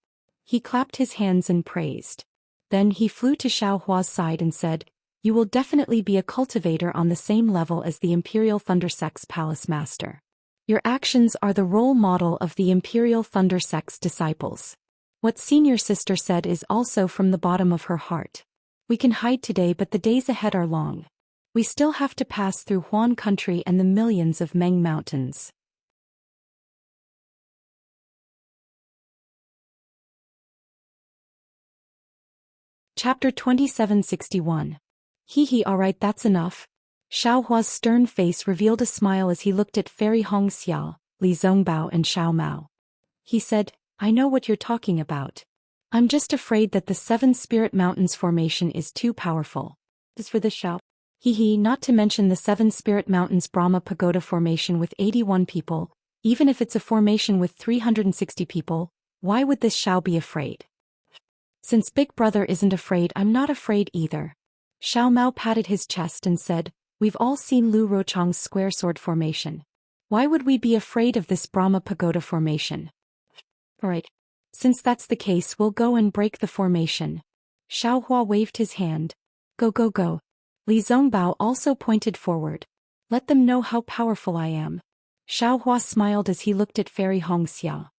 He clapped his hands and praised. Then he flew to Xiaohua's side and said, "You will definitely be a cultivator on the same level as the Imperial Thunder Sect's Palace Master. Your actions are the role model of the Imperial Thunder Sect's disciples." What Senior Sister said is also from the bottom of her heart. We can hide today, but the days ahead are long. We still have to pass through Huan country and the millions of Meng mountains. Chapter 2761. Hee, alright, that's enough. Xiaohua's stern face revealed a smile as he looked at Fairy Hongxia, Li Zongbao and Xiao Mao. He said, "I know what you're talking about. I'm just afraid that the 7 Spirit Mountains formation is too powerful." As for the Xiao, not to mention the 7 Spirit Mountains Brahma Pagoda formation with 81 people, even if it's a formation with 360 people, why would this Xiao be afraid? Since Big Brother isn't afraid, I'm not afraid either. Xiao Mao patted his chest and said, "We've all seen Lu Rochong's square sword formation. Why would we be afraid of this Brahma Pagoda formation? Alright. Since that's the case, we'll go and break the formation." Xiaohua waved his hand. "Go, go, go." Li Zongbao also pointed forward. "Let them know how powerful I am." Xiaohua smiled as he looked at Fairy Hongxia.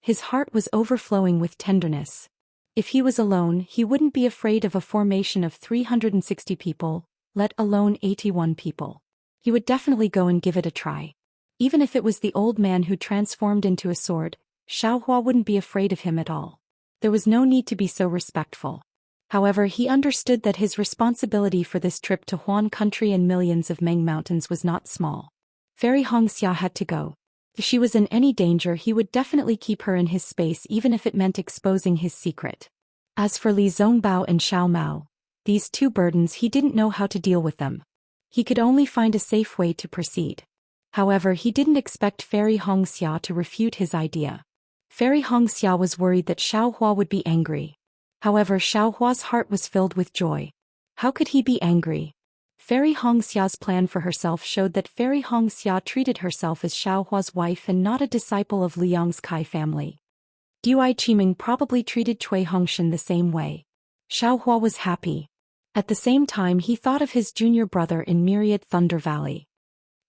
His heart was overflowing with tenderness. If he was alone, he wouldn't be afraid of a formation of 360 people, let alone 81 people. He would definitely go and give it a try. Even if it was the old man who transformed into a sword, Xiaohua wouldn't be afraid of him at all. There was no need to be so respectful. However, he understood that his responsibility for this trip to Huan country and millions of Meng mountains was not small. Fairy Hongxia had to go. If she was in any danger, he would definitely keep her in his space, even if it meant exposing his secret. As for Li Zongbao and Xiao Mao, these 2 burdens, he didn't know how to deal with them. He could only find a safe way to proceed. However, he didn't expect Fairy Hongxia to refute his idea. Fairy Hongxia was worried that Xiaohua would be angry. However, Xiaohua's heart was filled with joy. How could he be angry? Fairy Hongxia's plan for herself showed that Fairy Hongxia treated herself as Xiaohua's wife and not a disciple of Liang's Kai family. Dui Qiming probably treated Cui Hongshan the same way. Xiaohua was happy. At the same time, he thought of his junior brother in Myriad Thunder Valley.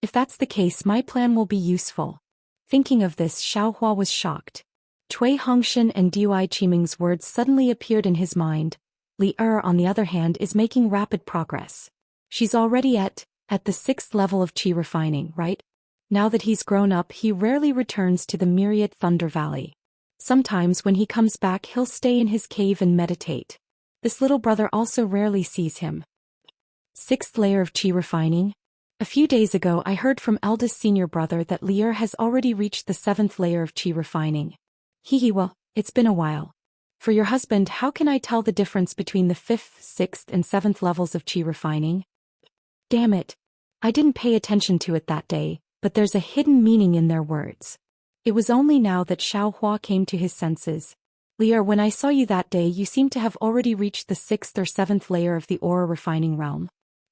If that's the case, my plan will be useful. Thinking of this, Xiaohua was shocked. Cui Hongshan and Dui Qiming's words suddenly appeared in his mind. Li on the other hand, is making rapid progress. She's already at the 6th level of Qi refining, right? Now that he's grown up, he rarely returns to the Myriad Thunder Valley. Sometimes when he comes back, he'll stay in his cave and meditate. This little brother also rarely sees him. Sixth layer of Qi refining? A few days ago I heard from eldest senior brother that Lier has already reached the seventh layer of Qi refining. Well, it's been a while. For your husband, how can I tell the difference between the fifth, sixth, and seventh levels of Qi refining? Damn it. I didn't pay attention to it that day, but there's a hidden meaning in their words. It was only now that Xiao Hua came to his senses. Lier, when I saw you that day, you seemed to have already reached the sixth or seventh layer of the aura refining realm.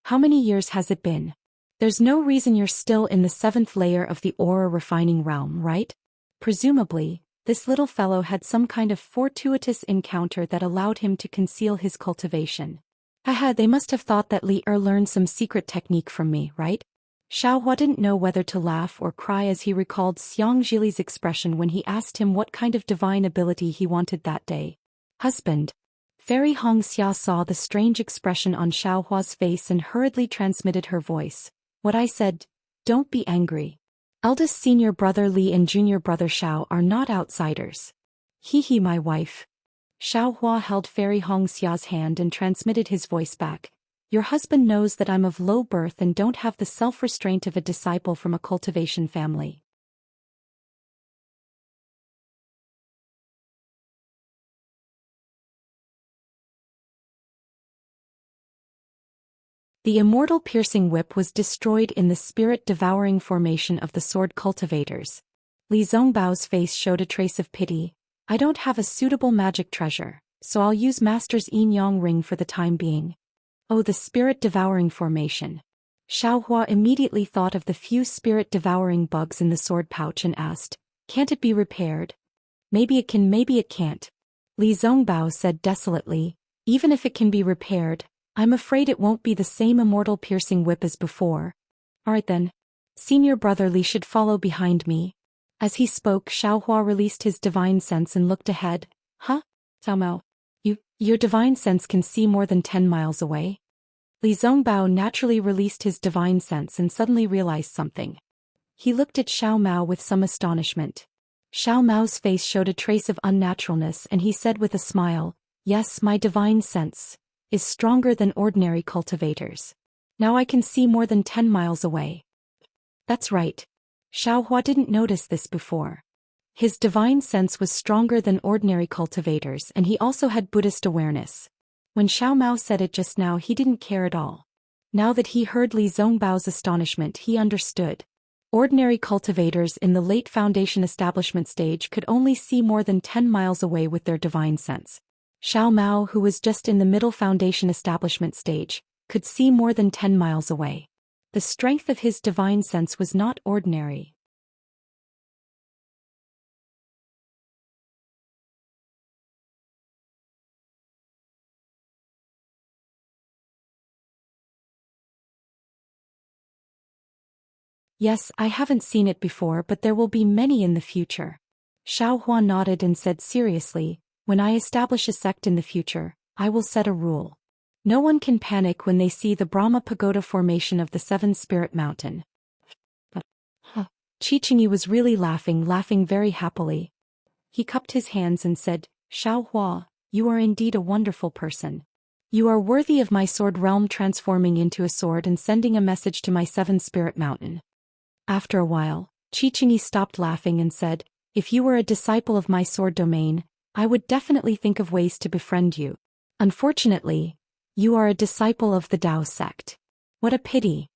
How many years has it been? There's no reason you're still in the seventh layer of the aura refining realm, right? Presumably, this little fellow had some kind of fortuitous encounter that allowed him to conceal his cultivation. Haha, they must have thought that Lier learned some secret technique from me, right? Xiao Hua didn't know whether to laugh or cry as he recalled Xiang Zhili's expression when he asked him what kind of divine ability he wanted that day. Husband. Fairy Hong Xia saw the strange expression on Xiao Hua's face and hurriedly transmitted her voice. What I said, don't be angry. Eldest senior brother Li and junior brother Xiao are not outsiders. My wife. Xiao Hua held Fairy Hong Xia's hand and transmitted his voice back. Your husband knows that I'm of low birth and don't have the self-restraint of a disciple from a cultivation family. The immortal piercing whip was destroyed in the spirit-devouring formation of the sword cultivators. Li Zhongbao's face showed a trace of pity. I don't have a suitable magic treasure, so I'll use Master's yin-yang ring for the time being. Oh, the spirit-devouring formation. Xiao Hua immediately thought of the few spirit-devouring bugs in the sword pouch and asked, can't it be repaired? Maybe it can, maybe it can't. Li Zhongbao said desolately, even if it can be repaired, I'm afraid it won't be the same immortal piercing whip as before. Alright then. Senior brother Li should follow behind me. As he spoke, Xiao Hua released his divine sense and looked ahead. Huh? Cao Mao. Your divine sense can see more than 10 miles away? Li Zhongbao naturally released his divine sense and suddenly realized something. He looked at Xiao Mao with some astonishment. Xiao Mao's face showed a trace of unnaturalness and he said with a smile, yes, my divine sense is stronger than ordinary cultivators. Now I can see more than 10 miles away. That's right. Xiao Hua didn't notice this before. His divine sense was stronger than ordinary cultivators and he also had Buddhist awareness. When Xiao Mao said it just now he didn't care at all. Now that he heard Li Zhongbao's astonishment he understood. Ordinary cultivators in the late foundation establishment stage could only see more than 10 miles away with their divine sense. Xiao Mao, who was just in the middle foundation establishment stage, could see more than 10 miles away. The strength of his divine sense was not ordinary. Yes, I haven't seen it before, but there will be many in the future. Xiao Hua nodded and said seriously, when I establish a sect in the future, I will set a rule. No one can panic when they see the Brahma Pagoda formation of the Seven Spirit Mountain. Qi was really laughing very happily. He cupped his hands and said, Xiao Hua, you are indeed a wonderful person. You are worthy of my sword realm transforming into a sword and sending a message to my Seven Spirit Mountain. After a while, Qi stopped laughing and said, if you were a disciple of my sword domain, I would definitely think of ways to befriend you. Unfortunately, you are a disciple of the Dao sect. What a pity.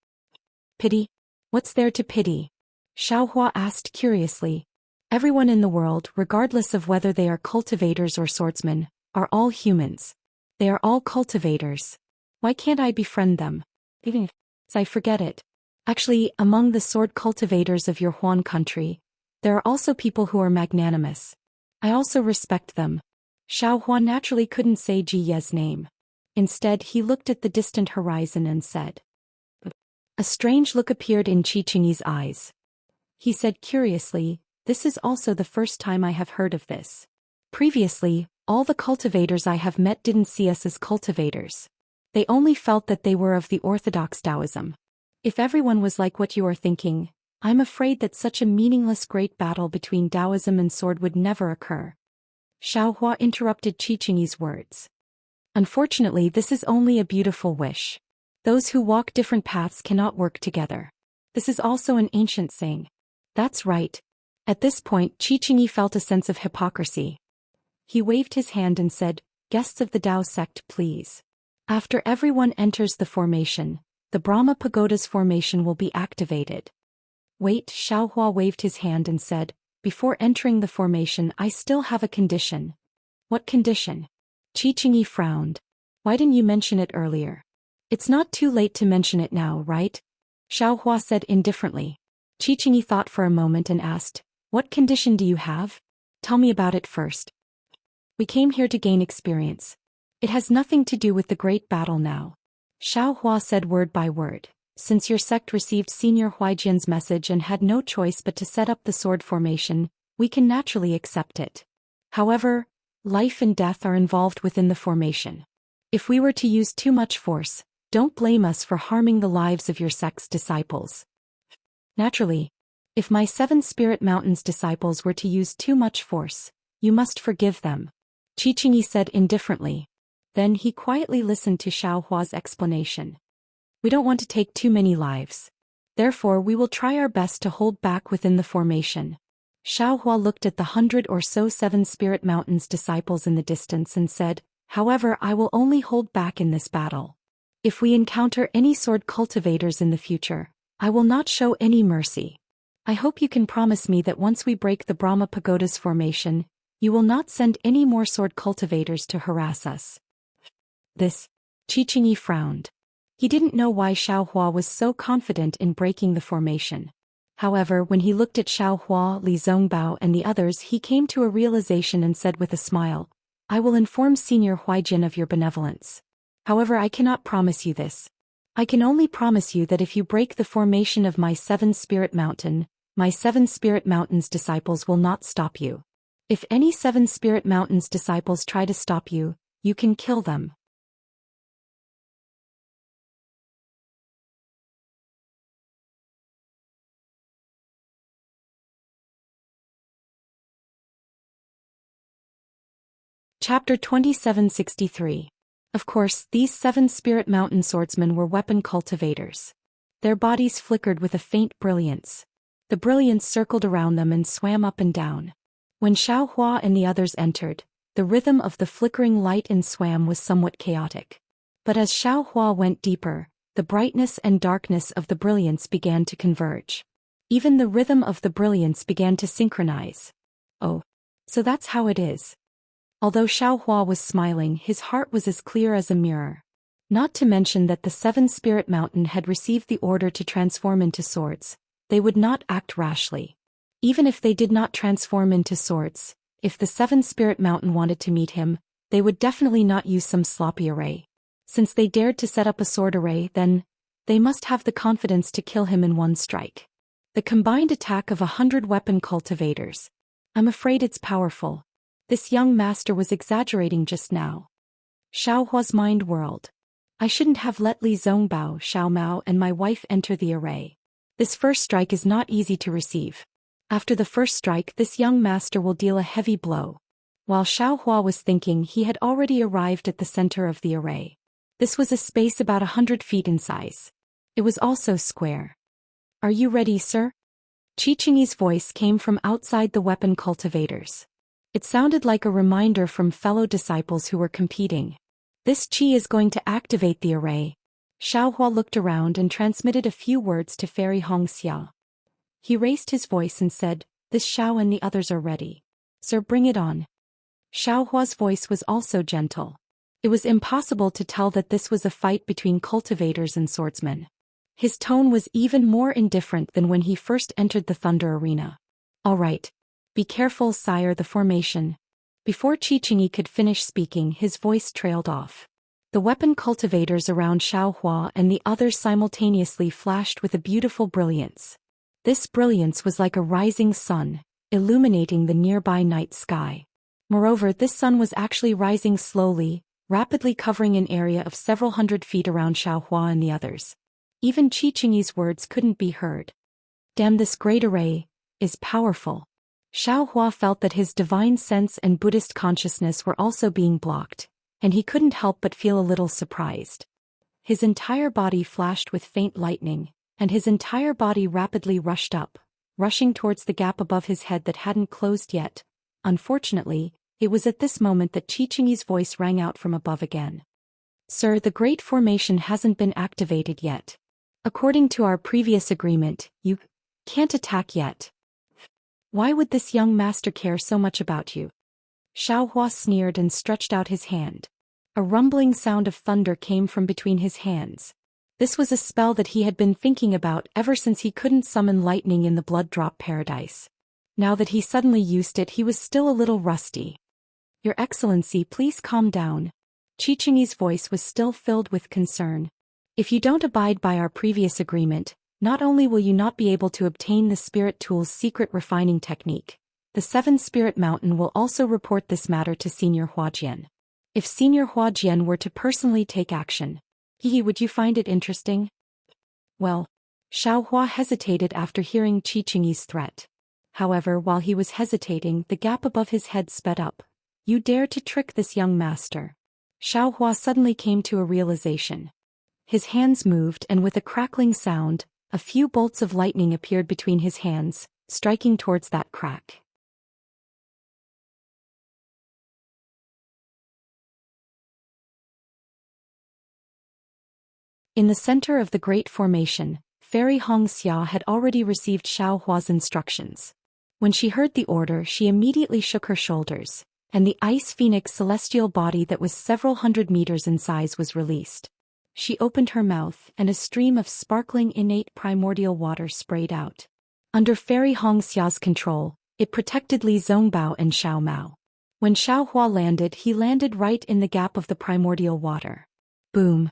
Pity? What's there to pity? Xiao Hua asked curiously. Everyone in the world, regardless of whether they are cultivators or swordsmen, are all humans. They are all cultivators. Why can't I befriend them? Even if I forget it. Actually, among the sword cultivators of your Huan country, there are also people who are magnanimous. I also respect them. Xiao Hua naturally couldn't say Ji Ye's name. Instead, he looked at the distant horizon and said. A strange look appeared in Qi eyes. He said curiously, this is also the first time I have heard of this. Previously, all the cultivators I have met didn't see us as cultivators. They only felt that they were of the orthodox Taoism. If everyone was like what you are thinking, I'm afraid that such a meaningless great battle between Taoism and sword would never occur. Xiao Hua interrupted Qi words. Unfortunately, this is only a beautiful wish. Those who walk different paths cannot work together. This is also an ancient saying. That's right. At this point, Qi felt a sense of hypocrisy. He waved his hand and said, "Guests of the Tao sect, please. After everyone enters the formation, the Brahma Pagoda's formation will be activated." Wait, Xiaohua waved his hand and said, "Before entering the formation, I still have a condition." "What condition?" Qi frowned. "Why didn't you mention it earlier?" "It's not too late to mention it now, right?" Xiaohua said indifferently. Qi thought for a moment and asked, "What condition do you have? Tell me about it first." "We came here to gain experience. It has nothing to do with the great battle now." Xiaohua said word by word. "Since your sect received Senior Huaijian's message and had no choice but to set up the sword formation, we can naturally accept it. However, life and death are involved within the formation. If we were to use too much force, don't blame us for harming the lives of your sect's disciples." "Naturally. If my 7 Spirit Mountains disciples were to use too much force, you must forgive them," Qi said indifferently. Then he quietly listened to Xiaohua's explanation. "We don't want to take too many lives. Therefore we will try our best to hold back within the formation." Xiaohua looked at the 100 or so 7 Spirit Mountains disciples in the distance and said, "However, I will only hold back in this battle. If we encounter any sword cultivators in the future, I will not show any mercy. I hope you can promise me that once we break the Brahma Pagoda's formation, you will not send any more sword cultivators to harass us." "This?" Qi frowned. He didn't know why Xiaohua was so confident in breaking the formation. However, when he looked at Xiaohua, Li Zongbao and the others, he came to a realization and said with a smile, "I will inform Senior Huaijian of your benevolence. However, I cannot promise you this. I can only promise you that if you break the formation of my 7 Spirit Mountain, my 7 Spirit Mountains disciples will not stop you. If any 7 Spirit Mountains disciples try to stop you, you can kill them." Chapter 2763. Of course, these 7 Spirit Mountain swordsmen were weapon cultivators. Their bodies flickered with a faint brilliance. The brilliance circled around them and swam up and down. When Xiaohua and the others entered, the rhythm of the flickering light and swam was somewhat chaotic. But as Xiaohua went deeper, the brightness and darkness of the brilliance began to converge. Even the rhythm of the brilliance began to synchronize. "Oh. So that's how it is." Although Xiaohua was smiling, his heart was as clear as a mirror. Not to mention that the 7 Spirit Mountain had received the order to transform into swords. They would not act rashly. Even if they did not transform into swords, if the 7 Spirit Mountain wanted to meet him, they would definitely not use some sloppy array. Since they dared to set up a sword array, then they must have the confidence to kill him in one strike. The combined attack of 100 weapon cultivators. I'm afraid it's powerful. This young master was exaggerating just now. Xiaohua's mind whirled. I shouldn't have let Li Zongbao, Xiao Mao and my wife enter the array. This first strike is not easy to receive. After the first strike, this young master will deal a heavy blow. While Xiaohua was thinking, he had already arrived at the center of the array. This was a space about 100 feet in size. It was also square. Are you ready, sir? Qi voice came from outside the weapon cultivators. It sounded like a reminder from fellow disciples who were competing. This Qi is going to activate the array. Xiaohua looked around and transmitted a few words to Fairy Hongxia. He raised his voice and said, This Xiao and the others are ready. Sir, bring it on. Xiaohua's voice was also gentle. It was impossible to tell that this was a fight between cultivators and swordsmen. His tone was even more indifferent than when he first entered the Thunder Arena. All right. Be careful, sire, the formation. Before Qi could finish speaking, his voice trailed off. The weapon cultivators around Xiaohua and the others simultaneously flashed with a beautiful brilliance. This brilliance was like a rising sun, illuminating the nearby night sky. Moreover, this sun was actually rising slowly, rapidly covering an area of several hundred feet around Xiaohua and the others. Even Qi words couldn't be heard. Damn, this great array is powerful. Xiaohua felt that his divine sense and Buddhist consciousness were also being blocked, and he couldn't help but feel a little surprised. His entire body flashed with faint lightning, and his entire body rapidly rushed up, rushing towards the gap above his head that hadn't closed yet. Unfortunately, it was at this moment that Qichingi's voice rang out from above again. Sir, the Great Formation hasn't been activated yet. According to our previous agreement, you can't attack yet. Why would this young master care so much about you? Xiaohua sneered and stretched out his hand. A rumbling sound of thunder came from between his hands. This was a spell that he had been thinking about ever since he couldn't summon lightning in the Blood Drop Paradise. Now that he suddenly used it, he was still a little rusty. Your Excellency, please calm down. Qichingi's voice was still filled with concern. If you don't abide by our previous agreement, not only will you not be able to obtain the Spirit Tool's secret refining technique, the 7 Spirit Mountain will also report this matter to Senior Huajian. If Senior Huajian were to personally take action, would you find it interesting? Well, Xiaohua hesitated after hearing Qichingi's threat. However, while he was hesitating, the gap above his head sped up. You dare to trick this young master. Xiaohua suddenly came to a realization. His hands moved, and with a crackling sound, a few bolts of lightning appeared between his hands, striking towards that crack. In the center of the Great Formation, Fairy Hongxia had already received Xiaohua's instructions. When she heard the order, she immediately shook her shoulders, and the Ice Phoenix celestial body that was several hundred meters in size was released. She opened her mouth, and a stream of sparkling innate primordial water sprayed out. Under Fairy Hongxia's control, it protected Li Zongbao and Xiao Mao. When Xiaohua landed, he landed right in the gap of the primordial water. Boom!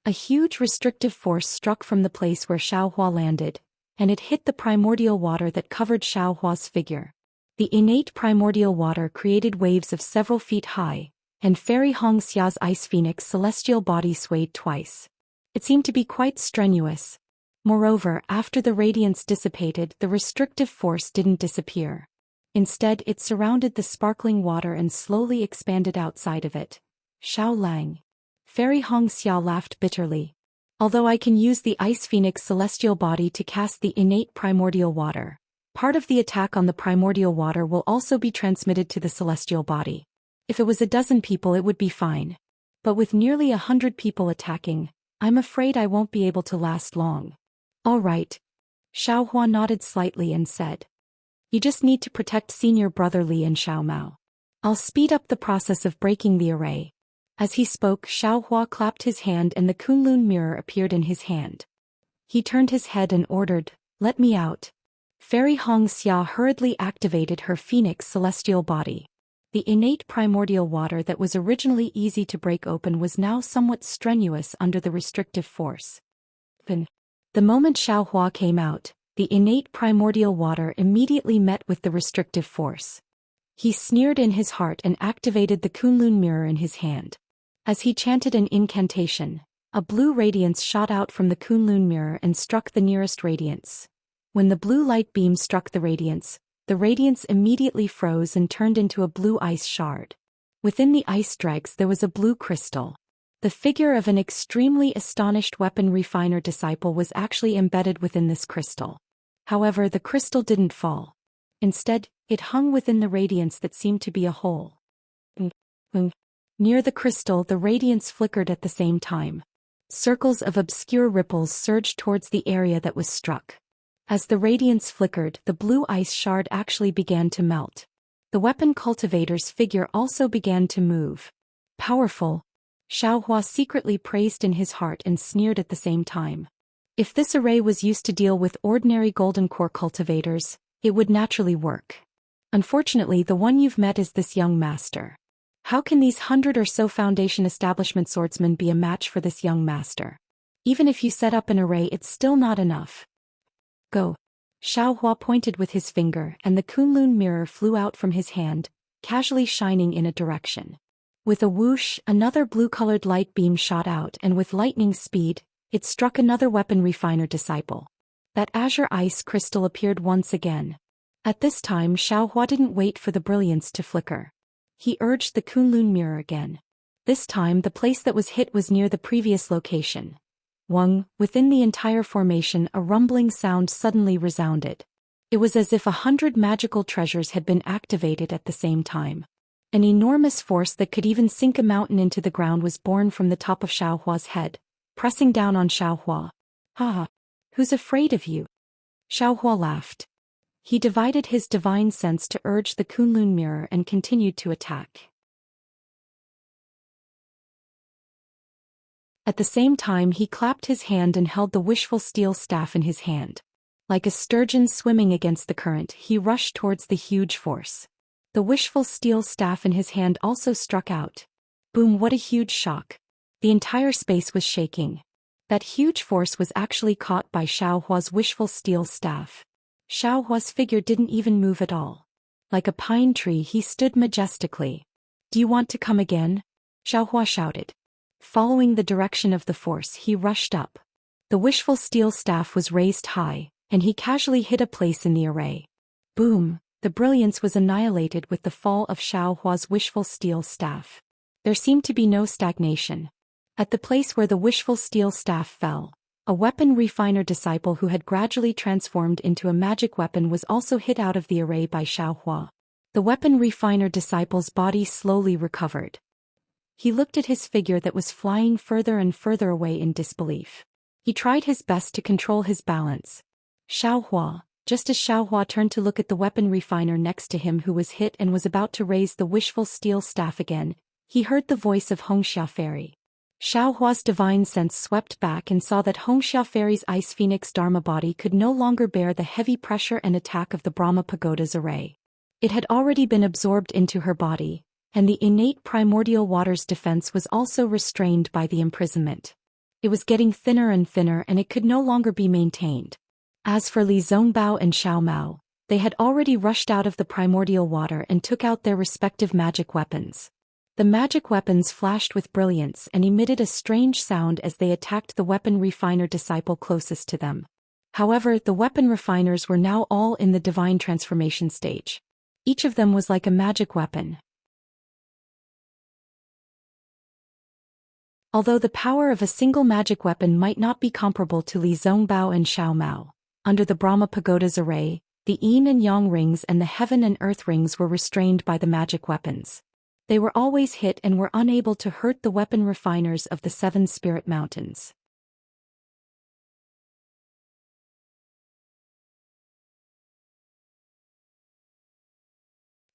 A huge restrictive force struck from the place where Xiaohua landed, and it hit the primordial water that covered Xiaohua's figure. The innate primordial water created waves of several feet high, and Fairy Hongxia's Ice Phoenix celestial body swayed twice. It seemed to be quite strenuous. Moreover, after the radiance dissipated, the restrictive force didn't disappear. Instead, it surrounded the sparkling water and slowly expanded outside of it. Xiao Lang. Fairy Hongxia laughed bitterly. Although I can use the Ice Phoenix celestial body to cast the innate primordial water, part of the attack on the primordial water will also be transmitted to the celestial body. If it was a dozen people, it would be fine. But with nearly 100 people attacking, I'm afraid I won't be able to last long. All right. Xiaohua nodded slightly and said. You just need to protect Senior Brother Li and Xiao Mao. I'll speed up the process of breaking the array. As he spoke, Xiaohua clapped his hand and the Kunlun mirror appeared in his hand. He turned his head and ordered, "Let me out." Fairy Hongxia hurriedly activated her Phoenix celestial body. The innate primordial water that was originally easy to break open was now somewhat strenuous under the restrictive force. The moment Xiaohua came out, the innate primordial water immediately met with the restrictive force. He sneered in his heart and activated the Kunlun mirror in his hand. As he chanted an incantation, a blue radiance shot out from the Kunlun mirror and struck the nearest radiance. When the blue light beam struck the radiance immediately froze and turned into a blue ice shard. Within the ice dregs there was a blue crystal. The figure of an extremely astonished weapon refiner disciple was actually embedded within this crystal. However, the crystal didn't fall. Instead, it hung within the radiance that seemed to be a hole. Near the crystal, the radiance flickered at the same time. Circles of obscure ripples surged towards the area that was struck. As the radiance flickered, the blue ice shard actually began to melt. The weapon cultivator's figure also began to move. Powerful. Xiaohua secretly praised in his heart and sneered at the same time. If this array was used to deal with ordinary golden core cultivators, it would naturally work. Unfortunately, the one you've met is this young master. How can these 100 or so Foundation Establishment swordsmen be a match for this young master? Even if you set up an array, it's still not enough. Go. Xiaohua pointed with his finger, and the Kunlun mirror flew out from his hand, casually shining in a direction. With a whoosh, another blue-colored light beam shot out, and with lightning speed, it struck another weapon refiner disciple. That azure ice crystal appeared once again. At this time, Xiaohua didn't wait for the brilliance to flicker. He urged the Kunlun mirror again. This time, the place that was hit was near the previous location, Wang, within the entire formation a rumbling sound suddenly resounded. It was as if 100 magical treasures had been activated at the same time. An enormous force that could even sink a mountain into the ground was born from the top of Xiaohua's head, pressing down on Xiaohua. "Ha! Who's afraid of you?" Xiaohua laughed. He divided his divine sense to urge the Kunlun mirror and continued to attack. At the same time he clapped his hand and held the wishful steel staff in his hand. Like a sturgeon swimming against the current, he rushed towards the huge force. The wishful steel staff in his hand also struck out. Boom! What a huge shock. The entire space was shaking. That huge force was actually caught by Xiaohua's wishful steel staff. Xiaohua's figure didn't even move at all. Like a pine tree he stood majestically. "Do you want to come again?" Xiaohua shouted. Following the direction of the force he rushed up. The wishful steel staff was raised high, and he casually hit a place in the array. Boom! The brilliance was annihilated with the fall of Xiaohua's wishful steel staff. There seemed to be no stagnation. At the place where the wishful steel staff fell, a weapon refiner disciple who had gradually transformed into a magic weapon was also hit out of the array by Xiaohua. The weapon refiner disciple's body slowly recovered. He looked at his figure that was flying further and further away in disbelief. He tried his best to control his balance. Xiaohua, just as Xiaohua turned to look at the weapon refiner next to him who was hit and was about to raise the wishful steel staff again, he heard the voice of Hongxia Fairy. Xiaohua's divine sense swept back and saw that Hongxia Fairy's ice phoenix dharma body could no longer bear the heavy pressure and attack of the Brahma Pagoda's array. It had already been absorbed into her body, and the innate primordial water's defense was also restrained by the imprisonment. It was getting thinner and thinner and it could no longer be maintained. As for Li Zongbao and Xiao Mao, they had already rushed out of the primordial water and took out their respective magic weapons. The magic weapons flashed with brilliance and emitted a strange sound as they attacked the weapon refiner disciple closest to them. However, the weapon refiners were now all in the divine transformation stage. Each of them was like a magic weapon. Although the power of a single magic weapon might not be comparable to Li Zongbao and Xiao Mao, under the Brahma Pagoda's array, the yin and yang rings and the heaven and earth rings were restrained by the magic weapons. They were always hit and were unable to hurt the weapon refiners of the 7 spirit mountains.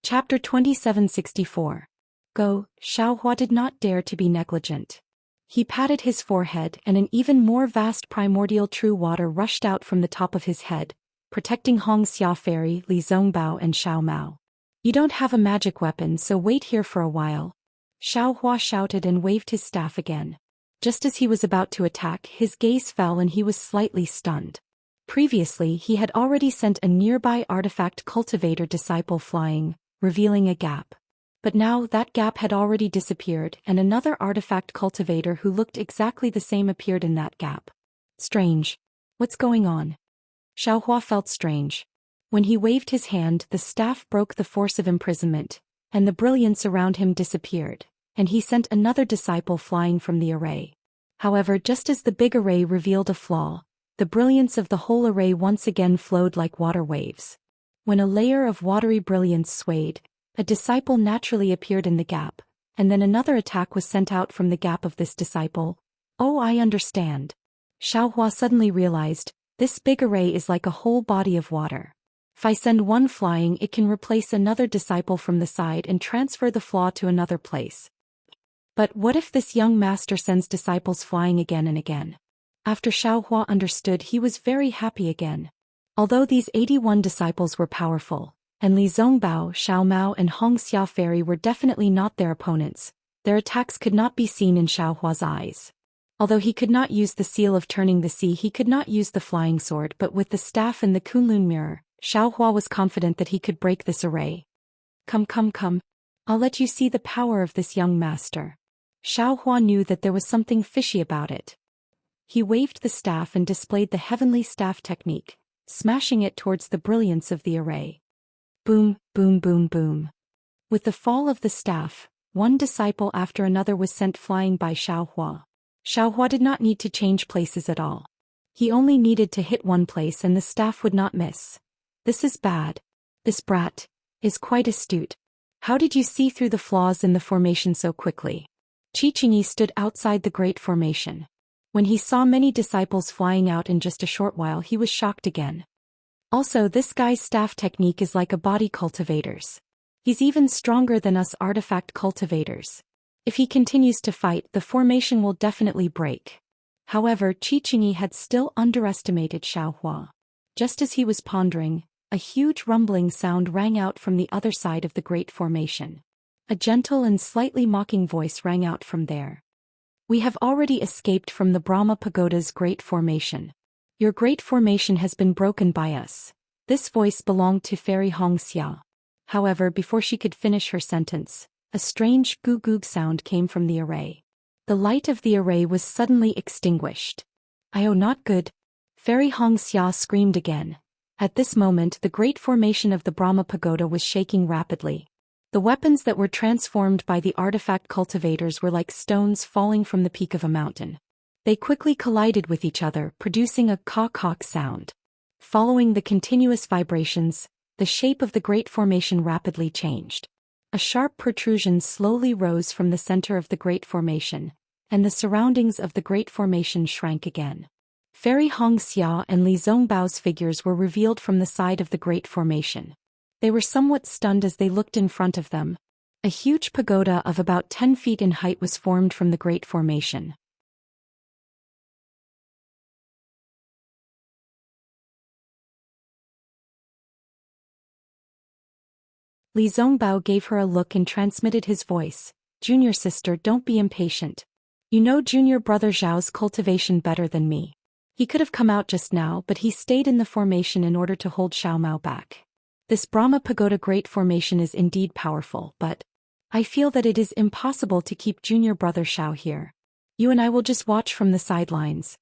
Chapter 2764. Go. Xiaohua did not dare to be negligent. He patted his forehead and an even more vast primordial true water rushed out from the top of his head, protecting Hongxia Fairy, Li Zongbao and Xiao Mao. "You don't have a magic weapon, so wait here for a while." Xiaohua shouted and waved his staff again. Just as he was about to attack, his gaze fell and he was slightly stunned. Previously he had already sent a nearby artifact cultivator disciple flying, revealing a gap. But now that gap had already disappeared and another artifact cultivator who looked exactly the same appeared in that gap. Strange. What's going on? Xiaohua felt strange. When he waved his hand, the staff broke the force of imprisonment, and the brilliance around him disappeared, and he sent another disciple flying from the array. However, just as the big array revealed a flaw, the brilliance of the whole array once again flowed like water waves. When a layer of watery brilliance swayed, a disciple naturally appeared in the gap, and then another attack was sent out from the gap of this disciple. "Oh, I understand." Xiaohua suddenly realized, this big array is like a whole body of water. If I send one flying, it can replace another disciple from the side and transfer the flaw to another place. But what if this young master sends disciples flying again and again? After Xiaohua understood, he was very happy again. Although these 81 disciples were powerful, and Li Zongbao, Xiao Mao and Hongxia Fairy were definitely not their opponents, their attacks could not be seen in Xiaohua's eyes. Although he could not use the seal of turning the sea, he could not use the flying sword, but with the staff and the Kunlun mirror, Xiaohua was confident that he could break this array. Come. I'll let you see the power of this young master." Xiaohua knew that there was something fishy about it. He waved the staff and displayed the heavenly staff technique, smashing it towards the brilliance of the array. Boom, boom, boom, boom. With the fall of the staff, one disciple after another was sent flying by Xiaohua. Xiaohua did not need to change places at all. He only needed to hit one place and the staff would not miss. This is bad. This brat is quite astute. How did you see through the flaws in the formation so quickly? Qi Qingyi stood outside the great formation. When he saw many disciples flying out in just a short while, he was shocked again. Also, this guy's staff technique is like a body cultivator's. He's even stronger than us artifact cultivators. If he continues to fight, the formation will definitely break. However, Qi Qingyi had still underestimated Xiaohua. Just as he was pondering, a huge rumbling sound rang out from the other side of the great formation. A gentle and slightly mocking voice rang out from there. We have already escaped from the Brahma Pagoda's great formation. Your great formation has been broken by us. This voice belonged to Fairy Hongxia. However, before she could finish her sentence, a strange goo-goo sound came from the array. The light of the array was suddenly extinguished. "Oh, not good." Fairy Hongxia screamed again. At this moment, the great formation of the Brahma Pagoda was shaking rapidly. The weapons that were transformed by the artifact cultivators were like stones falling from the peak of a mountain. They quickly collided with each other, producing a caw-caw sound. Following the continuous vibrations, the shape of the great formation rapidly changed. A sharp protrusion slowly rose from the center of the great formation, and the surroundings of the great formation shrank again. Fairy Hongxia and Li Zongbao's figures were revealed from the side of the great formation. They were somewhat stunned as they looked in front of them. A huge pagoda of about 10 feet in height was formed from the great formation. Li Zongbao gave her a look and transmitted his voice. "Junior sister, don't be impatient. You know junior brother Zhao's cultivation better than me. He could have come out just now, but he stayed in the formation in order to hold Xiao Mao back. This Brahma Pagoda great formation is indeed powerful, but I feel that it is impossible to keep junior brother Xiao here. You and I will just watch from the sidelines."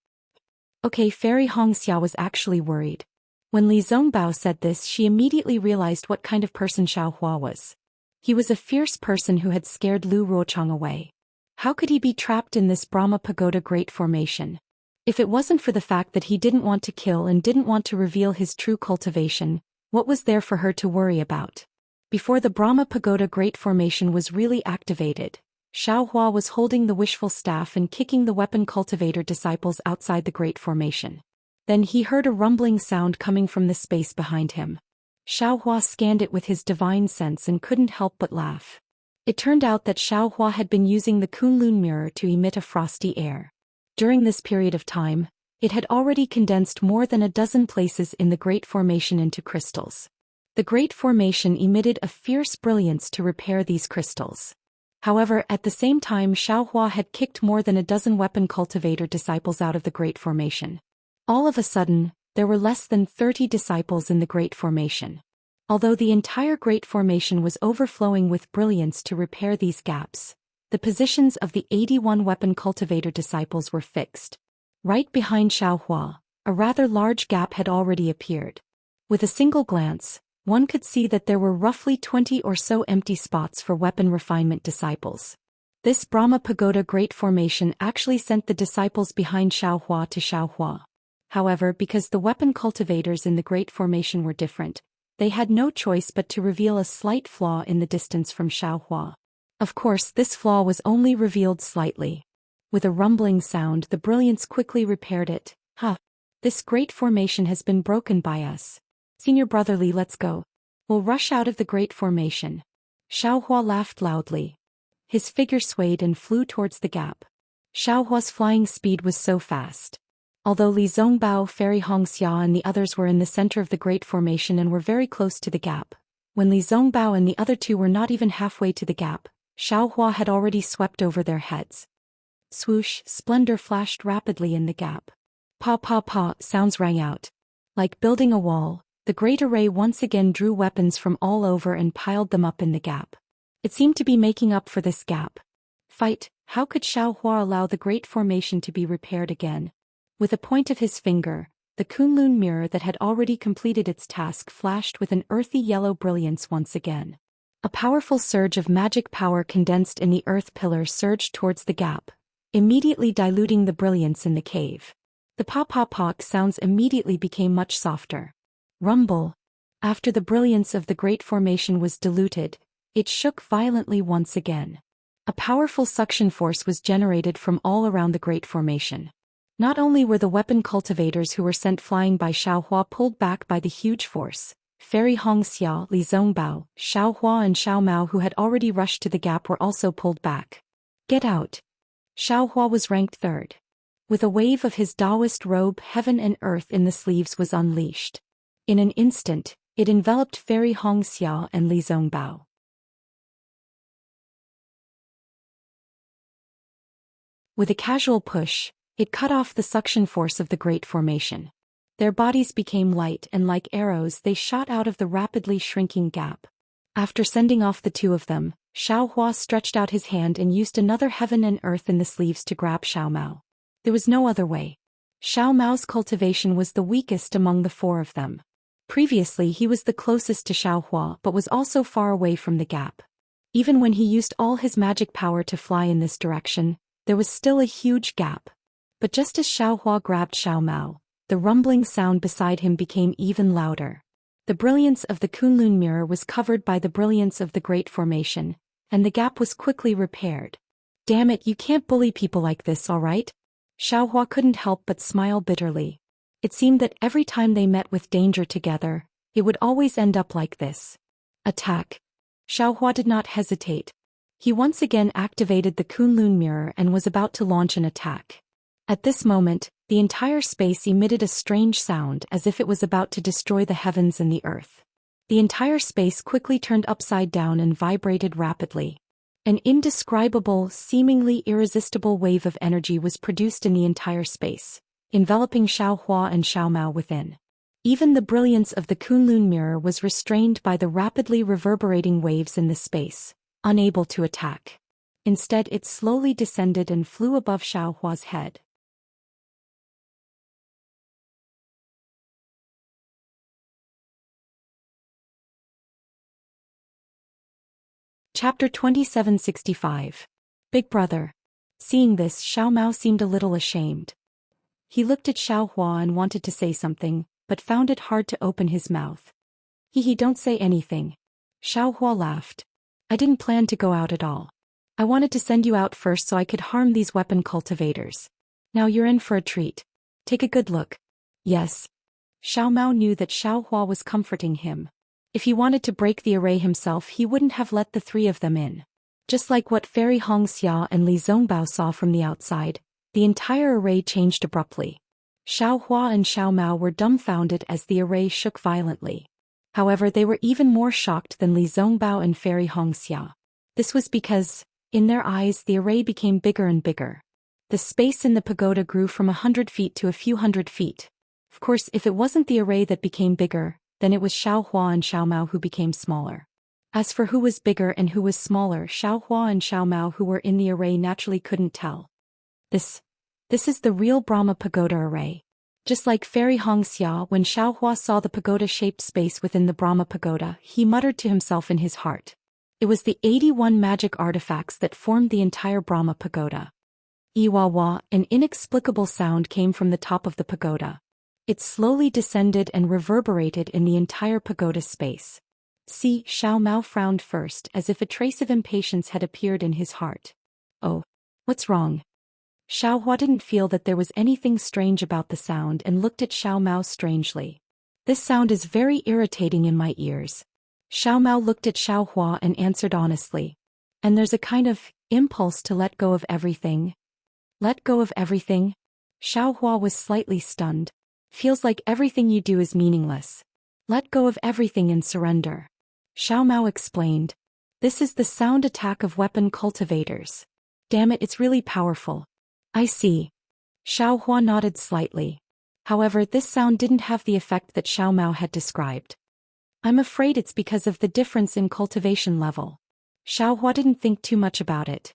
Okay, Fairy Hongxia was actually worried. When Li Zongbao said this, she immediately realized what kind of person Xiaohua was. He was a fierce person who had scared Lu Ruochang away. How could he be trapped in this Brahma Pagoda great formation? If it wasn't for the fact that he didn't want to kill and didn't want to reveal his true cultivation, what was there for her to worry about? Before the Brahma Pagoda great formation was really activated, Xiaohua was holding the wishful staff and kicking the weapon cultivator disciples outside the great formation. Then he heard a rumbling sound coming from the space behind him. Xiaohua scanned it with his divine sense and couldn't help but laugh. It turned out that Xiaohua had been using the Kunlun mirror to emit a frosty air. During this period of time, it had already condensed more than a dozen places in the great formation into crystals. The great formation emitted a fierce brilliance to repair these crystals. However, at the same time, Xiaohua had kicked more than a dozen weapon cultivator disciples out of the great formation. All of a sudden, there were less than 30 disciples in the great formation. Although the entire great formation was overflowing with brilliance to repair these gaps, the positions of the 81 weapon cultivator disciples were fixed. Right behind Xiaohua, a rather large gap had already appeared. With a single glance, one could see that there were roughly 20 or so empty spots for weapon refinement disciples. This Brahma Pagoda great formation actually sent the disciples behind Xiaohua to Xiaohua. However, because the weapon cultivators in the great formation were different, they had no choice but to reveal a slight flaw in the distance from Xiaohua. Of course, this flaw was only revealed slightly. With a rumbling sound, the brilliance quickly repaired it. This great formation has been broken by us. Senior brotherly, let's go. We'll rush out of the great formation. Xiaohua laughed loudly. His figure swayed and flew towards the gap. Xiaohua's flying speed was so fast. Although Li Zongbao, Fairy Hongxia and the others were in the center of the great formation and were very close to the gap, when Li Zongbao and the other two were not even halfway to the gap, Xiaohua had already swept over their heads. Swoosh, splendor flashed rapidly in the gap. Pa pa pa, sounds rang out. Like building a wall, the great array once again drew weapons from all over and piled them up in the gap. It seemed to be making up for this gap. Fight, how could Xiaohua allow the great formation to be repaired again? With a point of his finger, the Kunlun mirror that had already completed its task flashed with an earthy yellow brilliance once again. A powerful surge of magic power condensed in the earth pillar surged towards the gap. immediately diluting the brilliance in the cave. The pop-pop-pop sounds immediately became much softer. Rumble. After the brilliance of the great formation was diluted, it shook violently once again. A powerful suction force was generated from all around the great formation. Not only were the weapon cultivators who were sent flying by Xiaohua pulled back by the huge force, Fairy Hongxia, Li Zongbao, Xiaohua and Xiao Mao who had already rushed to the gap were also pulled back. Get out. Xiaohua was ranked third. With a wave of his Taoist robe, heaven and earth in the sleeves was unleashed. In an instant, it enveloped Fairy Hongxia and Li Zongbao. With a casual push, it cut off the suction force of the great formation. Their bodies became light and like arrows they shot out of the rapidly shrinking gap. After sending off the two of them, Xiao Hua stretched out his hand and used another heaven and earth in the sleeves to grab Xiao Mao. There was no other way. Xiao Mao's cultivation was the weakest among the four of them. Previously he was the closest to Xiao Hua but was also far away from the gap. Even when he used all his magic power to fly in this direction, there was still a huge gap. But just as Xiao Hua grabbed Xiao Mao, the rumbling sound beside him became even louder. The brilliance of the Kunlun mirror was covered by the brilliance of the great formation, and the gap was quickly repaired. Damn it, you can't bully people like this, alright? Xiao Hua couldn't help but smile bitterly. It seemed that every time they met with danger together, it would always end up like this. Attack. Xiao Hua did not hesitate. He once again activated the Kunlun mirror and was about to launch an attack. At this moment, the entire space emitted a strange sound as if it was about to destroy the heavens and the earth. The entire space quickly turned upside down and vibrated rapidly. An indescribable, seemingly irresistible wave of energy was produced in the entire space, enveloping Xiao Hua and Xiao Mao within. Even the brilliance of the Kunlun mirror was restrained by the rapidly reverberating waves in the space, unable to attack. Instead it slowly descended and flew above Xiao Hua's head. Chapter 2765. Big Brother. Seeing this, Xiao Mao seemed a little ashamed. He looked at Xiao Hua and wanted to say something, but found it hard to open his mouth. Don't say anything. Xiao Hua laughed. I didn't plan to go out at all. I wanted to send you out first so I could harm these weapon cultivators. Now you're in for a treat. Take a good look. Yes. Xiao Mao knew that Xiao Hua was comforting him. If he wanted to break the array himself he wouldn't have let the three of them in. Just like what Fairy Hongxia and Li Zongbao saw from the outside, the entire array changed abruptly. Xiao Hua and Xiao Mao were dumbfounded as the array shook violently. However, they were even more shocked than Li Zongbao and Fairy Hongxia. This was because, in their eyes, the array became bigger and bigger. The space in the pagoda grew from 100 feet to a few hundred feet. Of course, if it wasn't the array that became bigger, then it was Xiao Hua and Xiao Mao who became smaller. As for who was bigger and who was smaller, Xiao Hua and Xiao Mao who were in the array naturally couldn't tell. This is the real Brahma Pagoda array. Just like Fairy Hongxia, when Xiao Hua saw the pagoda-shaped space within the Brahma Pagoda, he muttered to himself in his heart. It was the 81 magic artifacts that formed the entire Brahma Pagoda. Iwawa, an inexplicable sound came from the top of the pagoda. It slowly descended and reverberated in the entire pagoda space. See, Xiao Mao frowned first as if a trace of impatience had appeared in his heart. Oh, what's wrong? Xiao Hua didn't feel that there was anything strange about the sound and looked at Xiao Mao strangely. This sound is very irritating in my ears. Xiao Mao looked at Xiao Hua and answered honestly. And there's a kind of impulse to let go of everything. Let go of everything? Xiao Hua was slightly stunned. Feels like everything you do is meaningless. Let go of everything and surrender. Xiao Mao explained. This is the sound attack of weapon cultivators. Damn it, it's really powerful. I see. Xiao Hua nodded slightly. However, this sound didn't have the effect that Xiao Mao had described. I'm afraid it's because of the difference in cultivation level. Xiao Hua didn't think too much about it.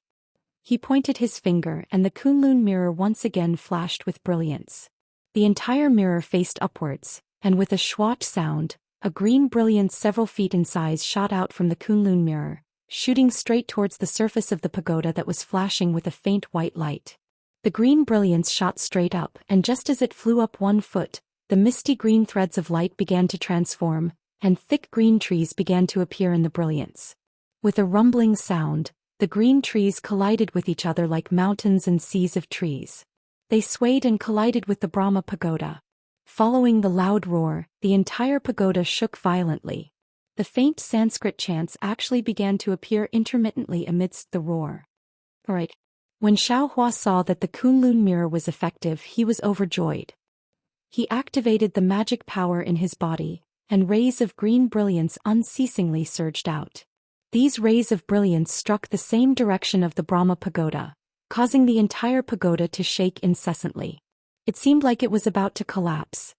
He pointed his finger and the Kunlun mirror once again flashed with brilliance. The entire mirror faced upwards, and with a swatch sound, a green brilliance several feet in size shot out from the Kunlun mirror, shooting straight towards the surface of the pagoda that was flashing with a faint white light. The green brilliance shot straight up, and just as it flew up 1 foot, the misty green threads of light began to transform, and thick green trees began to appear in the brilliance. With a rumbling sound, the green trees collided with each other like mountains and seas of trees. They swayed and collided with the Brahma pagoda. Following the loud roar, the entire pagoda shook violently. The faint Sanskrit chants actually began to appear intermittently amidst the roar. Alright. When Xiaohua saw that the Kunlun mirror was effective, he was overjoyed. He activated the magic power in his body, and rays of green brilliance unceasingly surged out. These rays of brilliance struck the same direction of the Brahma pagoda, causing the entire pagoda to shake incessantly. It seemed like it was about to collapse.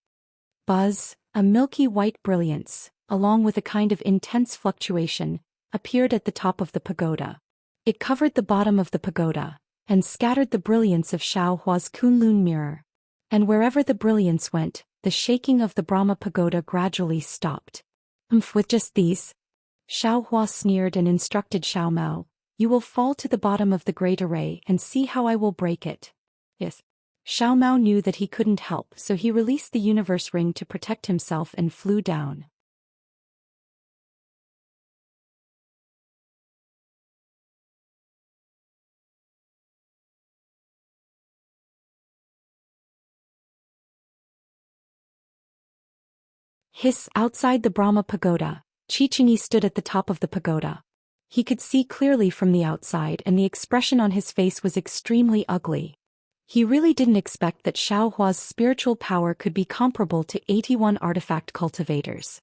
Buzz, a milky white brilliance, along with a kind of intense fluctuation, appeared at the top of the pagoda. It covered the bottom of the pagoda, and scattered the brilliance of Xiaohua's Kunlun mirror. And wherever the brilliance went, the shaking of the Brahma pagoda gradually stopped. With just these, Xiaohua sneered and instructed Xiao Mao, "You will fall to the bottom of the great array and see how I will break it." Yes. Xiao Mao knew that he couldn't help, so he released the universe ring to protect himself and flew down. Hiss! Outside the Brahma pagoda, Chichingi stood at the top of the pagoda. He could see clearly from the outside, and the expression on his face was extremely ugly. He really didn't expect that Xiaohua's spiritual power could be comparable to 81 artifact cultivators.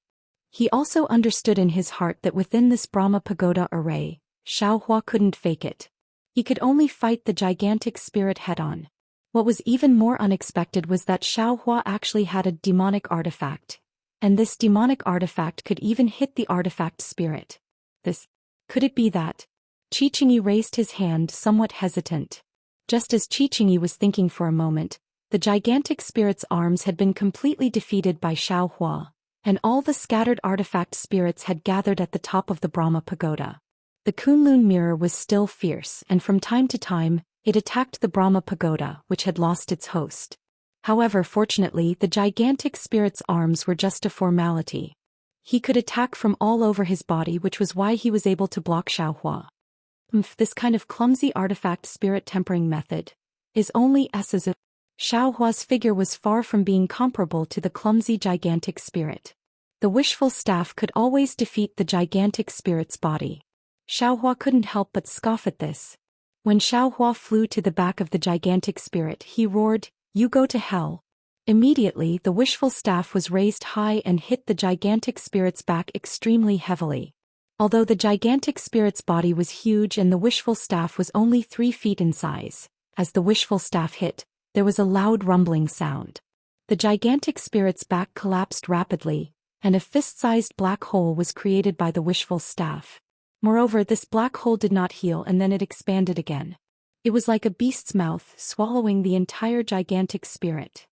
He also understood in his heart that within this Brahma pagoda array, Xiaohua couldn't fake it. He could only fight the gigantic spirit head-on. What was even more unexpected was that Xiaohua actually had a demonic artifact. And this demonic artifact could even hit the artifact spirit. Could it be that? Chichingi raised his hand, somewhat hesitant. Just as Chichingi was thinking for a moment, the gigantic spirit's arms had been completely defeated by Xiaohua, and all the scattered artifact spirits had gathered at the top of the Brahma pagoda. The Kunlun mirror was still fierce, and from time to time, it attacked the Brahma pagoda, which had lost its host. However, fortunately, the gigantic spirit's arms were just a formality. He could attack from all over his body, which was why he was able to block Xiaohua. This kind of clumsy artifact spirit tempering method is only as a Xiaohua's figure was far from being comparable to the clumsy gigantic spirit. The wishful staff could always defeat the gigantic spirit's body. Xiaohua couldn't help but scoff at this. When Xiaohua flew to the back of the gigantic spirit, he roared, "You go to hell." Immediately, the wishful staff was raised high and hit the gigantic spirit's back extremely heavily. Although the gigantic spirit's body was huge and the wishful staff was only 3 feet in size, as the wishful staff hit, there was a loud rumbling sound. The gigantic spirit's back collapsed rapidly, and a fist-sized black hole was created by the wishful staff. Moreover, this black hole did not heal, and then it expanded again. It was like a beast's mouth swallowing the entire gigantic spirit.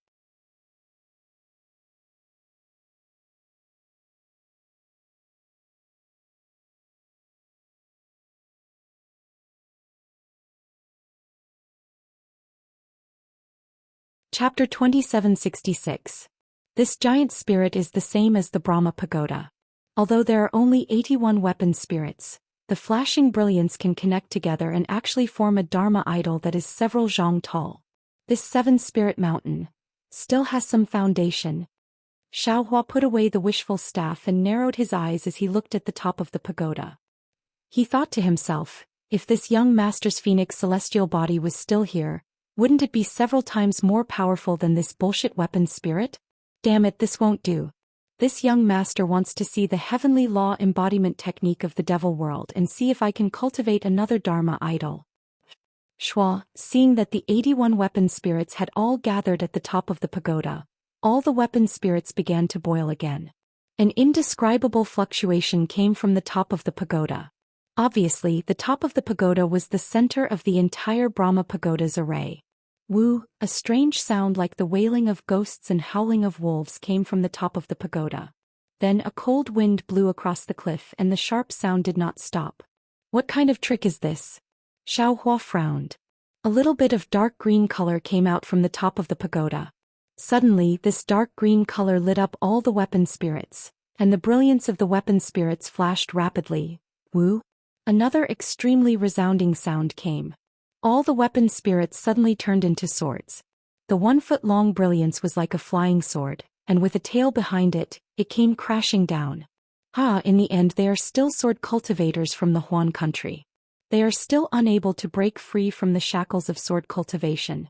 Chapter 2766. This giant spirit is the same as the Brahma pagoda. Although there are only 81 weapon spirits, the flashing brilliance can connect together and actually form a Dharma idol that is several zhang tall. This 7-spirit mountain still has some foundation. Xiaohua put away the wishful staff and narrowed his eyes as he looked at the top of the pagoda. He thought to himself, if this young master's phoenix celestial body was still here, wouldn't it be several times more powerful than this bullshit weapon spirit? Damn it, this won't do. This young master wants to see the heavenly law embodiment technique of the devil world and see if I can cultivate another Dharma idol. Shua, seeing that the 81 weapon spirits had all gathered at the top of the pagoda, all the weapon spirits began to boil again. An indescribable fluctuation came from the top of the pagoda. Obviously, the top of the pagoda was the center of the entire Brahma pagoda's array. Woo, a strange sound like the wailing of ghosts and howling of wolves came from the top of the pagoda. Then a cold wind blew across the cliff and the sharp sound did not stop. What kind of trick is this? Xiaohua frowned. A little bit of dark green color came out from the top of the pagoda. Suddenly, this dark green color lit up all the weapon spirits, and the brilliance of the weapon spirits flashed rapidly. Woo! Another extremely resounding sound came. All the weapon spirits suddenly turned into swords. The 1-foot-long brilliance was like a flying sword, and with a tail behind it, it came crashing down. In the end they are still sword cultivators from the Huan country. They are still unable to break free from the shackles of sword cultivation.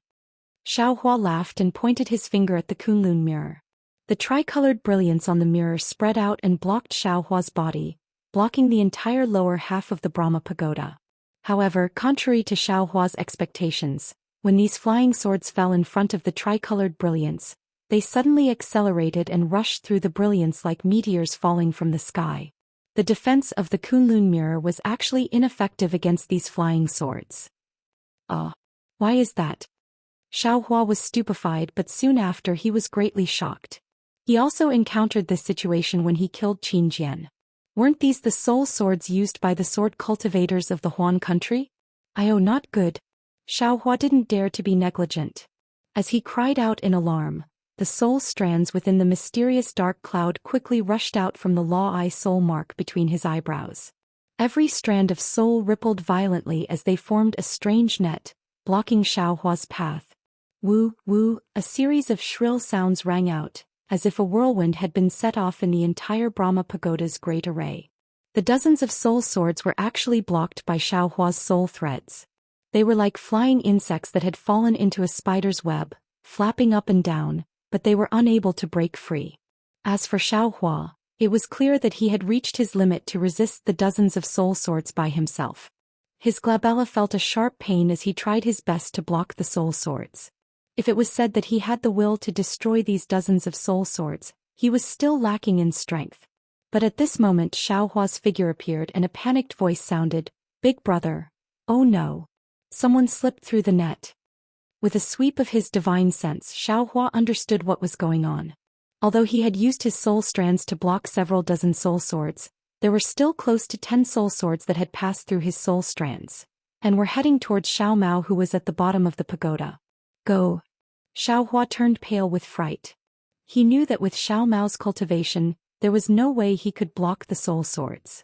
Xiaohua laughed and pointed his finger at the Kunlun mirror. The tricolored brilliance on the mirror spread out and blocked Xiaohua's body, blocking the entire lower half of the Brahma pagoda. However, contrary to Xiaohua's expectations, when these flying swords fell in front of the tricolored brilliance, they suddenly accelerated and rushed through the brilliance like meteors falling from the sky. The defense of the Kunlun mirror was actually ineffective against these flying swords. Why is that? Xiaohua was stupefied, but soon after he was greatly shocked. He also encountered this situation when he killed Qin Jian. Weren't these the soul swords used by the sword cultivators of the Huan country? Not good. Xiaohua didn't dare to be negligent. As he cried out in alarm, the soul strands within the mysterious dark cloud quickly rushed out from the law-eye soul mark between his eyebrows. Every strand of soul rippled violently as they formed a strange net, blocking Xiaohua's path. Woo, woo, a series of shrill sounds rang out, as if a whirlwind had been set off in the entire Brahma pagoda's great array. The dozens of soul swords were actually blocked by Xiaohua's soul threads. They were like flying insects that had fallen into a spider's web, flapping up and down, but they were unable to break free. As for Xiaohua, it was clear that he had reached his limit to resist the dozens of soul swords by himself. His glabella felt a sharp pain as he tried his best to block the soul swords. If it was said that he had the will to destroy these dozens of soul swords, he was still lacking in strength. But at this moment Xiaohua's figure appeared and a panicked voice sounded, "Big brother. Oh no. Someone slipped through the net." With a sweep of his divine sense, Xiaohua understood what was going on. Although he had used his soul strands to block several dozen soul swords, there were still close to 10 soul swords that had passed through his soul strands, and were heading towards Xiao Mao, who was at the bottom of the pagoda. Go! Xiaohua turned pale with fright. He knew that with Xiao Mao's cultivation, there was no way he could block the soul swords.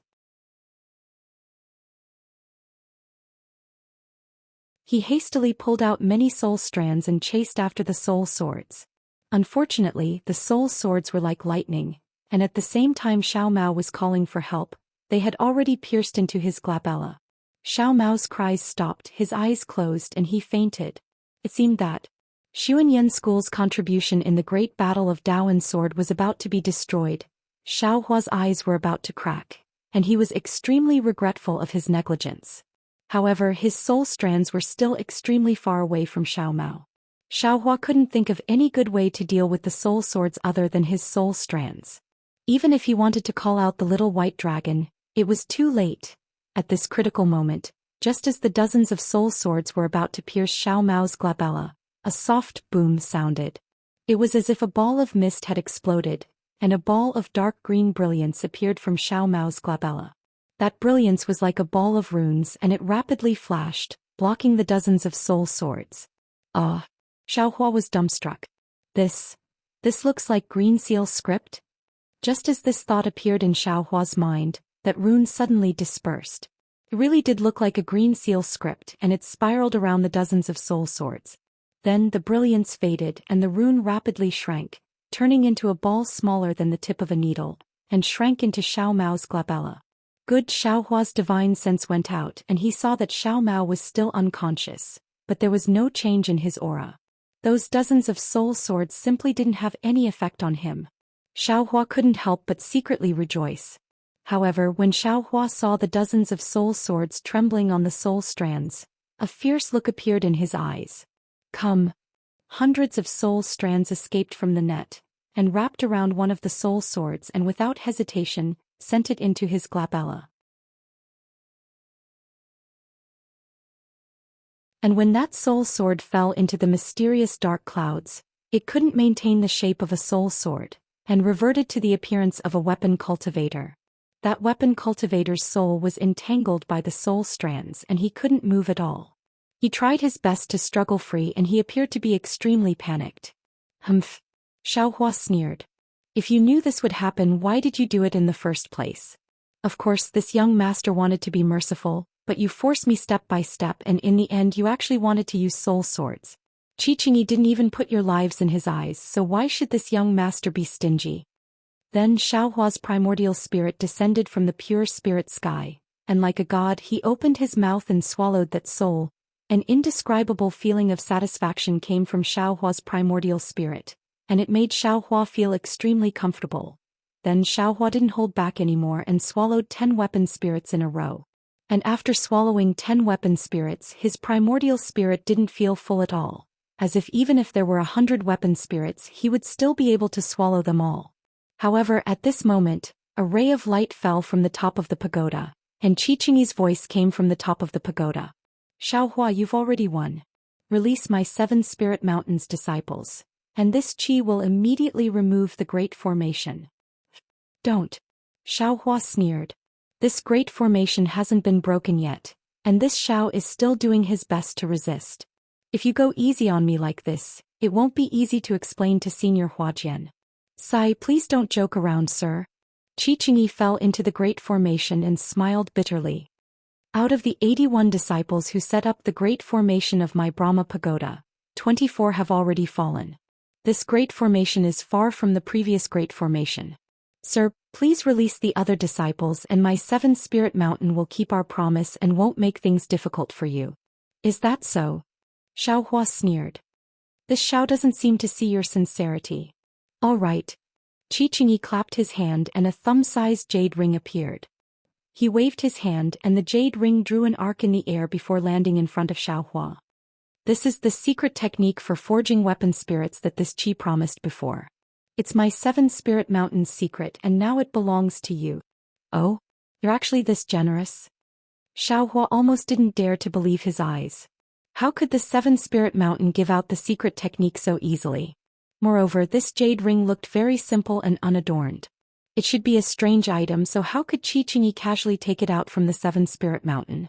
He hastily pulled out many soul strands and chased after the soul swords. Unfortunately, the soul swords were like lightning, and at the same time Xiao Mao was calling for help, they had already pierced into his glabella. Xiao Mao's cries stopped, his eyes closed, and he fainted. It seemed that Xuanyan School's contribution in the great battle of Daoan's sword was about to be destroyed. Xiaohua's eyes were about to crack, and he was extremely regretful of his negligence. However, his soul strands were still extremely far away from Xiao Mao. Xiaohua couldn't think of any good way to deal with the soul swords other than his soul strands. Even if he wanted to call out the little white dragon, it was too late. At this critical moment, just as the dozens of soul swords were about to pierce Xiao Mao's glabella, a soft boom sounded. It was as if a ball of mist had exploded, and a ball of dark green brilliance appeared from Xiao Mao's glabella. That brilliance was like a ball of runes, and it rapidly flashed, blocking the dozens of soul swords. Xiaohua was dumbstruck. This looks like Green Seal's script? Just as this thought appeared in Xiaohua's mind, that rune suddenly dispersed. It really did look like a Green Seal script, and it spiraled around the dozens of soul swords. Then the brilliance faded and the rune rapidly shrank, turning into a ball smaller than the tip of a needle, and shrank into Xiao Mao's glabella. Good Xiaohua's divine sense went out and he saw that Xiao Mao was still unconscious, but there was no change in his aura. Those dozens of soul swords simply didn't have any effect on him. Xiaohua couldn't help but secretly rejoice. However, when Xiaohua saw the dozens of soul swords trembling on the soul strands, a fierce look appeared in his eyes. Come! Hundreds of soul strands escaped from the net, and wrapped around one of the soul swords and without hesitation, sent it into his glabella. And when that soul sword fell into the mysterious dark clouds, it couldn't maintain the shape of a soul sword, and reverted to the appearance of a weapon cultivator. That weapon cultivator's soul was entangled by the soul strands and he couldn't move at all. He tried his best to struggle free and he appeared to be extremely panicked. Humph. Xiaohua sneered. If you knew this would happen, why did you do it in the first place? Of course, this young master wanted to be merciful, but you forced me step by step and in the end you actually wanted to use soul swords. Qingyi didn't even put your lives in his eyes, so why should this young master be stingy? Then Xiaohua's primordial spirit descended from the pure spirit sky, and like a god he opened his mouth and swallowed that soul. An indescribable feeling of satisfaction came from Xiaohua's primordial spirit, and it made Xiaohua feel extremely comfortable. Then Xiaohua didn't hold back anymore and swallowed 10 weapon spirits in a row. And after swallowing 10 weapon spirits, his primordial spirit didn't feel full at all, as if even if there were 100 weapon spirits he would still be able to swallow them all. However, at this moment, a ray of light fell from the top of the pagoda, and Qingyi's voice came from the top of the pagoda. Xiaohua, you've already won. Release my 7 Spirit Mountains disciples, and this qi will immediately remove the Great Formation. Don't. Xiaohua sneered. This Great Formation hasn't been broken yet, and this Xiao is still doing his best to resist. If you go easy on me like this, it won't be easy to explain to Senior Huajian. Sai, please don't joke around, sir. Qingyi fell into the Great Formation and smiled bitterly. Out of the 81 disciples who set up the Great Formation of my Brahma Pagoda, 24 have already fallen. This Great Formation is far from the previous Great Formation. Sir, please release the other disciples and my 7 Spirit Mountain will keep our promise and won't make things difficult for you. Is that so? Xiaohua sneered. This Xiao doesn't seem to see your sincerity. All right. Qingyi clapped his hand and a thumb-sized jade ring appeared. He waved his hand and the jade ring drew an arc in the air before landing in front of Xiaohua. This is the secret technique for forging weapon spirits that this qi promised before. It's my 7 Spirit Mountains secret and now it belongs to you. Oh? You're actually this generous? Xiaohua almost didn't dare to believe his eyes. How could the 7 Spirit Mountain give out the secret technique so easily? Moreover, this jade ring looked very simple and unadorned. It should be a strange item, so how could Qingyi casually take it out from the 7 Spirit Mountain?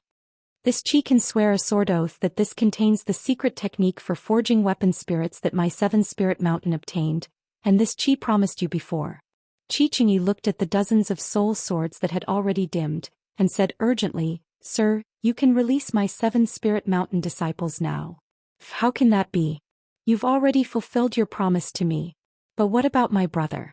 This qi can swear a sword oath that this contains the secret technique for forging weapon spirits that my 7 Spirit Mountain obtained, and this qi promised you before. Qingyi looked at the dozens of soul swords that had already dimmed, and said urgently, Sir, you can release my 7 Spirit Mountain disciples now. How can that be? You've already fulfilled your promise to me. But what about my brother?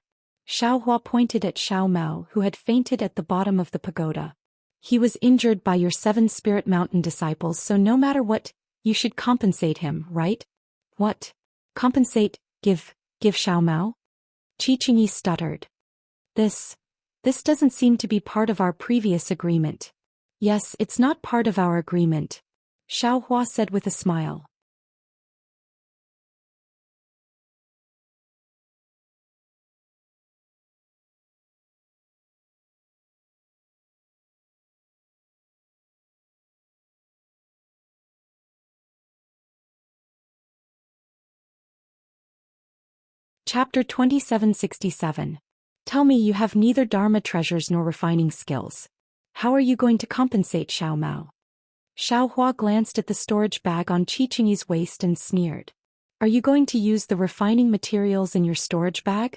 Xiaohua pointed at Xiao Mao, who had fainted at the bottom of the pagoda. He was injured by your 7 Spirit Mountain disciples, so no matter what, you should compensate him, right? What? Compensate? Give Xiao Mao? Qingyi stuttered. This doesn't seem to be part of our previous agreement. Yes, it's not part of our agreement, Xiaohua said with a smile. Chapter 2767. Tell me, you have neither Dharma treasures nor refining skills. How are you going to compensate Xiao Mao? Xiaohua glanced at the storage bag on Qingyi's waist and sneered. Are you going to use the refining materials in your storage bag?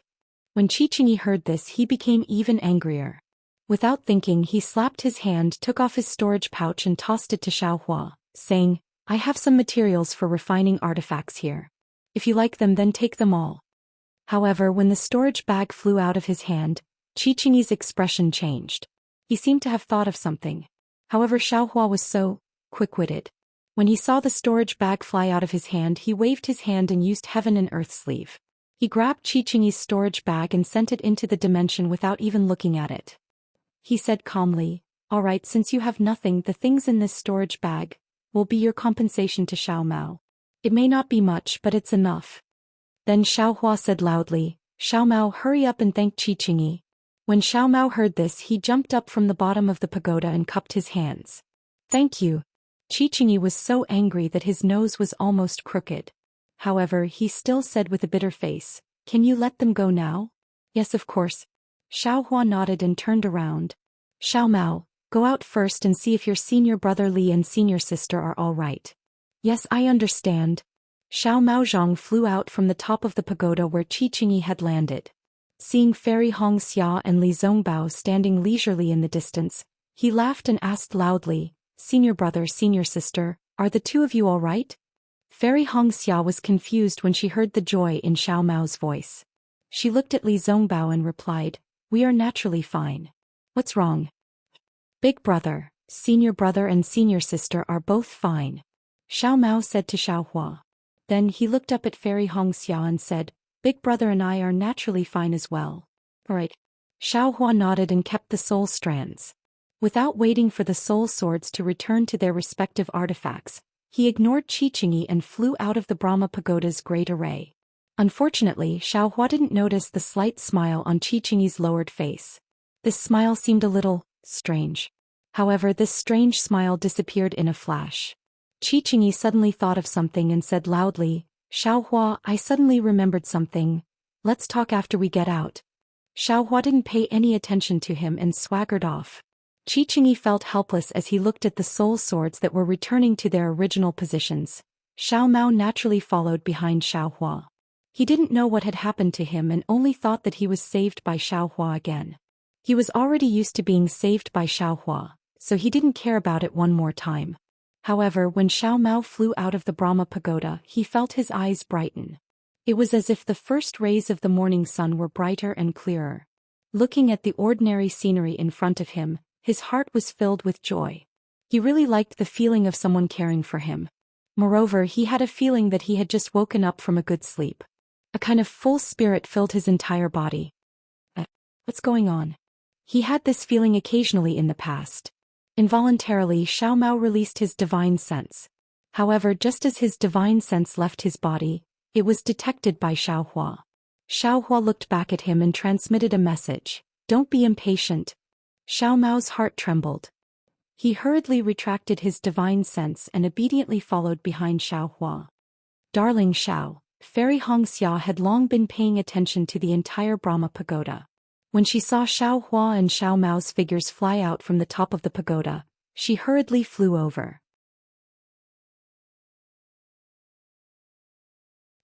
When Qingyi heard this, he became even angrier. Without thinking, he slapped his hand, took off his storage pouch and tossed it to Xiaohua, saying, I have some materials for refining artifacts here. If you like them, then take them all. However, when the storage bag flew out of his hand, Qingyi's expression changed. He seemed to have thought of something. However, Xiaohua was so quick-witted. When he saw the storage bag fly out of his hand, he waved his hand and used heaven and earth sleeve. He grabbed Qingyi's storage bag and sent it into the dimension without even looking at it. He said calmly, All right, since you have nothing, the things in this storage bag will be your compensation to Xiao Mao. It may not be much, but it's enough. Then Xiaohua said loudly, Xiao Mao, hurry up and thank Qingyi. When Xiao Mao heard this, he jumped up from the bottom of the pagoda and cupped his hands. Thank you. Qingyi was so angry that his nose was almost crooked. However, he still said with a bitter face, Can you let them go now? Yes, of course. Xiaohua nodded and turned around. Xiao Mao, go out first and see if your senior brother Li and senior sister are all right. Yes, I understand. Xiao Maozhong flew out from the top of the pagoda where Qi Qingyi had landed. Seeing Fairy Hong Xia and Li Zongbao standing leisurely in the distance, he laughed and asked loudly, "Senior brother, senior sister, are the two of you all right?" Fairy Hong Xia was confused when she heard the joy in Xiao Mao's voice. She looked at Li Zongbao and replied, "We are naturally fine. What's wrong?" "Big brother, and senior sister are both fine," Xiao Mao said to Xiao Hua. Then he looked up at Fairy Hong Xia and said, "Big brother and I are naturally fine as well." "All right." Xiao Hua nodded and kept the soul strands. Without waiting for the soul swords to return to their respective artifacts, he ignored Qi Qingyi and flew out of the Brahma Pagoda's great array. Unfortunately, Xiao Hua didn't notice the slight smile on Qi Qingyi's lowered face. This smile seemed a little strange. However, this strange smile disappeared in a flash. Qi Qingyi suddenly thought of something and said loudly, "Xiao Hua, I suddenly remembered something. Let's talk after we get out." Xiao Hua didn't pay any attention to him and swaggered off. Qi Qingyi felt helpless as he looked at the soul swords that were returning to their original positions. Xiao Mao naturally followed behind Xiao Hua. He didn't know what had happened to him and only thought that he was saved by Xiao Hua again. He was already used to being saved by Xiao Hua, so he didn't care about it one more time. However, when Xiao Mao flew out of the Brahma Pagoda, he felt his eyes brighten. It was as if the first rays of the morning sun were brighter and clearer. Looking at the ordinary scenery in front of him, his heart was filled with joy. He really liked the feeling of someone caring for him. Moreover, he had a feeling that he had just woken up from a good sleep. A kind of full spirit filled his entire body. What's going on? He had this feeling occasionally in the past. Involuntarily, Xiao Mao released his divine sense. However, just as his divine sense left his body, it was detected by Xiao Hua. Xiao Hua looked back at him and transmitted a message. "Don't be impatient." Xiao Mao's heart trembled. He hurriedly retracted his divine sense and obediently followed behind Xiao Hua. Darling Xiao, Fairy Hong Xia had long been paying attention to the entire Brahma Pagoda. When she saw Xiao Hua and Xiao Mao's figures fly out from the top of the pagoda, she hurriedly flew over.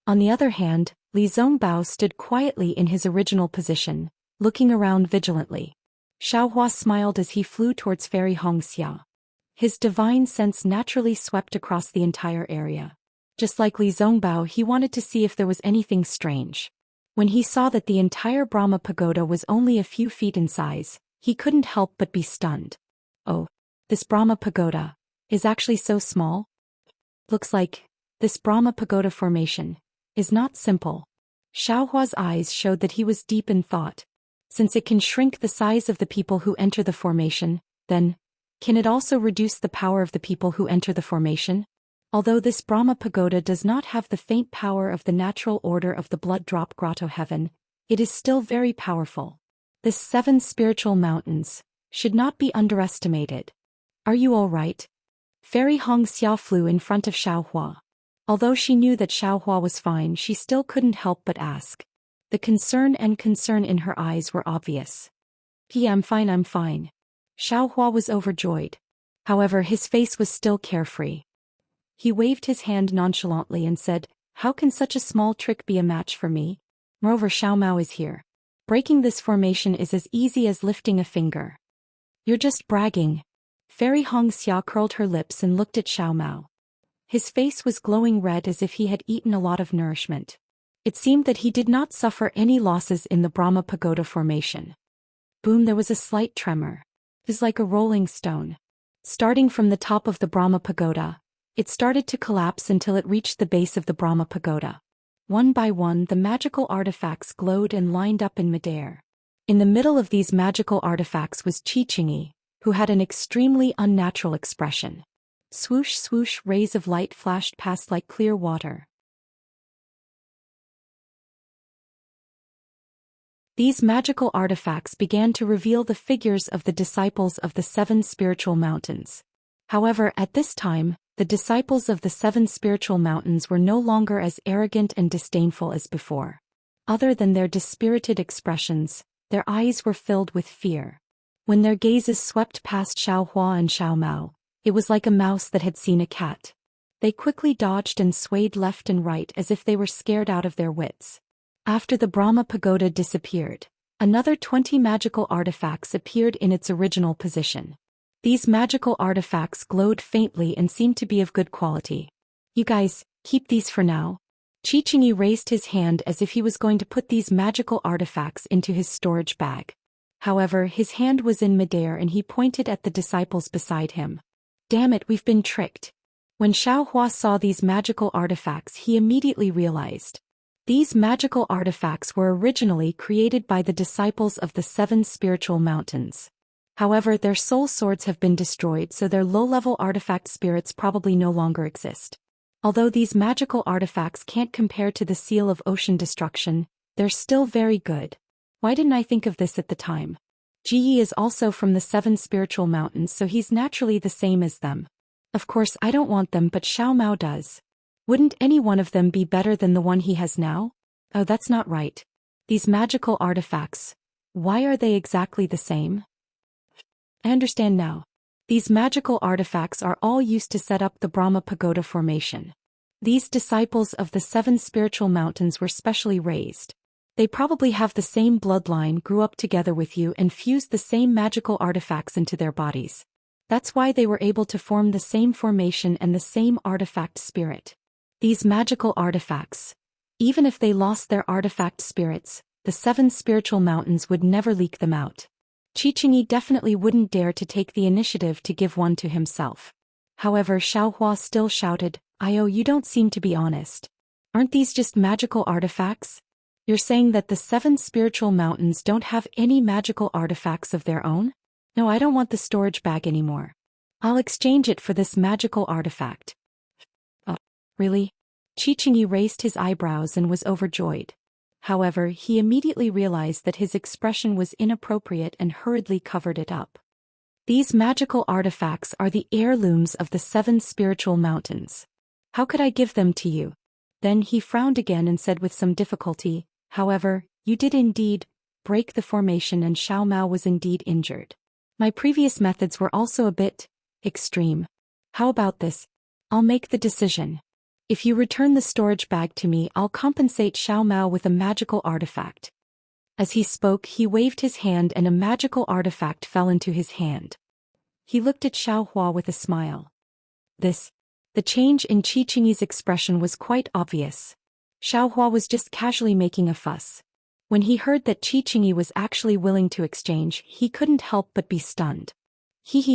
On the other hand, Li Zongbao stood quietly in his original position, looking around vigilantly. Xiao Hua smiled as he flew towards Fairy Hong Xia. His divine sense naturally swept across the entire area. Just like Li Zongbao, he wanted to see if there was anything strange. When he saw that the entire Brahma Pagoda was only a few feet in size, he couldn't help but be stunned. "Oh, this Brahma Pagoda is actually so small? Looks like this Brahma Pagoda formation is not simple." Xiao Hua's eyes showed that he was deep in thought. Since it can shrink the size of the people who enter the formation, then, can it also reduce the power of the people who enter the formation? Although this Brahma Pagoda does not have the faint power of the natural order of the Blood Drop Grotto Heaven, it is still very powerful. The 7 spiritual mountains should not be underestimated. "Are you all right?" Fairy Hong Xia flew in front of Xiao Hua. Although she knew that Xiao Hua was fine, she still couldn't help but ask. The concern in her eyes were obvious. "Yeah, I'm fine." Xiao Hua was overjoyed. However, his face was still carefree. He waved his hand nonchalantly and said, "How can such a small trick be a match for me? Moreover, Xiao Mao is here. Breaking this formation is as easy as lifting a finger." "You're just bragging." Fairy Hong Xia curled her lips and looked at Xiao Mao. His face was glowing red as if he had eaten a lot of nourishment. It seemed that he did not suffer any losses in the Brahma Pagoda formation. Boom, there was a slight tremor. It was like a rolling stone. Starting from the top of the Brahma Pagoda, it started to collapse until it reached the base of the Brahma Pagoda. One by one, the magical artifacts glowed and lined up in midair. In the middle of these magical artifacts was Qi Qingyi, who had an extremely unnatural expression. Swoosh swoosh, rays of light flashed past like clear water. These magical artifacts began to reveal the figures of the disciples of the 7 spiritual mountains. However, at this time, the disciples of the 7 spiritual mountains were no longer as arrogant and disdainful as before. Other than their dispirited expressions, their eyes were filled with fear. When their gazes swept past Xiao Hua and Xiao Mao, it was like a mouse that had seen a cat. They quickly dodged and swayed left and right as if they were scared out of their wits. After the Brahma pagoda disappeared, another 20 magical artifacts appeared in its original position. These magical artifacts glowed faintly and seemed to be of good quality. You guys, keep these for now. Chichingi raised his hand as if he was going to put these magical artifacts into his storage bag. However, his hand was in midair and he pointed at the disciples beside him. Damn it, we've been tricked. When Xiaohua saw these magical artifacts, he immediately realized. These magical artifacts were originally created by the disciples of the 7 spiritual mountains. However, their soul swords have been destroyed, so their low-level artifact spirits probably no longer exist. Although these magical artifacts can't compare to the seal of ocean destruction, they're still very good. Why didn't I think of this at the time? Ji is also from the 7 spiritual mountains, so he's naturally the same as them. Of course I don't want them, but Xiao Mao does. Wouldn't any one of them be better than the one he has now? Oh, that's not right. These magical artifacts, why are they exactly the same? I understand now. These magical artifacts are all used to set up the Brahma Pagoda formation. These disciples of the 7 spiritual mountains were specially raised. They probably have the same bloodline, grew up together with you, and fused the same magical artifacts into their bodies. That's why they were able to form the same formation and the same artifact spirit. These magical artifacts, even if they lost their artifact spirits, the 7 spiritual mountains would never leak them out. Chichingi definitely wouldn't dare to take the initiative to give one to himself. However, Xiaohua still shouted, "Io, you don't seem to be honest. Aren't these just magical artifacts? You're saying that the 7 spiritual mountains don't have any magical artifacts of their own? No, I don't want the storage bag anymore. I'll exchange it for this magical artifact." Oh, really? Chichingi raised his eyebrows and was overjoyed. However, he immediately realized that his expression was inappropriate and hurriedly covered it up. These magical artifacts are the heirlooms of the 7 spiritual mountains. How could I give them to you? Then he frowned again and said with some difficulty, "However, you did indeed break the formation and Xiao Mao was indeed injured. My previous methods were also a bit extreme. How about this? I'll make the decision. If you return the storage bag to me, I'll compensate Xiao Mao with a magical artifact." As he spoke, he waved his hand and a magical artifact fell into his hand. He looked at Xiaohua with a smile. The change in Chichingi's expression was quite obvious. Xiaohua was just casually making a fuss. When he heard that Chichingi was actually willing to exchange, he couldn't help but be stunned.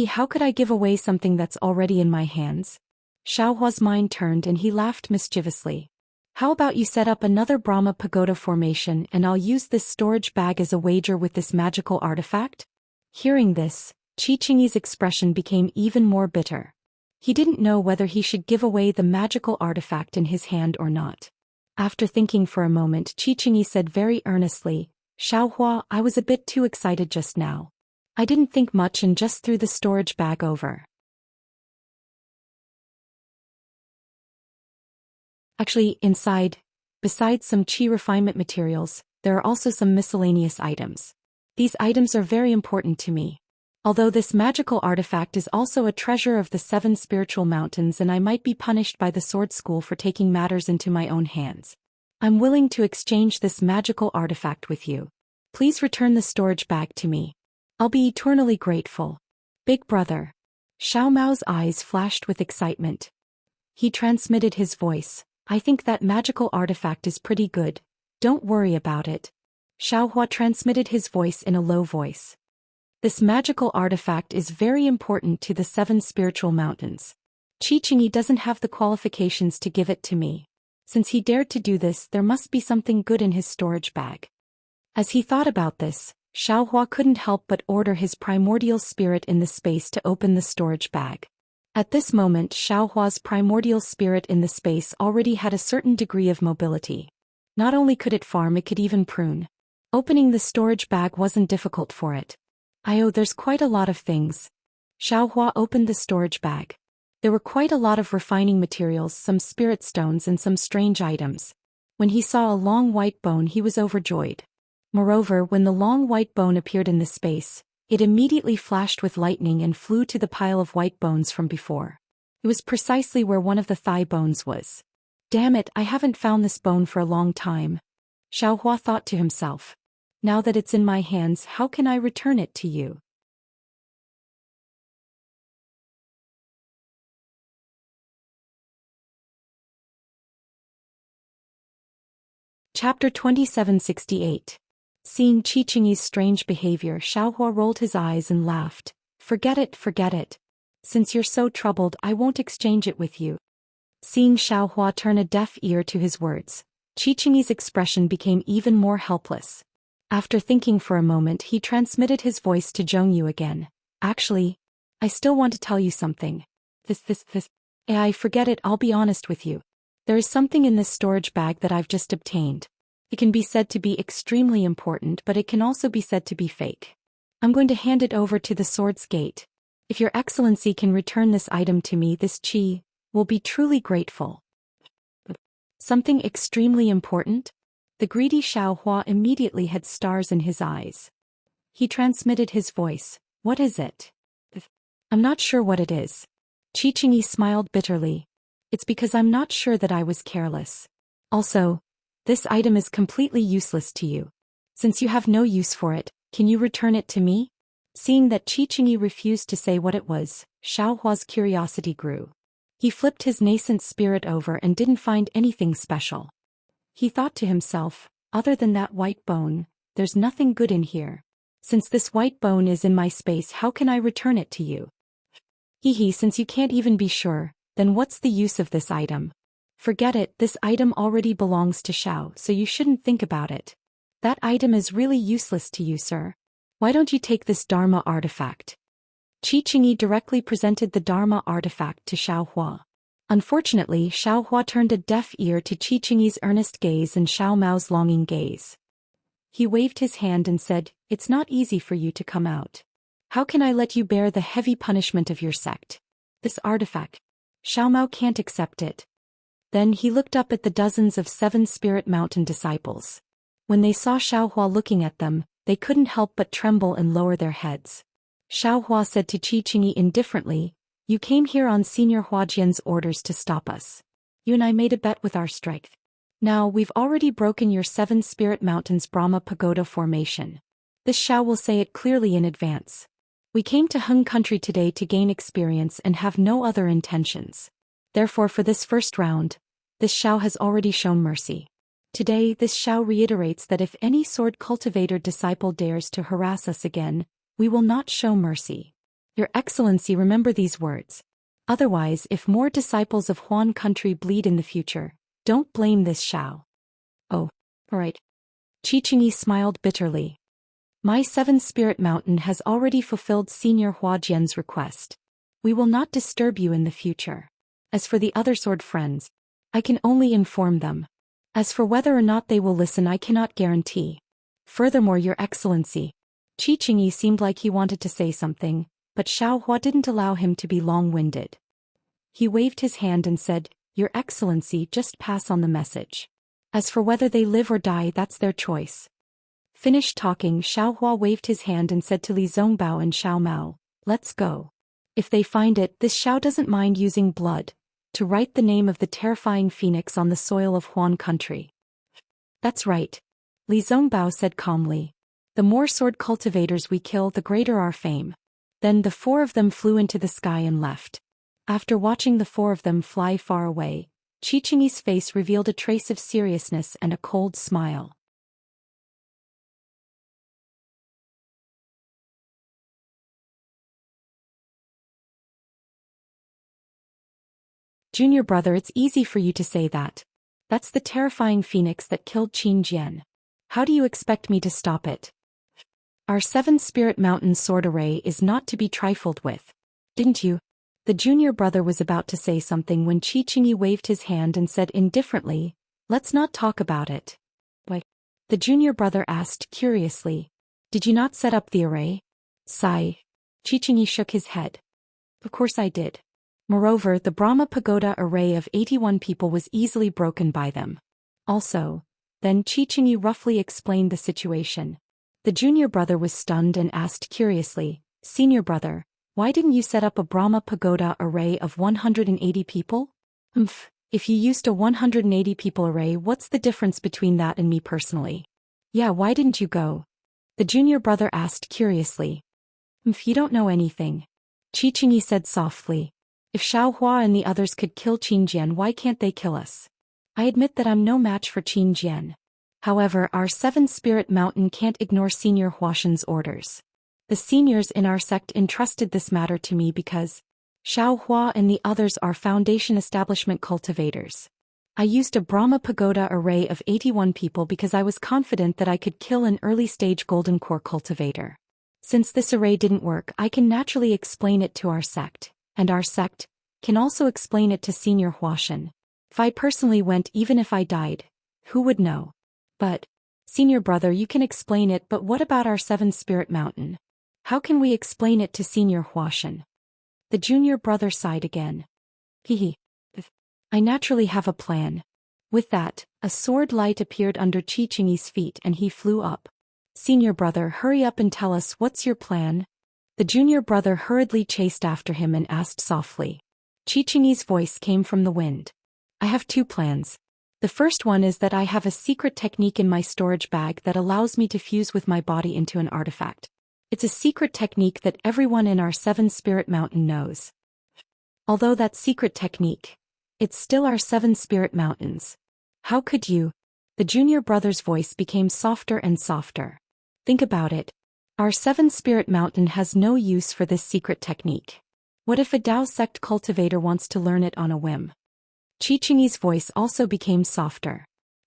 How could I give away something that's already in my hands? Xiaohua's mind turned and he laughed mischievously. How about you set up another Brahma Pagoda formation and I'll use this storage bag as a wager with this magical artifact? Hearing this, Chichingi's expression became even more bitter. He didn't know whether he should give away the magical artifact in his hand or not. After thinking for a moment, Chichingi said very earnestly, "Xiaohua, I was a bit too excited just now. I didn't think much and just threw the storage bag over. Actually, inside, besides some chi refinement materials, there are also some miscellaneous items. These items are very important to me. Although this magical artifact is also a treasure of the 7 spiritual mountains and I might be punished by the sword school for taking matters into my own hands, I'm willing to exchange this magical artifact with you. Please return the storage bag to me. I'll be eternally grateful. Big brother." Xiao Mao's eyes flashed with excitement. He transmitted his voice, "I think that magical artifact is pretty good. Don't worry about it." Xiaohua transmitted his voice in a low voice. "This magical artifact is very important to the 7 spiritual mountains. Chichingi doesn't have the qualifications to give it to me. Since he dared to do this, there must be something good in his storage bag." As he thought about this, Xiaohua couldn't help but order his primordial spirit in the space to open the storage bag. At this moment, Xiaohua's primordial spirit in the space already had a certain degree of mobility. Not only could it farm, it could even prune. Opening the storage bag wasn't difficult for it. There's quite a lot of things." Xiaohua opened the storage bag. There were quite a lot of refining materials, some spirit stones and some strange items. When he saw a long white bone, he was overjoyed. Moreover, when the long white bone appeared in the space, it immediately flashed with lightning and flew to the pile of white bones from before. It was precisely where one of the thigh bones was. Damn it, I haven't found this bone for a long time. Xiaohua thought to himself. Now that it's in my hands, how can I return it to you? Chapter 2768. Seeing Qingyi's strange behavior, Xiaohua rolled his eyes and laughed. Forget it, forget it. Since you're so troubled, I won't exchange it with you. Seeing Xiaohua turn a deaf ear to his words, Qingyi's expression became even more helpless. After thinking for a moment, he transmitted his voice to Zhongyu again. Actually, I still want to tell you something. I forget it, I'll be honest with you. There is something in this storage bag that I've just obtained. It can be said to be extremely important, but it can also be said to be fake. I'm going to hand it over to the Swords Gate. If your excellency can return this item to me, this Qi will be truly grateful. Something extremely important? The greedy Xiaohua immediately had stars in his eyes. He transmitted his voice. What is it? I'm not sure what it is. Qingyi smiled bitterly. It's because I'm not sure that I was careless. Also, this item is completely useless to you. Since you have no use for it, can you return it to me? Seeing that Qingyi refused to say what it was, Xiaohua's curiosity grew. He flipped his nascent spirit over and didn't find anything special. He thought to himself, other than that white bone, there's nothing good in here. Since this white bone is in my space, how can I return it to you? Since you can't even be sure, then what's the use of this item? Forget it, this item already belongs to Xiao, so you shouldn't think about it. That item is really useless to you, sir. Why don't you take this Dharma artifact? Qingyi directly presented the Dharma artifact to Xiaohua. Unfortunately, Xiaohua turned a deaf ear to Qingyi's earnest gaze and Xiao Mao's longing gaze. He waved his hand and said, "It's not easy for you to come out. How can I let you bear the heavy punishment of your sect? This artifact. Xiao Mao can't accept it." Then he looked up at the dozens of 7 Spirit Mountain disciples. When they saw Xiaohua looking at them, they couldn't help but tremble and lower their heads. Xiaohua said to Qingyi indifferently, "You came here on Senior Huajian's orders to stop us. You and I made a bet with our strength. Now we've already broken your 7 Spirit Mountains Brahma Pagoda formation. This Xiao will say it clearly in advance. We came to Hung Country today to gain experience and have no other intentions. Therefore for this first round, this Xiao has already shown mercy. Today this Xiao reiterates that if any sword cultivator disciple dares to harass us again, we will not show mercy. Your Excellency, remember these words. Otherwise, if more disciples of Huan Country bleed in the future, don't blame this Xiao." "Oh, all right." Qingyi smiled bitterly. "My 7 Spirit Mountain has already fulfilled Senior Huajian's request. We will not disturb you in the future. As for the other sword friends, I can only inform them. As for whether or not they will listen, I cannot guarantee. Furthermore, Your Excellency." Qingyi seemed like he wanted to say something, but Xiaohua didn't allow him to be long-winded. He waved his hand and said, "Your Excellency, just pass on the message. As for whether they live or die, that's their choice." Finished talking, Xiaohua waved his hand and said to Li Zongbao and Xiao Mao, "Let's go. If they find it, this Xiao doesn't mind using blood to write the name of the terrifying phoenix on the soil of Huan Country." "That's right," Li Zongbao said calmly. "The more sword cultivators we kill, the greater our fame." Then the 4 of them flew into the sky and left. After watching the 4 of them fly far away, Qingyi's face revealed a trace of seriousness and a cold smile. "Junior brother, it's easy for you to say that. That's the terrifying phoenix that killed Qin Jian. How do you expect me to stop it? Our 7 Spirit Mountain sword array is not to be trifled with. Didn't you?" The junior brother was about to say something when Qingyi waved his hand and said indifferently, "Let's not talk about it." "Why?" the junior brother asked curiously. "Did you not set up the array?" Sigh. Qingyi shook his head. "Of course I did. Moreover, the Brahma Pagoda array of 81 people was easily broken by them. Also." Then Qingyi roughly explained the situation. The junior brother was stunned and asked curiously, "Senior brother, Why didn't you set up a Brahma pagoda array of 180 people? If you used a 180 people array, what's the difference between that and me personally? Yeah, why didn't you go? The junior brother asked curiously. You don't know anything. Qi Qingyi said softly. If Xiaohua and the others could kill Qin Jian, why can't they kill us? I admit that I'm no match for Qin Jian. However, our seven-spirit mountain can't ignore Senior Huashan's orders. The seniors in our sect entrusted this matter to me because Xiaohua and the others are Foundation establishment cultivators. I used a Brahma pagoda array of 81 people because I was confident that I could kill an early-stage golden core cultivator. Since this array didn't work, I can naturally explain it to our sect, and our sect can also explain it to Senior Huashan. If I personally went, even if I died, who would know? But, Senior brother, you can explain it, but what about our seven-spirit mountain? How can we explain it to Senior Huashan? The junior brother sighed again. I naturally have a plan. With that, a sword light appeared under Qi Qingyi's feet and he flew up. Senior brother, hurry up and tell us what's your plan? The junior brother hurriedly chased after him and asked softly. Qi Qingyi's voice came from the wind. I have two plans. The first one is that I have a secret technique in my storage bag that allows me to fuse with my body into an artifact. It's a secret technique that everyone in our seven-spirit mountain knows. Although that secret technique, it's still our seven-spirit mountains. How could you? The junior brother's voice became softer and softer. Think about it. Our seven-spirit mountain has no use for this secret technique. What if a Dao sect cultivator wants to learn it on a whim? Qi Qingyi's voice also became softer.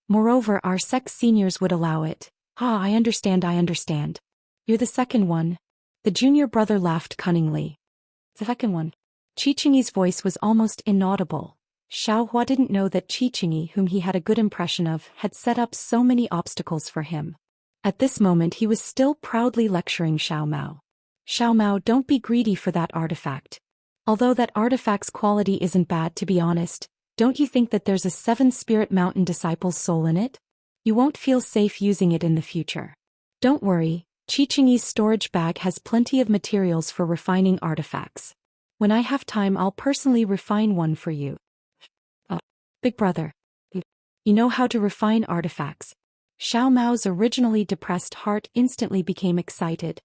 Moreover, our sect seniors would allow it. I understand. You're the second one. The junior brother laughed cunningly. The second one. Qi Qingyi's voice was almost inaudible. Xiaohua didn't know that Qi Qingyi, whom he had a good impression of, had set up so many obstacles for him. At this moment he was still proudly lecturing Xiao Mao. Xiao Mao, don't be greedy for that artifact. Although that artifact's quality isn't bad, to be honest, don't you think that there's a seven-spirit mountain disciple's soul in it? You won't feel safe using it in the future. Don't worry. Qi Qingyi's storage bag has plenty of materials for refining artifacts. When I have time, I'll personally refine one for you. Big brother. You know how to refine artifacts. Xiao Mao's originally depressed heart instantly became excited.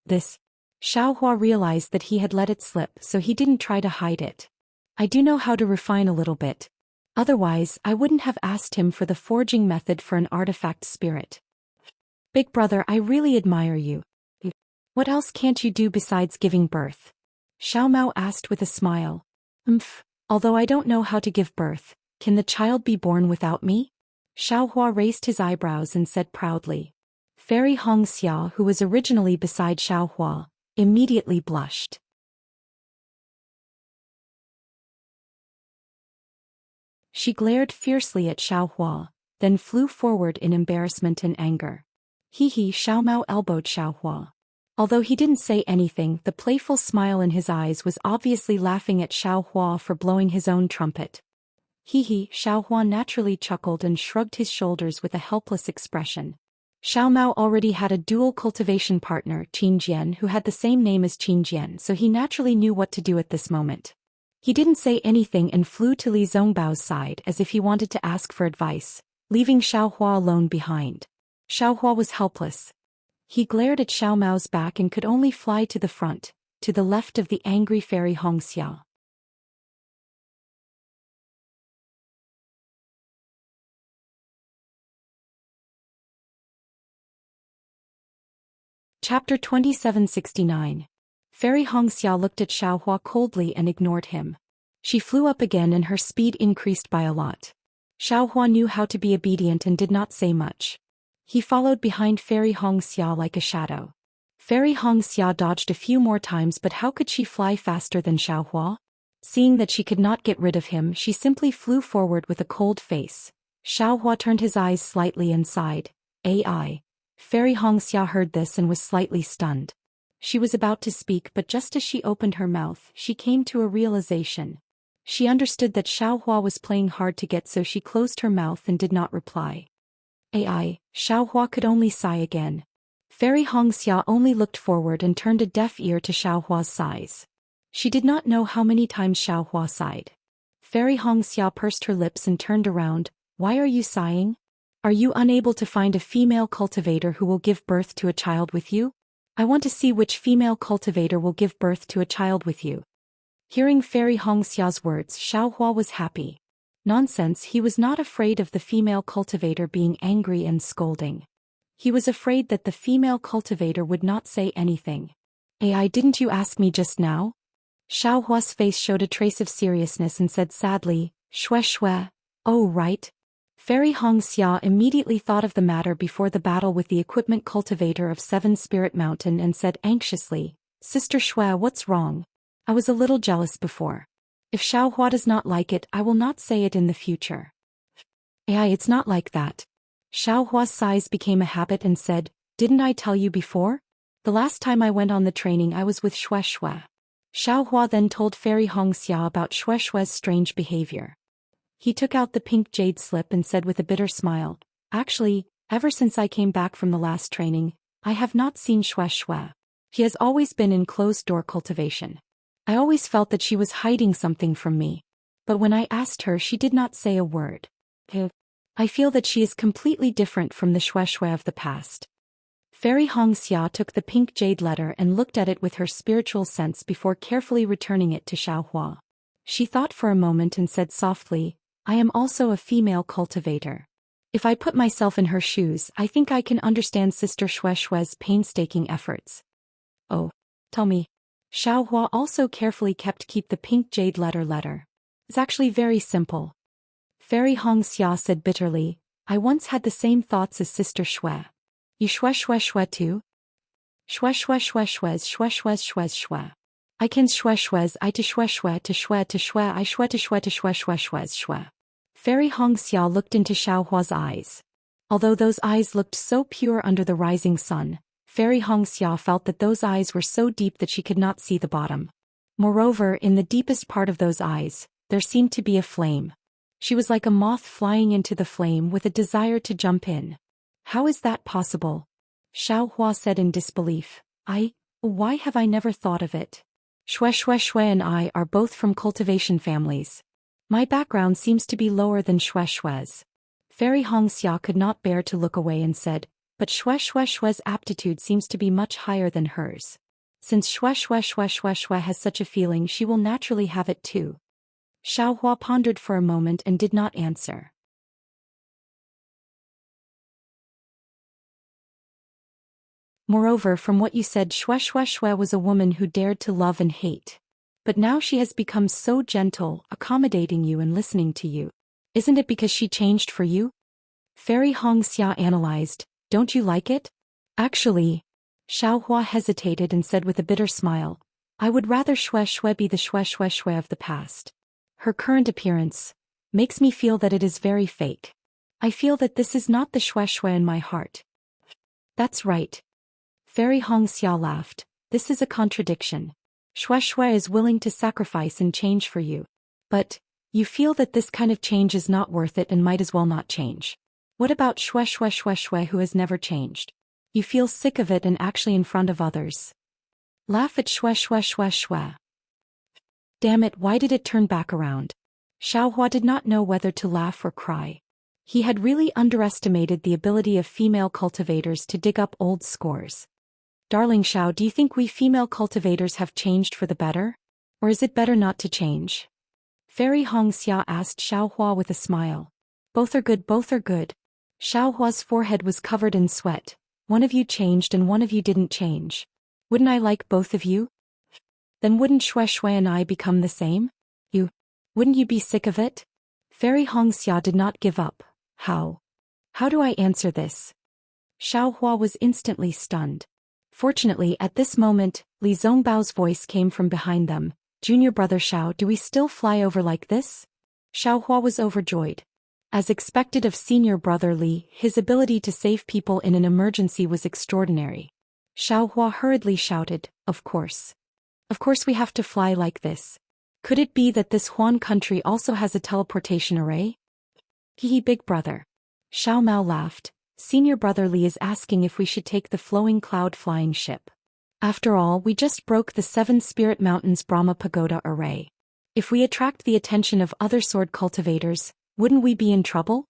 Xiaohua realized that he had let it slip, so he didn't try to hide it. I do know how to refine a little bit. Otherwise, I wouldn't have asked him for the forging method for an artifact spirit. Big brother, I really admire you. What else can't you do besides giving birth? Xiao Mao asked with a smile. Although I don't know how to give birth, can the child be born without me? Xiaohua raised his eyebrows and said proudly. Fairy Hongxia, who was originally beside Xiaohua, immediately blushed. She glared fiercely at Xiaohua, then flew forward in embarrassment and anger. Xiao Mao elbowed Xiaohua. Although he didn't say anything, the playful smile in his eyes was obviously laughing at Xiaohua for blowing his own trumpet. Xiaohua naturally chuckled and shrugged his shoulders with a helpless expression. Xiao Mao already had a dual cultivation partner, Qin Jian, who had the same name as Qin Jian, so he naturally knew what to do at this moment. He didn't say anything and flew to Li Zongbao's side as if he wanted to ask for advice, leaving Xiaohua alone behind. Xiaohua was helpless. He glared at Xiao Mao's back and could only fly to the front, to the left of the angry fairy Hongxia. Chapter 2769. Fairy Hongxia looked at Xiaohua coldly and ignored him. She flew up again and her speed increased by a lot. Xiaohua knew how to be obedient and did not say much. He followed behind Fairy Hongxia like a shadow. Fairy Hongxia dodged a few more times, but how could she fly faster than Xiaohua? Seeing that she could not get rid of him, she simply flew forward with a cold face. Xiaohua turned his eyes slightly and sighed. AI. Fairy Hongxia heard this and was slightly stunned. She was about to speak, but just as she opened her mouth, she came to a realization. She understood that Xiaohua was playing hard to get, so she closed her mouth and did not reply. AI. Xiaohua could only sigh again. Fairy Hongxia only looked forward and turned a deaf ear to Xiaohua's sighs. She did not know how many times Xiao Hua sighed. Fairy Hong Xia pursed her lips and turned around. Why are you sighing? Are you unable to find a female cultivator who will give birth to a child with you? I want to see which female cultivator will give birth to a child with you. Hearing Fairy Hong Xia's words, Xiao Hua was happy. Nonsense, he was not afraid of the female cultivator being angry and scolding. He was afraid that the female cultivator would not say anything. Didn't you ask me just now? Xiao Hua's face showed a trace of seriousness and said sadly, Shue Shue. Oh right. Fairy Hong Xia immediately thought of the matter before the battle with the equipment cultivator of Seven Spirit Mountain and said anxiously, Sister Shue, what's wrong? I was a little jealous before. If Xiao Hua does not like it, I will not say it in the future. It's not like that. Xiao Hua's sighs became a habit and said, Didn't I tell you before? The last time I went on the training I was with Shue Shue. Xiao Hua then told Fairy Hong Xia about Shue Shue's strange behavior. He took out the pink jade slip and said with a bitter smile, Actually, ever since I came back from the last training, I have not seen Shue Shue. She has always been in closed-door cultivation. I always felt that she was hiding something from me. But when I asked her, she did not say a word. I feel that she is completely different from the Shue Shue of the past. Fairy Hong Xia took the pink jade letter and looked at it with her spiritual sense before carefully returning it to Xiao Hua. She thought for a moment and said softly, I am also a female cultivator. If I put myself in her shoes, I think I can understand Sister Shue Shue's painstaking efforts. Oh, tell me. Xiao Hua also carefully keep the pink jade letter. It's actually very simple. Fairy Hong Xia said bitterly, I once had the same thoughts as Sister Shue. You Shue Shue Shue too? Shue Shue Shue Shues Shue Shues Shues Shue. I can Shue Shues I to Shue Shue to Shue to Shue I Shue to Shue to Shue Shue Shues Shue. Fairy Hong Xia looked into Xiao Hua's eyes. Although those eyes looked so pure under the rising sun, Fairy Hong Xia felt that those eyes were so deep that she could not see the bottom. Moreover, in the deepest part of those eyes, there seemed to be a flame. She was like a moth flying into the flame with a desire to jump in. How is that possible? Xiao Hua said in disbelief. Why have I never thought of it? Shue Shue Shue and I are both from cultivation families. My background seems to be lower than Shue Shue's. Fairy Hong Xia could not bear to look away and said, but Shue Shue Shue's aptitude seems to be much higher than hers. Since Shue Shue Shue Shue Shue has such a feeling, she will naturally have it too. Xiao Hua pondered for a moment and did not answer. Moreover, from what you said, Shue Shue Shue was a woman who dared to love and hate. But now she has become so gentle, accommodating you and listening to you. Isn't it because she changed for you? Fairy Hong Xia analyzed, don't you like it? Actually, Xiao Hua hesitated and said with a bitter smile, I would rather Shue Shue be the Shue Shue Shue of the past. Her current appearance makes me feel that it is very fake. I feel that this is not the Shue Shue in my heart. That's right. Fairy Hong Xia laughed. This is a contradiction. Shue Shue is willing to sacrifice and change for you. But you feel that this kind of change is not worth it and might as well not change. What about Shue Shue Shue Shue who has never changed? You feel sick of it and actually in front of others. Laugh at Shue Shue Shue Shue. Damn it, why did it turn back around? Xiao Hua did not know whether to laugh or cry. He had really underestimated the ability of female cultivators to dig up old scores. Darling Xiao, do you think we female cultivators have changed for the better? Or is it better not to change? Fairy Hong Xia asked Xiao Hua with a smile. Both are good, both are good. Xiao Hua's forehead was covered in sweat. One of you changed and one of you didn't change. Wouldn't I like both of you? Then wouldn't Shue Shue and I become the same? Wouldn't you be sick of it? Fairy Hong Xia did not give up. How do I answer this? Xiao Hua was instantly stunned. Fortunately, at this moment, Li Zongbao's voice came from behind them. Junior brother Xiao, do we still fly over like this? Xiao Hua was overjoyed. As expected of senior brother Li, his ability to save people in an emergency was extraordinary. Xiao Hua hurriedly shouted, Of course. Of course we have to fly like this. Could it be that this Huan country also has a teleportation array? Hehe, big brother. Xiao Mao laughed. Senior brother Li is asking if we should take the flowing cloud flying ship. After all, we just broke the 7 Spirit Mountains Brahma Pagoda array. If we attract the attention of other sword cultivators, wouldn't we be in trouble?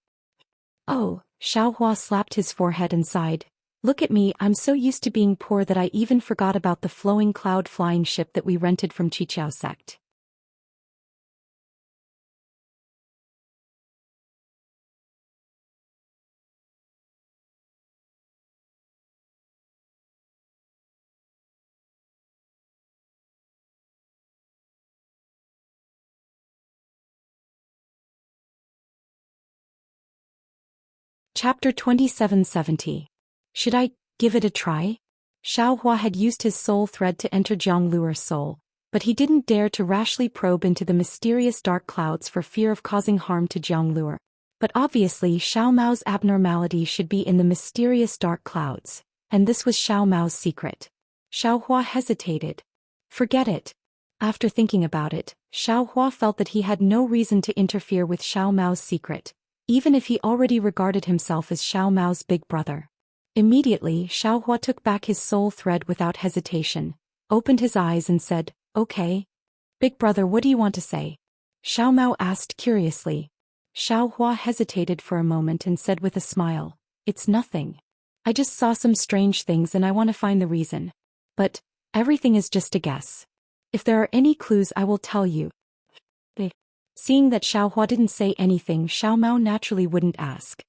Oh, Xiaohua slapped his forehead and sighed. Look at me, I'm so used to being poor that I even forgot about the flowing cloud flying ship that we rented from Chiqiao sect. Chapter 2770. Should I give it a try? Xiaohua had used his soul thread to enter Jiang Luer's soul, but he didn't dare to rashly probe into the mysterious dark clouds for fear of causing harm to Jiang Luer. But obviously Xiao Mao's abnormality should be in the mysterious dark clouds, and this was Xiao Mao's secret. Xiaohua hesitated. Forget it. After thinking about it, Xiaohua felt that he had no reason to interfere with Xiao Mao's secret, even if he already regarded himself as Xiao Mao's big brother. Immediately, Xiaohua took back his soul thread without hesitation, opened his eyes and said, "Okay. Big brother, what do you want to say?" Xiao Mao asked curiously. Xiaohua hesitated for a moment and said with a smile, "It's nothing. I just saw some strange things and I want to find the reason. But everything is just a guess. If there are any clues I will tell you." Seeing that Xiaohua didn't say anything, Xiao Mao naturally wouldn't ask.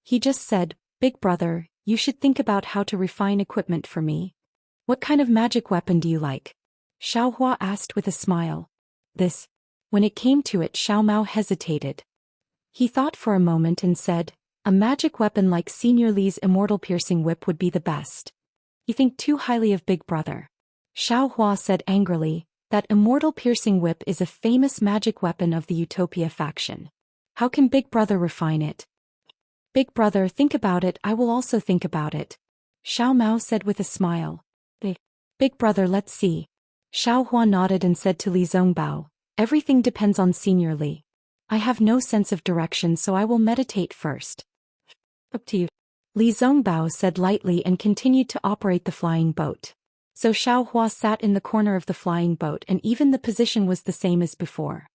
He just said, "Big brother, you should think about how to refine equipment for me." "What kind of magic weapon do you like?" Xiaohua asked with a smile. When it came to it, Xiao Mao hesitated. He thought for a moment and said, "A magic weapon like Senior Li's immortal piercing whip would be the best." "You think too highly of big brother." Xiaohua said angrily, "That immortal piercing whip is a famous magic weapon of the Utopia faction. How can big brother refine it?" "Big brother, think about it, I will also think about it," Xiao Mao said with a smile. Big brother, let's see." Xiaohua nodded and said to Li Zongbao, "Everything depends on Senior Li. I have no sense of direction, so I will meditate first." "Up to you." Li Zongbao said lightly and continued to operate the flying boat. So Xiaohua sat in the corner of the flying boat and even the position was the same as before.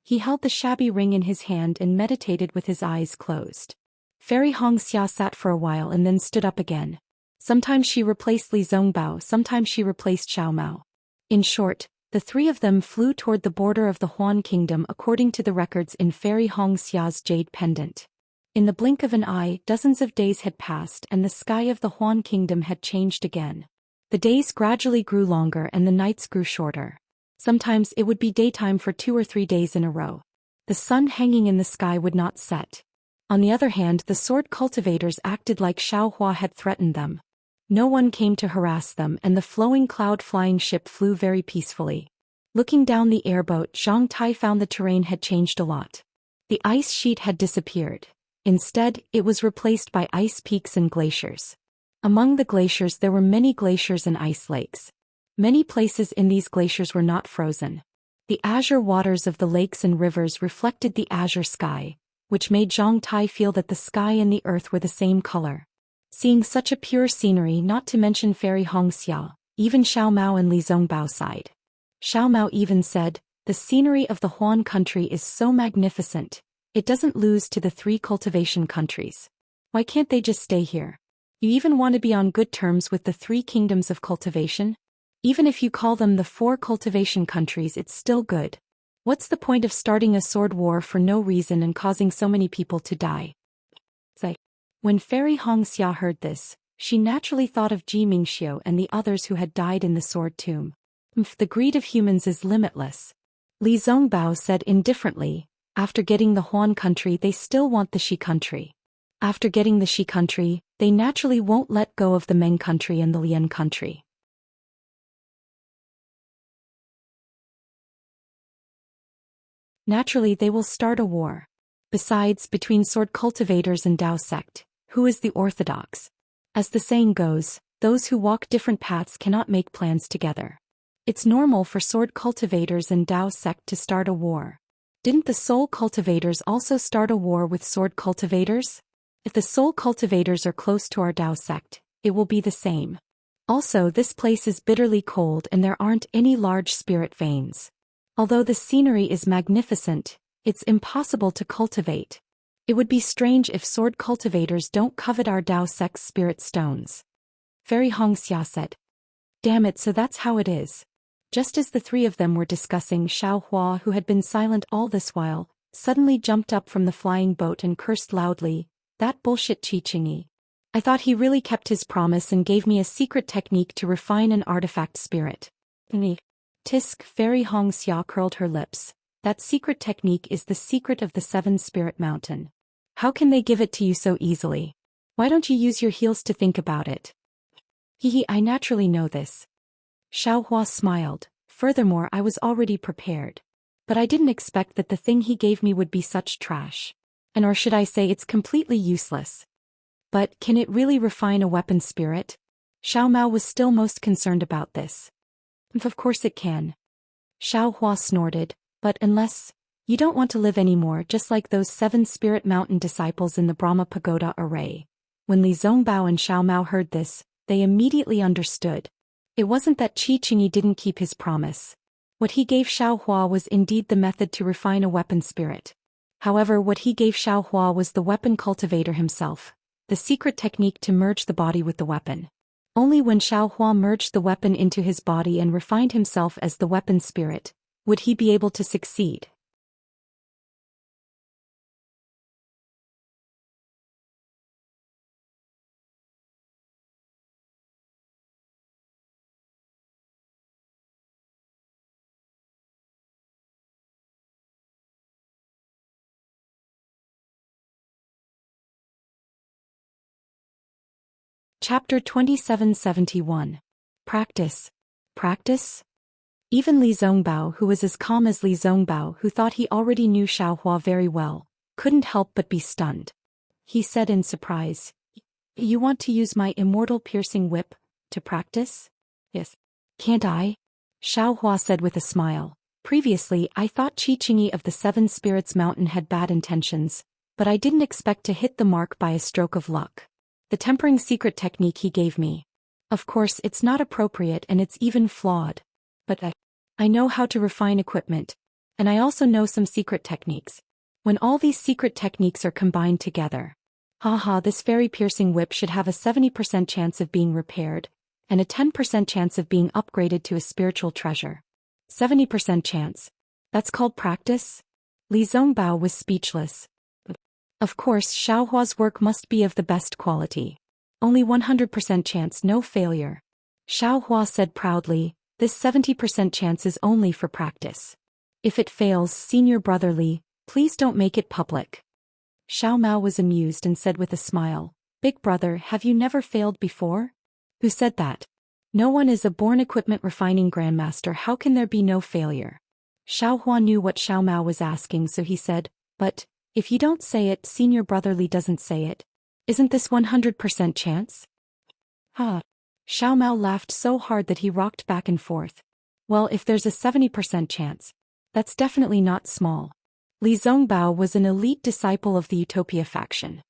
He held the shabby ring in his hand and meditated with his eyes closed. Fairy Hongxia sat for a while and then stood up again. Sometimes she replaced Li Zongbao, sometimes she replaced Xiao Mao. In short, the 3 of them flew toward the border of the Huan Kingdom according to the records in Fairy Hongxia's jade pendant. In the blink of an eye, dozens of days had passed and the sky of the Huan Kingdom had changed again. The days gradually grew longer and the nights grew shorter. Sometimes it would be daytime for 2 or 3 days in a row. The sun hanging in the sky would not set. On the other hand, the sword cultivators acted like Xiaohua had threatened them. No one came to harass them and the flowing cloud-flying ship flew very peacefully. Looking down the airboat, Zhang Tai found the terrain had changed a lot. The ice sheet had disappeared. Instead, it was replaced by ice peaks and glaciers. Among the glaciers there were many glaciers and ice lakes. Many places in these glaciers were not frozen. The azure waters of the lakes and rivers reflected the azure sky, which made Zhang Tai feel that the sky and the earth were the same color. Seeing such a pure scenery, not to mention Fairy Hongxia, even Xiao Mao and Li Zongbao sighed. Xiao Mao even said, "The scenery of the Huan country is so magnificent, it doesn't lose to the 3 cultivation countries. Why can't they just stay here? You even want to be on good terms with the 3 kingdoms of cultivation? Even if you call them the 4 cultivation countries, it's still good. What's the point of starting a sword war for no reason and causing so many people to die?" When Fairy Hongxia heard this, she naturally thought of Ji Mingxiu and the others who had died in the sword tomb. The greed of humans is limitless. Li Zongbao said indifferently, after getting the Huan country they still want the Shi country. After getting the Shi country, they naturally won't let go of the Meng country and the Lian country. Naturally they will start a war. Besides, between sword cultivators and Dao sect, who is the orthodox? As the saying goes, those who walk different paths cannot make plans together. It's normal for sword cultivators and Dao sect to start a war. Didn't the soul cultivators also start a war with sword cultivators? If the soul cultivators are close to our Dao sect, it will be the same. Also, this place is bitterly cold and there aren't any large spirit veins. Although the scenery is magnificent, it's impossible to cultivate. It would be strange if sword cultivators don't covet our Dao Sect's spirit stones. Fairy Hongxia said. Damn it, so that's how it is. Just as the three of them were discussing, Xiao Hua, who had been silent all this while, suddenly jumped up from the flying boat and cursed loudly, "That bullshit Qi. I thought he really kept his promise and gave me a secret technique to refine an artifact spirit." Tisk, Fairy Hongxia curled her lips. "That secret technique is the secret of the Seven Spirit Mountain. How can they give it to you so easily? Why don't you use your heels to think about it?" Hehe, I naturally know this. Xiao Hua smiled. Furthermore, I was already prepared. But I didn't expect that the thing he gave me would be such trash. And or should I say it's completely useless. But can it really refine a weapon spirit? Xiao Mao was still most concerned about this. Of course it can. Xiao Hua snorted, but unless you don't want to live anymore, just like those 7 Spirit Mountain disciples in the Brahma Pagoda array. When Li Zongbao and Xiao Mao heard this, they immediately understood. It wasn't that Qi Qingyi didn't keep his promise. What he gave Xiao Hua was indeed the method to refine a weapon spirit. However, what he gave Xiao Hua was the weapon cultivator himself, the secret technique to merge the body with the weapon. Only when Xiao Hua merged the weapon into his body and refined himself as the weapon spirit, would he be able to succeed. Chapter 2771. Practice. Practice? Even Li Zongbao, who was as calm as Li Zongbao, who thought he already knew Xiao Hua very well, couldn't help but be stunned. He said in surprise, "You want to use my immortal piercing whip to practice?" "Yes." "Can't I?" Xiao Hua said with a smile. "Previously, I thought Qi Qingyi of the 7 Spirits Mountain had bad intentions, but I didn't expect to hit the mark by a stroke of luck. The tempering secret technique he gave me. Of course, it's not appropriate and it's even flawed. But I know how to refine equipment. And I also know some secret techniques. When all these secret techniques are combined together. Haha, this fairy piercing whip should have a 70% chance of being repaired, and a 10% chance of being upgraded to a spiritual treasure. 70% chance. That's called practice?" Li Zongbao was speechless. Of course, Xiao Hua's work must be of the best quality. Only 100% chance, no failure. Xiao Hua said proudly, "This 70% chance is only for practice. If it fails, senior brother Li, please don't make it public." Xiao Mao was amused and said with a smile, "Big brother, have you never failed before?" "Who said that? No one is a born equipment refining grandmaster, how can there be no failure?" Xiao Hua knew what Xiao Mao was asking, so he said, "But if you don't say it, senior brother Li doesn't say it. Isn't this 100% chance?" "Huh." Xiao Mao laughed so hard that he rocked back and forth. "Well, if there's a 70% chance, that's definitely not small." Li Zongbao was an elite disciple of the Utopia faction.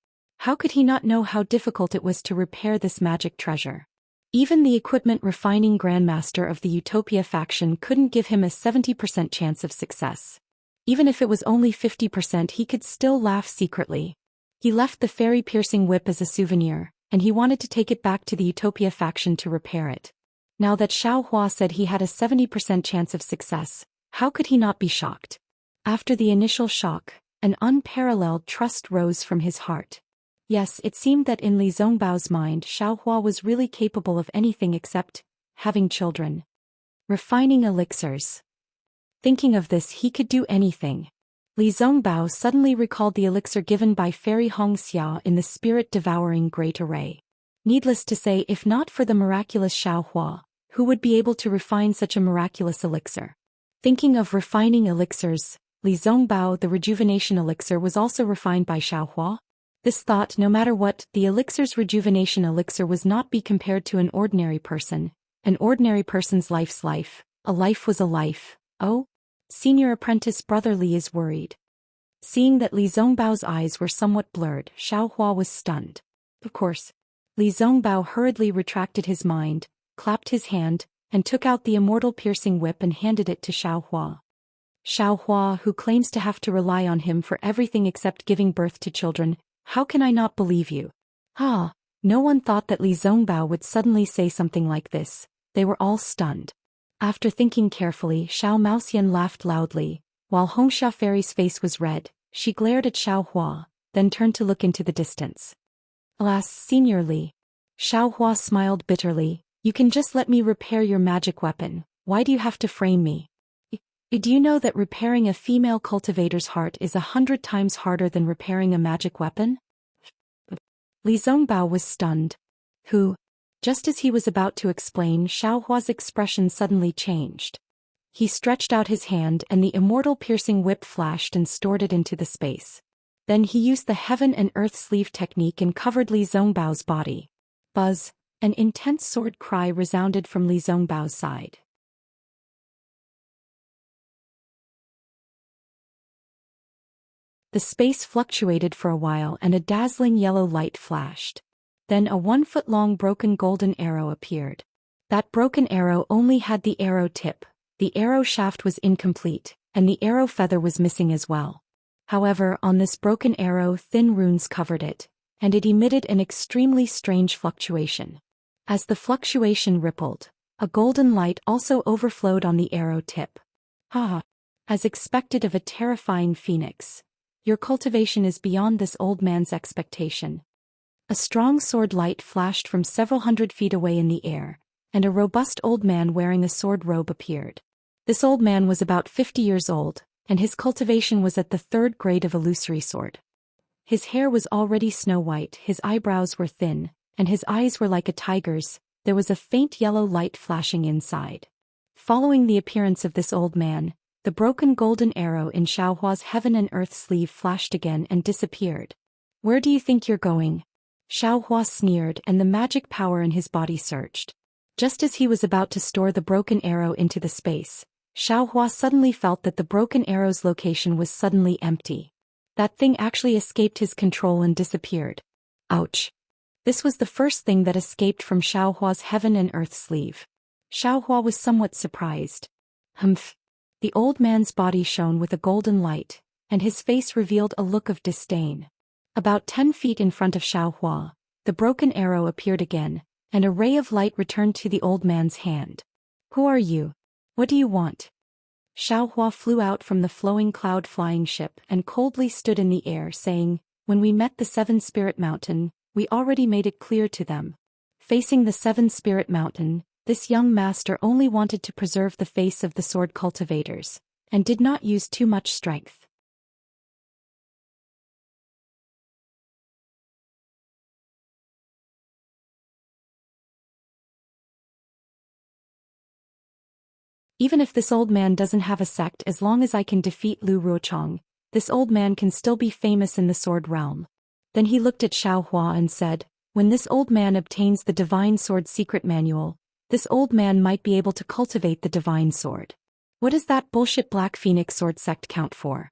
How could he not know how difficult it was to repair this magic treasure? Even the equipment refining grandmaster of the Utopia faction couldn't give him a 70% chance of success. Even if it was only 50%, he could still laugh secretly. He left the fairy piercing whip as a souvenir, and he wanted to take it back to the Utopia faction to repair it. Now that Xiao Hua said he had a 70% chance of success, how could he not be shocked? After the initial shock, an unparalleled trust rose from his heart. Yes, it seemed that in Li Zongbao's mind, Xiao Hua was really capable of anything except having children. Refining elixirs. Thinking of this, he could do anything. Li Zongbao suddenly recalled the elixir given by Fairy Hongxia in the spirit-devouring Great Array. Needless to say, if not for the miraculous Xiao Hua, who would be able to refine such a miraculous elixir? Thinking of refining elixirs, Li Zongbao, the rejuvenation elixir, was also refined by Xiao Hua. This thought, no matter what, the elixir's rejuvenation elixir was not be compared to an ordinary person. An ordinary person's life's life. A life was a life. Oh? Senior apprentice brother Li is worried. Seeing that Li Zongbao's eyes were somewhat blurred, Xiao Hua was stunned. Of course. Li Zongbao hurriedly retracted his mind, clapped his hand, and took out the immortal piercing whip and handed it to Xiaohua. Xiaohua, who claims to have to rely on him for everything except giving birth to children, how can I not believe you? Ah, no one thought that Li Zongbao would suddenly say something like this. They were all stunned. After thinking carefully, Xiao Maoxian laughed loudly. While Hong Xiaofei's face was red, she glared at Xiaohua, then turned to look into the distance. Alas, Senior Li. Xiaohua smiled bitterly. You can just let me repair your magic weapon. Why do you have to frame me? Do you know that repairing a female cultivator's heart is 100 times harder than repairing a magic weapon? Li Zongbao was stunned. Who? Just as he was about to explain, Xiaohua's expression suddenly changed. He stretched out his hand and the immortal piercing whip flashed and stored it into the space. Then he used the heaven and earth sleeve technique and covered Li Zongbao's body. Buzz! An intense sword cry resounded from Li Zongbao's side. The space fluctuated for a while and a dazzling yellow light flashed. Then a 1-foot-long broken golden arrow appeared. That broken arrow only had the arrow tip, the arrow shaft was incomplete, and the arrow feather was missing as well. However, on this broken arrow thin runes covered it, and it emitted an extremely strange fluctuation. As the fluctuation rippled, a golden light also overflowed on the arrow tip. Ah! As expected of a terrifying phoenix. Your cultivation is beyond this old man's expectation. A strong sword light flashed from several hundred feet away in the air, and a robust old man wearing a sword robe appeared. This old man was about 50 years old, and his cultivation was at the 3rd grade of illusory sword. His hair was already snow white, his eyebrows were thin, and his eyes were like a tiger's. There was a faint yellow light flashing inside. Following the appearance of this old man, the broken golden arrow in Xiaohua's heaven and earth sleeve flashed again and disappeared. Where do you think you're going? Xiaohua sneered and the magic power in his body surged. Just as he was about to store the broken arrow into the space, Xiaohua suddenly felt that the broken arrow's location was suddenly empty. That thing actually escaped his control and disappeared. Ouch! This was the first thing that escaped from Xiaohua's heaven and earth sleeve. Xiaohua was somewhat surprised. Humph! The old man's body shone with a golden light, and his face revealed a look of disdain. About 10 feet in front of Xiaohua, the broken arrow appeared again, and a ray of light returned to the old man's hand. Who are you? What do you want? Xiaohua flew out from the flowing cloud flying ship and coldly stood in the air saying, When we met the 7 Spirit Mountain, we already made it clear to them. Facing the 7 Spirit Mountain, this young master only wanted to preserve the face of the sword cultivators, and did not use too much strength. Even if this old man doesn't have a sect, as long as I can defeat Lu Ruochong, this old man can still be famous in the sword realm. Then he looked at Xiaohua and said, When this old man obtains the Divine Sword Secret Manual, this old man might be able to cultivate the Divine Sword. What does that bullshit Black Phoenix Sword sect count for?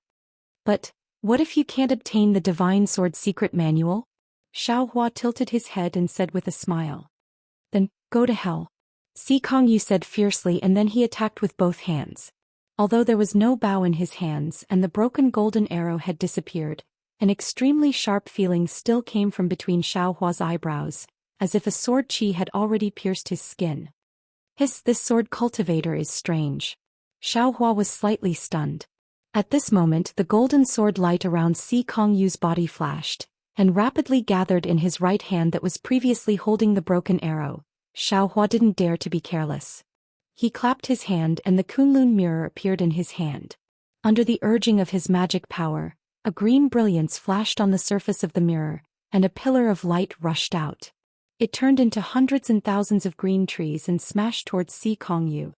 But, what if you can't obtain the Divine Sword Secret Manual? Xiaohua tilted his head and said with a smile. Then, go to hell. Si Kongyu said fiercely, and then he attacked with both hands. Although there was no bow in his hands and the broken golden arrow had disappeared, an extremely sharp feeling still came from between Xiaohua's eyebrows, as if a sword chi had already pierced his skin. Hiss, this sword cultivator is strange. Xiaohua was slightly stunned. At this moment the golden sword light around Si Kongyu's body flashed, and rapidly gathered in his right hand that was previously holding the broken arrow. Xiaohua didn't dare to be careless. He clapped his hand and the Kunlun mirror appeared in his hand. Under the urging of his magic power, a green brilliance flashed on the surface of the mirror, and a pillar of light rushed out. It turned into hundreds and thousands of green trees and smashed towards Si Kongyu.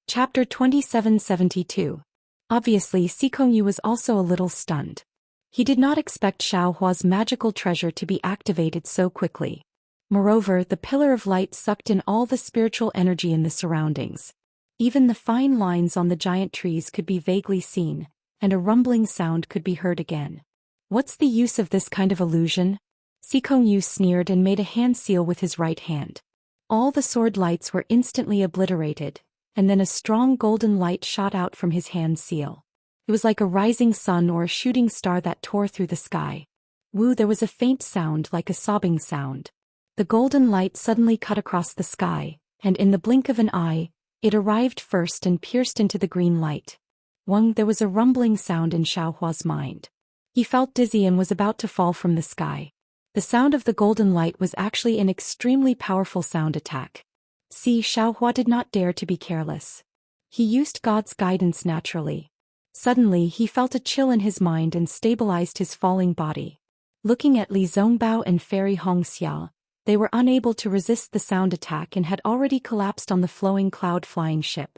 Chapter 2772. Obviously, Si Kongyu was also a little stunned. He did not expect Xiaohua's magical treasure to be activated so quickly. Moreover, the pillar of light sucked in all the spiritual energy in the surroundings. Even the fine lines on the giant trees could be vaguely seen, and a rumbling sound could be heard again. What's the use of this kind of illusion? Sikong sneered and made a hand seal with his right hand. All the sword lights were instantly obliterated, and then a strong golden light shot out from his hand seal. It was like a rising sun or a shooting star that tore through the sky. Woo! There was a faint sound like a sobbing sound. The golden light suddenly cut across the sky, and in the blink of an eye, it arrived first and pierced into the green light. There was a rumbling sound in Xiaohua's mind. He felt dizzy and was about to fall from the sky. The sound of the golden light was actually an extremely powerful sound attack. Xiaohua did not dare to be careless. He used God's guidance naturally. Suddenly he felt a chill in his mind and stabilized his falling body. Looking at Li Zongbao and Fairy Hongxia, they were unable to resist the sound attack and had already collapsed on the flowing cloud flying ship.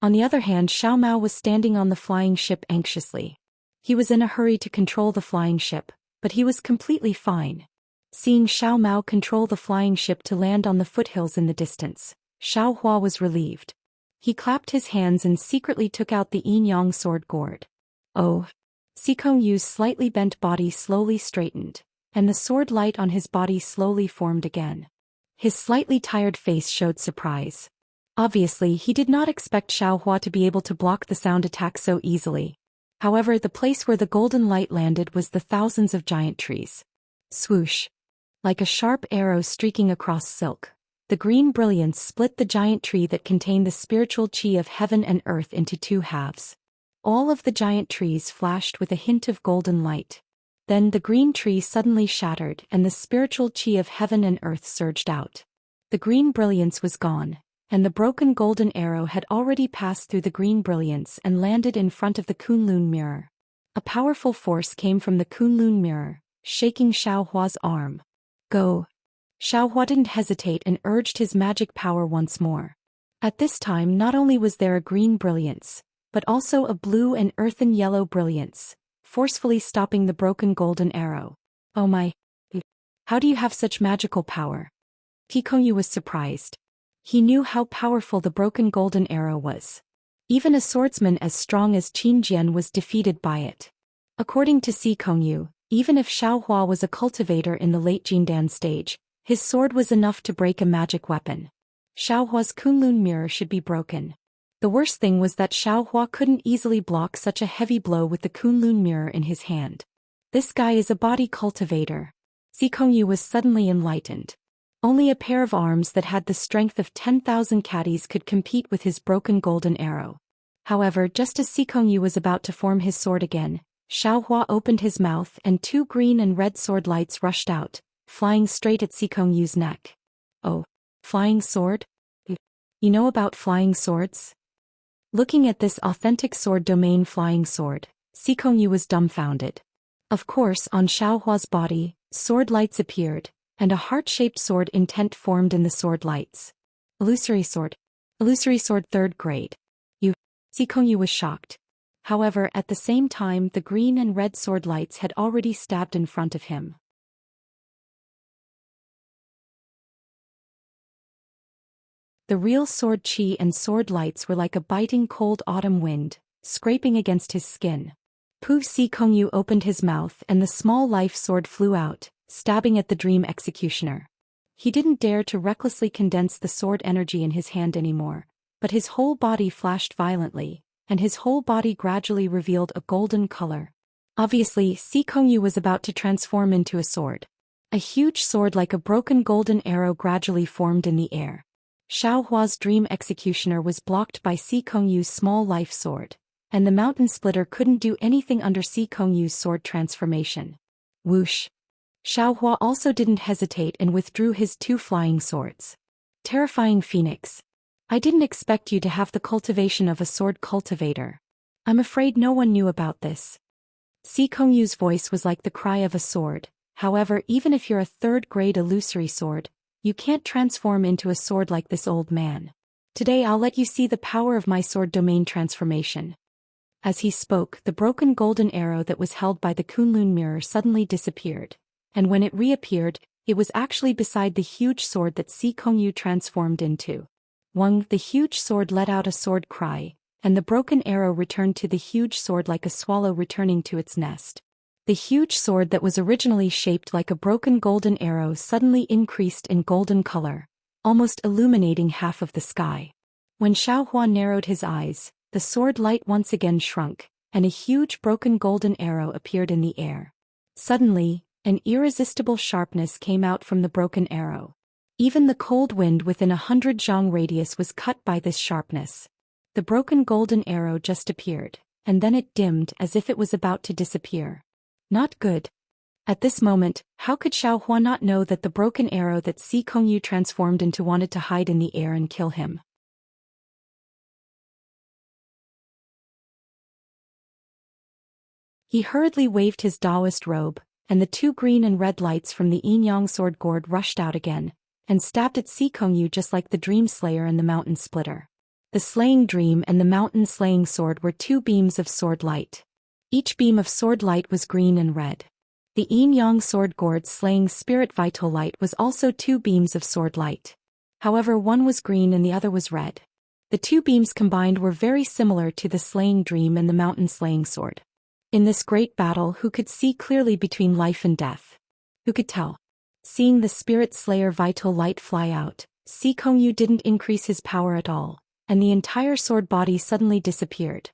On the other hand, Xiao Mao was standing on the flying ship anxiously. He was in a hurry to control the flying ship, but he was completely fine. Seeing Xiao Mao control the flying ship to land on the foothills in the distance, Xiaohua was relieved. He clapped his hands and secretly took out the yin-yang sword gourd. Oh! Sikong Yu's slightly bent body slowly straightened, and the sword light on his body slowly formed again. His slightly tired face showed surprise. Obviously, he did not expect Xiaohua to be able to block the sound attack so easily. However, the place where the golden light landed was the thousands of giant trees. Swoosh! Like a sharp arrow streaking across silk, the green brilliance split the giant tree that contained the spiritual chi of heaven and earth into two halves. All of the giant trees flashed with a hint of golden light. Then the green tree suddenly shattered and the spiritual chi of heaven and earth surged out. The green brilliance was gone, and the broken golden arrow had already passed through the green brilliance and landed in front of the Kunlun mirror. A powerful force came from the Kunlun mirror, shaking Xiaohua's arm. Go! Xiaohua didn't hesitate and urged his magic power once more. At this time not only was there a green brilliance, but also a blue and earthen yellow brilliance, forcefully stopping the broken golden arrow. Oh my! How do you have such magical power? Sikong was surprised. He knew how powerful the broken golden arrow was. Even a swordsman as strong as Qin Jian was defeated by it. According to Sikong, even if Xiaohua was a cultivator in the late Jindan stage, his sword was enough to break a magic weapon. Xiaohua's Kunlun mirror should be broken. The worst thing was that Xiaohua couldn't easily block such a heavy blow with the Kunlun mirror in his hand. This guy is a body cultivator. Sikong was suddenly enlightened. Only a pair of arms that had the strength of 10,000 caddies could compete with his broken golden arrow. However, just as Sikong was about to form his sword again, Xiaohua opened his mouth and two green and red sword lights rushed out, flying straight at Sikong neck. Oh, flying sword? You know about flying swords? Looking at this authentic sword domain flying sword, Sikong was dumbfounded. Of course, on Xiaohua's body, sword lights appeared, and a heart-shaped sword intent formed in the sword lights. Illusory sword. Illusory sword 3rd grade. Sikong was shocked. However, at the same time the green and red sword lights had already stabbed in front of him. The real sword chi and sword lights were like a biting cold autumn wind, scraping against his skin. Sikong opened his mouth and the small life sword flew out, stabbing at the dream executioner. He didn't dare to recklessly condense the sword energy in his hand anymore, but his whole body flashed violently, and his whole body gradually revealed a golden color. Obviously, Sikong was about to transform into a sword. A huge sword like a broken golden arrow gradually formed in the air. Xiaohua's dream executioner was blocked by Sikong's small life sword, and the mountain splitter couldn't do anything under Sikong's sword transformation. Whoosh! Xiaohua also didn't hesitate and withdrew his two flying swords. Terrifying Phoenix! I didn't expect you to have the cultivation of a sword cultivator. I'm afraid no one knew about this. Sikong's voice was like the cry of a sword. However, even if you're a 3rd grade illusory sword, you can't transform into a sword like this old man. Today I'll let you see the power of my sword domain transformation. As he spoke, the broken golden arrow that was held by the Kunlun mirror suddenly disappeared, and when it reappeared, it was actually beside the huge sword that Sikong transformed into. Wang, the huge sword, let out a sword cry, and the broken arrow returned to the huge sword like a swallow returning to its nest. The huge sword that was originally shaped like a broken golden arrow suddenly increased in golden color, almost illuminating half of the sky. When Xiaohua narrowed his eyes, the sword light once again shrunk, and a huge broken golden arrow appeared in the air. Suddenly, an irresistible sharpness came out from the broken arrow. Even the cold wind within 100 zhang radius was cut by this sharpness. The broken golden arrow just appeared, and then it dimmed as if it was about to disappear. Not good. At this moment, how could Xiaohua not know that the broken arrow that Si Kongyu transformed into wanted to hide in the air and kill him? He hurriedly waved his Taoist robe, and the two green and red lights from the yin-yang sword gourd rushed out again, and stabbed at Si Kongyu just like the Dream Slayer and the Mountain Splitter. The Slaying Dream and the Mountain Slaying Sword were two beams of sword light. Each beam of sword light was green and red. The yin-yang sword gourd Slaying Spirit Vital Light was also two beams of sword light. However, one was green and the other was red. The two beams combined were very similar to the Slaying Dream and the Mountain Slaying Sword. In this great battle, who could see clearly between life and death? Who could tell? Seeing the Spirit Slayer Vital Light fly out, Si Kongyu didn't increase his power at all, and the entire sword body suddenly disappeared.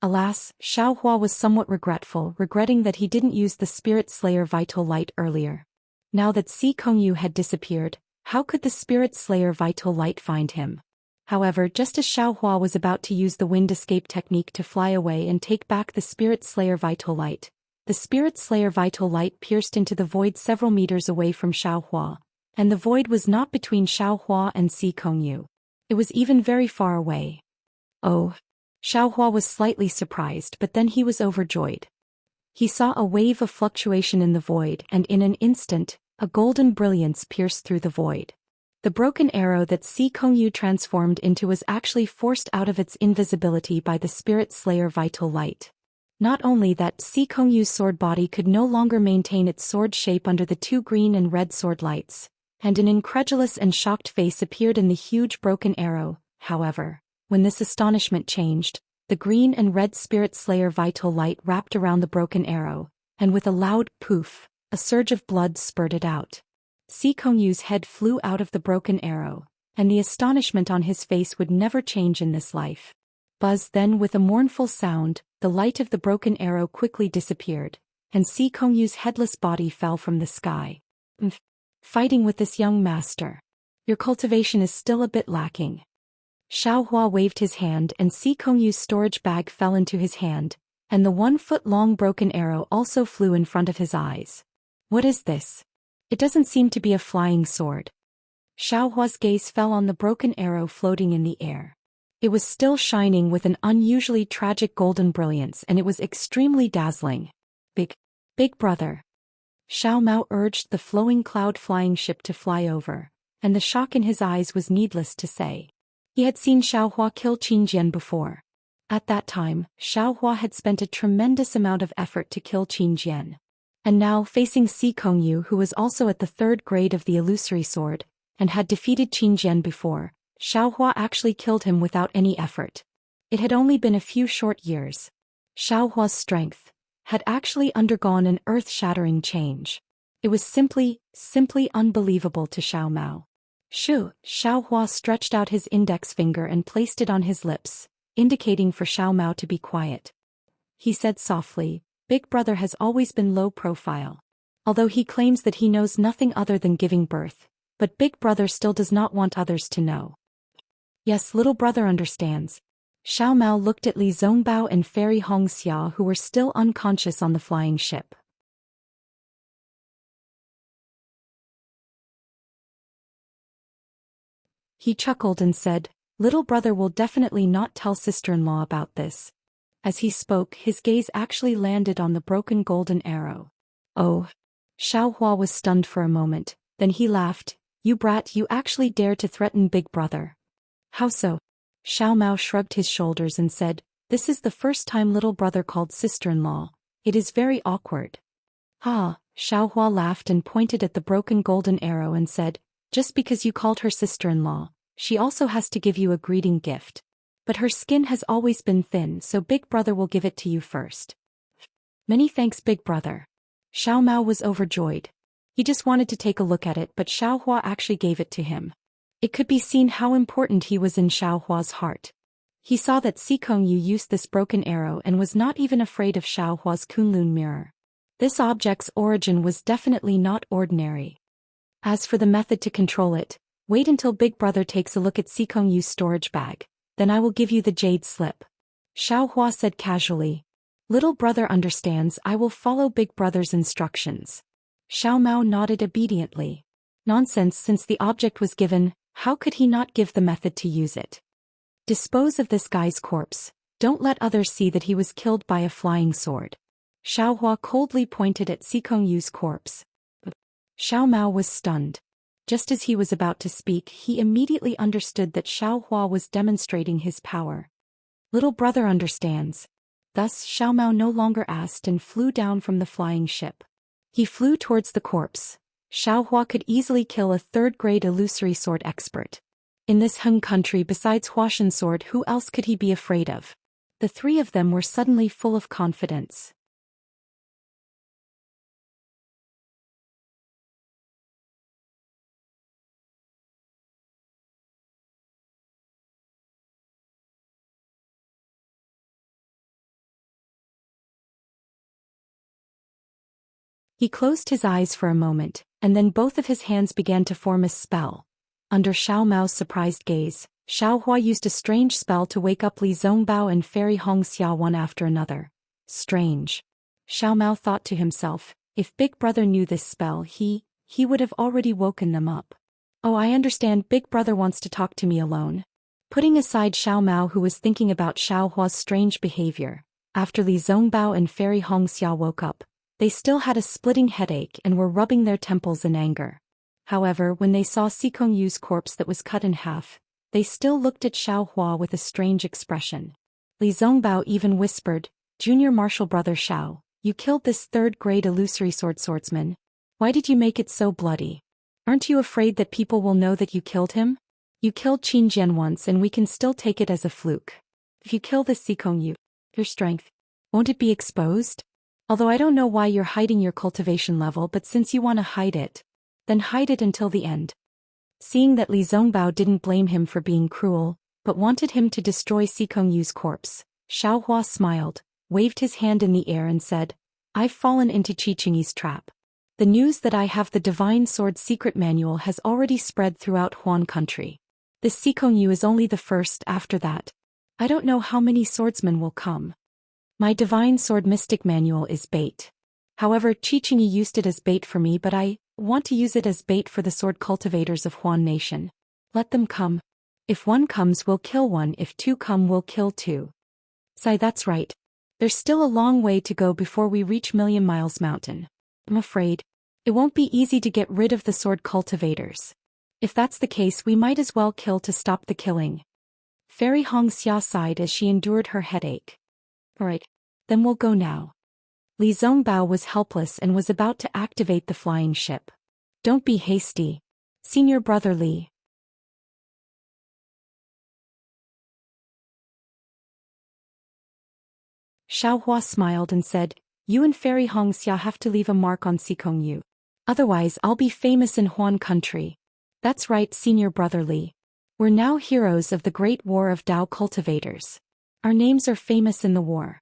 Alas, Xiaohua was somewhat regretful, regretting that he didn't use the Spirit Slayer Vital Light earlier. Now that Si Kongyu had disappeared, how could the Spirit Slayer Vital Light find him? However, just as Xiaohua was about to use the wind escape technique to fly away and take back the Spirit Slayer Vital Light, the Spirit Slayer Vital Light pierced into the void several meters away from Xiaohua, and the void was not between Xiaohua and Si Kongyu. It was even very far away. Oh! Xiaohua was slightly surprised, but then he was overjoyed. He saw a wave of fluctuation in the void, and in an instant, a golden brilliance pierced through the void. The broken arrow that Si Kongyu transformed into was actually forced out of its invisibility by the Spirit Slayer Vital Light. Not only that, Si Kongyu's sword body could no longer maintain its sword shape under the two green and red sword lights, and an incredulous and shocked face appeared in the huge broken arrow. However, when this astonishment changed, the green and red Spirit Slayer Vital Light wrapped around the broken arrow, and with a loud poof, a surge of blood spurted out. Si Kongyu's head flew out of the broken arrow, and the astonishment on his face would never change in this life. Buzz, then with a mournful sound, the light of the broken arrow quickly disappeared, and Si Kongyu's headless body fell from the sky. Fighting with this young master. Your cultivation is still a bit lacking. Xiaohua waved his hand and Si Kongyu's storage bag fell into his hand, and the 1-foot-long broken arrow also flew in front of his eyes. What is this? It doesn't seem to be a flying sword. Xiaohua's gaze fell on the broken arrow floating in the air. It was still shining with an unusually tragic golden brilliance, and it was extremely dazzling. Big brother. Xiao Mao urged the flowing cloud-flying ship to fly over, and the shock in his eyes was needless to say. He had seen Xiaohua kill Qingjian before. At that time, Xiaohua had spent a tremendous amount of effort to kill Qingjian. And now, facing Si Kongyu, who was also at the 3rd grade of the illusory sword, and had defeated Qingjian before, Xiaohua actually killed him without any effort. It had only been a few short years. Xiaohua's strength had actually undergone an earth-shattering change. It was simply unbelievable to Xiao Mao. Xiaohua stretched out his index finger and placed it on his lips, indicating for Xiao Mao to be quiet. He said softly, Big brother has always been low profile. Although he claims that he knows nothing other than giving birth, but big brother still does not want others to know. Yes, little brother understands. Xiao Mao looked at Li Zongbao and Fairy Hongxia, who were still unconscious on the flying ship. He chuckled and said, Little brother will definitely not tell sister-in-law about this. As he spoke, his gaze actually landed on the broken golden arrow. Oh! Xiaohua was stunned for a moment, then he laughed. You brat, you actually dare to threaten big brother. How so? Xiao Mao shrugged his shoulders and said, This is the first time little brother called sister-in-law. It is very awkward. Xiaohua laughed and pointed at the broken golden arrow and said, Just because you called her sister-in-law, She also has to give you a greeting gift. But her skin has always been thin, so Big Brother will give it to you first. Many thanks, Big Brother. Xiao Mao was overjoyed. He just wanted to take a look at it, but Xiao Hua actually gave it to him. It could be seen how important he was in Xiao Hua's heart. He saw that Xikong Yu used this broken arrow and was not even afraid of Xiao Hua's Kunlun mirror. This object's origin was definitely not ordinary. As for the method to control it, wait until Big Brother takes a look at Xikong Yu's storage bag, then I will give you the jade slip. Xiao Hua said casually. Little brother understands, I will follow Big Brother's instructions. Xiao Mao nodded obediently. Nonsense, since the object was given, how could he not give the method to use it? Dispose of this guy's corpse. Don't let others see that he was killed by a flying sword. Xiao Hua coldly pointed at Xikong Yu's corpse. Xiao Mao was stunned. Just as he was about to speak, he immediately understood that Xiao Hua was demonstrating his power. Little brother understands. Thus Xiao Mao no longer asked and flew down from the flying ship. He flew towards the corpse. Xiao Hua could easily kill a third-grade illusory sword expert. In this Hung country, besides Huashan sword, who else could he be afraid of? The three of them were suddenly full of confidence. He closed his eyes for a moment, and then both of his hands began to form a spell. Under Xiao Mao's surprised gaze, Xiao Hua used a strange spell to wake up Li Zongbao and Fairy Hongxia one after another. Strange. Xiao Mao thought to himself, if Big Brother knew this spell, he would have already woken them up. Oh, I understand, Big Brother wants to talk to me alone. Putting aside Xiao Mao, who was thinking about Xiao Hua's strange behavior, after Li Zongbao and Fairy Hongxia woke up, they still had a splitting headache and were rubbing their temples in anger. However, when they saw Xikong Yu's corpse that was cut in half, they still looked at Xiao Hua with a strange expression. Li Zongbao even whispered, Junior Martial Brother Xiao, you killed this third-grade illusory swordsman. Why did you make it so bloody? Aren't you afraid that people will know that you killed him? You killed Qin Jian once and we can still take it as a fluke. If you kill this Xikong Yu, your strength, won't it be exposed? Although I don't know why you're hiding your cultivation level, but since you want to hide it, then hide it until the end. Seeing that Li Zongbao didn't blame him for being cruel, but wanted him to destroy Xikong Yu's corpse, Xiao Hua smiled, waved his hand in the air and said, I've fallen into Qichingi's trap. The news that I have the Divine Sword secret manual has already spread throughout Huan country. This Xikong Yu is only the first. After that, I don't know how many swordsmen will come. My Divine Sword Mystic Manual is bait. However, Qichingi used it as bait for me, but I want to use it as bait for the sword cultivators of Huan Nation. Let them come. If one comes, we'll kill one. If two come, we'll kill two. Sai, that's right. There's still a long way to go before we reach Million Miles Mountain. I'm afraid it won't be easy to get rid of the sword cultivators. If that's the case, we might as well kill to stop the killing. Fairy Hongxia sighed as she endured her headache. Alright, then we'll go now. Li Zongbao was helpless and was about to activate the flying ship. Don't be hasty. Senior Brother Li. Xiao Hua smiled and said, You and Fairy Hongxia have to leave a mark on Xikong Yu. Otherwise I'll be famous in Huan country. That's right, Senior Brother Li. We're now heroes of the Great War of Dao Cultivators. Our names are famous in the war.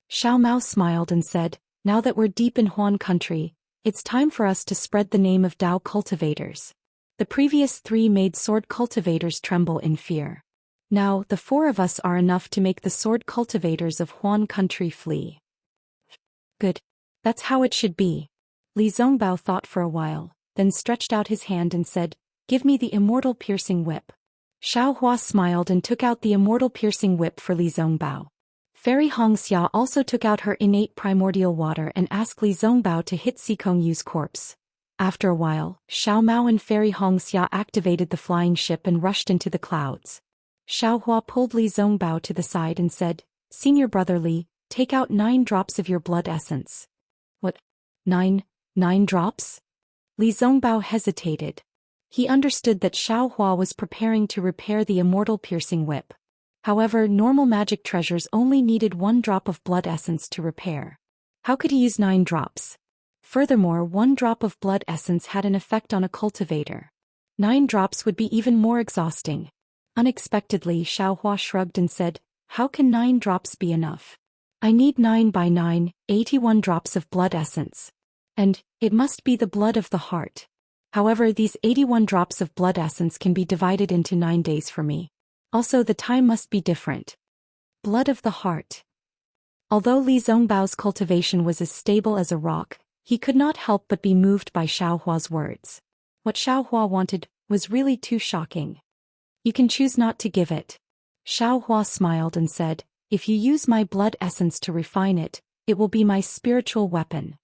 Xiao Mao smiled and said, Now that we're deep in Huan country, it's time for us to spread the name of Dao cultivators. The previous three made sword cultivators tremble in fear. Now, the four of us are enough to make the sword cultivators of Huan country flee. Good. That's how it should be. Li Zongbao thought for a while, then stretched out his hand and said, Give me the immortal piercing whip. Xiao Hua smiled and took out the immortal piercing whip for Li Zongbao. Fairy Hongxia also took out her innate primordial water and asked Li Zongbao to hit Xikong Yu's corpse. After a while, Xiao Mao and Fairy Hongxia activated the flying ship and rushed into the clouds. Xiao Hua pulled Li Zongbao to the side and said, Senior Brother Li, take out 9 drops of your blood essence. What? 9 drops? Li Zongbao hesitated. He understood that Xiaohua was preparing to repair the immortal piercing whip. However, normal magic treasures only needed 1 drop of blood essence to repair. How could he use 9 drops? Furthermore, 1 drop of blood essence had an effect on a cultivator. 9 drops would be even more exhausting. Unexpectedly, Xiaohua shrugged and said, "How can 9 drops be enough? I need 9 by 9, 81 drops of blood essence. And it must be the blood of the heart. However, these 81 drops of blood essence can be divided into 9 days for me. Also, the time must be different." Blood of the heart. Although Li Zongbao's cultivation was as stable as a rock, he could not help but be moved by Xiaohua's words. What Xiaohua wanted was really too shocking. "You can choose not to give it." Xiaohua smiled and said, "If you use my blood essence to refine it, it will be my spiritual weapon."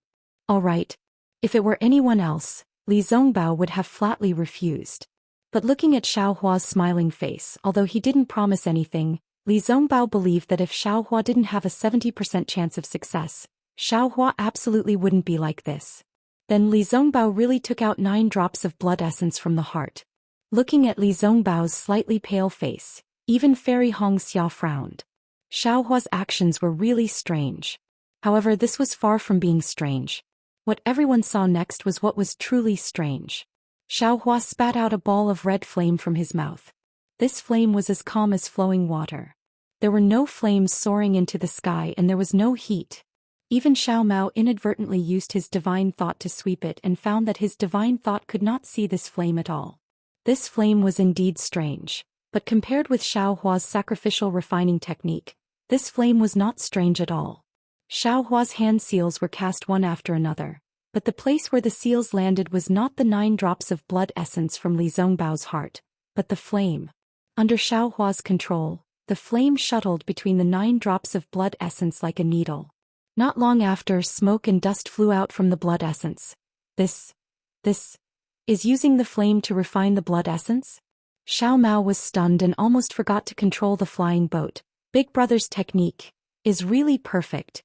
All right. If it were anyone else, Li Zongbao would have flatly refused. But looking at Xiaohua's smiling face, although he didn't promise anything, Li Zongbao believed that if Xiaohua didn't have a 70% chance of success, Xiaohua absolutely wouldn't be like this. Then Li Zongbao really took out 9 drops of blood essence from the heart. Looking at Li Zongbao's slightly pale face, even Fairy Hongxia frowned. Xiaohua's actions were really strange. However, this was far from being strange. What everyone saw next was what was truly strange. Xiaohua spat out a ball of red flame from his mouth. This flame was as calm as flowing water. There were no flames soaring into the sky and there was no heat. Even Xiao Mao inadvertently used his divine thought to sweep it and found that his divine thought could not see this flame at all. This flame was indeed strange, but compared with Xiaohua's sacrificial refining technique, this flame was not strange at all. Xiaohua's hand seals were cast one after another, but the place where the seals landed was not the 9 drops of blood essence from Li Zongbao's heart, but the flame. Under Xiaohua's control, the flame shuttled between the 9 drops of blood essence like a needle. Not long after, smoke and dust flew out from the blood essence. This is using the flame to refine the blood essence? Xiao Mao was stunned and almost forgot to control the flying boat. Big Brother's technique is really perfect.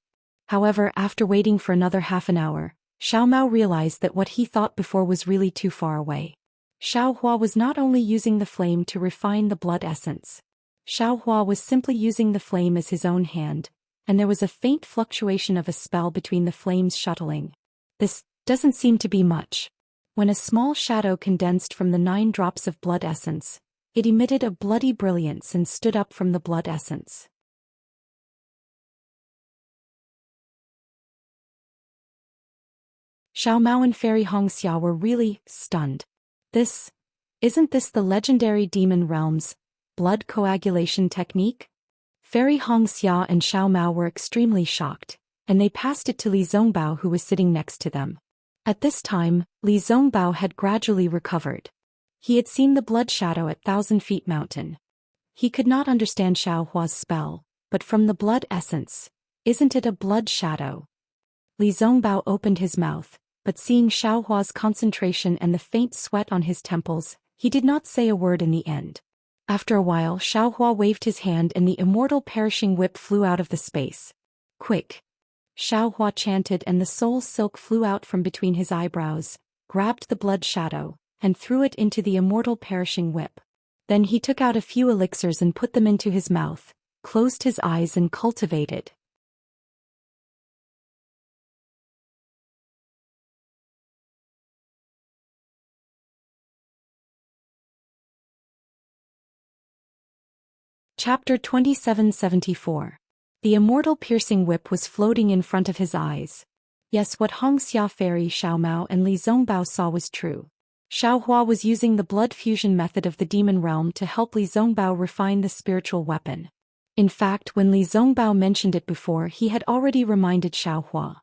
However, after waiting for another half an hour, Xiao Mao realized that what he thought before was really too far away. Xiaohua was not only using the flame to refine the blood essence. Xiaohua was simply using the flame as his own hand, and there was a faint fluctuation of a spell between the flames shuttling. This doesn't seem to be much. When a small shadow condensed from the 9 drops of blood essence, it emitted a bloody brilliance and stood up from the blood essence. Xiao Mao and Fairy Hongxia were really stunned. Isn't this the legendary Demon Realm's blood coagulation technique? Fairy Hongxia and Xiao Mao were extremely shocked, and they passed it to Li Zongbao who was sitting next to them. At this time, Li Zongbao had gradually recovered. He had seen the blood shadow at 1,000 Feet Mountain. He could not understand Xiaohua's spell, but from the blood essence, isn't it a blood shadow? Li Zongbao opened his mouth, but seeing Xiaohua's concentration and the faint sweat on his temples, he did not say a word in the end. After a while, Xiaohua waved his hand and the immortal perishing whip flew out of the space. "Quick!" Xiaohua chanted and the soul silk flew out from between his eyebrows, grabbed the blood shadow, and threw it into the immortal perishing whip. Then he took out a few elixirs and put them into his mouth, closed his eyes and cultivated. Chapter 2774. The immortal piercing whip was floating in front of his eyes. Yes, what Hongxia Fairy Xiao Mao and Li Zongbao saw was true. Xiaohua was using the blood fusion method of the demon realm to help Li Zongbao refine the spiritual weapon. In fact, when Li Zongbao mentioned it before, he had already reminded Xiaohua.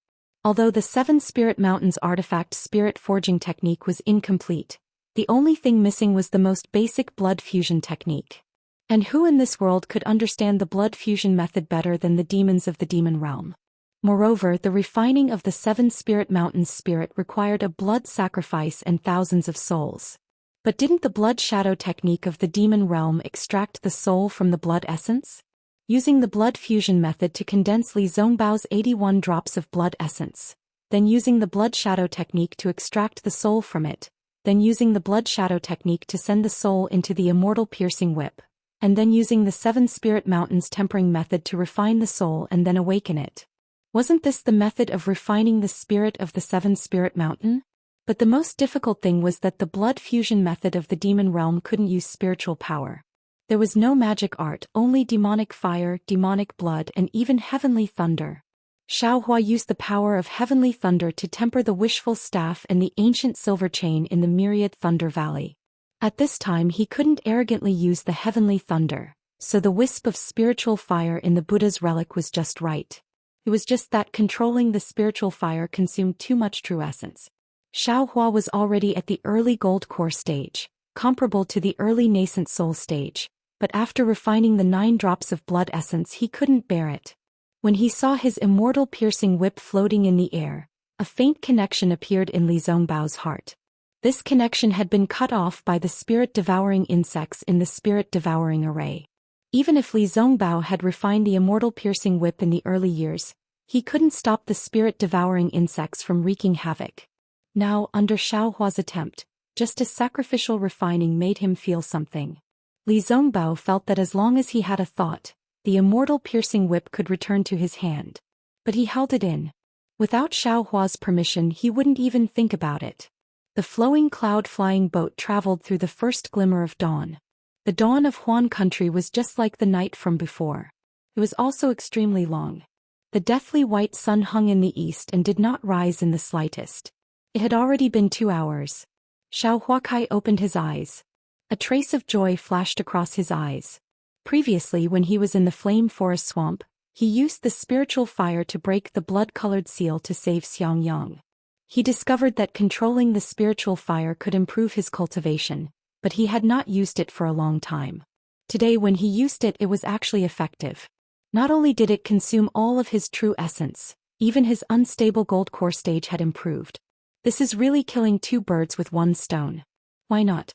Although the 7 Spirit Mountains artifact spirit forging technique was incomplete, the only thing missing was the most basic blood fusion technique. And who in this world could understand the blood fusion method better than the demons of the demon realm? Moreover, the refining of the 7 Spirit Mountains spirit required a blood sacrifice and thousands of souls. But didn't the blood shadow technique of the demon realm extract the soul from the blood essence? Using the blood fusion method to condense Li Zongbao's 81 drops of blood essence, then using the blood shadow technique to extract the soul from it, then using the blood shadow technique to send the soul into the immortal piercing whip, and then using the 7 spirit mountains tempering method to refine the soul and then awaken it. Wasn't this the method of refining the spirit of the 7 spirit mountain? But the most difficult thing was that the blood fusion method of the demon realm couldn't use spiritual power. There was no magic art, only demonic fire, demonic blood, and even heavenly thunder. Xiaohua used the power of heavenly thunder to temper the wishful staff and the ancient silver chain in the myriad thunder valley. At this time he couldn't arrogantly use the heavenly thunder, so the wisp of spiritual fire in the Buddha's relic was just right. It was just that controlling the spiritual fire consumed too much true essence. Xiaohua was already at the early gold core stage, comparable to the early nascent soul stage, but after refining the 9 drops of blood essence he couldn't bear it. When he saw his immortal piercing whip floating in the air, a faint connection appeared in Li Zongbao's heart. This connection had been cut off by the spirit-devouring insects in the spirit-devouring array. Even if Li Zongbao had refined the immortal piercing whip in the early years, he couldn't stop the spirit-devouring insects from wreaking havoc. Now, under Xiaohua's attempt, just a sacrificial refining made him feel something. Li Zongbao felt that as long as he had a thought, the immortal piercing whip could return to his hand. But he held it in. Without Xiaohua's permission he wouldn't even think about it. The flowing cloud-flying boat traveled through the first glimmer of dawn. The dawn of Huan country was just like the night from before. It was also extremely long. The deathly white sun hung in the east and did not rise in the slightest. It had already been 2 hours. Xiao Huakai opened his eyes. A trace of joy flashed across his eyes. Previously, when he was in the flame forest swamp, he used the spiritual fire to break the blood-colored seal to save Xiangyang. He discovered that controlling the spiritual fire could improve his cultivation, but he had not used it for a long time. Today when he used it, it was actually effective. Not only did it consume all of his true essence, even his unstable gold core stage had improved. This is really killing 2 birds with 1 stone. Why not?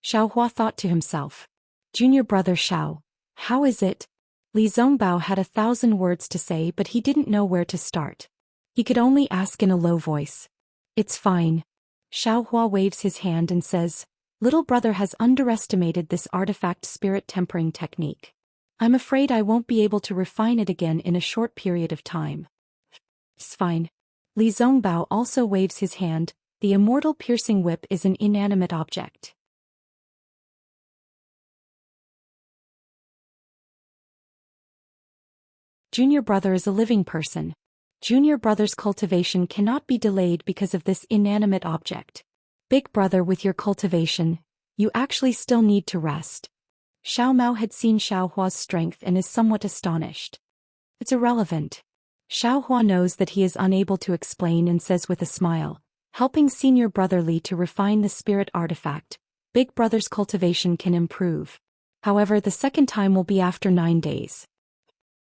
Xiaohua thought to himself. Junior brother Xiao, how is it? Li Zongbao had 1,000 words to say, but he didn't know where to start. He could only ask in a low voice. It's fine. Xiaohua waves his hand and says, little brother has underestimated this artifact spirit tempering technique. I'm afraid I won't be able to refine it again in a short period of time. It's fine. Li Zongbao also waves his hand. The immortal piercing whip is an inanimate object. Junior brother is a living person. Junior brother's cultivation cannot be delayed because of this inanimate object. Big brother, with your cultivation, you actually still need to rest. Xiao Mao had seen Xiaohua's strength and is somewhat astonished. It's irrelevant. Xiaohua knows that he is unable to explain and says with a smile, helping senior brother Li to refine the spirit artifact, big brother's cultivation can improve. However, the second time will be after 9 days.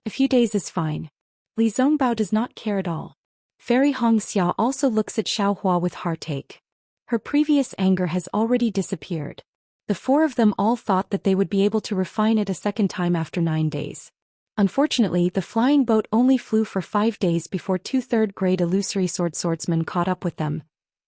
A few days is fine. Li Zongbao does not care at all. Fairy Hongxia also looks at Xiaohua with heartache. Her previous anger has already disappeared. The 4 of them all thought that they would be able to refine it a second time after 9 days. Unfortunately, the flying boat only flew for 5 days before 2/3 grade illusory swordsman caught up with them.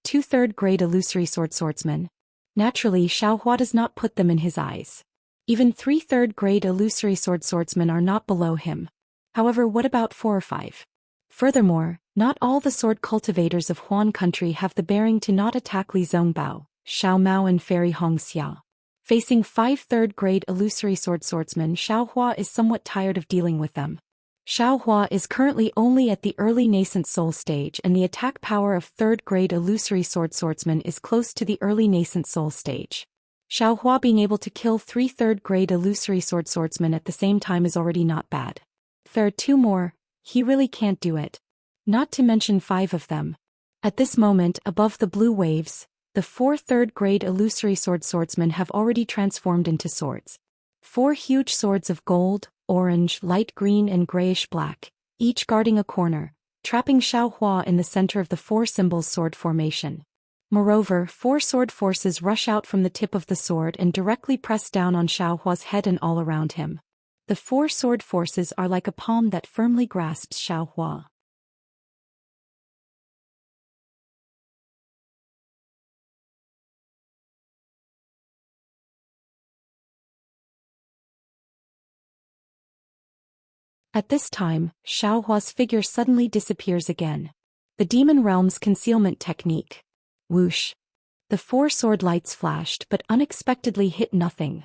2/3 grade illusory swordsman. Naturally, Xiaohua does not put them in his eyes. Even 3/3 grade illusory swordsmen are not below him. However, what about 4 or 5? Furthermore, not all the sword cultivators of Huan country have the bearing to not attack Li Zongbao, Xiao Mao and Fairy Hongxia. Facing 5/3 grade illusory swordsmen, Xiaohua is somewhat tired of dealing with them. Xiaohua is currently only at the early nascent soul stage, and the attack power of 3rd grade illusory swordsman is close to the early nascent soul stage. Xiaohua being able to kill 3/3 grade illusory swordsmen at the same time is already not bad. If there are 2 more, he really can't do it. Not to mention 5 of them. At this moment, above the blue waves, the 4 3rd grade illusory swordsmen have already transformed into swords. 4 huge swords of gold, orange, light green and grayish black, each guarding a corner, trapping Xiaohua in the center of the 4 symbols sword formation. Moreover, 4 sword forces rush out from the tip of the sword and directly press down on Xiaohua's head and all around him. The 4 sword forces are like a palm that firmly grasps Xiaohua. At this time, Xiaohua's figure suddenly disappears again. The Demon Realm's concealment technique. Whoosh. The 4 sword lights flashed but unexpectedly hit nothing.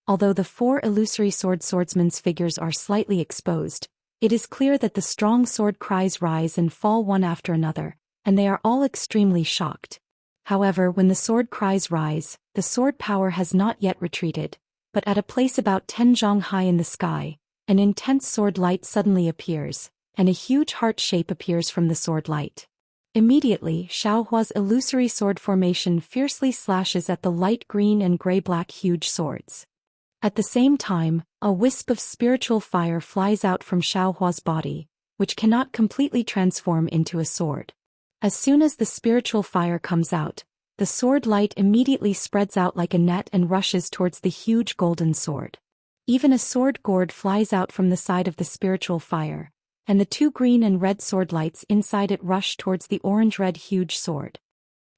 Although the 4 illusory swordsman's figures are slightly exposed, it is clear that the strong sword cries rise and fall one after another, and they are all extremely shocked. However, when the sword cries rise, the sword power has not yet retreated, but at a place about 10 zhang high in the sky, an intense sword light suddenly appears, and a huge heart shape appears from the sword light. Immediately, Xiaohua's illusory sword formation fiercely slashes at the light green and gray-black huge swords. At the same time, a wisp of spiritual fire flies out from Xiaohua's body, which cannot completely transform into a sword. As soon as the spiritual fire comes out, the sword light immediately spreads out like a net and rushes towards the huge golden sword. Even a sword gourd flies out from the side of the spiritual fire, and the 2 green and red sword lights inside it rush towards the orange-red huge sword.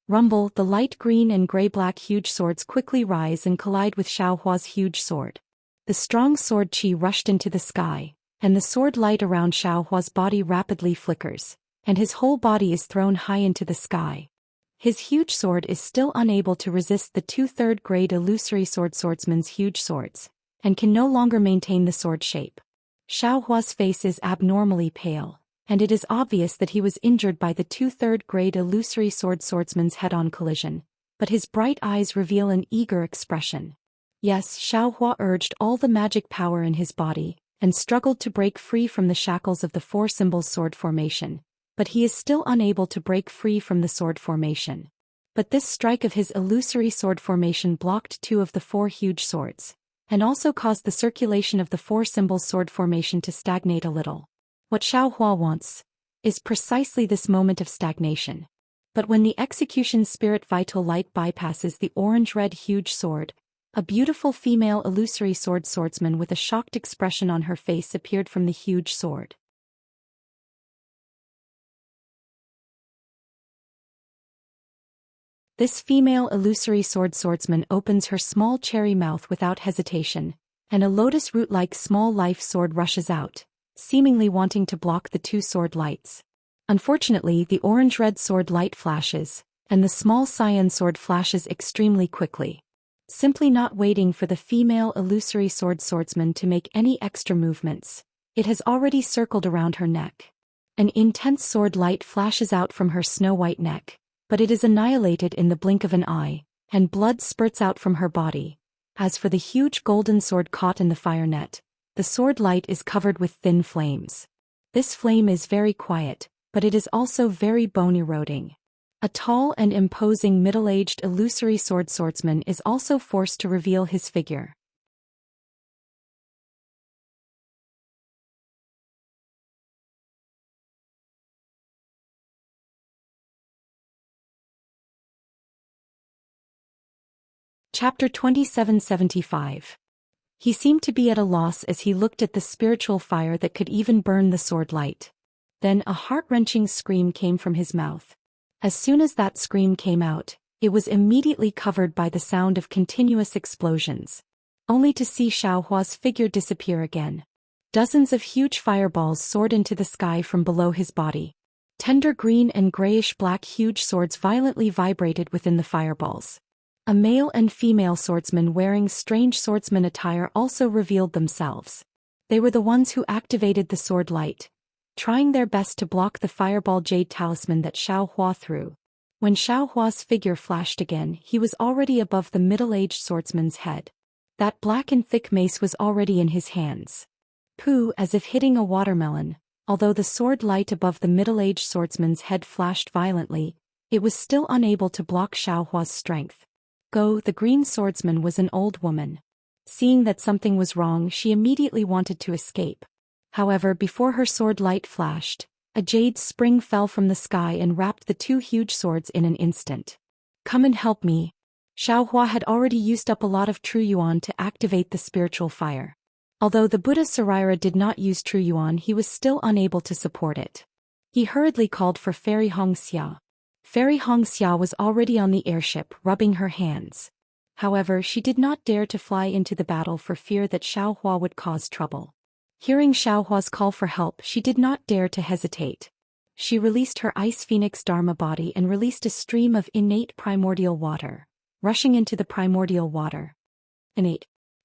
Rumble, the light green and gray-black huge swords quickly rise and collide with Xiaohua's huge sword. The strong sword chi rushed into the sky, and the sword light around Xiaohua's body rapidly flickers, and his whole body is thrown high into the sky. His huge sword is still unable to resist the 2 third-grade illusory swordsman's huge swords, and can no longer maintain the sword shape. Xiaohua's face is abnormally pale, and it is obvious that he was injured by the 2 third-grade illusory swordsman's head-on collision, but his bright eyes reveal an eager expression. Yes, Xiaohua urged all the magic power in his body, and struggled to break free from the shackles of the 4 symbols sword formation, but he is still unable to break free from the sword formation. But this strike of his illusory sword formation blocked 2 of the 4 huge swords, and also caused the circulation of the 4 symbols sword formation to stagnate a little. What Xiaohua wants is precisely this moment of stagnation. But when the execution spirit vital light bypasses the orange-red huge sword, a beautiful female illusory swordsman with a shocked expression on her face appeared from the huge sword. This female illusory swordsman opens her small cherry mouth without hesitation, and a lotus root-like small life sword rushes out, seemingly wanting to block the 2 sword lights. Unfortunately, the orange-red sword light flashes, and the small cyan sword flashes extremely quickly. Simply not waiting for the female illusory swordsman to make any extra movements, it has already circled around her neck. An intense sword light flashes out from her snow-white neck, but it is annihilated in the blink of an eye, and blood spurts out from her body. As for the huge golden sword caught in the fire net, the sword light is covered with thin flames. This flame is very quiet, but it is also very bone-eroding. A tall and imposing middle-aged illusory swordsman is also forced to reveal his figure. Chapter 2775. He seemed to be at a loss as he looked at the spiritual fire that could even burn the sword light. Then a heart-wrenching scream came from his mouth. As soon as that scream came out, it was immediately covered by the sound of continuous explosions, only to see Xiaohua's figure disappear again. Dozens of huge fireballs soared into the sky from below his body. Tender green and grayish-black huge swords violently vibrated within the fireballs. A male and female swordsman wearing strange swordsman attire also revealed themselves. They were the ones who activated the sword light, trying their best to block the fireball jade talisman that Xiaohua threw. When Xiaohua's figure flashed again, he was already above the middle-aged swordsman's head. That black and thick mace was already in his hands. Pooh, as if hitting a watermelon, although the sword light above the middle-aged swordsman's head flashed violently, it was still unable to block Xiaohua's strength. Go, the green swordsman was an old woman. Seeing that something was wrong, she immediately wanted to escape. However, before her sword light flashed, a jade spring fell from the sky and wrapped the 2 huge swords in an instant. Come and help me. Xiaohua had already used up a lot of true yuan to activate the spiritual fire. Although the Buddha Saraira did not use true yuan, he was still unable to support it. He hurriedly called for Fairy Hongxia. Fairy Hongxia was already on the airship, rubbing her hands. However, she did not dare to fly into the battle for fear that Xiaohua would cause trouble. Hearing Xiaohua's call for help, she did not dare to hesitate. She released her ice phoenix Dharma body and released a stream of innate primordial water, rushing into the primordial water.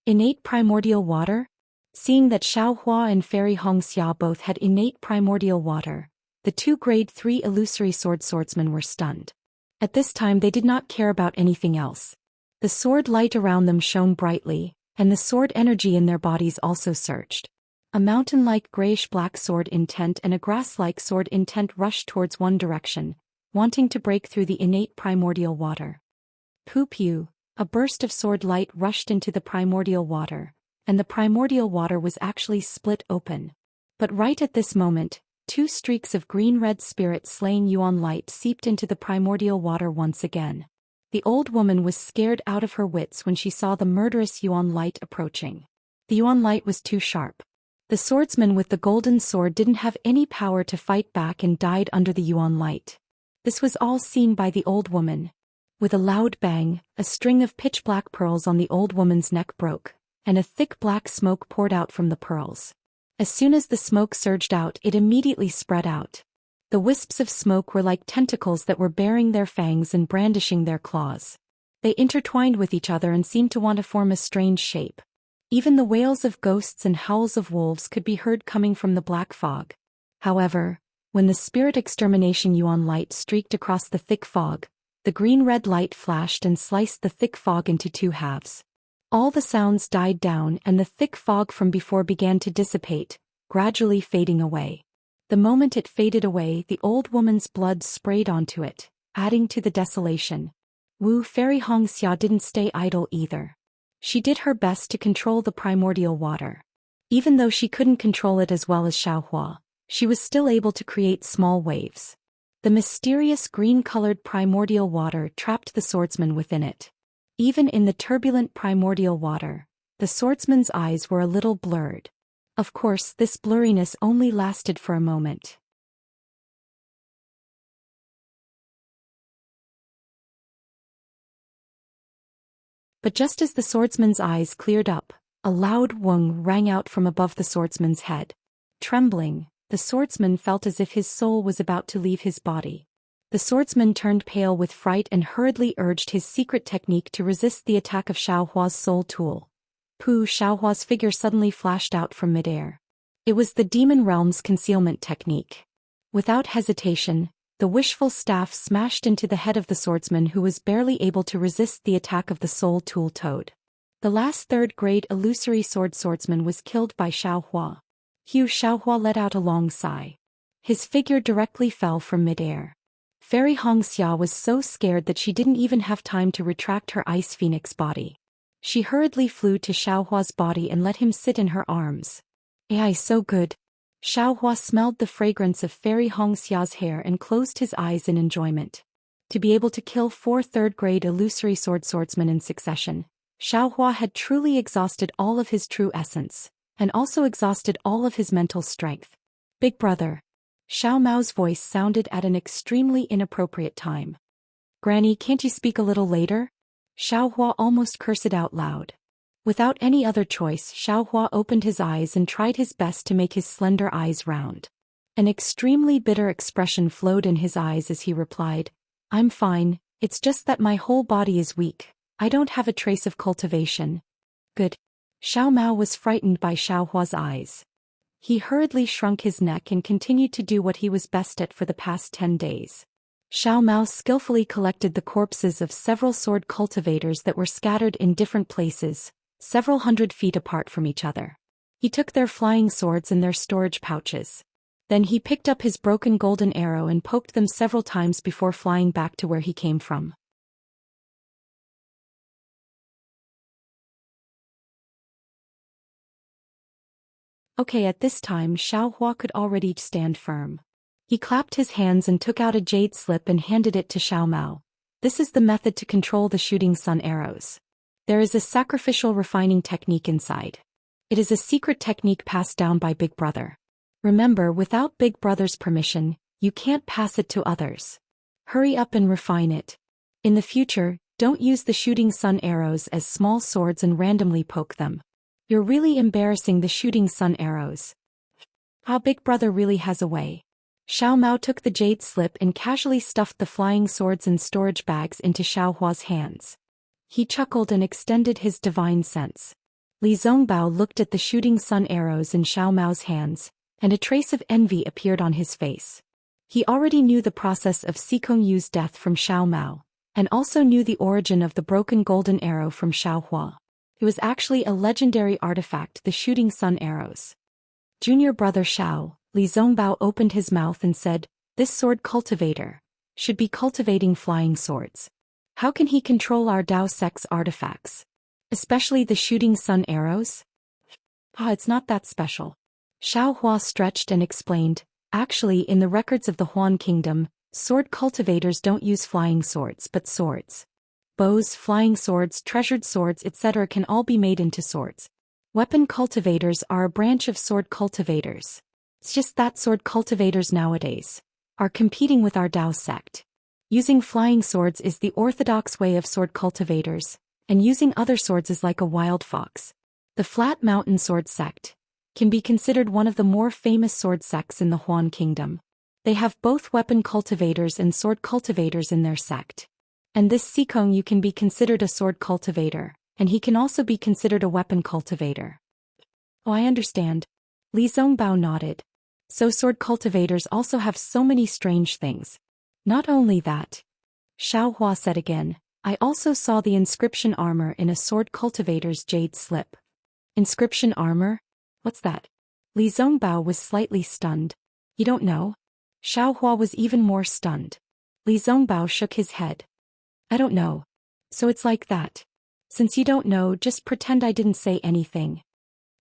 Innate primordial water? Seeing that Xiaohua and Fairy Hongxia both had innate primordial water, the two grade 3 illusory swordsmen were stunned. At this time they did not care about anything else. The sword light around them shone brightly, and the sword energy in their bodies also surged. A mountain-like grayish-black sword intent and a grass-like sword intent rushed towards one direction, wanting to break through the innate primordial water. Pew! A burst of sword light rushed into the primordial water, and the primordial water was actually split open. But right at this moment, two streaks of green-red spirit-slaying yuan light seeped into the primordial water once again. The old woman was scared out of her wits when she saw the murderous yuan light approaching. The yuan light was too sharp. The swordsman with the golden sword didn't have any power to fight back and died under the yuan light. This was all seen by the old woman. With a loud bang, a string of pitch-black pearls on the old woman's neck broke, and a thick black smoke poured out from the pearls. As soon as the smoke surged out, it immediately spread out. The wisps of smoke were like tentacles that were baring their fangs and brandishing their claws. They intertwined with each other and seemed to want to form a strange shape. Even the wails of ghosts and howls of wolves could be heard coming from the black fog. However, when the spirit extermination yuan light streaked across the thick fog, the green-red light flashed and sliced the thick fog into two halves. All the sounds died down and the thick fog from before began to dissipate, gradually fading away. The moment it faded away, the old woman's blood sprayed onto it, adding to the desolation. Fairy Hongxia didn't stay idle either. She did her best to control the primordial water. Even though she couldn't control it as well as Xiaohua, she was still able to create small waves. The mysterious green-colored primordial water trapped the swordsman within it. Even in the turbulent primordial water, the swordsman's eyes were a little blurred. Of course, this blurriness only lasted for a moment. But just as the swordsman's eyes cleared up, a loud wung rang out from above the swordsman's head. Trembling, the swordsman felt as if his soul was about to leave his body. The swordsman turned pale with fright and hurriedly urged his secret technique to resist the attack of Xiaohua's soul tool. Xiaohua's figure suddenly flashed out from midair. It was the demon realm's concealment technique. Without hesitation, the wishful staff smashed into the head of the swordsman, who was barely able to resist the attack of the soul tool toad. The last third-grade illusory swordsman was killed by Xiaohua. Xiaohua let out a long sigh. His figure directly fell from midair. Fairy Hongxia was so scared that she didn't even have time to retract her ice phoenix body. She hurriedly flew to Xiaohua's body and let him sit in her arms. "AI, so good." Xiaohua smelled the fragrance of Fairy Hongxia's hair and closed his eyes in enjoyment. To be able to kill 4 third-grade illusory swordsmen in succession, Xiaohua had truly exhausted all of his true essence, and also exhausted all of his mental strength. "Big brother." Xiao Mao's voice sounded at an extremely inappropriate time. "Granny, can't you speak a little later?" Xiaohua almost cursed out loud. Without any other choice, Xiaohua opened his eyes and tried his best to make his slender eyes round. An extremely bitter expression flowed in his eyes as he replied, "I'm fine, it's just that my whole body is weak. I don't have a trace of cultivation." "Good." Xiao Mao was frightened by Xiaohua's eyes. He hurriedly shrunk his neck and continued to do what he was best at for the past 10 days. Xiao Mao skillfully collected the corpses of several sword cultivators that were scattered in different places, several hundred feet apart from each other. He took their flying swords and their storage pouches. Then he picked up his broken golden arrow and poked them several times before flying back to where he came from. Okay, at this time Xiaohua could already stand firm. He clapped his hands and took out a jade slip and handed it to Xiao Mao. "This is the method to control the shooting sun arrows. There is a sacrificial refining technique inside. It is a secret technique passed down by Big Brother. Remember, without Big Brother's permission, you can't pass it to others. Hurry up and refine it. In the future, don't use the shooting sun arrows as small swords and randomly poke them. You're really embarrassing the shooting sun arrows. Ah, Big Brother really has a way. Xiao Mao took the jade slip and casually stuffed the flying swords and storage bags into Xiao Hua's hands. He chuckled and extended his divine sense. Li Zongbao looked at the shooting sun arrows in Xiao Mao's hands, and a trace of envy appeared on his face. He already knew the process of Sikong Yu's death from Xiao Mao, and also knew the origin of the broken golden arrow from Xiao Hua. It was actually a legendary artifact, the shooting sun arrows. Junior brother Xiao, Li Zongbao opened his mouth and said, "This sword cultivator should be cultivating flying swords. How can he control our Dao Sect's artifacts? Especially the shooting sun arrows?" Ah, it's not that special. Xiao Hua stretched and explained, actually in the records of the Huan Kingdom, sword cultivators don't use flying swords but swords. Bows, flying swords, treasured swords, etc. can all be made into swords. Weapon cultivators are a branch of sword cultivators. It's just that sword cultivators nowadays are competing with our Dao sect. Using flying swords is the orthodox way of sword cultivators, and using other swords is like a wild fox. The Flat Mountain Sword Sect can be considered one of the more famous sword sects in the Huan Kingdom. They have both weapon cultivators and sword cultivators in their sect. And this Sikong Yu can be considered a sword cultivator, and he can also be considered a weapon cultivator. Oh, I understand. Li Zongbao nodded. So sword cultivators also have so many strange things. Not only that, Xiao Hua said again, I also saw the inscription armor in a sword cultivator's jade slip. Inscription armor? What's that? Li Zongbao was slightly stunned. You don't know? Xiao Hua was even more stunned. Li Zongbao shook his head. I don't know. So it's like that. Since you don't know, just pretend I didn't say anything.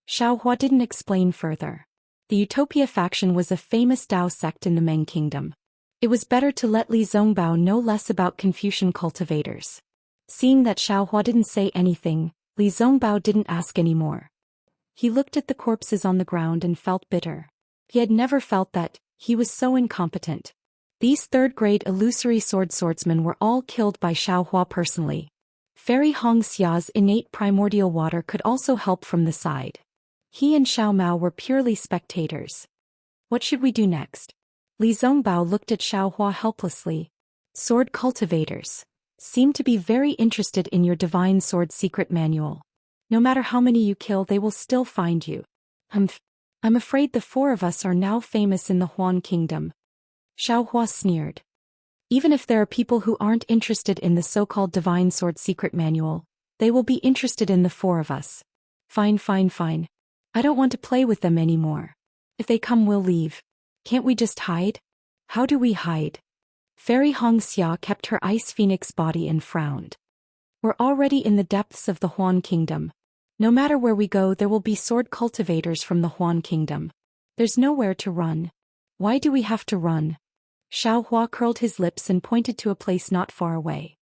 Xiao Hua didn't explain further. The Utopia faction was a famous Dao sect in the Meng Kingdom. It was better to let Li Zongbao know less about Confucian cultivators. Seeing that Xiao Hua didn't say anything, Li Zongbao didn't ask any more. He looked at the corpses on the ground and felt bitter. He had never felt that. He was so incompetent. These third-grade illusory swordsmen were all killed by Xiao Hua personally. Fairy Hong Xia's innate primordial water could also help from the side. He and Xiao Mao were purely spectators. What should we do next? Li Zongbao looked at Xiao Hua helplessly. Sword cultivators seem to be very interested in your divine sword secret manual. No matter how many you kill, they will still find you. I'm afraid the four of us are now famous in the Huan Kingdom. Xiao Hua sneered. Even if there are people who aren't interested in the so-called divine sword secret manual, they will be interested in the four of us. Fine. I don't want to play with them anymore. If they come, we'll leave. Can't we just hide? How do we hide? Fairy Hong Xia kept her ice phoenix body and frowned. We're already in the depths of the Huan Kingdom. No matter where we go, there will be sword cultivators from the Huan Kingdom. There's nowhere to run. Why do we have to run? Xiao Hua curled his lips and pointed to a place not far away.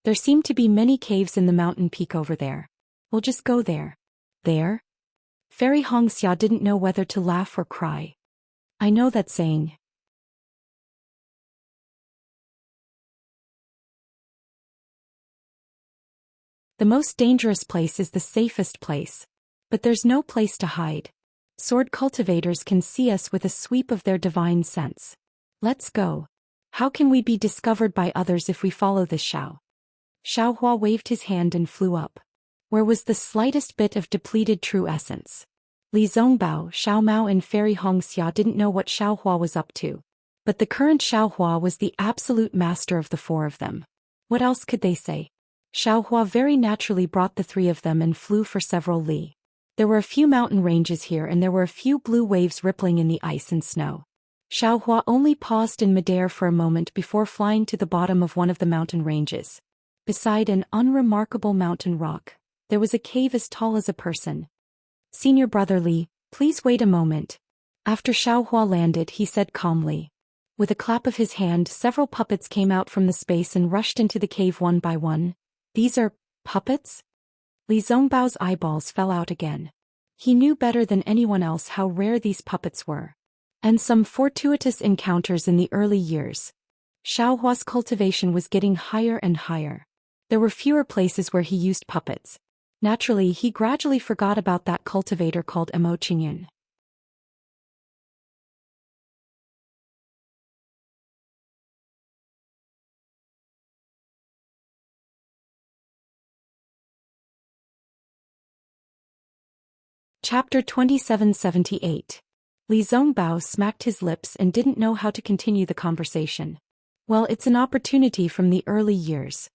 There seem to be many caves in the mountain peak over there. We'll just go there. There? Fairy Hong Xia didn't know whether to laugh or cry. I know that saying. The most dangerous place is the safest place. But there's no place to hide. Sword cultivators can see us with a sweep of their divine sense. Let's go. How can we be discovered by others if we follow this Xiao? Xiao Hua waved his hand and flew up. Where was the slightest bit of depleted true essence? Li Zongbao, Xiao Mao and Fairy Hong Xia didn't know what Xiao Hua was up to. But the current Xiao Hua was the absolute master of the four of them. What else could they say? Xiao Hua very naturally brought the three of them and flew for several li. There were a few mountain ranges here and there were a few blue waves rippling in the ice and snow. Xiao Hua only paused in midair for a moment before flying to the bottom of one of the mountain ranges. Beside an unremarkable mountain rock, there was a cave as tall as a person. Senior brother Li, please wait a moment. After Xiao Hua landed, he said calmly. With a clap of his hand, several puppets came out from the space and rushed into the cave one by one. These are puppets? Li Zongbao's eyeballs fell out again. He knew better than anyone else how rare these puppets were. And some fortuitous encounters in the early years. Xiao Hua's cultivation was getting higher and higher. There were fewer places where he used puppets. Naturally, he gradually forgot about that cultivator called Enchanting. Chapter 2778. Li Zongbao smacked his lips and didn't know how to continue the conversation. Well, it's an opportunity from the early years.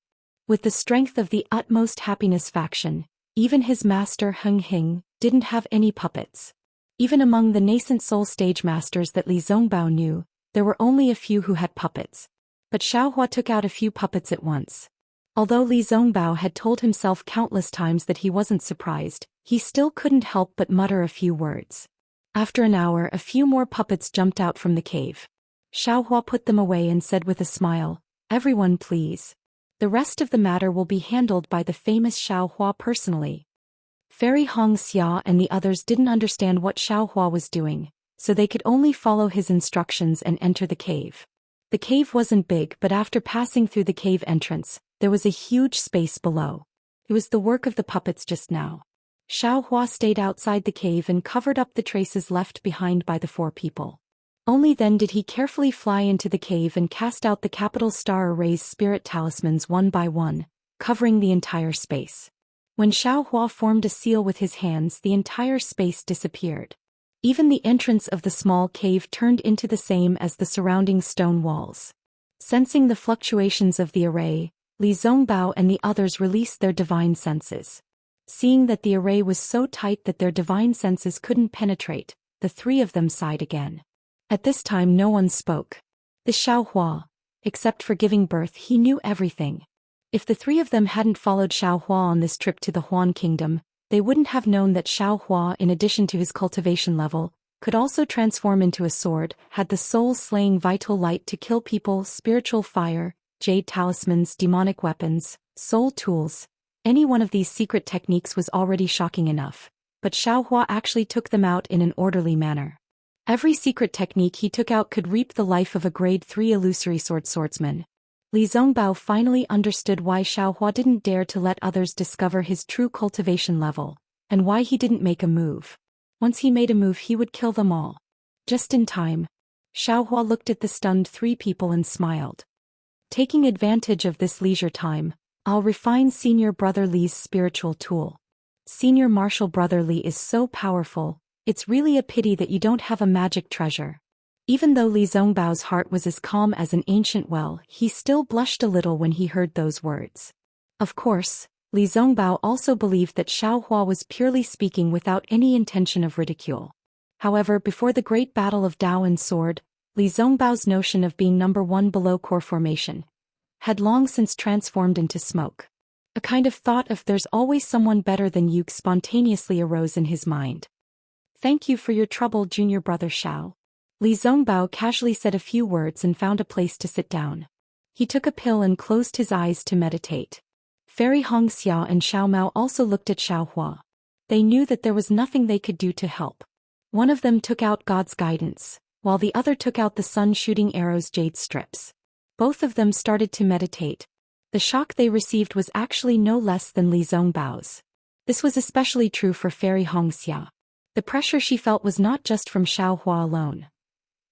With the strength of the utmost happiness faction, even his master Heng Hing didn't have any puppets. Even among the nascent soul stage masters that Li Zongbao knew, there were only a few who had puppets. But Xiaohua took out a few puppets at once. Although Li Zongbao had told himself countless times that he wasn't surprised, he still couldn't help but mutter a few words. After an hour, a few more puppets jumped out from the cave. Xiaohua put them away and said with a smile, "Everyone please. The rest of the matter will be handled by the famous Xiaohua personally." Fairy Hong Xia and the others didn't understand what Xiaohua was doing, so they could only follow his instructions and enter the cave. The cave wasn't big, but after passing through the cave entrance, there was a huge space below. It was the work of the puppets just now. Xiaohua stayed outside the cave and covered up the traces left behind by the four people. Only then did he carefully fly into the cave and cast out the capital star array's spirit talismans one by one, covering the entire space. When Xiaohua formed a seal with his hands, the entire space disappeared. Even the entrance of the small cave turned into the same as the surrounding stone walls. Sensing the fluctuations of the array, Li Zongbao and the others released their divine senses. Seeing that the array was so tight that their divine senses couldn't penetrate, the three of them sighed again. At this time no one spoke. The Xiaohua, except for giving birth, he knew everything. If the three of them hadn't followed Xiaohua on this trip to the Huan Kingdom, they wouldn't have known that Xiaohua, in addition to his cultivation level, could also transform into a sword, had the soul-slaying vital light to kill people, spiritual fire, jade talismans, demonic weapons, soul tools. Any one of these secret techniques was already shocking enough, but Xiaohua actually took them out in an orderly manner. Every secret technique he took out could reap the life of a grade 3 illusory swordsman. Li Zongbao finally understood why Xiaohua didn't dare to let others discover his true cultivation level, and why he didn't make a move. Once he made a move, he would kill them all. Just in time. Xiaohua looked at the stunned three people and smiled. Taking advantage of this leisure time, I'll refine Senior Brother Li's spiritual tool. Senior Martial Brother Li is so powerful, it's really a pity that you don't have a magic treasure. Even though Li Zongbao's heart was as calm as an ancient well, he still blushed a little when he heard those words. Of course, Li Zongbao also believed that Xiaohua was purely speaking without any intention of ridicule. However, before the great battle of Dao and Sword, Li Zongbao's notion of being number one below core formation had long since transformed into smoke. A kind of thought of "there's always someone better than you" spontaneously arose in his mind. "Thank you for your trouble, junior brother Xiao." Li Zongbao casually said a few words and found a place to sit down. He took a pill and closed his eyes to meditate. Fairy Hong Xia and Xiao Mao also looked at Xiaohua. They knew that there was nothing they could do to help. One of them took out God's guidance, while the other took out the sun shooting arrows jade strips. Both of them started to meditate. The shock they received was actually no less than Li Zongbao's. This was especially true for Fairy Hong Xia. The pressure she felt was not just from Xiaohua alone.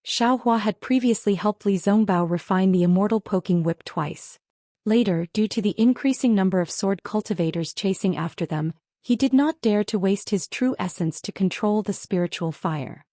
Xiaohua had previously helped Li Zongbao refine the immortal poking whip twice. Later, due to the increasing number of sword cultivators chasing after them, he did not dare to waste his true essence to control the spiritual fire.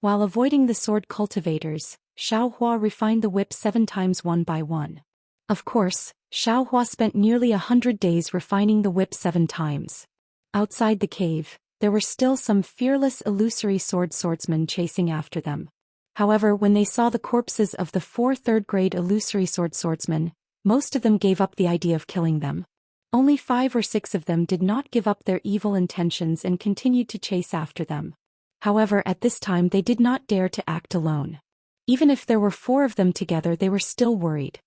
While avoiding the sword cultivators, Xiaohua refined the whip 7 times one by one. Of course, Xiaohua spent nearly 100 days refining the whip 7 times. Outside the cave, there were still some fearless illusory swordsmen chasing after them. However, when they saw the corpses of the 4 third-grade illusory swordsmen, most of them gave up the idea of killing them. Only 5 or 6 of them did not give up their evil intentions and continued to chase after them. However, at this time they did not dare to act alone. Even if there were 4 of them together, they were still worried.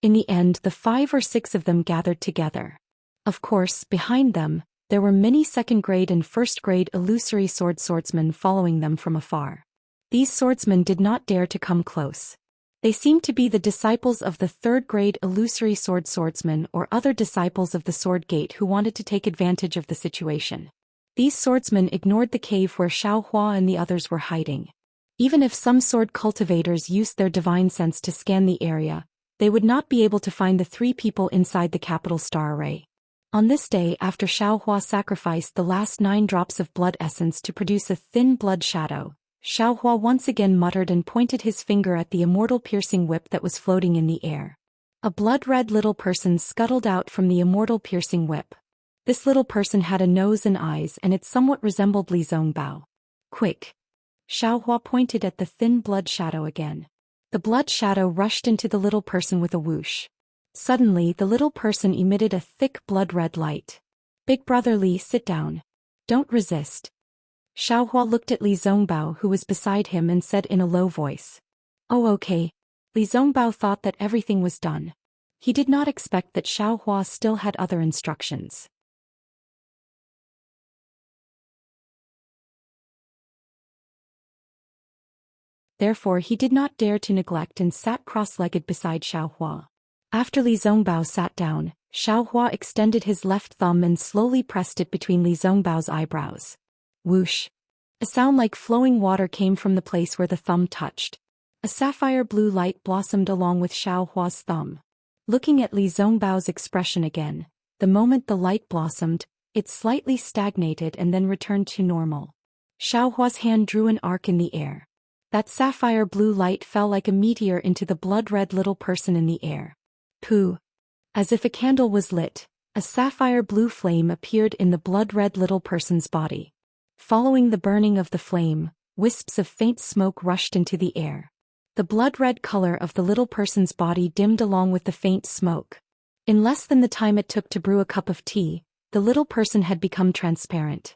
In the end, the 5 or 6 of them gathered together. Of course, behind them, there were many second-grade and first-grade illusory swordsmen following them from afar. These swordsmen did not dare to come close. They seemed to be the disciples of the third-grade illusory swordsman or other disciples of the Sword Gate who wanted to take advantage of the situation. These swordsmen ignored the cave where Xiaohua and the others were hiding. Even if some sword cultivators used their divine sense to scan the area, they would not be able to find the three people inside the capital star array. On this day, after Xiaohua sacrificed the last 9 drops of blood essence to produce a thin blood shadow, Xiaohua once again muttered and pointed his finger at the immortal piercing whip that was floating in the air. A blood-red little person scuttled out from the immortal piercing whip. This little person had a nose and eyes, and it somewhat resembled Li Zongbao. Quick! Xiaohua pointed at the thin blood shadow again. The blood shadow rushed into the little person with a whoosh. Suddenly, the little person emitted a thick blood-red light. Big brother Li, sit down. Don't resist. Xiaohua looked at Li Zongbao who was beside him and said in a low voice. Oh okay. Li Zongbao thought that everything was done. He did not expect that Xiaohua still had other instructions. Therefore he did not dare to neglect and sat cross-legged beside Xiaohua. After Li Zongbao sat down, Xiaohua extended his left thumb and slowly pressed it between Li Zongbao's eyebrows. Whoosh! A sound like flowing water came from the place where the thumb touched. A sapphire blue light blossomed along with Xiaohua's thumb. Looking at Li Zongbao's expression again, the moment the light blossomed, it slightly stagnated and then returned to normal. Xiaohua's hand drew an arc in the air. That sapphire blue light fell like a meteor into the blood-red little person in the air. Pooh! As if a candle was lit, a sapphire blue flame appeared in the blood-red little person's body. Following the burning of the flame, wisps of faint smoke rushed into the air. The blood-red color of the little person's body dimmed along with the faint smoke. In less than the time it took to brew a cup of tea, the little person had become transparent.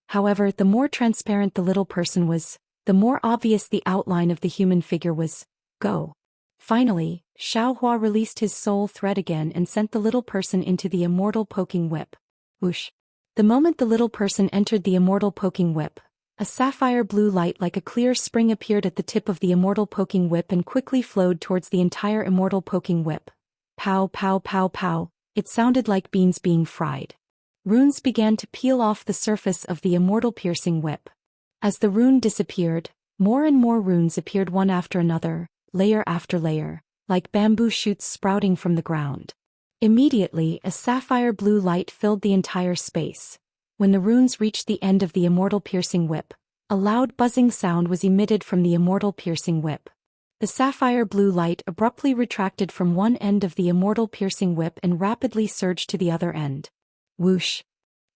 However, the more transparent the little person was, the more obvious the outline of the human figure was. Go! Finally, Xiaohua released his soul thread again and sent the little person into the immortal poking whip. Whoosh! The moment the little person entered the immortal poking whip, a sapphire blue light like a clear spring appeared at the tip of the immortal poking whip and quickly flowed towards the entire immortal poking whip. Pow pow pow pow, it sounded like beans being fried. Runes began to peel off the surface of the immortal piercing whip. As the rune disappeared, more and more runes appeared one after another, layer after layer, like bamboo shoots sprouting from the ground. Immediately, a sapphire blue light filled the entire space. When the runes reached the end of the immortal piercing whip, a loud buzzing sound was emitted from the immortal piercing whip. The sapphire blue light abruptly retracted from one end of the immortal piercing whip and rapidly surged to the other end. Whoosh!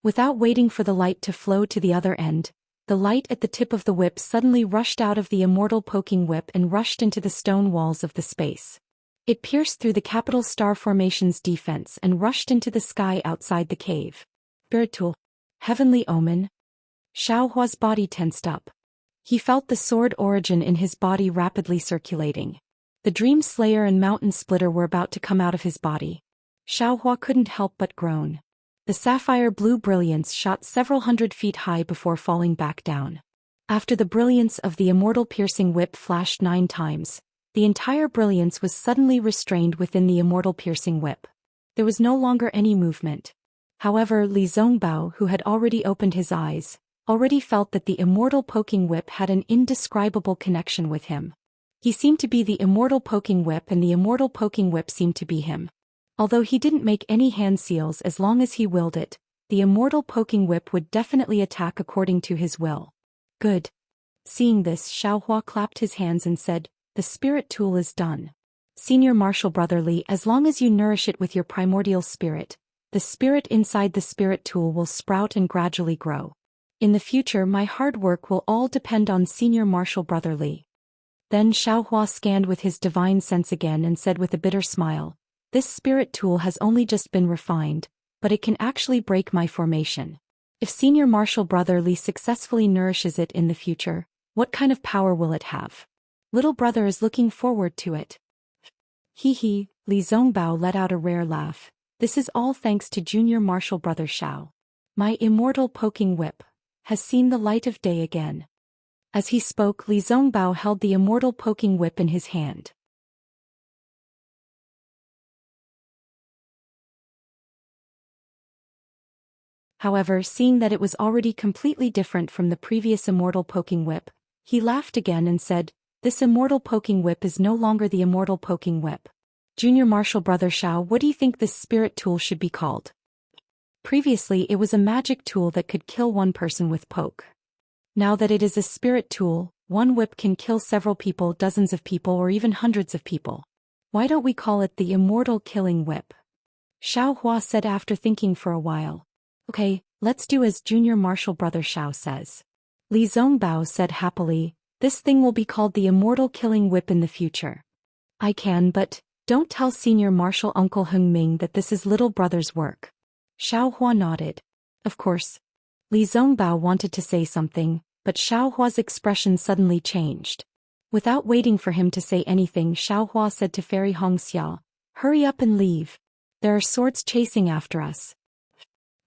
Without waiting for the light to flow to the other end, the light at the tip of the whip suddenly rushed out of the immortal poking whip and rushed into the stone walls of the space. It pierced through the capital star formation's defense and rushed into the sky outside the cave. Spiritual. Heavenly omen. Xiaohua's body tensed up. He felt the sword origin in his body rapidly circulating. The Dream Slayer and Mountain Splitter were about to come out of his body. Xiaohua couldn't help but groan. The sapphire blue brilliance shot several hundred feet high before falling back down. After the brilliance of the immortal piercing whip flashed 9 times, the entire brilliance was suddenly restrained within the immortal piercing whip. There was no longer any movement. However, Li Zongbao, who had already opened his eyes, already felt that the immortal poking whip had an indescribable connection with him. He seemed to be the immortal poking whip and the immortal poking whip seemed to be him. Although he didn't make any hand seals as long as he willed it, the immortal poking whip would definitely attack according to his will. Good. Seeing this, Xiaohua clapped his hands and said, "The spirit tool is done. Senior Martial Brother Li, as long as you nourish it with your primordial spirit, the spirit inside the spirit tool will sprout and gradually grow. In the future my hard work will all depend on Senior Martial Brother Li." Then Xiaohua scanned with his divine sense again and said with a bitter smile, "This spirit tool has only just been refined, but it can actually break my formation. If Senior Martial Brother Li successfully nourishes it in the future, what kind of power will it have? Little brother is looking forward to it." Hee hee, Li Zongbao let out a rare laugh. "This is all thanks to Junior Martial Brother Xiao. My immortal poking whip has seen the light of day again." As he spoke, Li Zongbao held the immortal poking whip in his hand. However, seeing that it was already completely different from the previous immortal poking whip, he laughed again and said, "This immortal poking whip is no longer the immortal poking whip. Junior Martial Brother Shao, what do you think this spirit tool should be called?" Previously it was a magic tool that could kill one person with poke. Now that it is a spirit tool, one whip can kill several people, dozens of people, or even hundreds of people. Why don't we call it the immortal killing whip? Xiao Hua said after thinking for a while. Okay, let's do as Junior Martial Brother Shao says. Li Zongbao said happily, "This thing will be called the immortal killing whip in the future." "I can, but don't tell Senior Martial Uncle Heng Ming that this is little brother's work." Xiao Hua nodded. Of course. Li Zongbao wanted to say something, but Xiao Hua's expression suddenly changed. Without waiting for him to say anything, Xiao Hua said to Fairy Hongxia, "Hurry up and leave. There are swords chasing after us."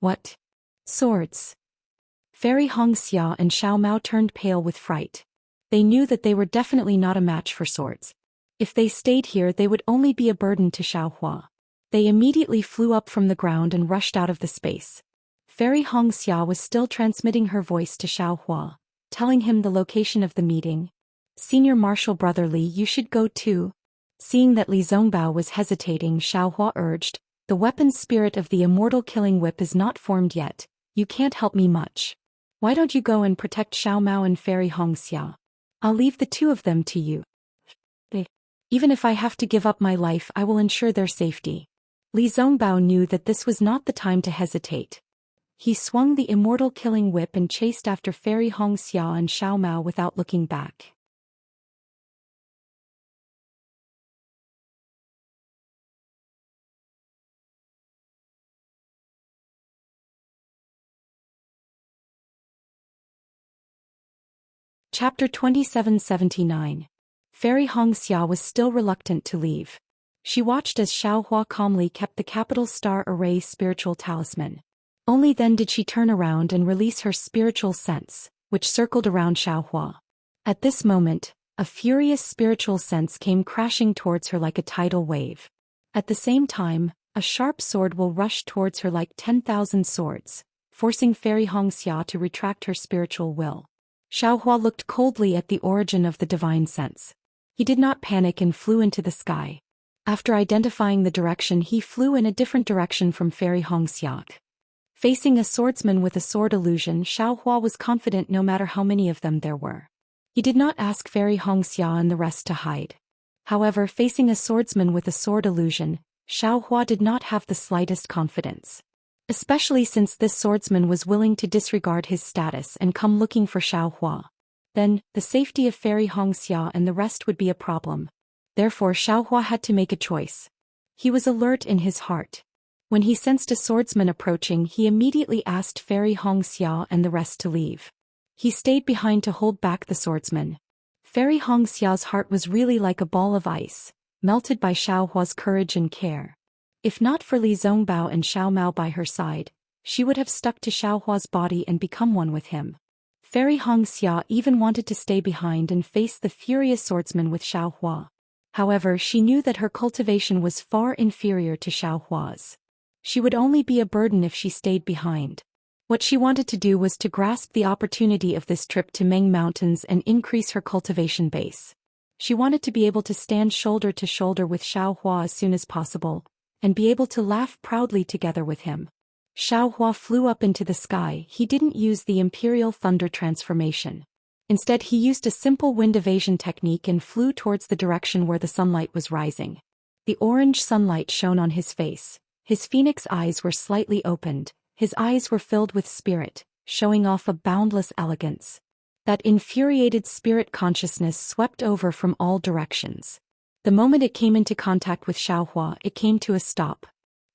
"What? Swords?" Fairy Hongxia and Xiao Mao turned pale with fright. They knew that they were definitely not a match for swords. If they stayed here, they would only be a burden to Xiao Hua. They immediately flew up from the ground and rushed out of the space. Fairy Hongxia was still transmitting her voice to Xiao Hua, telling him the location of the meeting. "Senior Martial Brother Li, you should go too." Seeing that Li Zongbao was hesitating, Xiao Hua urged, "The weapon spirit of the immortal killing whip is not formed yet. You can't help me much. Why don't you go and protect Xiao Mao and Fairy Hongxia? I'll leave the two of them to you. Even if I have to give up my life, I will ensure their safety." Li Zongbao knew that this was not the time to hesitate. He swung the immortal killing whip and chased after Fairy Hongxia and Xiao Mao without looking back. Chapter 2779. Fairy Hongxia was still reluctant to leave. She watched as Xiao Hua calmly kept the capital star array spiritual talisman. Only then did she turn around and release her spiritual sense, which circled around Xiao Hua. At this moment, a furious spiritual sense came crashing towards her like a tidal wave. At the same time, a sharp sword will rush towards her like 10,000 swords, forcing Fairy Hongxia to retract her spiritual will. Xiao Hua looked coldly at the origin of the divine sense. He did not panic and flew into the sky. After identifying the direction, he flew in a different direction from Fairy Hongxia. Facing a swordsman with a sword illusion, Xiao Hua was confident no matter how many of them there were. He did not ask Fairy Hongxia and the rest to hide. However, facing a swordsman with a sword illusion, Xiao Hua did not have the slightest confidence. Especially since this swordsman was willing to disregard his status and come looking for Xiao Hua. Then, the safety of Fairy Hongxia and the rest would be a problem. Therefore Xiao Hua had to make a choice. He was alert in his heart. When he sensed a swordsman approaching, he immediately asked Fairy Hongxia and the rest to leave. He stayed behind to hold back the swordsman. Fairy Hongxia's heart was really like a ball of ice, melted by Xiao Hua's courage and care. If not for Li Zongbao and Xiao Mao by her side, she would have stuck to Xiao Hua's body and become one with him. Fairy Hongxia even wanted to stay behind and face the furious swordsman with Xiao Hua. However, she knew that her cultivation was far inferior to Xiao Hua's. She would only be a burden if she stayed behind. What she wanted to do was to grasp the opportunity of this trip to Meng Mountains and increase her cultivation base. She wanted to be able to stand shoulder to shoulder with Xiao Hua as soon as possible, and be able to laugh proudly together with him. Xiao Hua flew up into the sky. He didn't use the Imperial Thunder transformation. Instead, he used a simple wind evasion technique and flew towards the direction where the sunlight was rising. The orange sunlight shone on his face. His phoenix eyes were slightly opened. His eyes were filled with spirit, showing off a boundless elegance. That infuriated spirit consciousness swept over from all directions. The moment it came into contact with Xiao Hua, it came to a stop.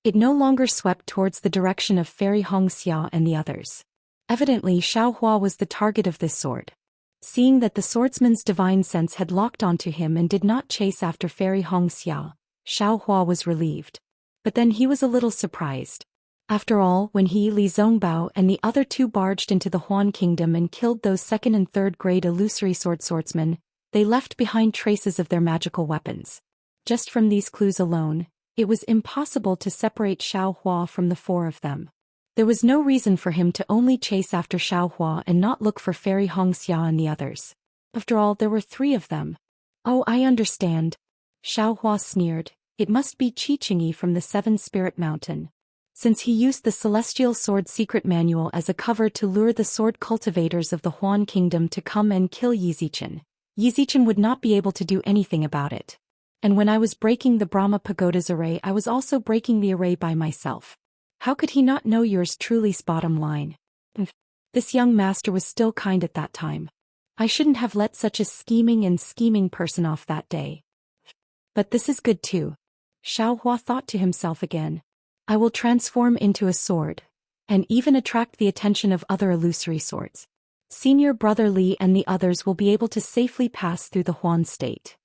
It no longer swept towards the direction of Fairy Hongxia and the others. Evidently, Xiao Hua was the target of this sword. Seeing that the swordsman's divine sense had locked onto him and did not chase after Fairy Hongxia, Xiao Hua was relieved. But then he was a little surprised. After all, when he, Li Zongbao, and the other two barged into the Huan Kingdom and killed those second and third grade illusory swordsmen, they left behind traces of their magical weapons. Just from these clues alone, it was impossible to separate Xiao Hua from the four of them. There was no reason for him to only chase after Xiaohua and not look for Fairy Hongxia and the others. After all, there were 3 of them. Oh, I understand. Xiaohua sneered. It must be Qi from the 7 Spirit Mountain. Since he used the Celestial Sword Secret Manual as a cover to lure the sword cultivators of the Huan Kingdom to come and kill Yizichen, Yizichen would not be able to do anything about it. And when I was breaking the Brahma Pagoda's array, I was also breaking the array by myself. How could he not know yours truly's bottom line? This young master was still kind at that time. I shouldn't have let such a scheming person off that day. But this is good too. Xiaohua thought to himself again. I will transform into a sword, and even attract the attention of other illusory swords. Senior Brother Li and the others will be able to safely pass through the Huan state.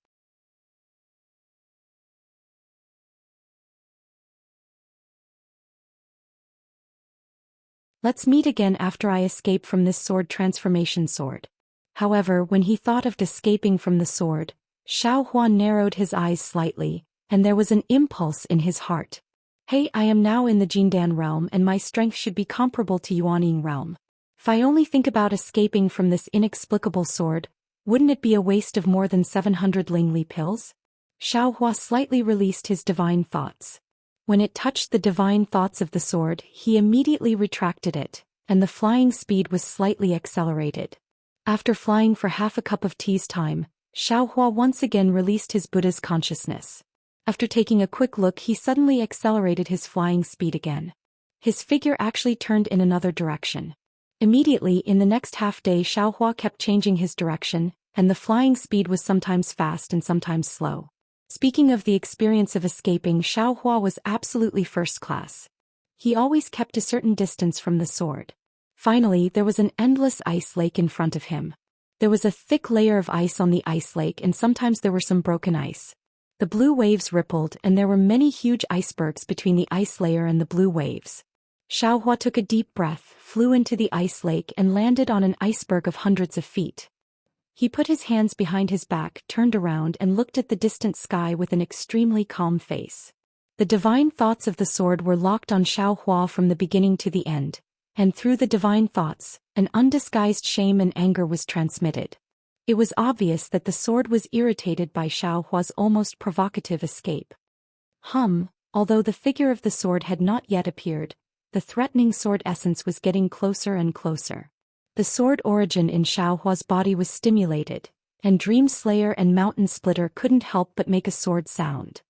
Let's meet again after I escape from this sword transformation sword. However, when he thought of escaping from the sword, Xiaohua narrowed his eyes slightly, and there was an impulse in his heart. Hey, I am now in the Jindan realm and my strength should be comparable to Yuanying realm. If I only think about escaping from this inexplicable sword, wouldn't it be a waste of more than 700 Lingli pills? Xiaohua slightly released his divine thoughts. When it touched the divine thoughts of the sword, he immediately retracted it, and the flying speed was slightly accelerated. After flying for half a cup of tea's time, Xiaohua once again released his Buddha's consciousness. After taking a quick look, he suddenly accelerated his flying speed again. His figure actually turned in another direction. Immediately, in the next half-day, Xiaohua kept changing his direction, and the flying speed was sometimes fast and sometimes slow. Speaking of the experience of escaping, Xiaohua was absolutely first class. He always kept a certain distance from the sword. Finally, there was an endless ice lake in front of him. There was a thick layer of ice on the ice lake, and sometimes there were some broken ice. The blue waves rippled, and there were many huge icebergs between the ice layer and the blue waves. Xiaohua took a deep breath, flew into the ice lake and landed on an iceberg of hundreds of feet. He put his hands behind his back, turned around and looked at the distant sky with an extremely calm face. The divine thoughts of the sword were locked on Xiaohua from the beginning to the end, and through the divine thoughts, an undisguised shame and anger was transmitted. It was obvious that the sword was irritated by Xiaohua's almost provocative escape. Although the figure of the sword had not yet appeared, the threatening sword essence was getting closer and closer. The sword origin in Xiaohua's body was stimulated, and Dream Slayer and Mountain Splitter couldn't help but make a sword sound.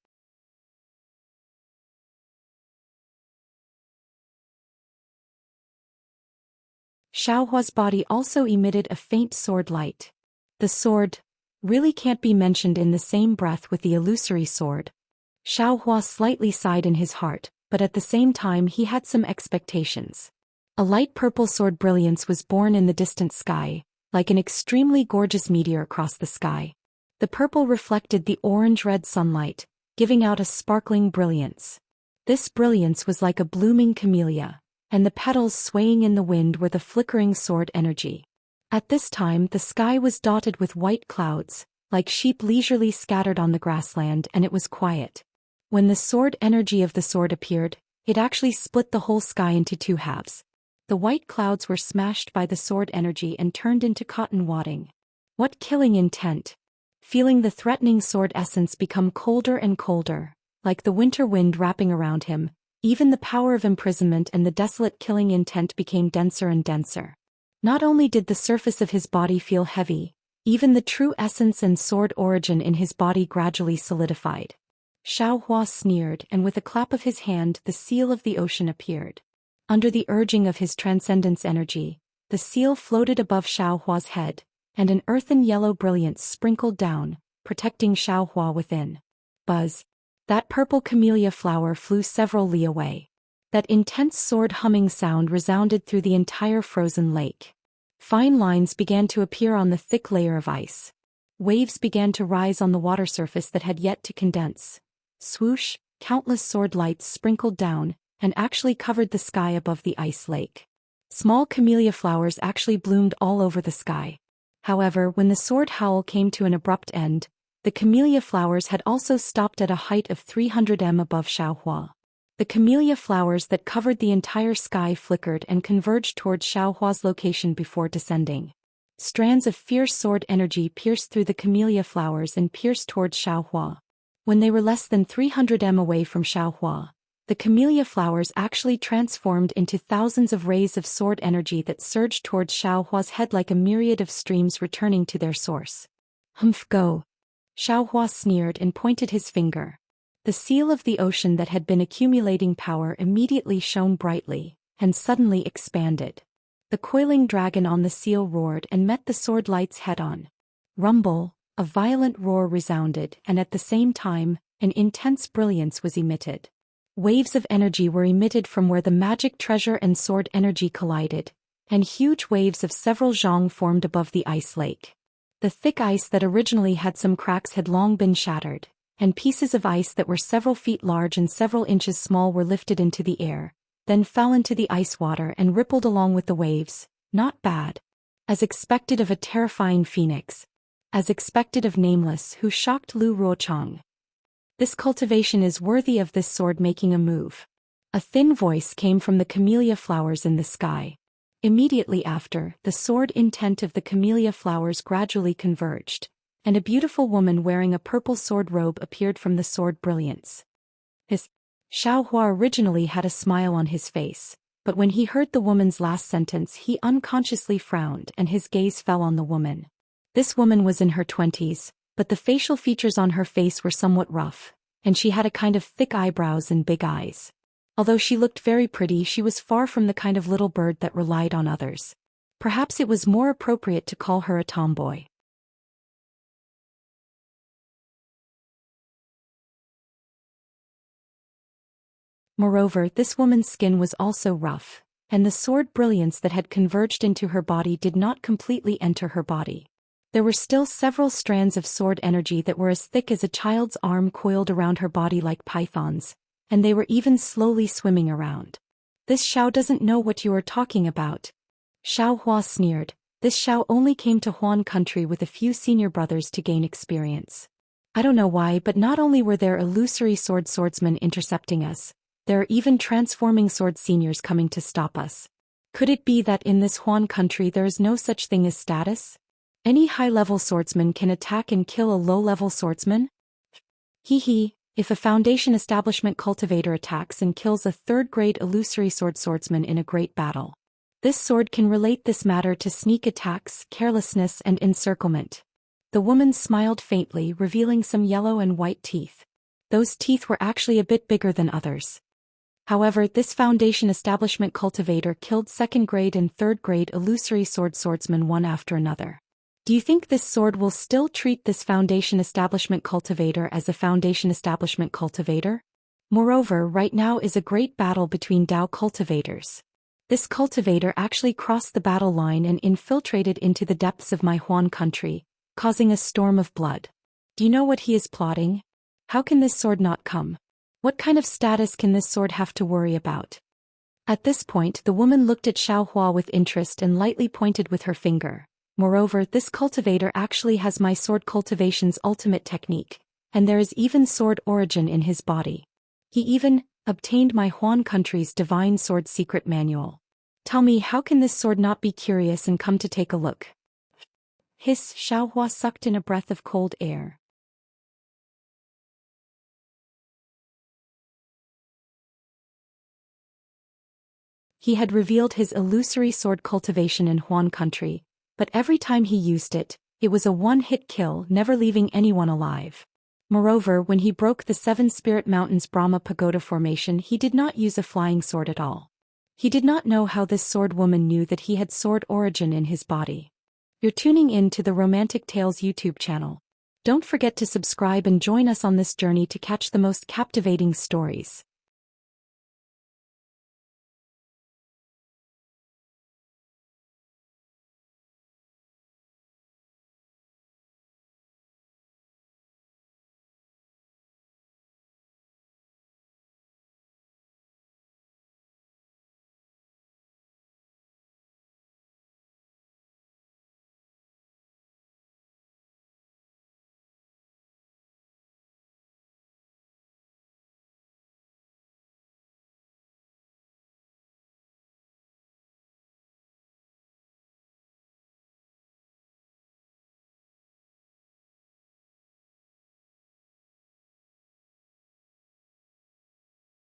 Xiaohua's body also emitted a faint sword light. The sword really can't be mentioned in the same breath with the illusory sword. Xiaohua slightly sighed in his heart, but at the same time he had some expectations. A light purple sword brilliance was born in the distant sky, like an extremely gorgeous meteor across the sky. The purple reflected the orange-red sunlight, giving out a sparkling brilliance. This brilliance was like a blooming camellia, and the petals swaying in the wind were the flickering sword energy. At this time the sky was dotted with white clouds, like sheep leisurely scattered on the grassland, and it was quiet. When the sword energy of the sword appeared, it actually split the whole sky into 2 halves. The white clouds were smashed by the sword energy and turned into cotton wadding. What killing intent! Feeling the threatening sword essence become colder and colder, like the winter wind wrapping around him, even the power of imprisonment and the desolate killing intent became denser and denser. Not only did the surface of his body feel heavy, even the true essence and sword origin in his body gradually solidified. Xiaohua sneered, and with a clap of his hand the seal of the ocean appeared. Under the urging of his transcendence energy, the seal floated above Xiaohua's head, and an earthen yellow brilliance sprinkled down, protecting Xiaohua within. Buzz! That purple camellia flower flew several li away. That intense sword humming sound resounded through the entire frozen lake. Fine lines began to appear on the thick layer of ice. Waves began to rise on the water surface that had yet to condense. Swoosh, countless sword lights sprinkled down, and actually covered the sky above the ice lake. Small camellia flowers actually bloomed all over the sky. However, when the sword howl came to an abrupt end, the camellia flowers had also stopped at a height of 300 m above Xiaohua. The camellia flowers that covered the entire sky flickered and converged towards Xiaohua's location before descending. Strands of fierce sword energy pierced through the camellia flowers and pierced towards Xiaohua. When they were less than 300 m away from Xiaohua, the camellia flowers actually transformed into thousands of rays of sword energy that surged towards Xiaohua's head like a myriad of streams returning to their source. Humph, go! Xiaohua sneered and pointed his finger. The seal of the ocean that had been accumulating power immediately shone brightly, and suddenly expanded. The coiling dragon on the seal roared and met the sword lights head-on. Rumble, a violent roar resounded, and at the same time, an intense brilliance was emitted. Waves of energy were emitted from where the magic treasure and sword energy collided, and huge waves of several zhang formed above the ice lake. The thick ice that originally had some cracks had long been shattered, and pieces of ice that were several feet large and several inches small were lifted into the air, then fell into the ice water and rippled along with the waves. Not bad. As expected of a terrifying phoenix. As expected of Nameless, who shocked Lu Ruochang. This cultivation is worthy of this sword making a move. A thin voice came from the camellia flowers in the sky. Immediately after, the sword intent of the camellia flowers gradually converged, and a beautiful woman wearing a purple sword robe appeared from the sword brilliance. Xiaohua originally had a smile on his face, but when he heard the woman's last sentence he unconsciously frowned and his gaze fell on the woman. This woman was in her 20s, but the facial features on her face were somewhat rough, and she had a kind of thick eyebrows and big eyes. Although she looked very pretty, she was far from the kind of little bird that relied on others. Perhaps it was more appropriate to call her a tomboy. Moreover, this woman's skin was also rough, and the sword brilliance that had converged into her body did not completely enter her body. There were still several strands of sword energy that were as thick as a child's arm coiled around her body like pythons, and they were even slowly swimming around. This Xiao doesn't know what you are talking about. Xiaohua sneered. This Xiao only came to Huan country with a few senior brothers to gain experience. I don't know why, but not only were there illusory swordsmen intercepting us, there are even transforming sword seniors coming to stop us. Could it be that in this Huan country there is no such thing as status? Any high-level swordsman can attack and kill a low-level swordsman? Hee. If a Foundation establishment cultivator attacks and kills a third-grade illusory swordsman in a great battle, this sword can relate this matter to sneak attacks, carelessness and encirclement. The woman smiled faintly, revealing some yellow and white teeth. Those teeth were actually a bit bigger than others. However, this Foundation establishment cultivator killed second-grade and third-grade illusory swordsmen one after another. Do you think this sword will still treat this Foundation establishment cultivator as a Foundation establishment cultivator? Moreover, right now is a great battle between Dao cultivators. This cultivator actually crossed the battle line and infiltrated into the depths of my Huan country, causing a storm of blood. Do you know what he is plotting? How can this sword not come? What kind of status can this sword have to worry about? At this point, the woman looked at Xiaohua with interest and lightly pointed with her finger. Moreover, this cultivator actually has my sword cultivation's ultimate technique, and there is even sword origin in his body. He even obtained my Huan country's divine sword secret manual. Tell me, how can this sword not be curious and come to take a look? Hiss! Xiaohua sucked in a breath of cold air. He had revealed his illusory sword cultivation in Huan country, but every time he used it, it was a one-hit kill, never leaving anyone alive. Moreover, when he broke the Seven Spirit Mountains Brahma Pagoda formation, he did not use a flying sword at all. He did not know how this sword woman knew that he had sword origin in his body. You're tuning in to the Romantic Tales YouTube channel. Don't forget to subscribe and join us on this journey to catch the most captivating stories.